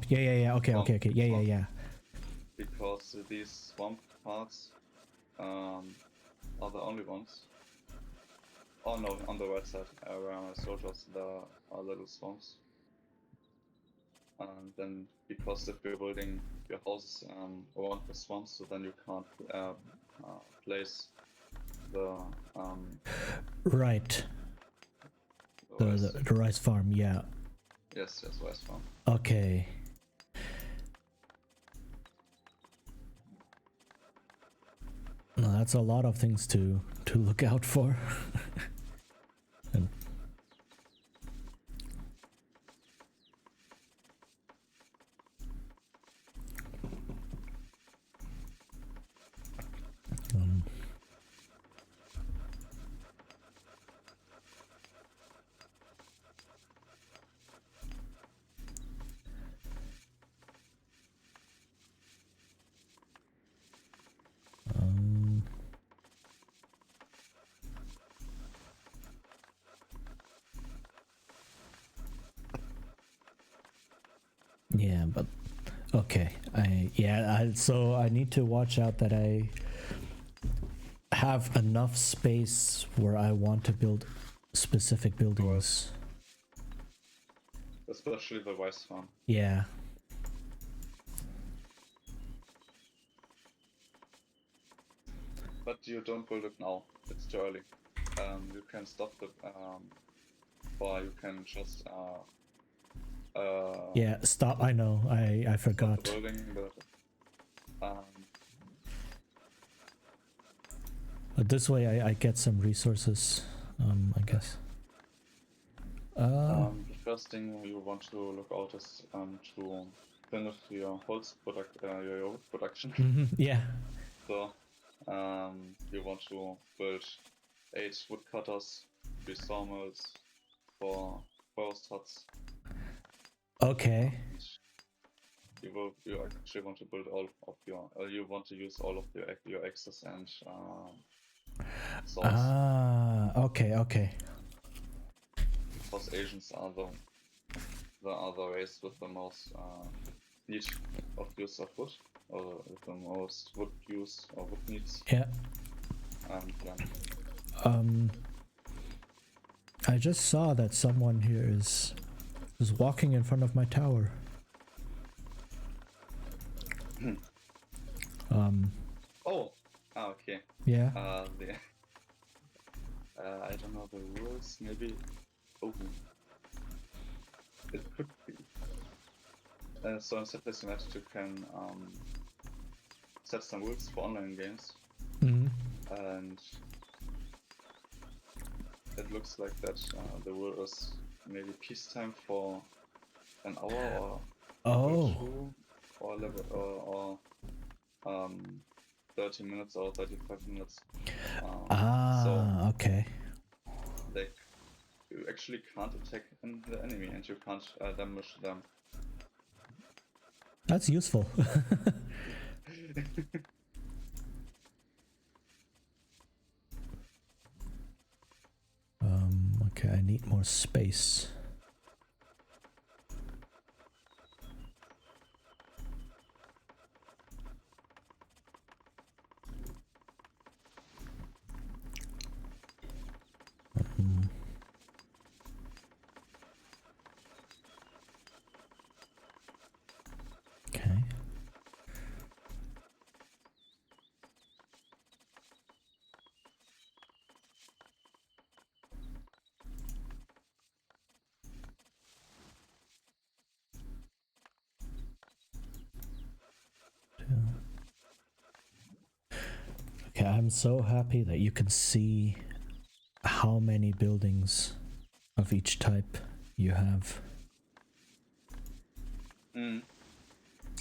Yeah. Okay. Yeah. because these swamp parts are the only ones. Oh no, on the right side, where my soldiers, there are little swamps. And then, because if you're building your houses around the swamps, so then you can't place the Right. rice. The rice farm, yeah. Yes, rice farm. Okay. No, that's a lot of things to look out for. And yeah, but okay. So I need to watch out that I have enough space where I want to build specific buildings. Especially the rice farm. Yeah. But you don't build it now. It's too early. You can stop the or you can just Yeah, stop. I know. I stop the forgot. building, but But this way I get some resources, I guess. the first thing you want to look out is to finish your your wood production. Yeah. So you want to build 8 woodcutters, 3 sawmills, 4 forest huts. Okay. And you actually want to build all of your you want to use all of your axes and swords. Okay. Because Asians are the race with the most need of use of wood, or with the most wood use or wood needs. Yeah. And I just saw that someone here is walking in front of my tower. Okay. Yeah. I don't know the rules. Maybe. Oh, it could be. So in Settlers United you can set some rules for online games, and it looks like that the rule is maybe peacetime for an hour or 2, or 30 minutes or 35 minutes. Okay. You actually can't attack the enemy and you can't damage them. That's useful. Okay, I need more space. Okay. Okay, I'm so happy that you can see how many buildings of each type you have.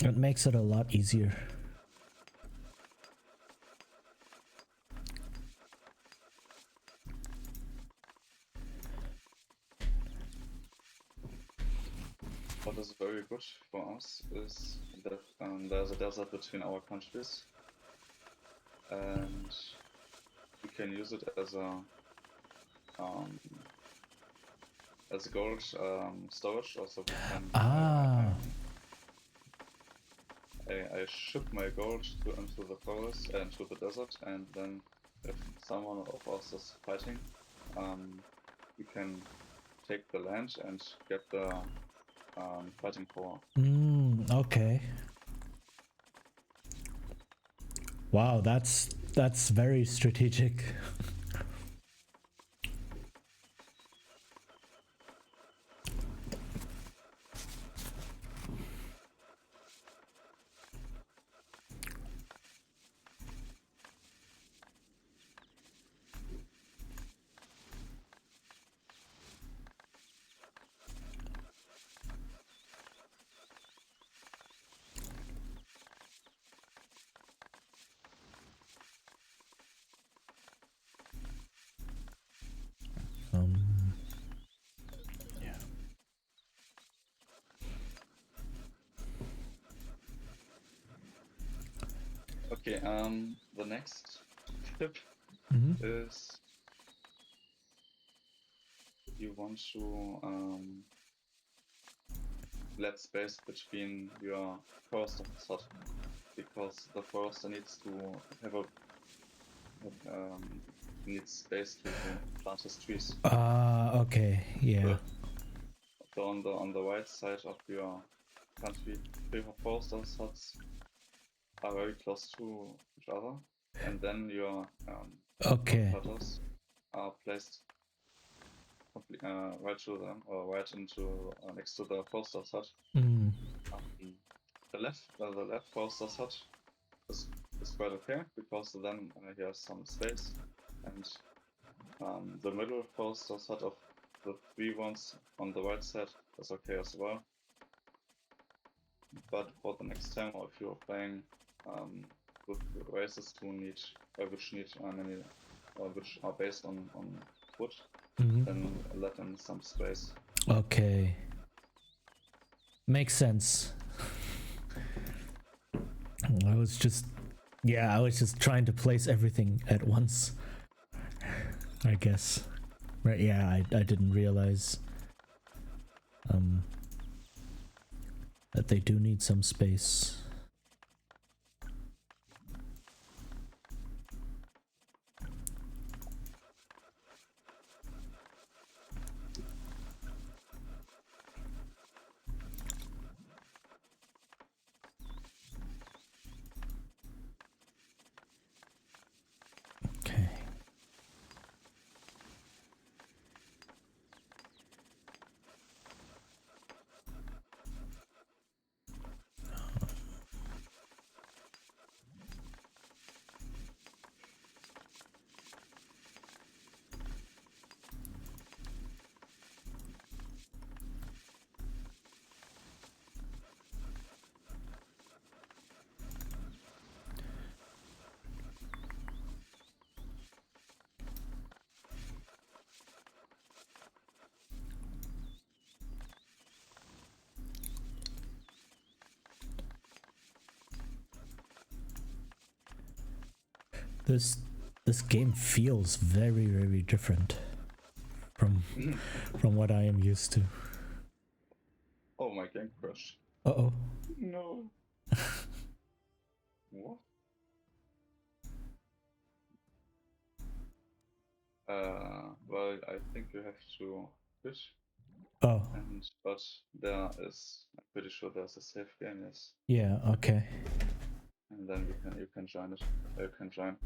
It makes it a lot easier. What is very good for us is that there's a desert between our countries, and we can use it as a gold storage. Also, we can I ship my gold into the forest and to the desert, and then if someone of us is fighting, we can take the land and get the fighting power. Okay. Wow, that's very strategic. Yeah. Okay, the next tip is you want to let space between your forester hut, because the forester needs to have a needs space to plant his trees. Okay, yeah. So on the right side of your country, three forester huts are very close to each other, and then your Okay. cutters are placed right to them, or right into next to the forester's hut. The left forester's hut is quite okay, because then he has some space, and the middle forester's hut of the three ones on the right side is okay as well. But for the next time, or if you're playing with races who need which need many, which are based on wood, then let them some space. Okay. Makes sense. I was just trying to place everything at once, I guess. Right, yeah, I didn't realize that they do need some space. Okay. This game feels very, very different from what I am used to. Oh, my game crashed. Uh-oh. No. What? Well, I think you have to fish. Oh. But there is, I'm pretty sure there's a safe game, yes. Yeah, okay. And then you can join it. You can join.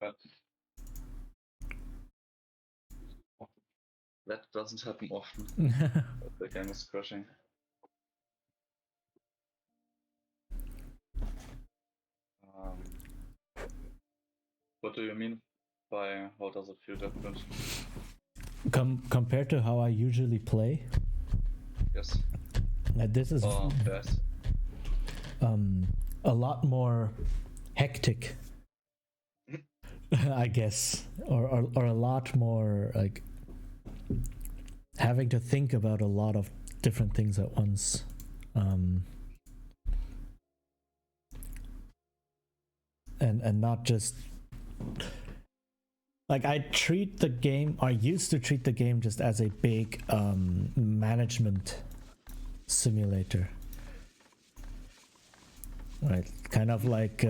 But that doesn't happen often. The game is crashing. What do you mean by how does it feel different? Compared to how I usually play? Yes. This is yes. A lot more hectic, I guess, or a lot more like having to think about a lot of different things at once. And not just like I used to treat the game just as a big management simulator. Right, kind of like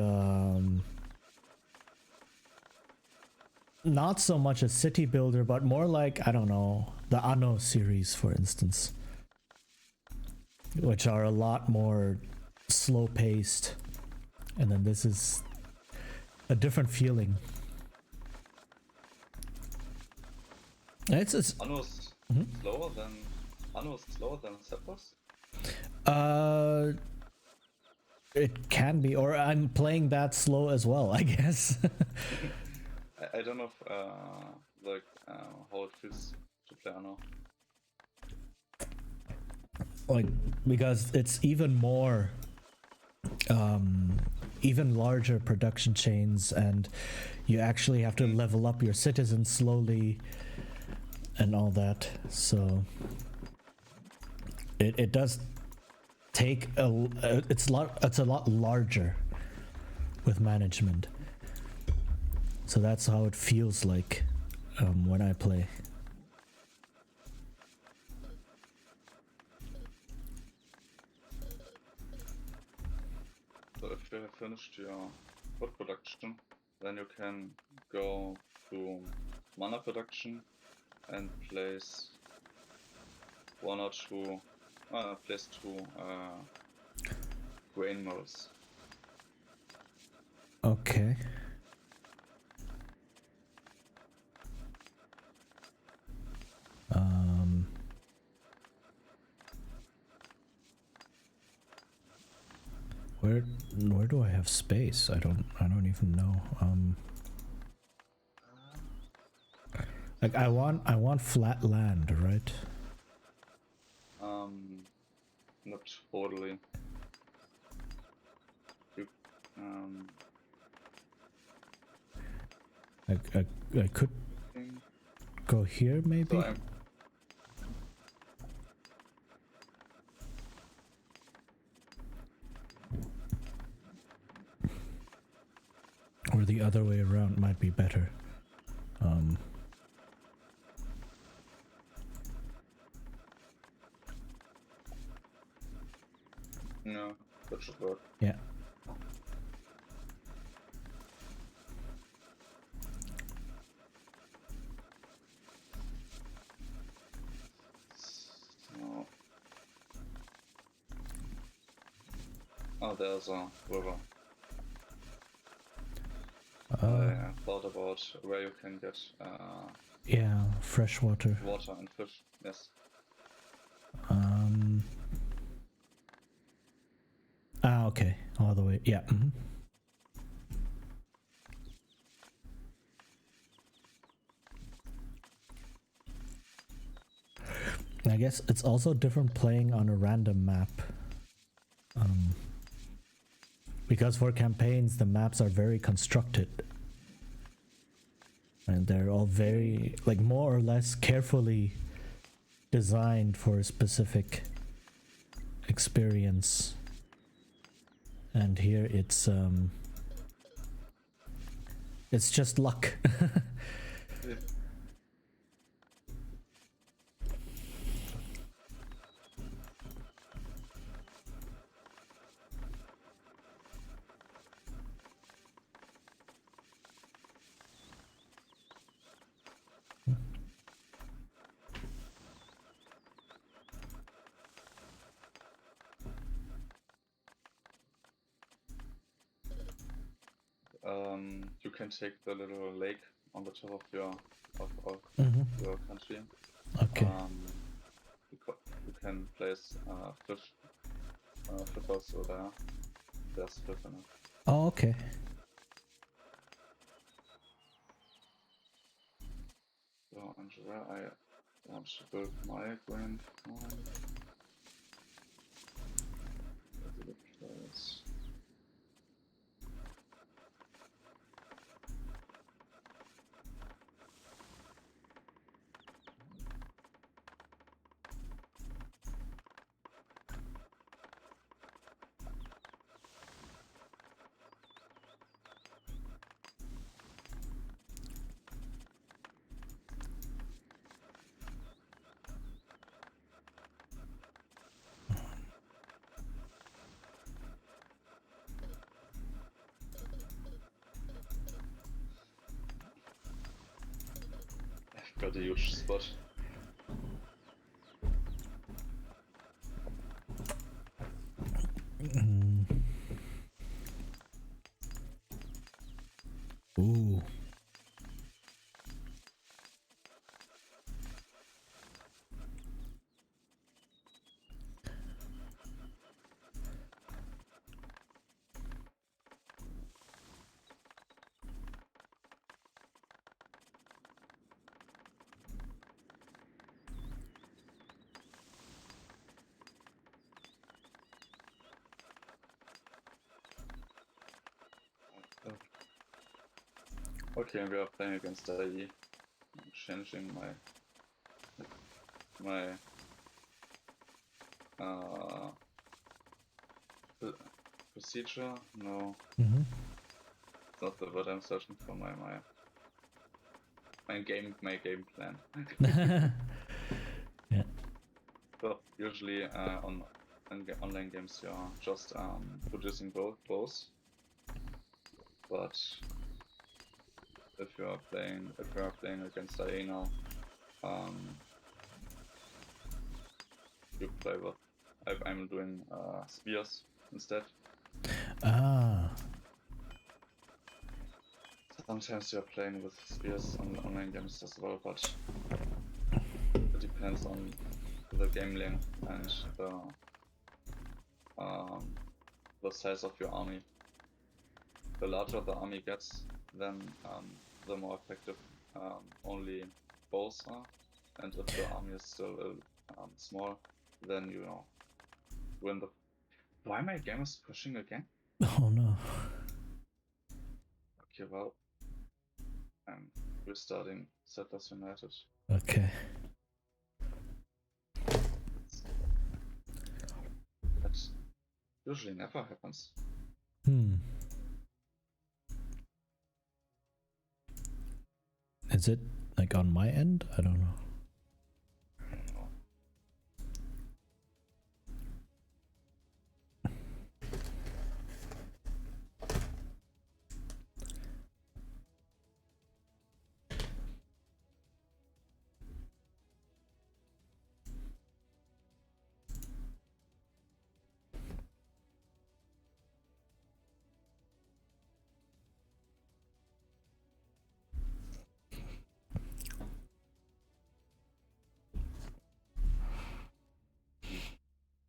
not so much a city builder, but more like, I don't know, the Anno series, for instance, which are a lot more slow paced, and then this is a different feeling. It's Anno's slower than Sepos? It can be, or I'm playing that slow as well, I guess. I don't know if, how it feels to play Anno. Like, because it's even more, even larger production chains, and you actually have to level up your citizens slowly and all that. So it does take it's a lot larger with management. So that's how it feels like when I play. So if you have finished your food production, then you can go to mana production and place two grain mills. Okay. Where do I have space? I don't even know. Like I want flat land, right? Not totally. You, I could go here maybe. so Or the other way around might be better. no, that should work. Yeah. So, oh, there's a river. I thought about where you can get Yeah, fresh water. water and fish. Yes. Okay. All the way. Yeah. I guess it's also different playing on a random map. Because for campaigns, the maps are very constructed. And they're all very, like, more or less carefully designed for a specific experience. And here it's just luck. You can take the little lake on the top of your your country. Okay. You can place fish flippers or there. There's fish in it. Oh, okay. So, and where I want to build my grain farm. That's a good place. got a huge spot. Ooh. Okay, we are playing against IE. I'm changing my procedure. No, Mm-hmm. it's not the word I'm searching for. My game plan. Yeah. So usually on online games you are just producing both, but if you are playing against IE now, you play what I'm doing spears instead. Ah. Sometimes you're playing with spears on online games as well, but it depends on the game length and the size of your army. The larger the army gets, then the more effective only bows are. And if the army is still small, then you know win the. Why my game is pushing again? Oh no. Okay, well, I'm restarting Settlers United. Okay. That usually never happens. Is it like on my end? I don't know. I don't know.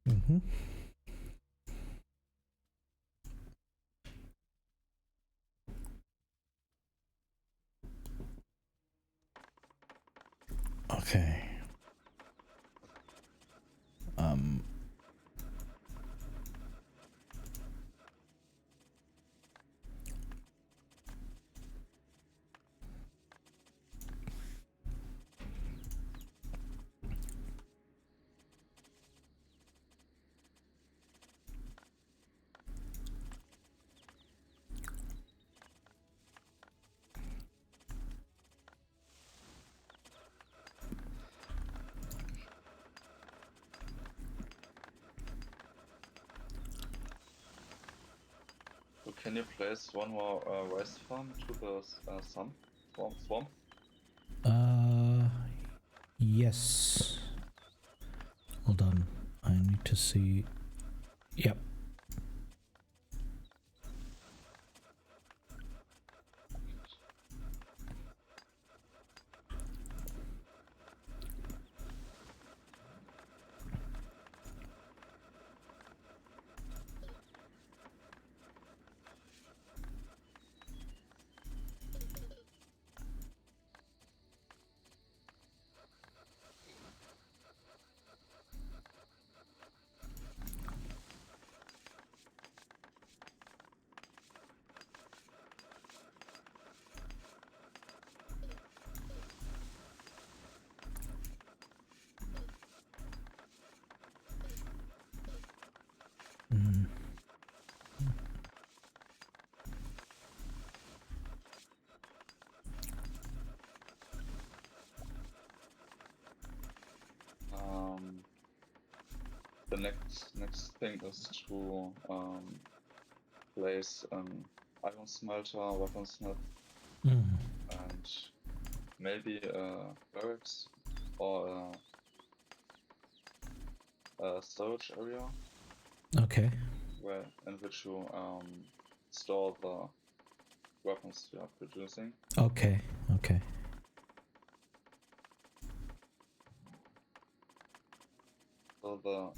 Mm-hmm. Okay. So can you place one more rice farm to the swamp? Yes. Hold on. I need to see. Yep. The next thing is to place an iron smelter, weaponsmith, and maybe barracks or a storage area Okay. where in which you store the weapons you are producing. Okay. Okay. So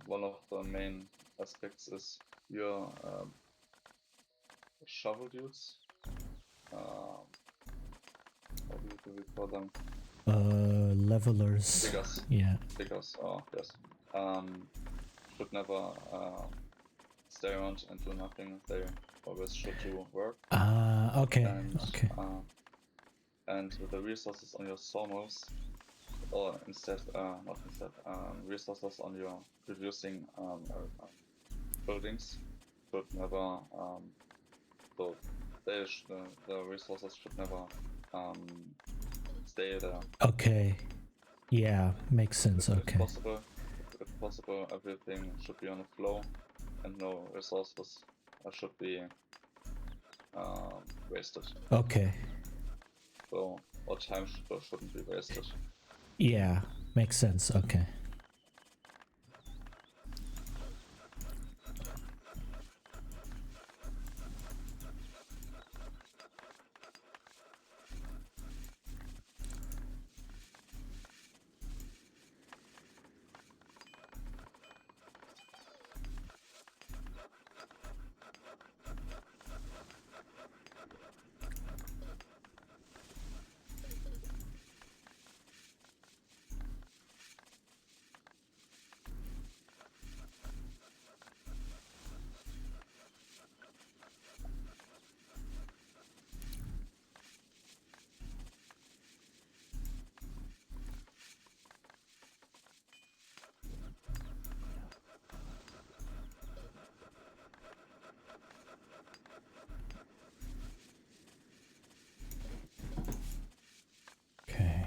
one of the main aspects is your shovel dudes. How do we call them? Levelers. Diggers. Yeah. Diggers. Oh yes. Should never stay around and do nothing. They always should do work. Okay. And Okay. and with the resources on your sawmills, or instead, not instead, resources on your producing buildings should never, so the resources should never stay there. Okay. Yeah, makes sense. If Okay. possible, everything should be on the flow, and no resources should be wasted. Okay. So, or time shouldn't be wasted. Yeah, makes sense. Okay. Okay.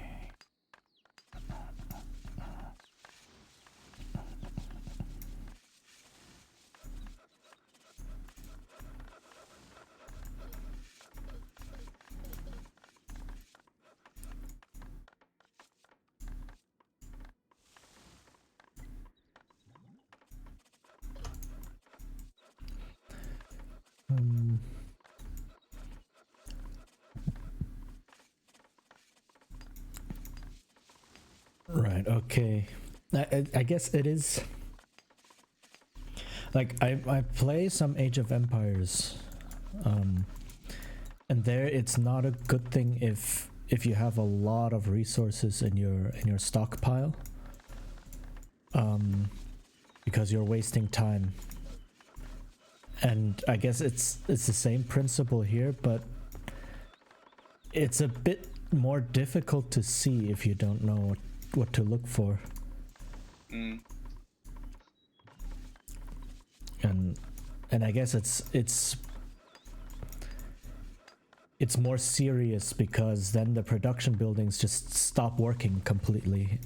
Right. Okay. I guess it is. Like I play some Age of Empires, and there it's not a good thing if you have a lot of resources in your stockpile, because you're wasting time. And I guess it's the same principle here, but it's a bit more difficult to see if you don't know what to look for. And I guess it's more serious because then the production buildings just stop working completely.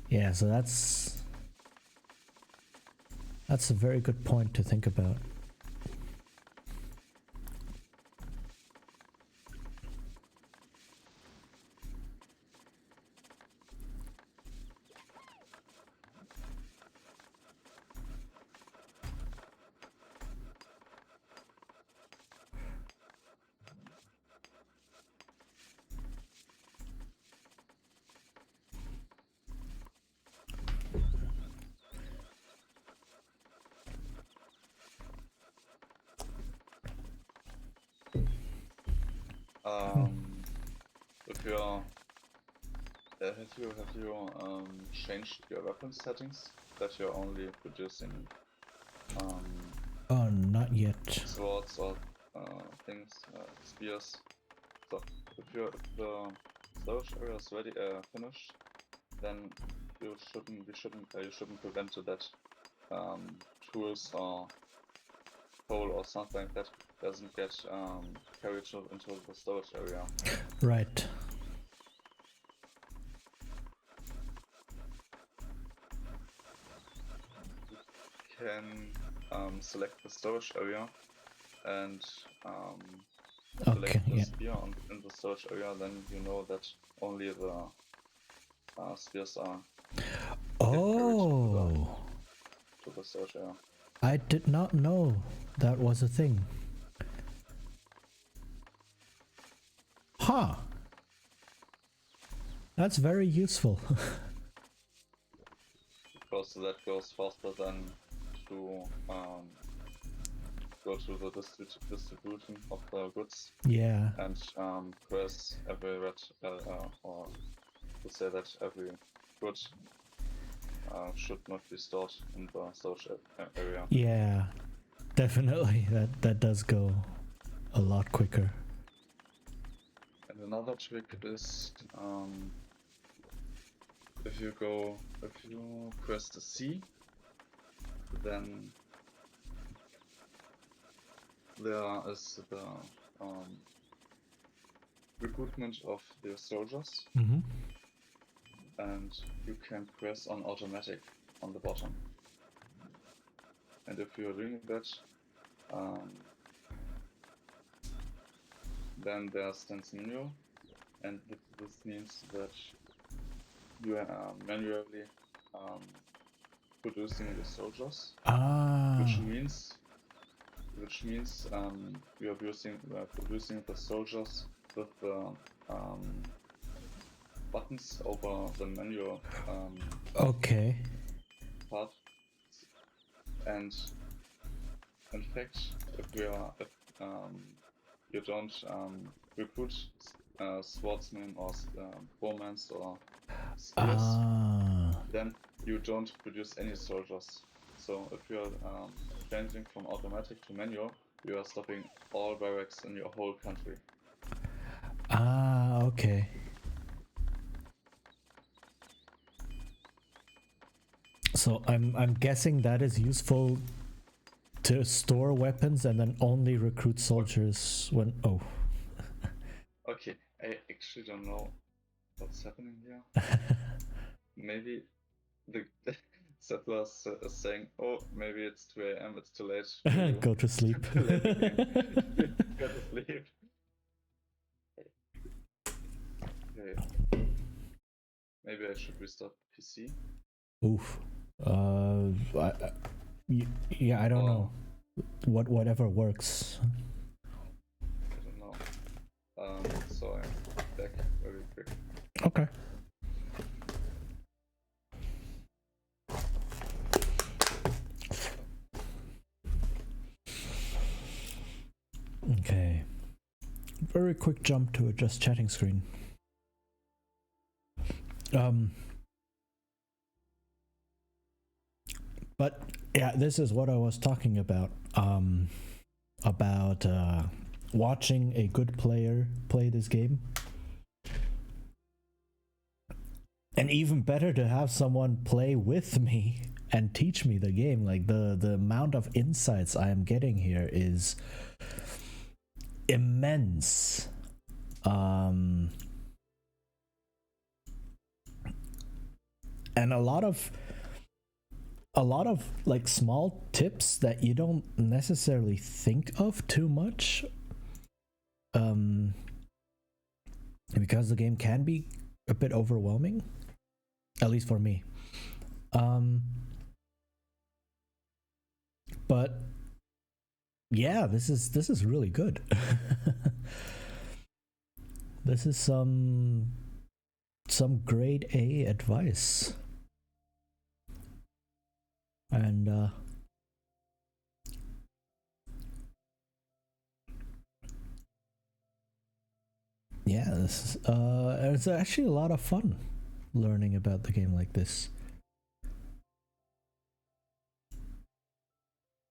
Yeah, so that's a very good point to think about. If you're have you changed your weapon settings that you're only producing Oh, not yet. swords or things, spears? So if the storage area is ready, finished, then you shouldn't prevent that tools or coal or something like that doesn't get carried into the storage area. Right. Can select the storage area and Okay, select the yeah. sphere in the storage area, then you know that only the spheres are Oh, to the storage area. I did not know that was a thing. Huh. That's very useful. Because that goes faster than to go to the distribution of the goods Yeah. and press every red or to say that every good should not be stored in the storage area. Yeah. Definitely. That does go a lot quicker. And another trick is if you press the C, then there is the recruitment of the soldiers, Mm-hmm. and you can press on automatic on the bottom. And if you're doing that, then there's stance menu, and this means that you are manually producing the soldiers, Ah. which means you are producing the soldiers with the buttons over the menu Okay. part. And in fact, if you don't recruit swordsmen or bowmen or spears, Ah. then you don't produce any soldiers. So if you're changing from automatic to manual, you are stopping all barracks in your whole country. Ah, okay. So I'm guessing that is useful to store weapons and then only recruit soldiers when Okay, I actually don't know what's happening here. Maybe the settlers is saying, oh, maybe it's 2 a.m., it's too late. Go to sleep. Go to sleep. Okay. Maybe I should restart PC. Oof. Yeah, I don't know. Whatever works. I don't know. So I'm back very quick. Okay. Okay. Very quick jump to a just chatting screen. But yeah, this is what I was talking about. About watching a good player play this game. And even better to have someone play with me and teach me the game. Like the amount of insights I am getting here is immense. And a lot of like small tips that you don't necessarily think of too much, because the game can be a bit overwhelming, at least for me. But yeah, this is really good. This is some grade A advice. And yeah, this it's actually a lot of fun learning about the game like this.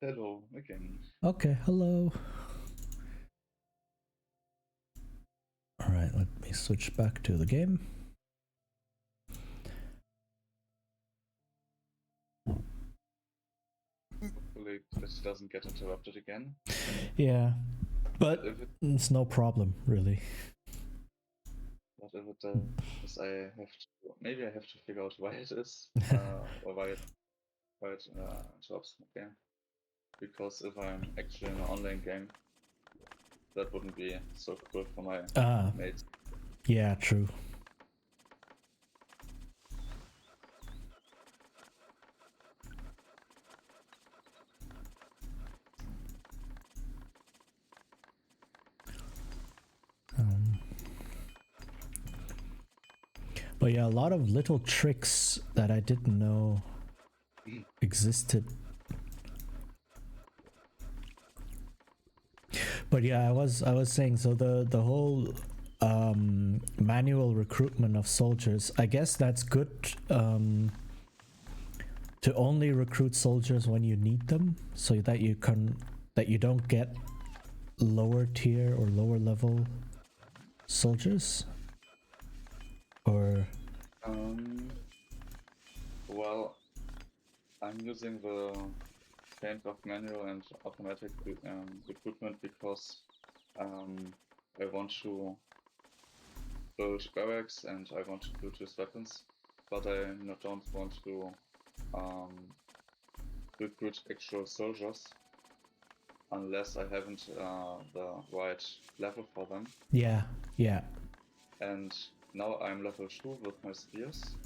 Hello again. Okay, hello. All right, let me switch back to the game. Hopefully this doesn't get interrupted again. Yeah, but it's no problem, really. But if it does, maybe I have to figure out why it is, or why it interrupts again. because if I'm actually in an online game, that wouldn't be so cool for my Ah, mates. yeah, true. But yeah, a lot of little tricks that I didn't know existed. But yeah, I was saying, so the whole manual recruitment of soldiers, I guess that's good to only recruit soldiers when you need them, so that you don't get lower tier or lower level soldiers, or Well, I'm using the kind of manual and automatic recruitment because I want to build barracks and I want to produce weapons, but I don't want to recruit actual soldiers unless I haven't the right level for them. yeah. And now I'm level 2 with my spears,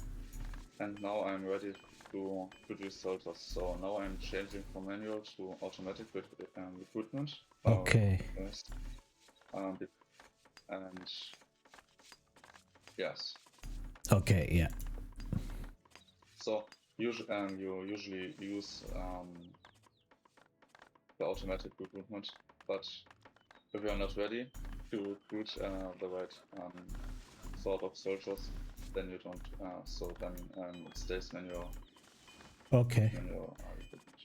and now I'm ready to produce soldiers. So now I'm changing from manual to automatic recruitment. Okay. Yes. And yes. Okay, yeah. So you usually use the automatic recruitment, but if you're not ready to recruit the right sort of soldiers, then you don't. So then it stays manual. Okay. Manual recruitment.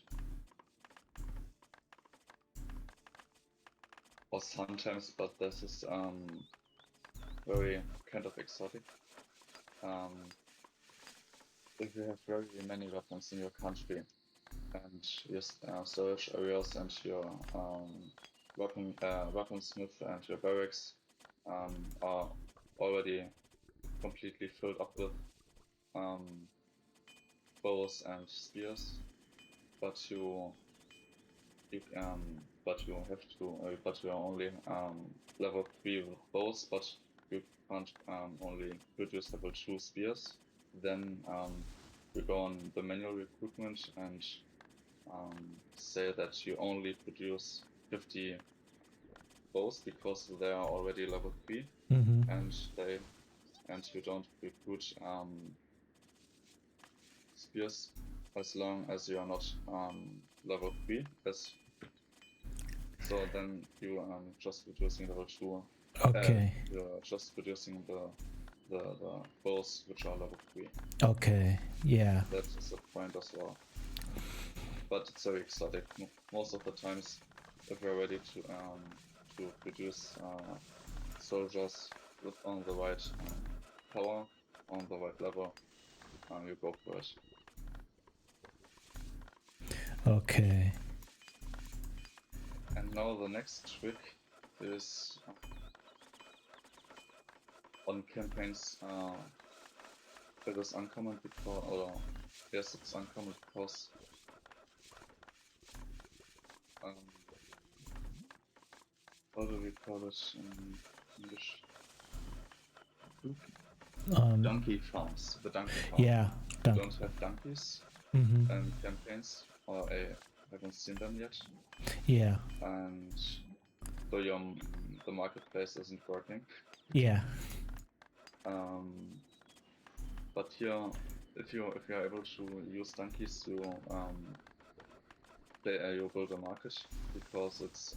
Or sometimes, but this is very kind of exotic. If you have very many weapons in your country and your storage areas and your weaponsmith and your barracks are already completely filled up with bows and spears, but you are only level 3 with bows, but you can't only produce level 2 spears. Then we go on the manual recruitment and say that you only produce 50 bows because they are already level 3, and you don't recruit spears as long as you are not level 3. So then you are just producing level 2. Okay. You're just producing the bows which are level 3. Okay. Yeah. That is the point as well. But it's very exotic. Most of the times, if you're ready to produce soldiers on the right power, on the right level, you go for it. Okay. And now the next trick is on campaigns. It is uncommon because, yes, it's uncommon because how do we call it in English? Donkey farms. The donkey farm. Yeah. You don't have donkeys in campaigns, or I haven't seen them yet. Yeah. And so the marketplace isn't working. Yeah. But here, if you're able to use donkeys to you build a market, because it's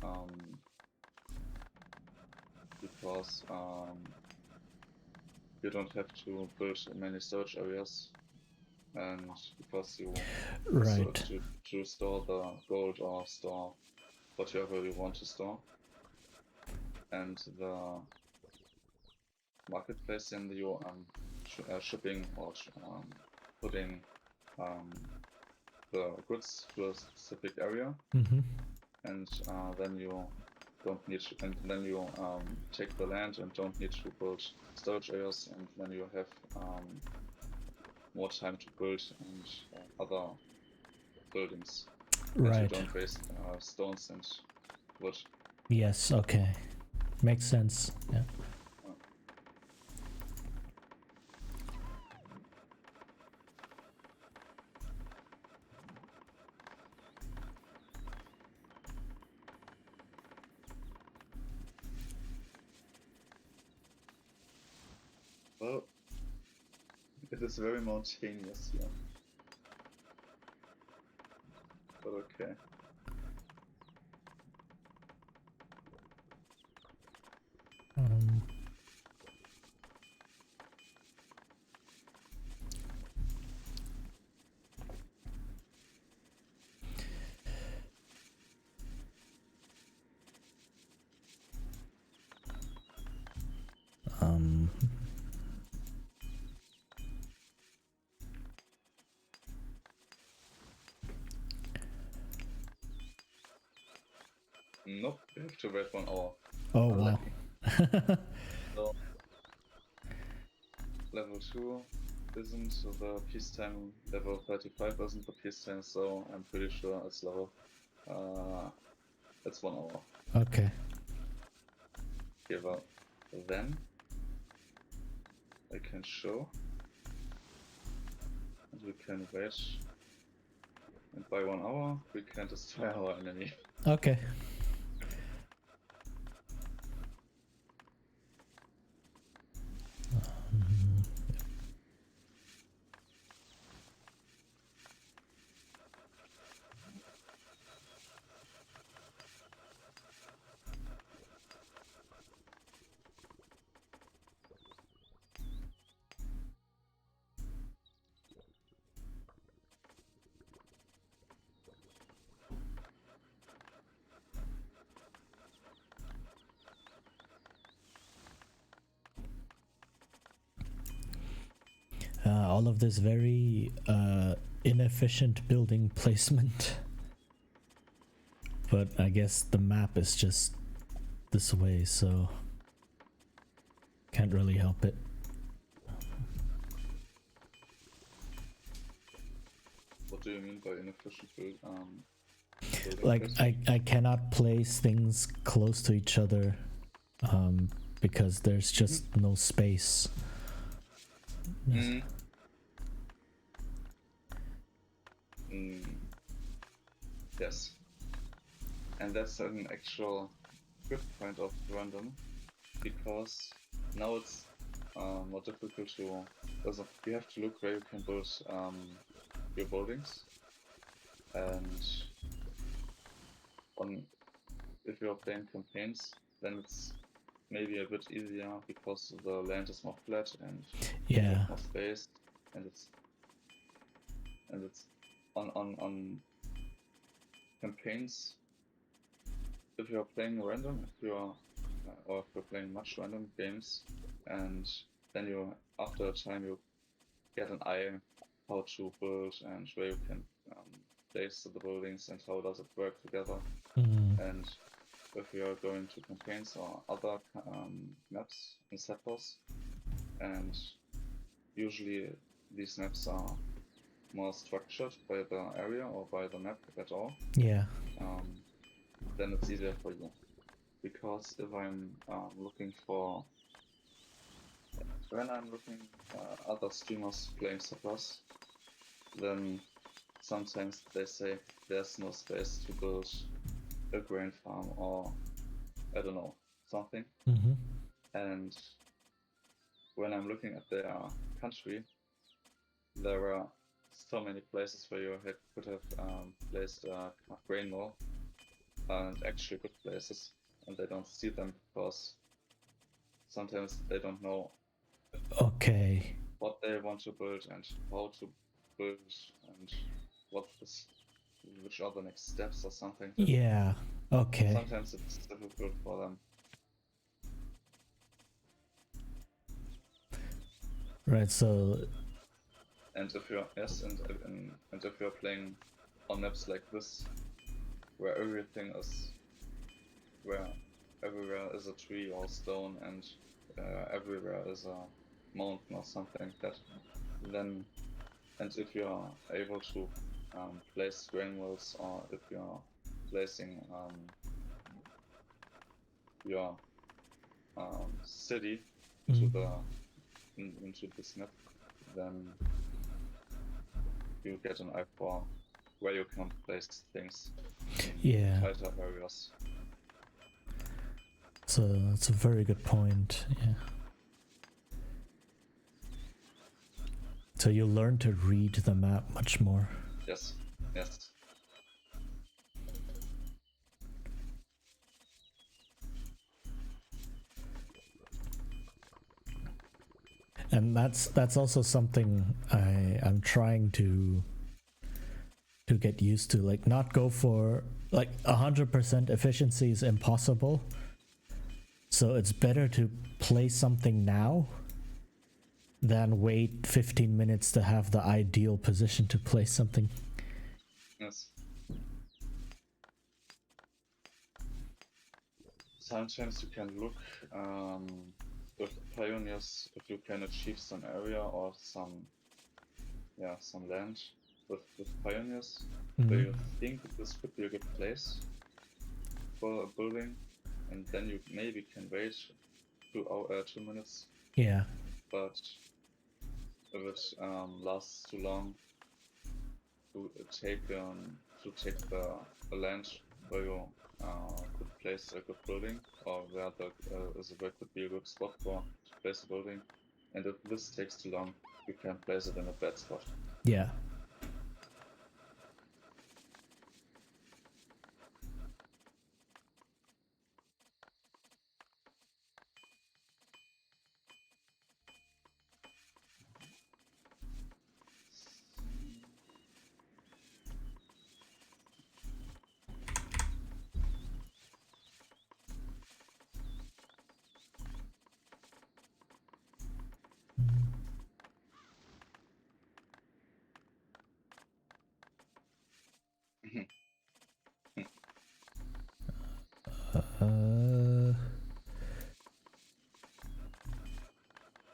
you don't have to build many storage areas, and because you to store the gold or store whatever you want to store, and the marketplace and you shipping or putting the goods to a specific area, and then you don't need to, and then you take the land and don't need to build storage areas, and then you have more time to build and other buildings. and you Right. don't waste stones and wood. Yes, okay. Makes sense. Yeah. Well, it is very mountainous here. But okay. Um, um, Nope, you have to wait 1 hour. oh wow. Unlucky. So, level 2 isn't the peacetime, level 35 isn't the peacetime, so I'm pretty sure it's level. It's 1 hour. Okay. Give up. Then I can show, and we can wait. And by 1 hour, we can destroy our enemy. Okay. All of this very inefficient building placement. But I guess the map is just this way, so can't really help it. What do you mean by inefficient building Like placement? I cannot place things close to each other because there's just no space. Mm. Mm. Yes. And that's an actual good point of random, because now it's more difficult to. Also, you have to look where you can build your buildings, and if you're playing campaigns, then it's maybe a bit easier because the land is more flat and you Yeah. have more space, and it's on campaigns. If you're playing random, or if you're playing much random games, and then after a time you get an eye how to build and where you can place the buildings and how does it work together. And if you are going to campaigns or other maps in Settlers, and usually these maps are more structured by the area or by the map at all, Yeah. then it's easier for you. Because if I'm looking for, when I'm looking other streamers playing Settlers, then sometimes they say there's no space to build a grain farm or I don't know, something. And when I'm looking at their country, there are so many places where you could have placed a grain mill, and actually good places, and they don't see them because sometimes they don't know Okay. what they want to build and how to build and which are the next steps or something. Yeah. Okay. Sometimes it's difficult for them. Right. So. And if you're and if you're playing on maps like this, where everywhere is a tree or stone and everywhere is a mountain or something like that, then and if you are able to place granules, or if you're placing your city into into this map, then you get an eye for where you can place things in tighter areas. So that's a very good point. Yeah. So you learn to read the map much more. Yes. Yes. And that's also something I'm trying to get used to. Like, not go for like 100% efficiency is impossible. So it's better to play something now than wait 15 minutes to have the ideal position to play something. Yes. Sometimes you can look with pioneers if you can achieve some area or some land with pioneers. Do you think this could be a good place for a building? And then you maybe can wait 2 minutes. Yeah. But if it lasts too long to take the land where you could place a good building, or where where could be a good spot for to place a building, and if this takes too long, you can place it in a bad spot. Yeah.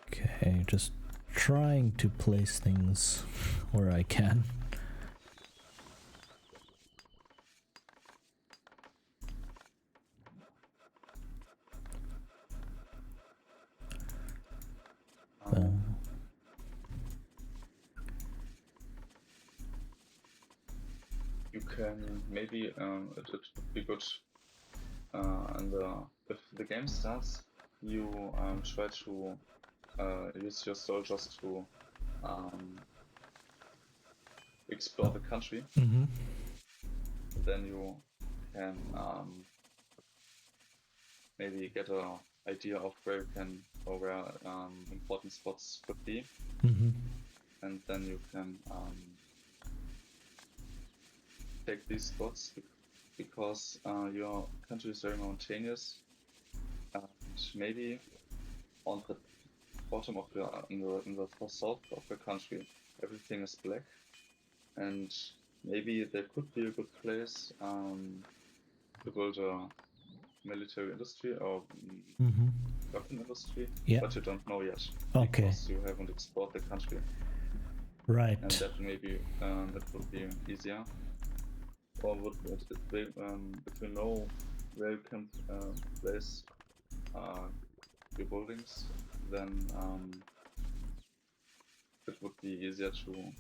Okay, just trying to place things where I can. You can maybe it would be good if the game starts, you try to use your soldiers to explore the country. Then you can maybe get an idea of where you can, or where important spots could be, and then you can take these spots because your country is very mountainous, and maybe on the bottom of in the south of the country everything is black, and maybe there could be a good place to build a military industry or weapon industry, but you don't know yet because you haven't explored the country. Right. And that maybe that would be easier. Or if you know where you can place your buildings, then it would be easier to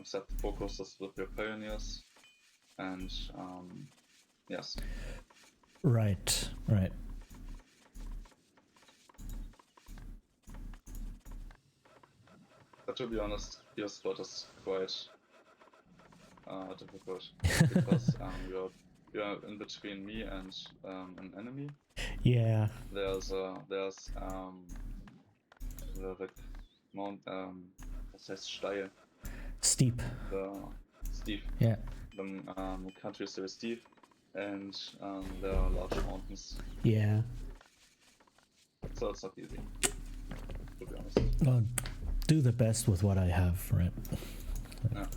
set the focuses with your pioneers, and yes. Right. But to be honest, your spot is quite difficult because you're in between me and an enemy. Yeah. There's the mount was heißt steil? Steep. Steep. Yeah. The country is very steep, and there are large mountains. Yeah. So it's not easy, to be honest. Well, do the best with what I have, right? Yeah.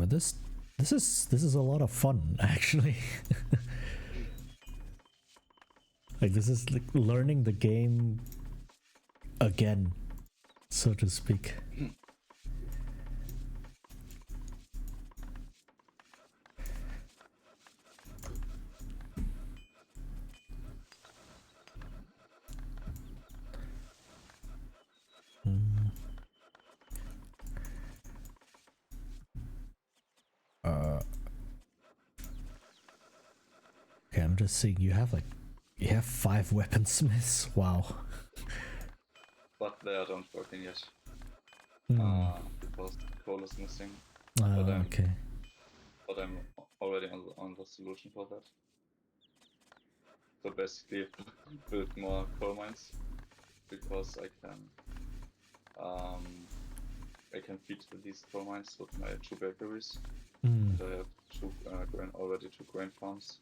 but this is a lot of fun actually. Like this is like learning the game again, so to speak. Okay, I'm just seeing you have 5 weaponsmiths. Wow. But they aren't working yet. Because coal is missing. Okay. But I'm already on the solution for that. So basically, build more coal mines because I can feed these coal mines with my 2 bakeries. And I have already 2 grain farms.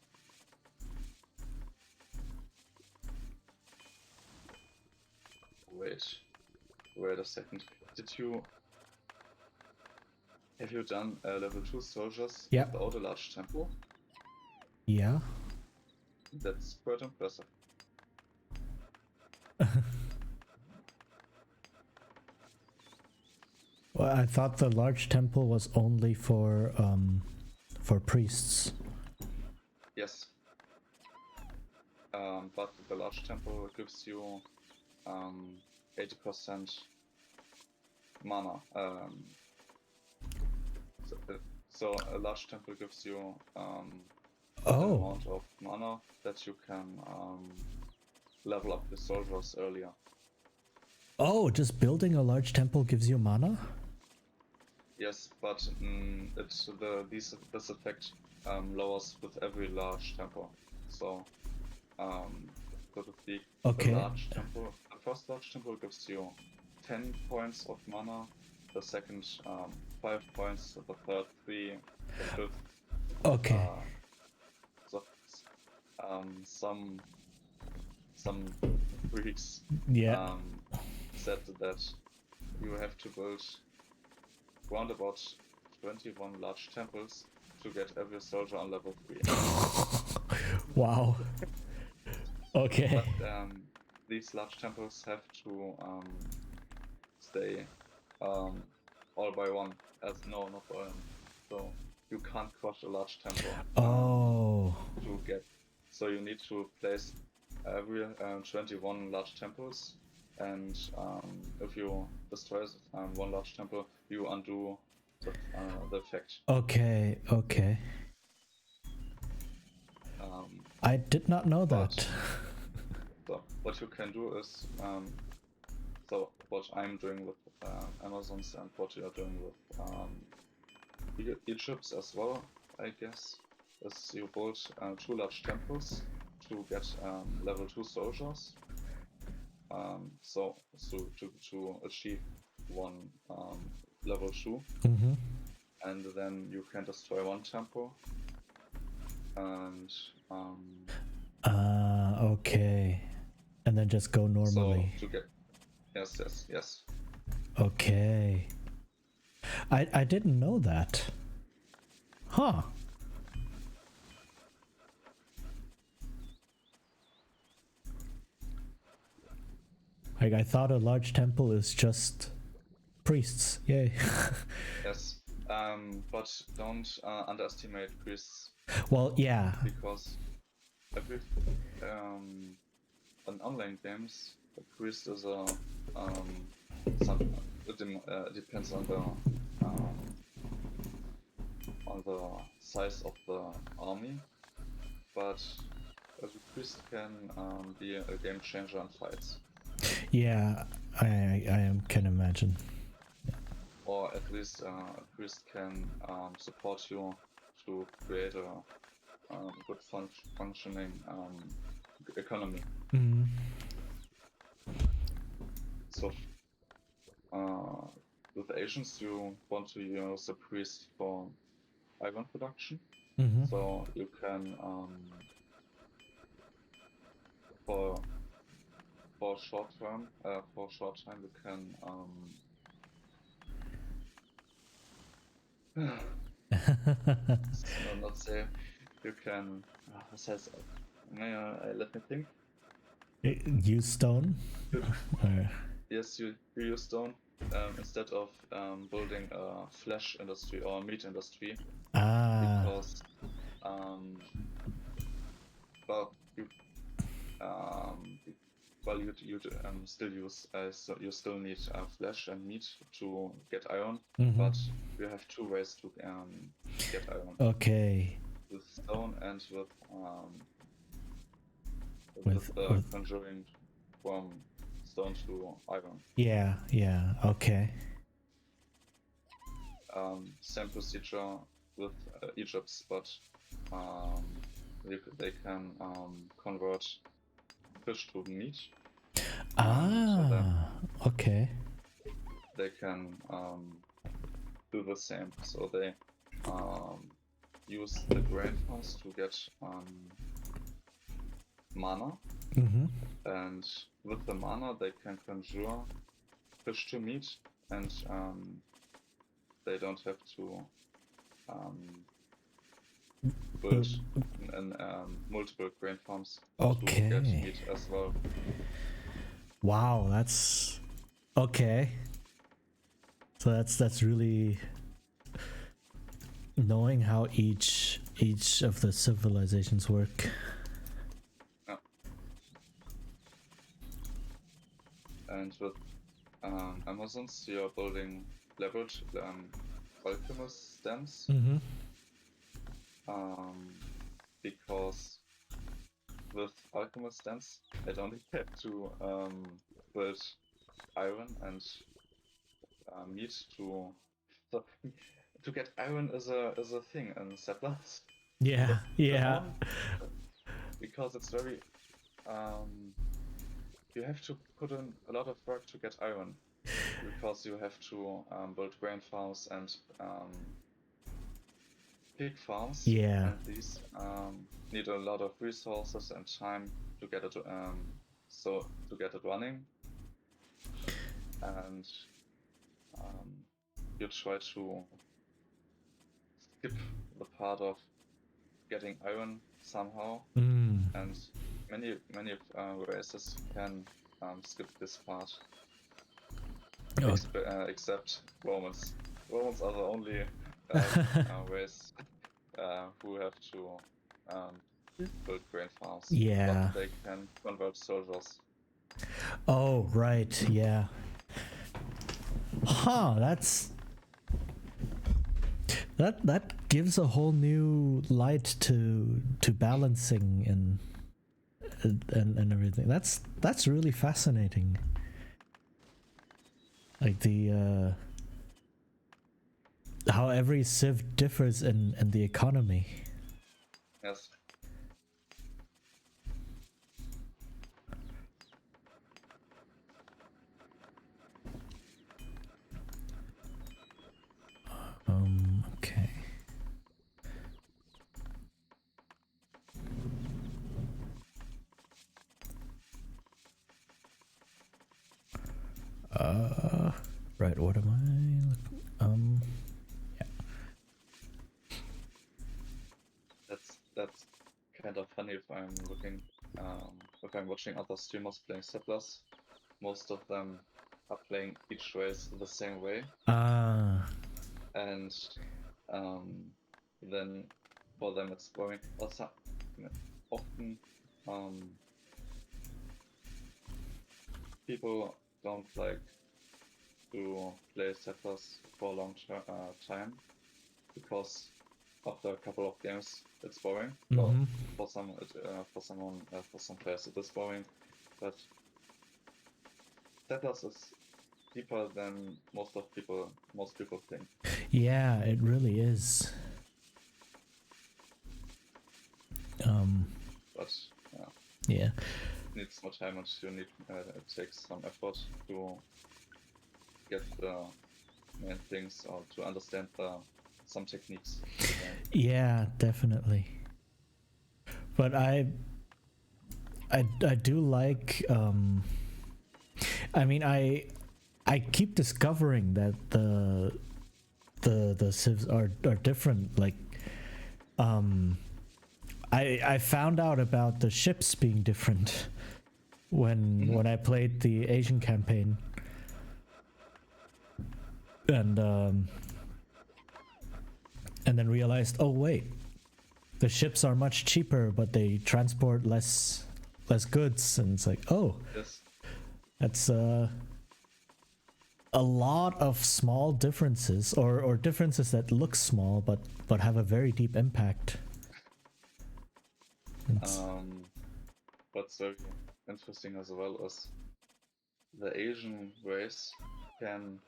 Wait a second. Have you done level 2 soldiers Yeah. without a large temple? Yeah. That's quite impressive. Well, I thought the large temple was only for priests. Yes. But the large temple gives you 80% mana. So a large temple gives you an amount of mana that you can level up the soldiers earlier. Oh, just building a large temple gives you mana? Yes, but this effect lowers with every large temple. So, so to speak, Okay. the first large temple gives you 10 points of mana, the second 5 points, the third 3, the fifth. Okay. Some freaks Yeah. said that you have to build round about 21 large temples to get every soldier on level 3. Wow. Okay. But these large temples have to stay all by one. No, not by one. So you can't crush a large temple. So you need to place every 21 large temples, and if you destroy one large temple, you undo the effect. Okay. I did not know that. So what you can do is, so what I'm doing with Amazons and what you are doing with Egypt's as well, I guess, is you build 2 large temples to get level 2 soldiers. So to achieve one level 2, and then you can destroy one temple, and okay. And then just go normally. So to get yes. Okay. I didn't know that. Huh. Like I thought a large temple is just priests. Yay. Yes. But don't underestimate priests. Well, yeah. Because every in online games, a priest is it depends on the size of the army, but a priest can be a game changer in fights. Yeah, I can imagine. Or at least a priest can support you to create a good functioning economy. So with Asians, you want to use a priest for iron production. So you can for short time you can not say you can. What says? Let me think. Use stone? Or- Yes, you use stone instead of building a flesh industry or a meat industry Ah, because well you um well you still use so you still need flesh and meat to get iron, but you have two ways to get iron, okay. with stone and With, with conjuring from stone to iron. yeah, okay. Same procedure with Egypt, but they can convert fish to meat. So then Okay. they can do the same. So they use the grain farms to get mana, and with the mana they can conjure fish to meat, and they don't have to build multiple grain farms to get Okay. meat as well. Wow, that's okay. So that's really knowing how each of the civilizations work. Yeah. And with Amazons, you're building leverage alchemist stems, because with alchemist stems, I don't have to build iron and meat to. So to get iron is a thing in Settlers. Yeah, yeah. Because it's very you have to put in a lot of work to get iron, because you have to build grain farms and pig farms. Yeah. And these need a lot of resources and time to get it to get it running. And you try to skip the part of getting iron somehow, and many races can skip this part, except Romans. Romans are the only race who have to build grain farms. Yeah. But they can convert soldiers. Oh, right. Yeah. Huh, that gives a whole new light to balancing and everything. That's really fascinating. Like the how every civ differs in the economy. Yes. Okay. Right, what am I looking? Yeah. That's kind of funny if I'm looking if I'm watching other streamers playing Settlers. Most of them are playing each race the same way. And then for them it's boring. Also, often people don't like to play Settlers for a long time, because after a couple of games it's boring. Well, for some players it is boring, but Settlers is deeper than most people think. Yeah, it really is. But yeah, it needs more time, and it takes some effort to get the main things, or to understand some techniques. Yeah, definitely. But I do like I mean I keep discovering that the civs are different. Like, I found out about the ships being different when I played the Asian campaign, and then realized, oh wait, the ships are much cheaper, but they transport less goods, and it's like, oh, Yes. that's a lot of small differences, or differences that look small but have a very deep impact. It's- What's very interesting as well is the Asian race can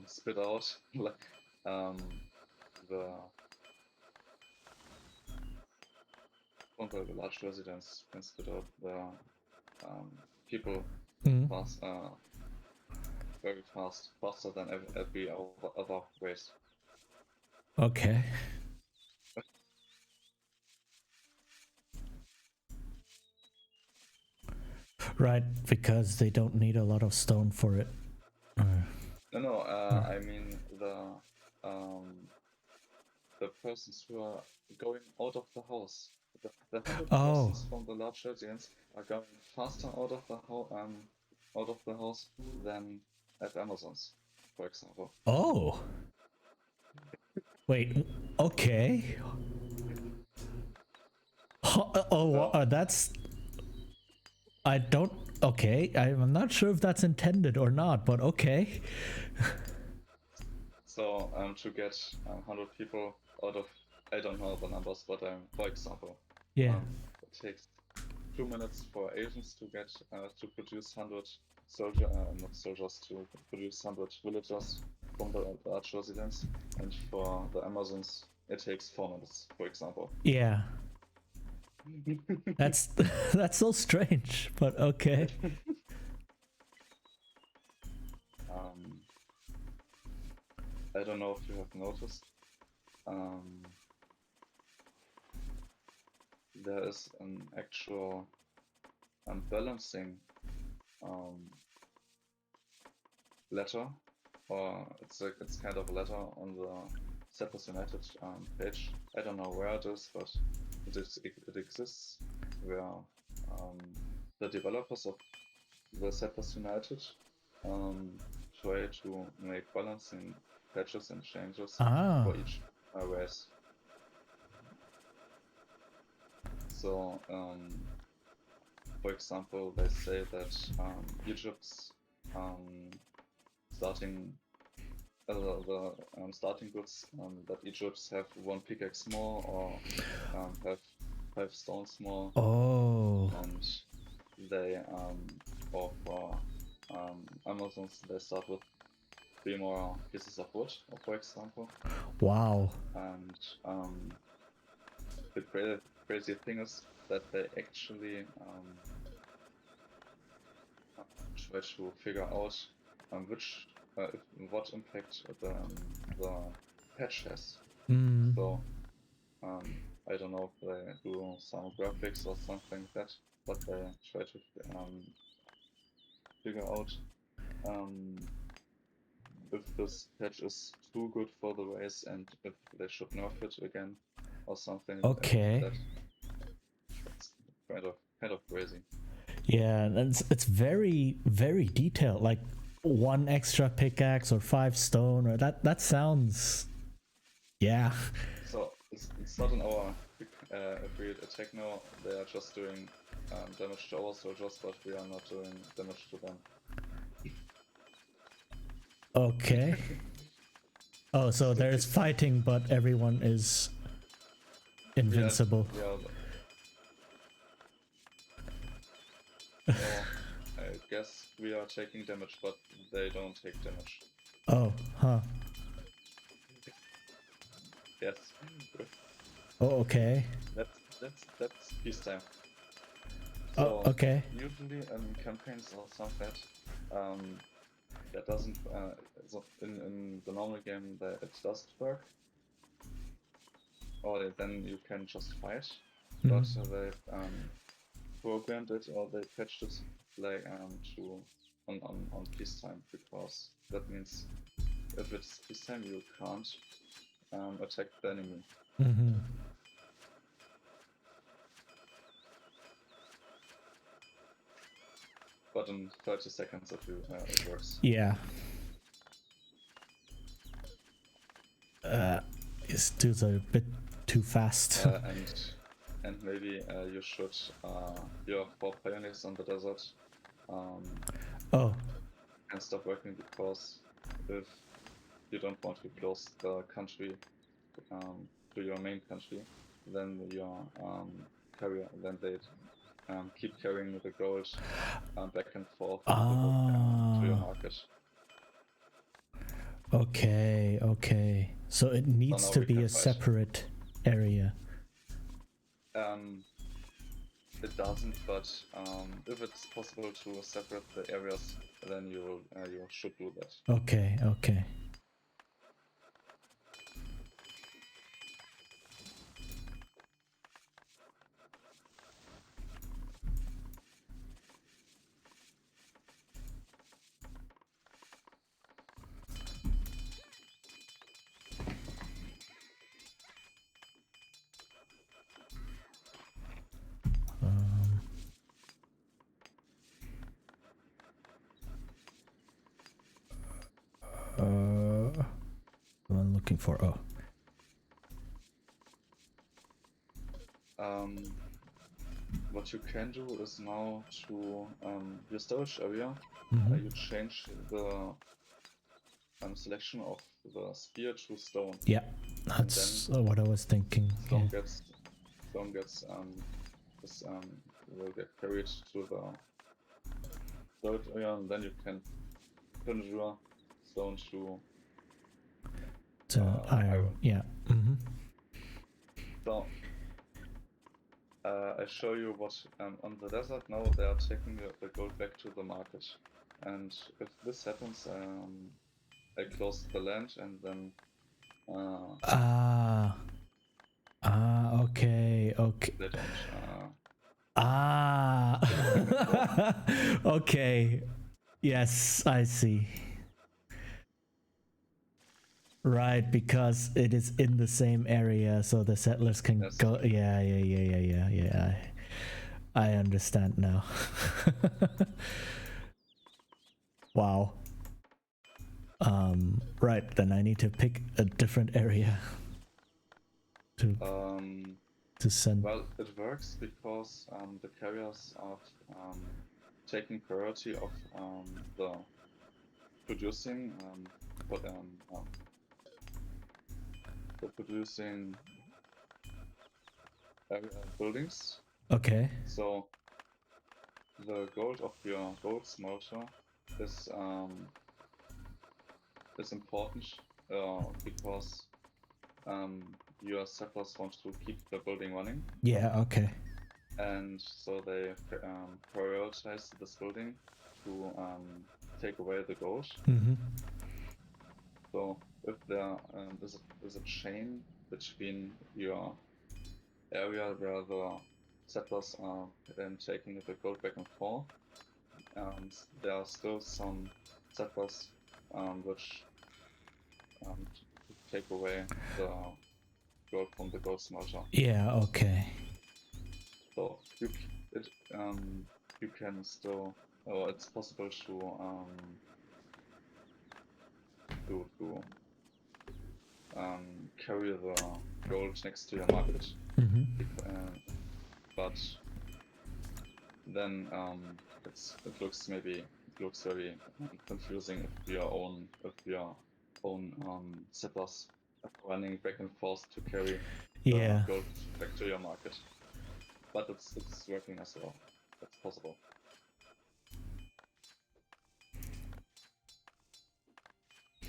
spit out like the the large residents can spit out the people Mhm. fast, very fast, faster than every other race. Okay. Right, because they don't need a lot of stone for it. No, I mean the persons who are going out of the house. The 100 Oh. persons from the large residence are going faster out of the house than at Amazon's, for example. Oh. Wait. Okay. That's. I don't. Okay, I'm not sure if that's intended or not, but okay. So to get 100 people out of, I don't know the numbers, but for example, Yeah. it takes 2 minutes for Asians to get to produce 100 not soldiers, to produce 100 villagers from the large residence, and for the Amazons it takes 4 minutes, for example. Yeah. That's that's so strange, but okay. I don't know if you have noticed. There is an actual balancing letter, or it's kind of a letter on the Settlers United page. I don't know where it is, but it exists, where the developers of the Settlers United try to make balancing patches and changes Ah. for each race. So, for example, they say that Egypt's starting the starting goods that Egypt's have 1 pickaxe more, or have 5 stones more, Oh. and they or for Amazons they start with 3 more pieces of wood, for example. Wow. And the crazy thing is that they actually try to figure out what impact the patch has. Mm. So I don't know if they do some graphics or something like that, but they try to figure out if this patch is too good for the race and if they should nerf it again or something. Okay. Like that. It's kind of crazy. Yeah, and it's very detailed. Like 1 extra pickaxe or 5 stone, or that sounds. Yeah. So it's not in our agreed attack now. They are just doing damage to our soldiers, but we are not doing damage to them. Okay. Oh, so there's fighting, but everyone is invincible. Yeah. No, I guess we are taking damage, but they don't take damage. Oh, huh. Yes. Oh, okay. That's peacetime. Oh, So, okay. usually in campaigns or something that doesn't so in the normal game that it doesn't work, or then you can just fight. But they programmed it, or they patched it like to on peacetime, because that means if it's the same, you can't attack the enemy. Mm-hmm. But in 30 seconds it works. Yeah. These dudes are a bit too fast. And maybe you should you have 4 pioneers on the desert. Oh, And stop working, because if you don't want to close the country to your main country, then your carrier, then they keep carrying the gold back and forth to your market. Okay. So it needs now to we be can a fight. separate area. It doesn't, but if it's possible to separate the areas, then you should do that. Okay. What I'm looking for. Oh. What you can do is now to your storage area, Mhm. you change the selection of the spear to stone. Yeah, that's what I was thinking. Stone Yeah. gets will get carried to the storage area, and then you can conjure stone to Iron. Yeah. Mm-hmm. So I show you what on the desert now they are taking the gold back to the market, and if this happens, I close the land and then. Okay. They don't. Okay. Yes, I see. Right, because it is in the same area, so the settlers can Yes. go. Yeah. I understand now. Wow. Right, then I need to pick a different area to send. Well, it works because the carriers are taking priority of the producing buildings. Okay. So the gold of your gold smelter is important because your settlers want to keep the building running. Yeah, okay. And so they prioritize this building to take away the gold. Mm-hmm. So if there is a chain between your area where the settlers are then taking the gold back and forth, and there are still some settlers which take away the gold from the gold smelter. Yeah, okay. So you can still, or it's possible to carry the gold next to your market. Mm-hmm. But then it looks very confusing if your own settlers are running back and forth to carry Yeah. gold back to your market. But it's working as well. That's possible.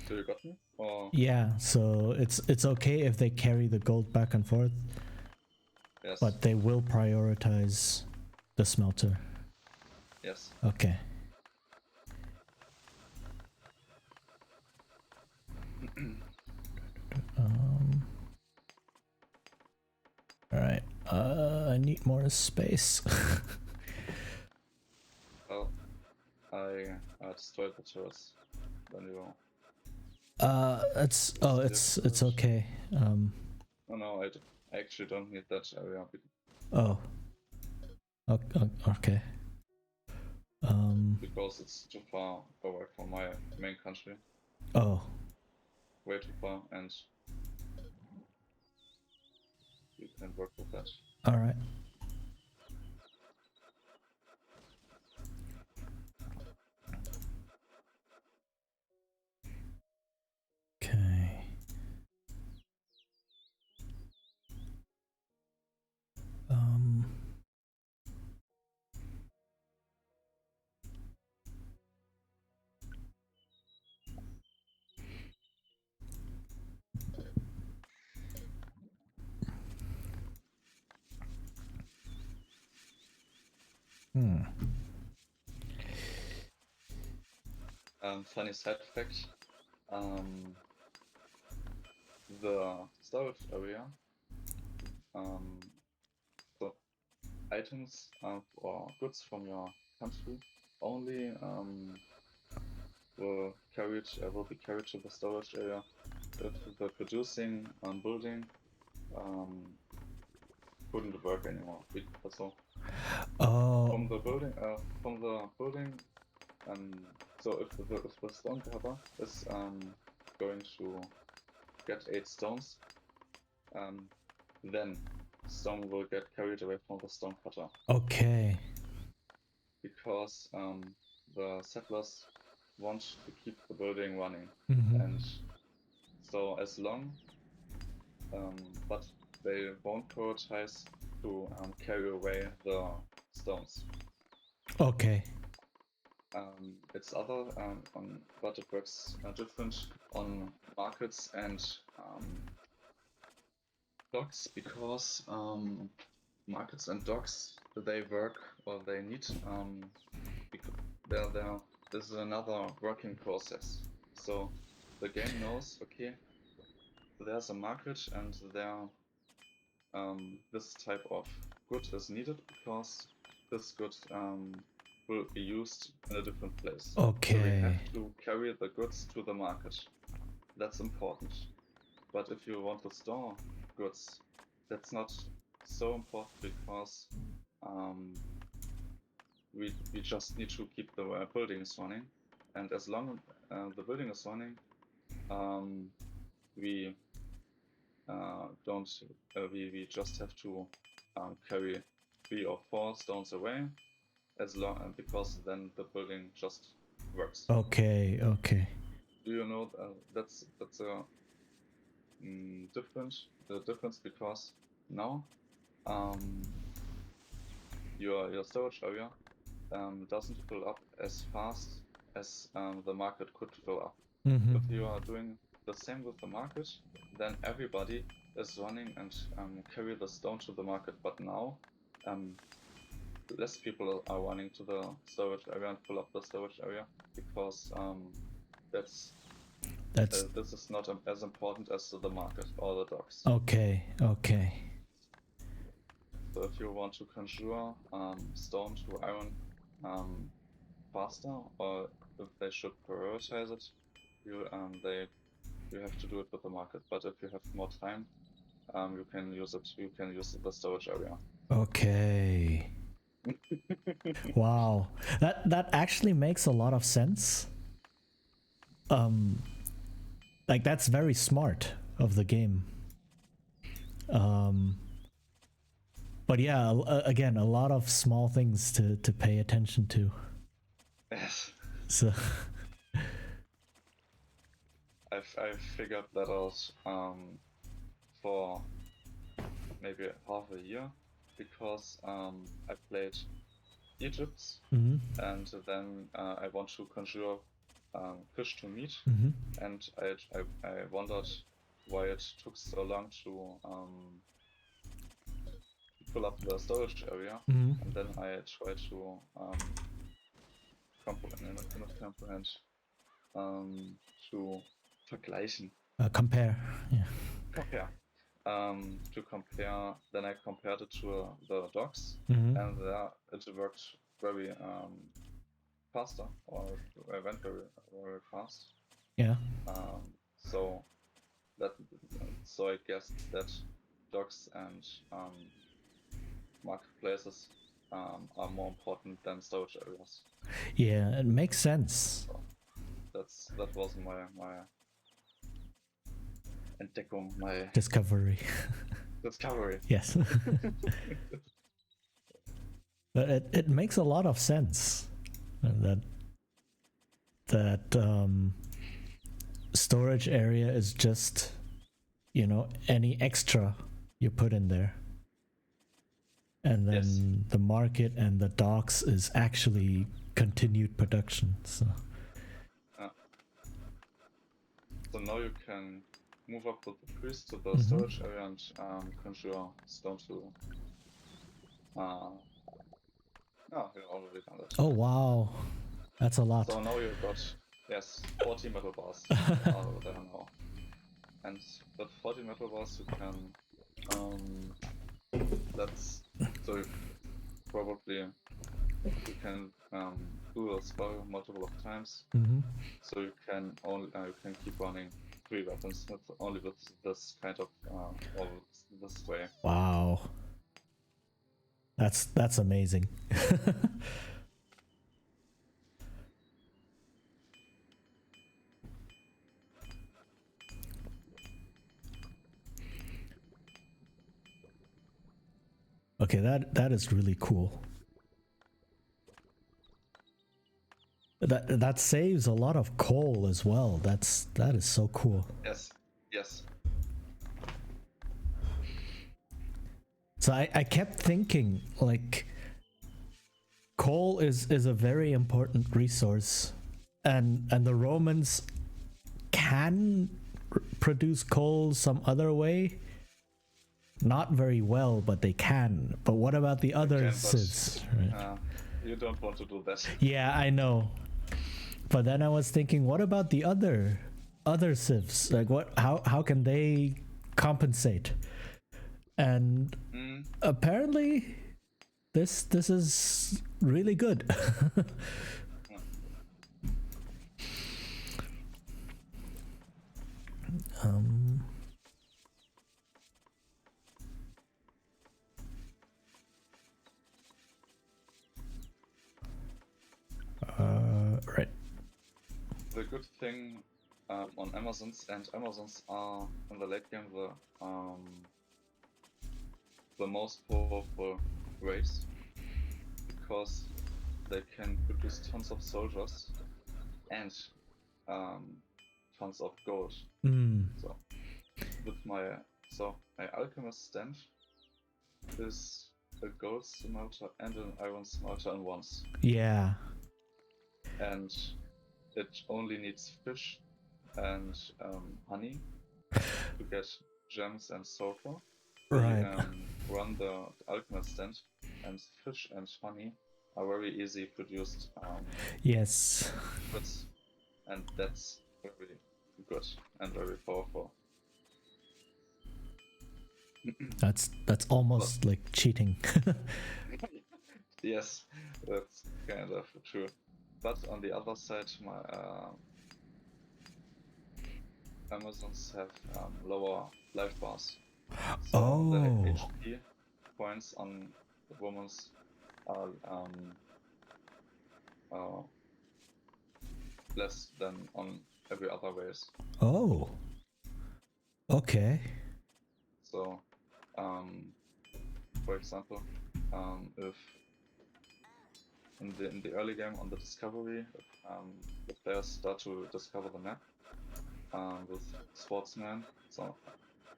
So you got me? Or Yeah, so it's okay if they carry the gold back and forth, yes. but they will prioritize the smelter. Yes. Okay. All right. I need more space. Well, I destroyed the terrace. Then you It's okay. Oh no, I actually don't need that area Oh. Okay. because it's too far away from my main country, Oh. way too far, and you can work with that. All right. Okay. Um. Hmm. Funny side fact, the storage area, so items or goods from your country only will be carried to the storage area if the producing building couldn't work anymore. So Oh. from the building, so if the stone cutter is going to get 8 stones, then stone will get carried away from the stone cutter Okay. because the settlers want to keep the building running, Mhm. and so as long, but they won't prioritize to carry away the stones. Okay. It's other but it works different on markets and docks because markets and docks they work or they need because this is another working process. So the game knows, okay, there's a market and there this type of good is needed because this good will be used in a different place. So we Okay. have to carry the goods to the market. That's important. But if you want to store goods, that's not so important because we just need to keep the buildings running, and as long as the building is running, we don't we just have to carry 3 or 4 stones away as long because then the building just works. Okay. Okay. Do you know that's a difference because now your storage area doesn't fill up as fast as the market could fill up. Mhm. If you are doing the same with the market, then everybody is running and carry the stone to the market. But now, less people are running to the storage area and fill up the storage area because That's this is not as important as the market or the docks. okay. Okay. So if you want to conjure stone to iron faster, or if they should prioritize it, you have to do it with the market. But if you have more time, you can use it. You can use the storage area. Okay. Wow. That actually makes a lot of sense. Like that's very smart of the game. But yeah, again, a lot of small things to pay attention to. Yes, So I figured that out for maybe half a year because I played Egypt, and then I want to conjure fish to meat, and I wondered why it took so long to fill up the storage area, and then I tried to comprehend to vergleichen. compare. Yeah. Compare. To compare, then I compared it to the docks, and there it worked very faster, or it went very fast. Yeah. So that so I guess that docks and marketplaces are more important than storage areas. Yeah, it makes sense. That was my Entdeckung, my Discovery. discovery. Yes. But it makes a lot of sense that storage area is just, you know, any extra you put in there, and then Yes. the market and the docks is actually continued production. So So now you can move up with the priest to the Mhm. storage area and conjure stone to. No, you already done that. oh wow, that's a lot. So now you got 40 metal bars are there now, and with 40 metal bars you can that's so you probably you can do a spell multiple of times, Hmm. so you can only you can keep running 3 weapons with only with this kind of or this way. Wow, that's amazing. Okay, that is really cool. That saves a lot of coal as well. That is so cool. Yes. So I kept thinking, like, coal is a very important resource, and the Romans can produce coal some other way. Not very well, but they can. But what about the other can, but, civs? Right? You don't want to do that. Yeah, I know. But then I was thinking, what about the other civs? Like, what? How can they compensate? And apparently, this is really good. Right. The good thing on Amazons, and Amazons are in the late game the most powerful race, because they can produce tons of soldiers and tons of gold. So with my alchemist stand is a gold smelter and an iron smelter in once. Yeah. And it only needs fish and honey to get gems and sulfur. Right. Run the alchemist stand, and fish and honey are very easy produced Yes. goods, and that's very good and very powerful. That's almost like cheating. Yes, that's kind of true. But on the other side, my Amazons have lower life bars. So the HP points on the woman's are less than on every other race. Oh. Okay. So, for example, if in the early game on the discovery, if the players start to discover the map with swordsman,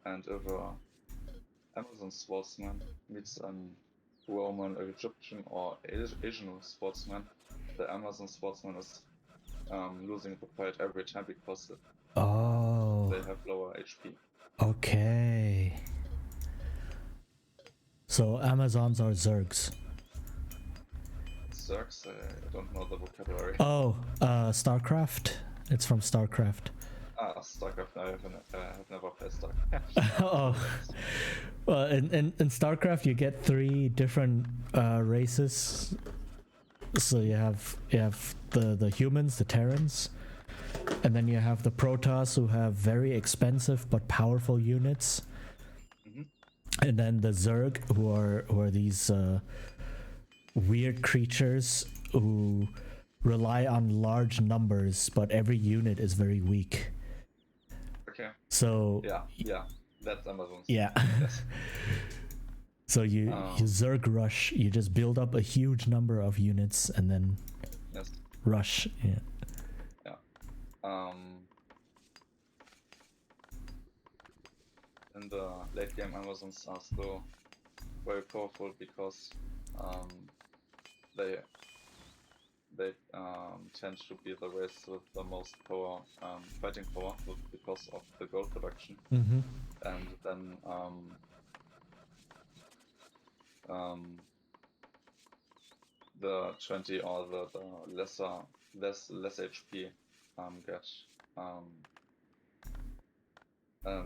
and if Amazon swordsman meets an Roman, Egyptian, or Asian swordsman, the Amazon swordsman is losing the fight every time because they have lower HP. Okay. So Amazons are Zergs. Zergs, I don't know the vocabulary. Oh, StarCraft. It's from StarCraft. StarCraft. I have never played StarCraft. Oh. Well, in StarCraft you get 3 different races. So you have the humans, the Terrans, And then you have the Protoss who have very expensive but powerful units. Mhm. And then the Zerg who are these weird creatures who rely on large numbers, but every unit is very weak. Okay. So Yeah. That's Amazons. yeah. Yes. So you Zerg rush, you just build up a huge number of units and then Yes. rush. Yeah. In the late game, Amazons are still very powerful because they tend to be the race with the most power, fighting power, because of the gold production, Mm-hmm. and then the 20 or the less HP get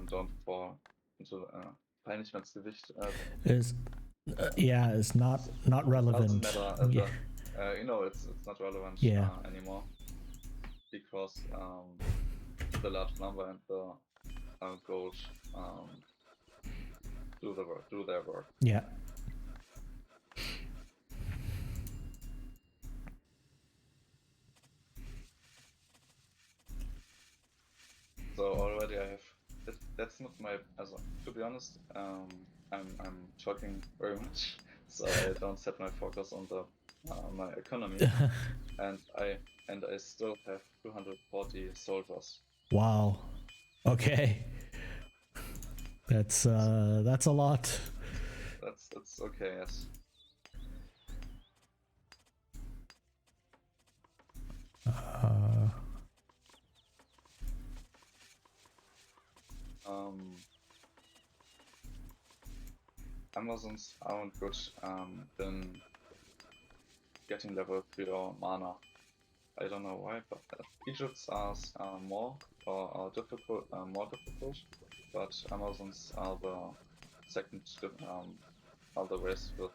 don't fall into Punishmentsgewicht. Is it's not relevant. Doesn't matter. Yeah. It's not relevant Yeah. anymore because the large number and the gold do their work. Yeah. So already I have. That's not my. To be honest, I'm talking very much, so I don't set my focus on the my economy, and I still have 240 soldiers. Wow. Okay. That's a lot. That's okay. Yes. Amazons aren't good in getting level 3 or mana. I don't know why, but Egypt's are more or difficult, more difficult, but Amazons are the second are the race with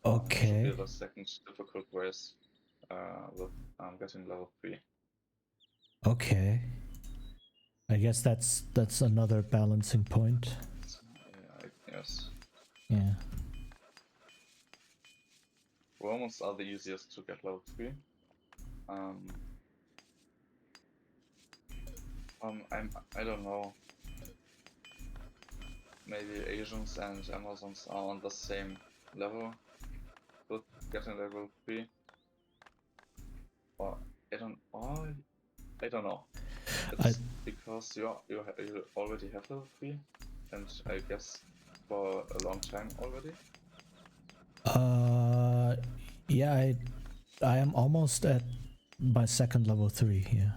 Okay. should be the second difficult race with getting level 3. Okay. I guess that's another balancing point. Yes. Yeah. Romans are the easiest to get level 3. I don't know. Maybe Asians and Amazons are on the same level with getting level 3. Or I don't know. It's because you already have level 3, and I guess for a long time already. Yeah, I am almost at my second level 3 here.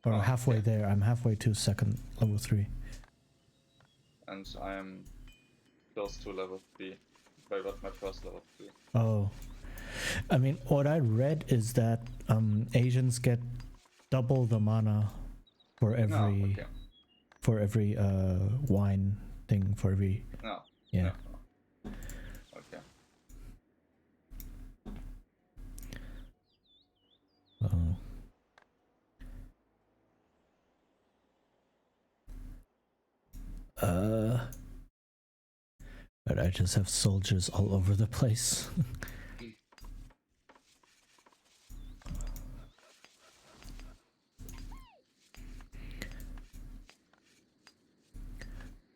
Or halfway okay. there. I'm halfway to second level 3. And I am close to level 3. I got my first level 3. Oh. I mean, what I read is that Asians get double the mana for every wine thing, for every No. yeah. No. Okay. Oh. But I just have soldiers all over the place.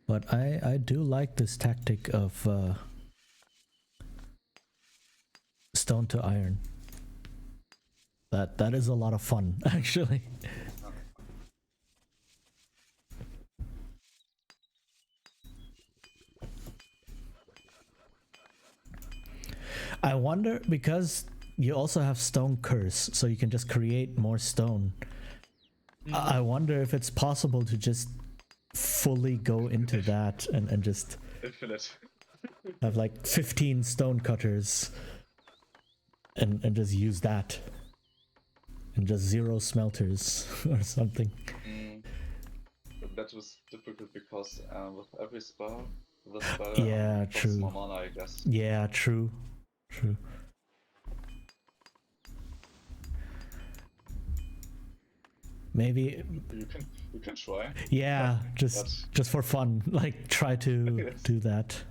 But I do like this tactic of stone to iron. That is a lot of fun, actually. I wonder, because you also have stone curse, so you can just create more stone. I wonder if it's possible to just fully go into that and just Infinite. have like 15 stone cutters and just use that. And just 0 smelters or something. But that was difficult because with every spell, the spell Yeah, costs true. more mana, I guess. Yeah, true. True. maybe You can try. yeah, But- just for fun, like try to Yes. do that.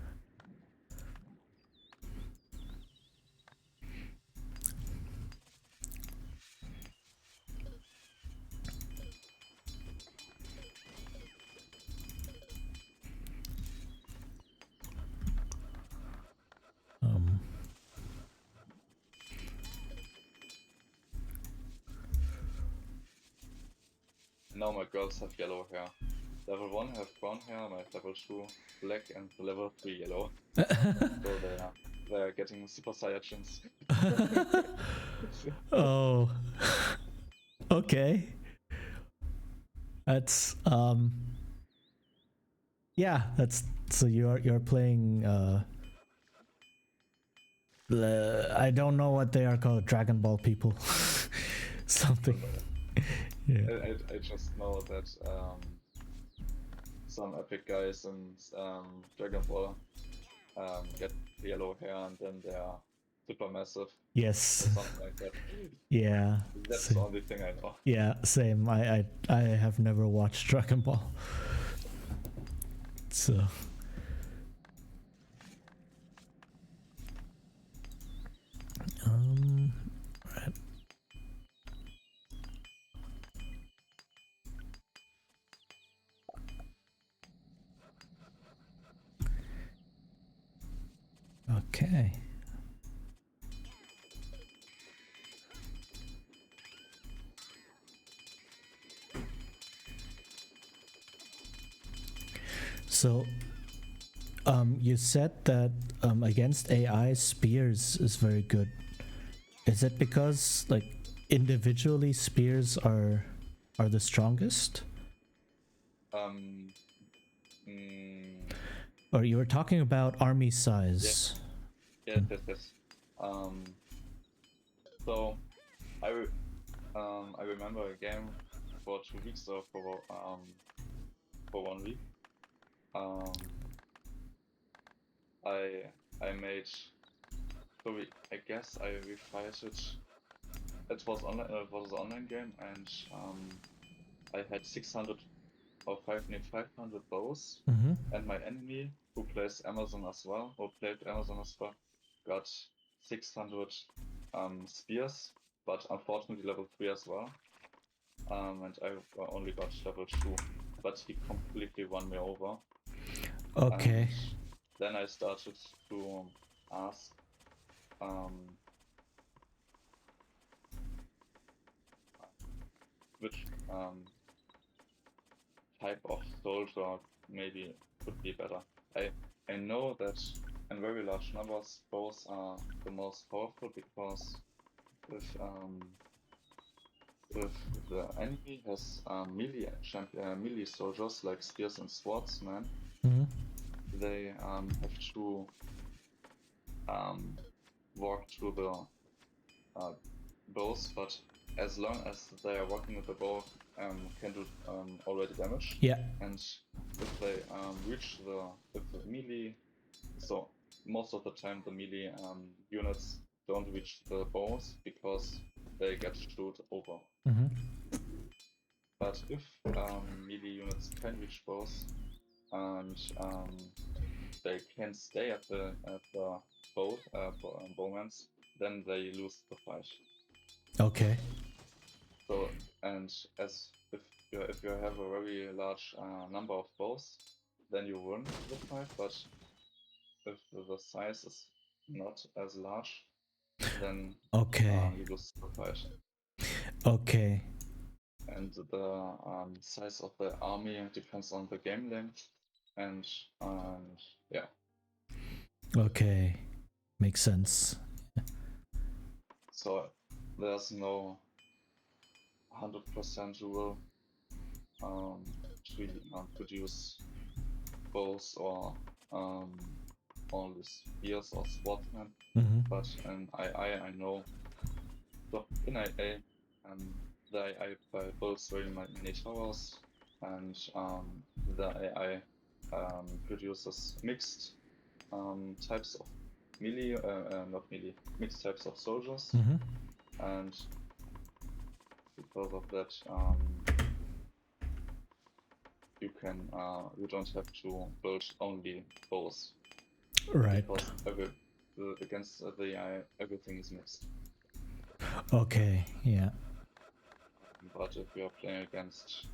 Um, Now my girls have yellow hair. Level 1 have brown hair, my level 2 black, and level 3 yellow. So they're getting Super Saiyajins. oh, okay. That's yeah. That's so you're playing. I don't know what they are called. Dragon Ball people, something. Yeah. I just know that some epic guys in Dragon Ball get yellow hair and then they are super massive Yes. or something like that. Yeah. That's Same. the only thing I know. Yeah. Same. I have never watched Dragon Ball. So. Right. Okay. So, you said that against AI, Spears is very good. Is it because like individually Spears are the strongest? Um, mm, Or you were talking about army size? yes. So I remember a game for 2 weeks or for 1 week. I made I guess I refighted. It was online. It was an online game, and I had 600 or 500 bows, Mm-hmm. and my enemy, who plays Amazon as well, or played Amazon as well, got 600 spears, but unfortunately level 3 as well. And I only got level 2, but he completely won me over. Okay. And then I started to ask which type of soldier maybe could be better. I know that in very large numbers bows are the most powerful because if the enemy has melee soldiers like spears and swordsmen, Mm-hmm. they have to walk through the bows, but as long as they are walking with the bow, can do already damage. Yeah. And if they reach the melee, so most of the time the melee units don't reach the bows because they get shoot over. Mm-hmm. But if melee units can reach bows and they can stay at the bowmans, then they lose the fight. Okay. So, and as if you have a very large number of bows, then you win the fight. But if the size is not as large, then Okay. you lose the fight. Okay. And the size of the army depends on the game length, and yeah. Okay. Makes sense. So there's no 100% rule to produce bows or only spears or swordsmen. Mm-hmm. But in I know. So in IA, the AI builds very many towers, and the AI produces mixed types of melee, not melee, mixed types of soldiers, Mm-hmm. and because of that, you can you don't have to build only bows Right. because against the AI everything is mixed. Okay. Yeah. But if you are playing against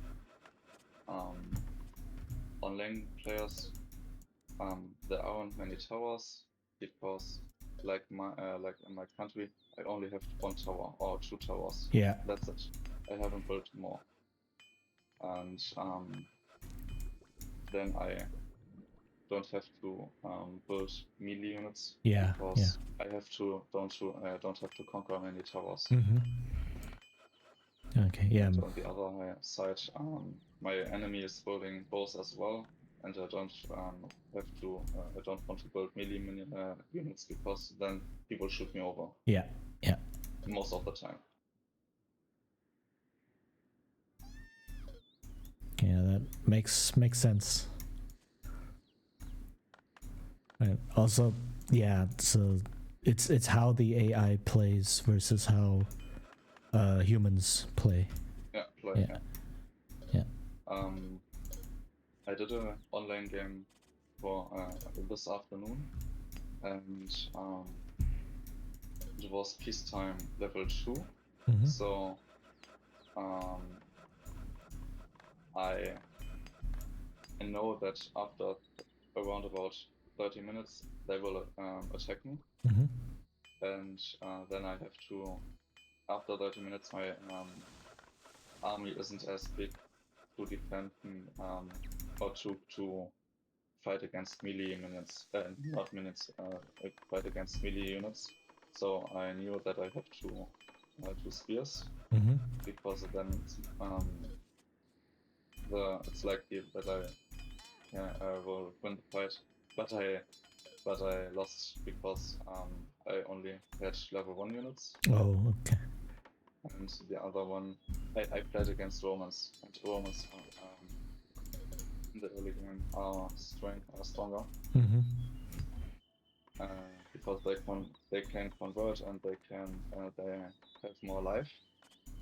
online players, there aren't many towers because like in my country I only have 1 tower or 2 towers. Yeah. That's it. I haven't built more. And then I don't have to build melee units Yeah. because I don't have to conquer many towers. Mm-hmm. Okay. Yeah. And on the other side, my enemy is building bows as well, and I don't I don't want to build melee units because then he will shoot me over Yeah. Yeah. most of the time. Yeah. That makes sense. And also, yeah. So it's how the AI plays versus how humans play. Yeah, Yeah. Yeah. I did an online game for this afternoon, and it was peacetime level 2. Mm-hmm. So I know that after around about 30 minutes they will attack me, Mm-hmm. and then I have to, after 30 minutes my army isn't as big to defend or to fight against melee units, not minutes, fight against melee units. So I knew that I have to do spears, Mm-hmm. because then it's likely that I will win the fight, but I lost because I only had level 1 units, Oh. Okay. and the other one I played against Romans, and Romans in the early game are stronger. Mm-hmm. Because they can convert and they have more life.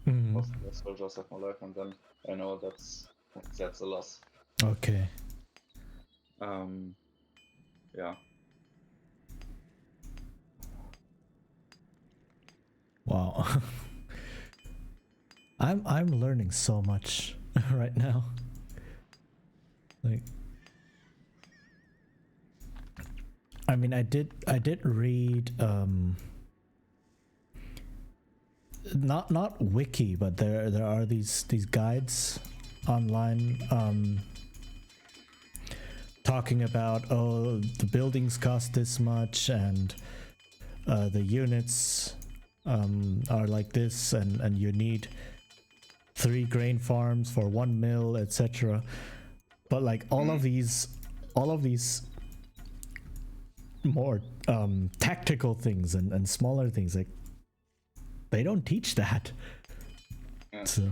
Mm-hmm. Most of the soldiers have more life, and then I know that's a loss. Okay. Yeah. Wow. I'm learning so much right now. Like, I mean, I did read not wiki, but there are these guides online talking about, oh, the buildings cost this much, and the units are like this, and you need 3 grain farms for 1 mill, etc. But like all of these more tactical things and smaller things, like they don't teach that. Yeah. So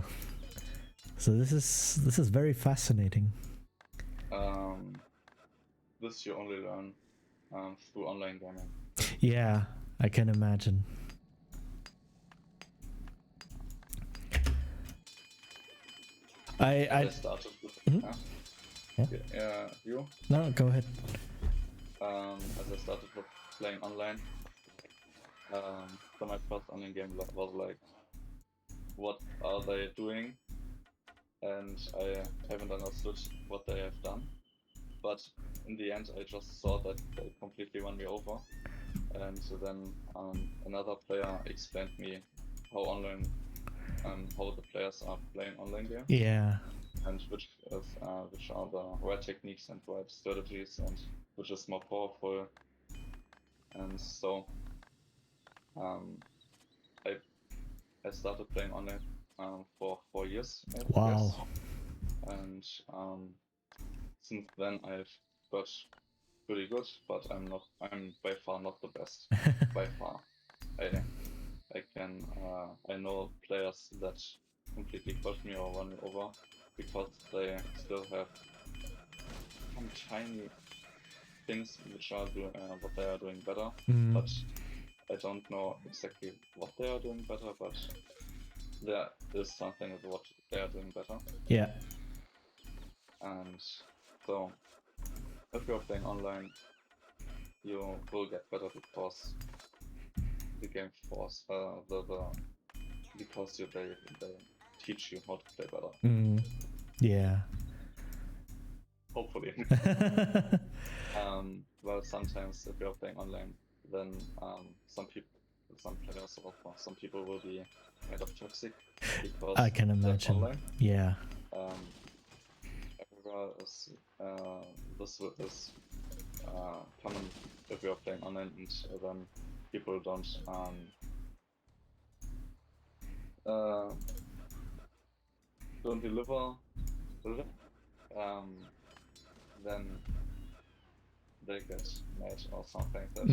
this is very fascinating. This you only learn through online gaming. Yeah, I can imagine. I started with you. No, go ahead. As I started with playing online, so my first online game was like, what are they doing? And I haven't understood what they have done. But in the end, I just saw that they completely won me over. And so then another player explained me how the players are playing online games. Yeah. And which are the right techniques and right strategies, and which is more powerful. And so I started playing online for 4 years. Wow. And since then I've got pretty good, but I'm by far not the best. By far. I know players that completely push me or run me over because they still have some tiny things which are what they are doing better, but I don't know exactly what they are doing better, but there is something with what they are doing better. Yeah. And so if you're playing online, you will get better because the game force because they teach you how to play better. Yeah. Hopefully. Well, sometimes if you're playing online, then some players or some people will be kind of toxic because I can they're imagine. online. Yeah. Everywhere is this is common if you're playing online, and then people don't deliver, then they get mad or something like that.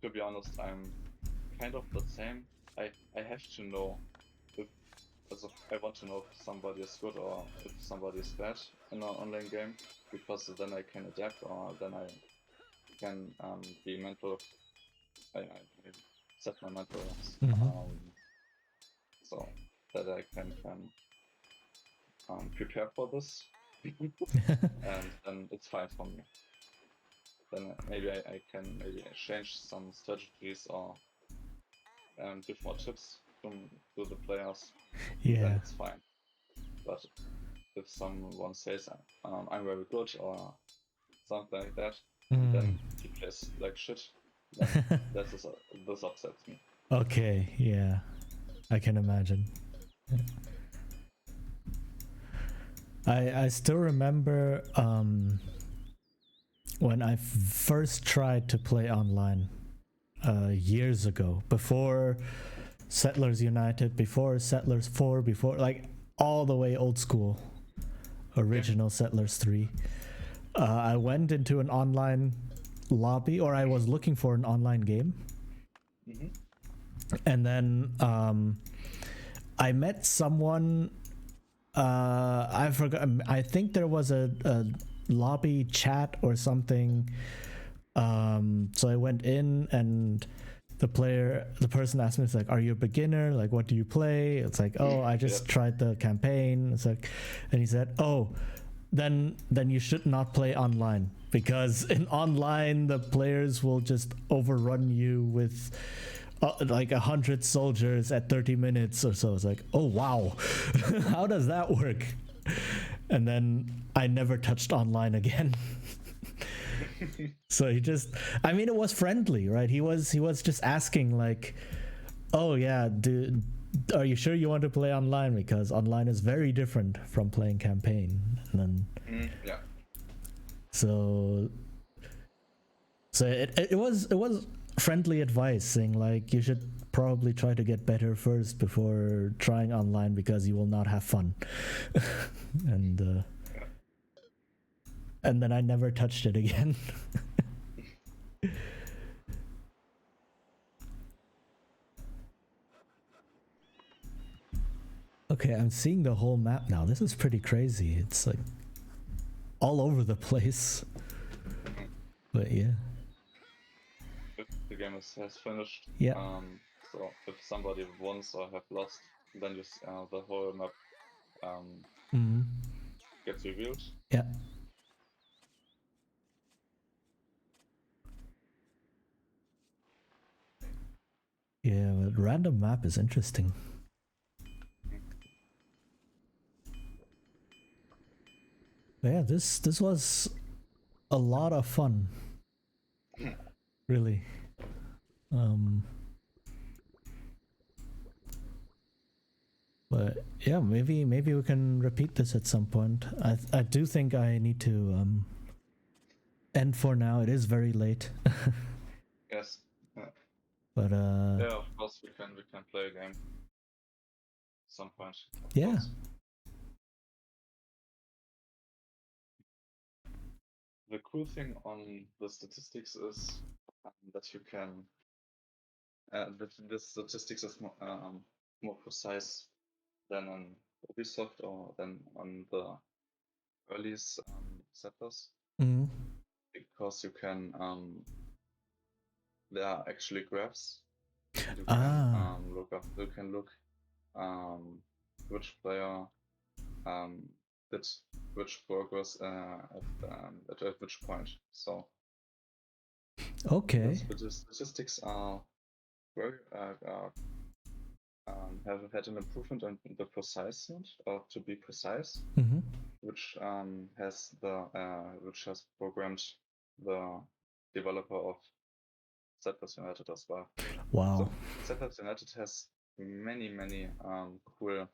To be honest, I'm kind of the same. I have to know if I want to know if somebody is good or if somebody is bad in an online game, because then I can adapt, or then I can be mental. I set my mental so that I can prepare for this, and then it's fine for me. Then maybe I can change some strategies or give more tips to the players. Yeah. Then it's fine. But if someone says I'm very good or something like that, and then he plays like shit, then this upsets me. Okay, yeah. I can imagine. I still remember when I first tried to play online years ago, before Settlers United, before Settlers 4, before like all the way old school, original Settlers 3. I went into an online lobby, or I was looking for an online game. And then I met someone, I forgot, I think there was a lobby chat or something. So I went in, and the person asked me, it's like, are you a beginner? Like, what do you play? It's like, oh, I just tried the campaign. It's like, and he said, oh, then you should not play online, because in online the players will just overrun you with like 100 soldiers at 30 minutes or so. It's like, oh wow, how does that work? And then I never touched online again. So he just, I mean, it was friendly, right? He was just asking like, oh yeah, are you sure you want to play online? Because online is very different from playing campaign. And then yeah. So it was friendly advice, saying like, you should probably try to get better first before trying online, because you will not have fun. And then I never touched it again. Okay, I'm seeing the whole map now. This is pretty crazy. It's like all over the place. But yeah. If the game has finished, Yeah. So if somebody wins or have lost, then you the whole map gets revealed. Yeah. Yeah, but random map is interesting. Yeah, this was a lot of fun. Really. But yeah, maybe we can repeat this at some point. I do think I need to end for now. It is very late. Yes. But yeah, of course we can play a game some point. Yeah. Course. The cool thing on the statistics is that you can that the statistics is more precise than on Ubisoft or than on the earliest settlers, because you can there are actually graphs. You can look which player did which progress at which point. So Okay. the statistics are very have had an improvement in the precise or to be precise, Mm-hmm. which has programmed the developer of ZPass United as well. Wow. So ZPass United has many cool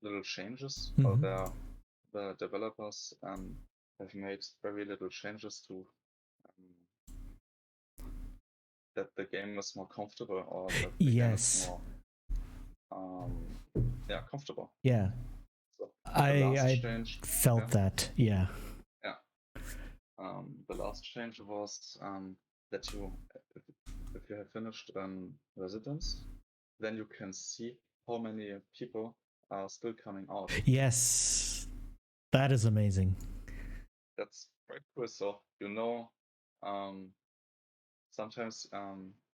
little changes. Mhm. The developers have made very little changes to that the game is more comfortable, or that the game is Yes. more comfortable. Yeah. So the I last change, felt that. Yeah. the last change was that if you have finished residence, then you can see how many people are still coming out. Yes. That is amazing. That's very cool. So sometimes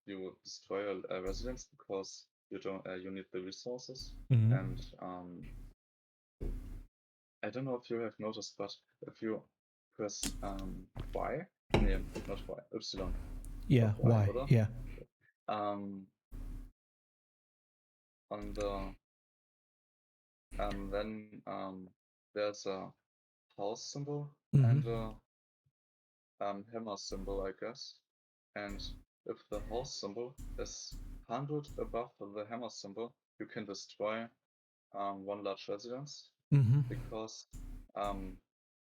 you destroy a residence because you need the resources, Mhm. and I don't know if you have noticed, but if you press Y, no, not Y, Y. Yeah. Not Y, Why? oder? Yeah. On the then there's a house symbol and Mhm. a hammer symbol, I guess. And if the house symbol is 100 above the hammer symbol, you can destroy one large residence, Mhm. because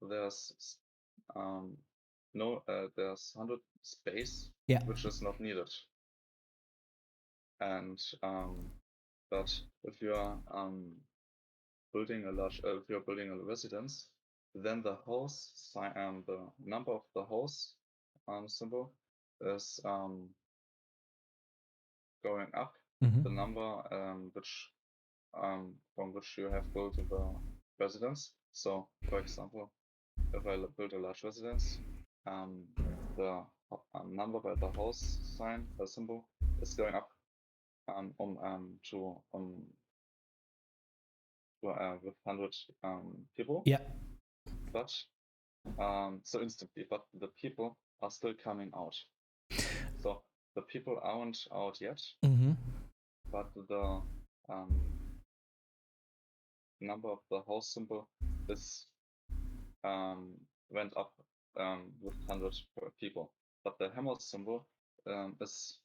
there's there's 100 space, Yeah. which is not needed. And but if you are if you're building a residence, then the house sign, the number of the house symbol is going up. Mhm. The number from which you have built the residence. So, for example, if I build a large residence, the number by the house sign, the symbol, is going up with 100 people. Yeah. But so instantly, but the people are still coming out. So the people aren't out yet, Mhm. but the number of the house symbol is went up with 100 people. But the hammer symbol is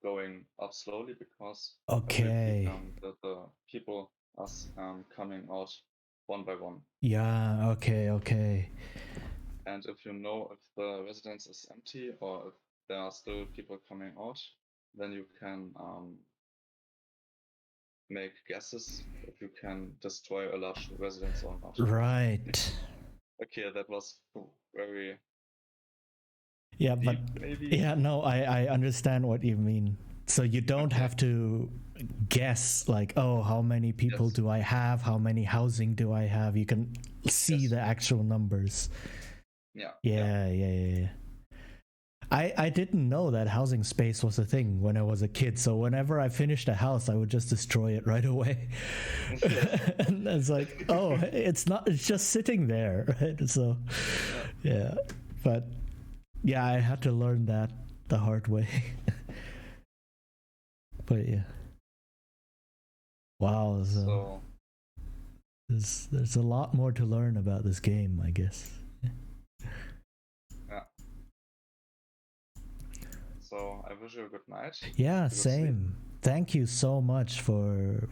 going up slowly because Okay. the people are coming out one by one. Yeah. Okay. Okay. And if you know if the residence is empty or if there are still people coming out, then you can make guesses if you can destroy a large residence or not. Right. Okay, that was very Yeah, deep, but maybe. yeah, no, I understand what you mean. So you don't Okay. have to guess like, oh, how many people Yes. do I have? How many housing do I have? You can see Yes. the actual numbers. Yeah. Yeah. I didn't know that housing space was a thing when I was a kid. So whenever I finished a house, I would just destroy it right away. And it's like, oh, it's just sitting there, right? So, yeah. But yeah, I had to learn that the hard way. But yeah. Wow. So There's a lot more to learn about this game, I guess. yeah. So I wish you a good night. Yeah, Good sleep. same. Thank you so much for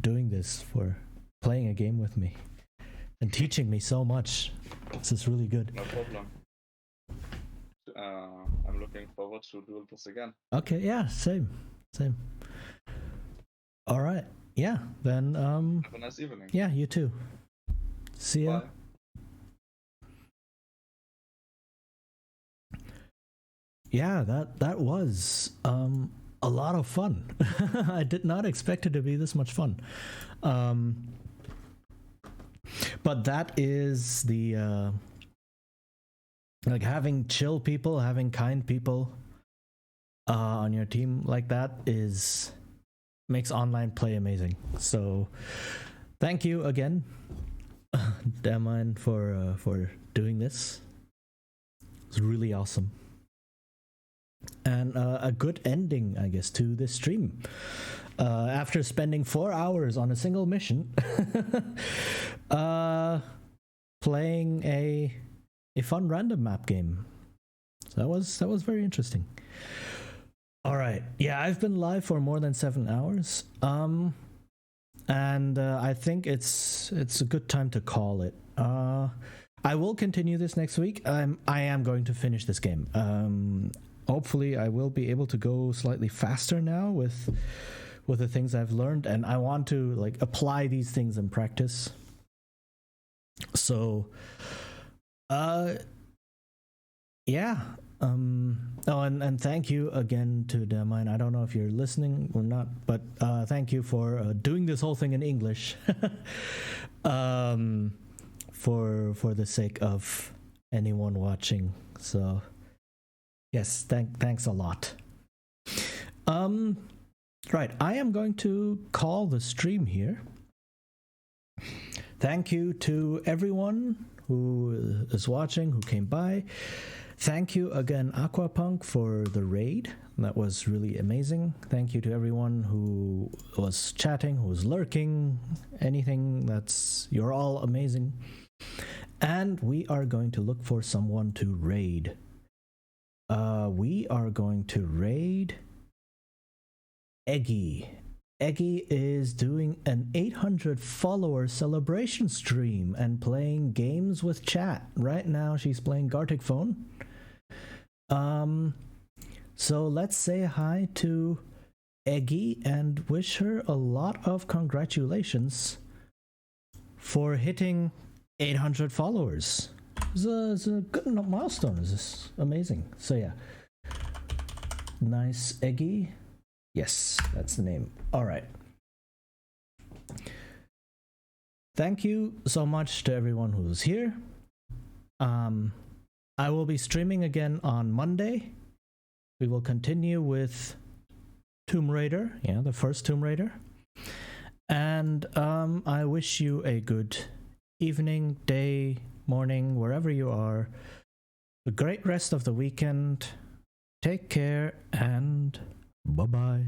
doing this, for playing a game with me and teaching me so much. This is really good. No problem. I'm looking forward to doing this again. Okay, yeah, same. All right. Yeah, then Have a nice evening. yeah, you too. See ya. Bye. Yeah, that was a lot of fun. I did not expect it to be this much fun. But that is the like having chill people, having kind people on your team like that is makes online play amazing. So thank you again, Damine, for doing this. It's really awesome. And a good ending, I guess, to this stream. After spending 4 hours on a single mission, playing a fun random map game. So that was very interesting. All right, yeah, I've been live for more than 7 hours, and I think it's a good time to call it. I will continue this next week. I am going to finish this game. Hopefully, I will be able to go slightly faster now with the things I've learned, and I want to like apply these things in practice. So, yeah. Oh, and thank you again to Damine. I don't know if you're listening or not, but thank you for doing this whole thing in English. For the sake of anyone watching. So, yes, thanks a lot. Right, I am going to call the stream here. Thank you to everyone who is watching, who came by. Thank you again, Aquapunk, for the raid. That was really amazing. Thank you to everyone who was chatting, who was lurking, anything. You're all amazing. And we are going to look for someone to raid. We are going to raid Eggy. Eggy is doing an 800 follower celebration stream and playing games with chat. Right now she's playing Gartic Phone. So let's say hi to Eggy and wish her a lot of congratulations for hitting 800 followers. It's a good milestone. This is amazing. So yeah, nice, Eggy. Yes, that's the name. All right. Thank you so much to everyone who's here. I will be streaming again on Monday. We will continue with Tomb Raider, the first Tomb Raider. And I wish you a good evening, day, morning, wherever you are. A great rest of the weekend. Take care and bye-bye.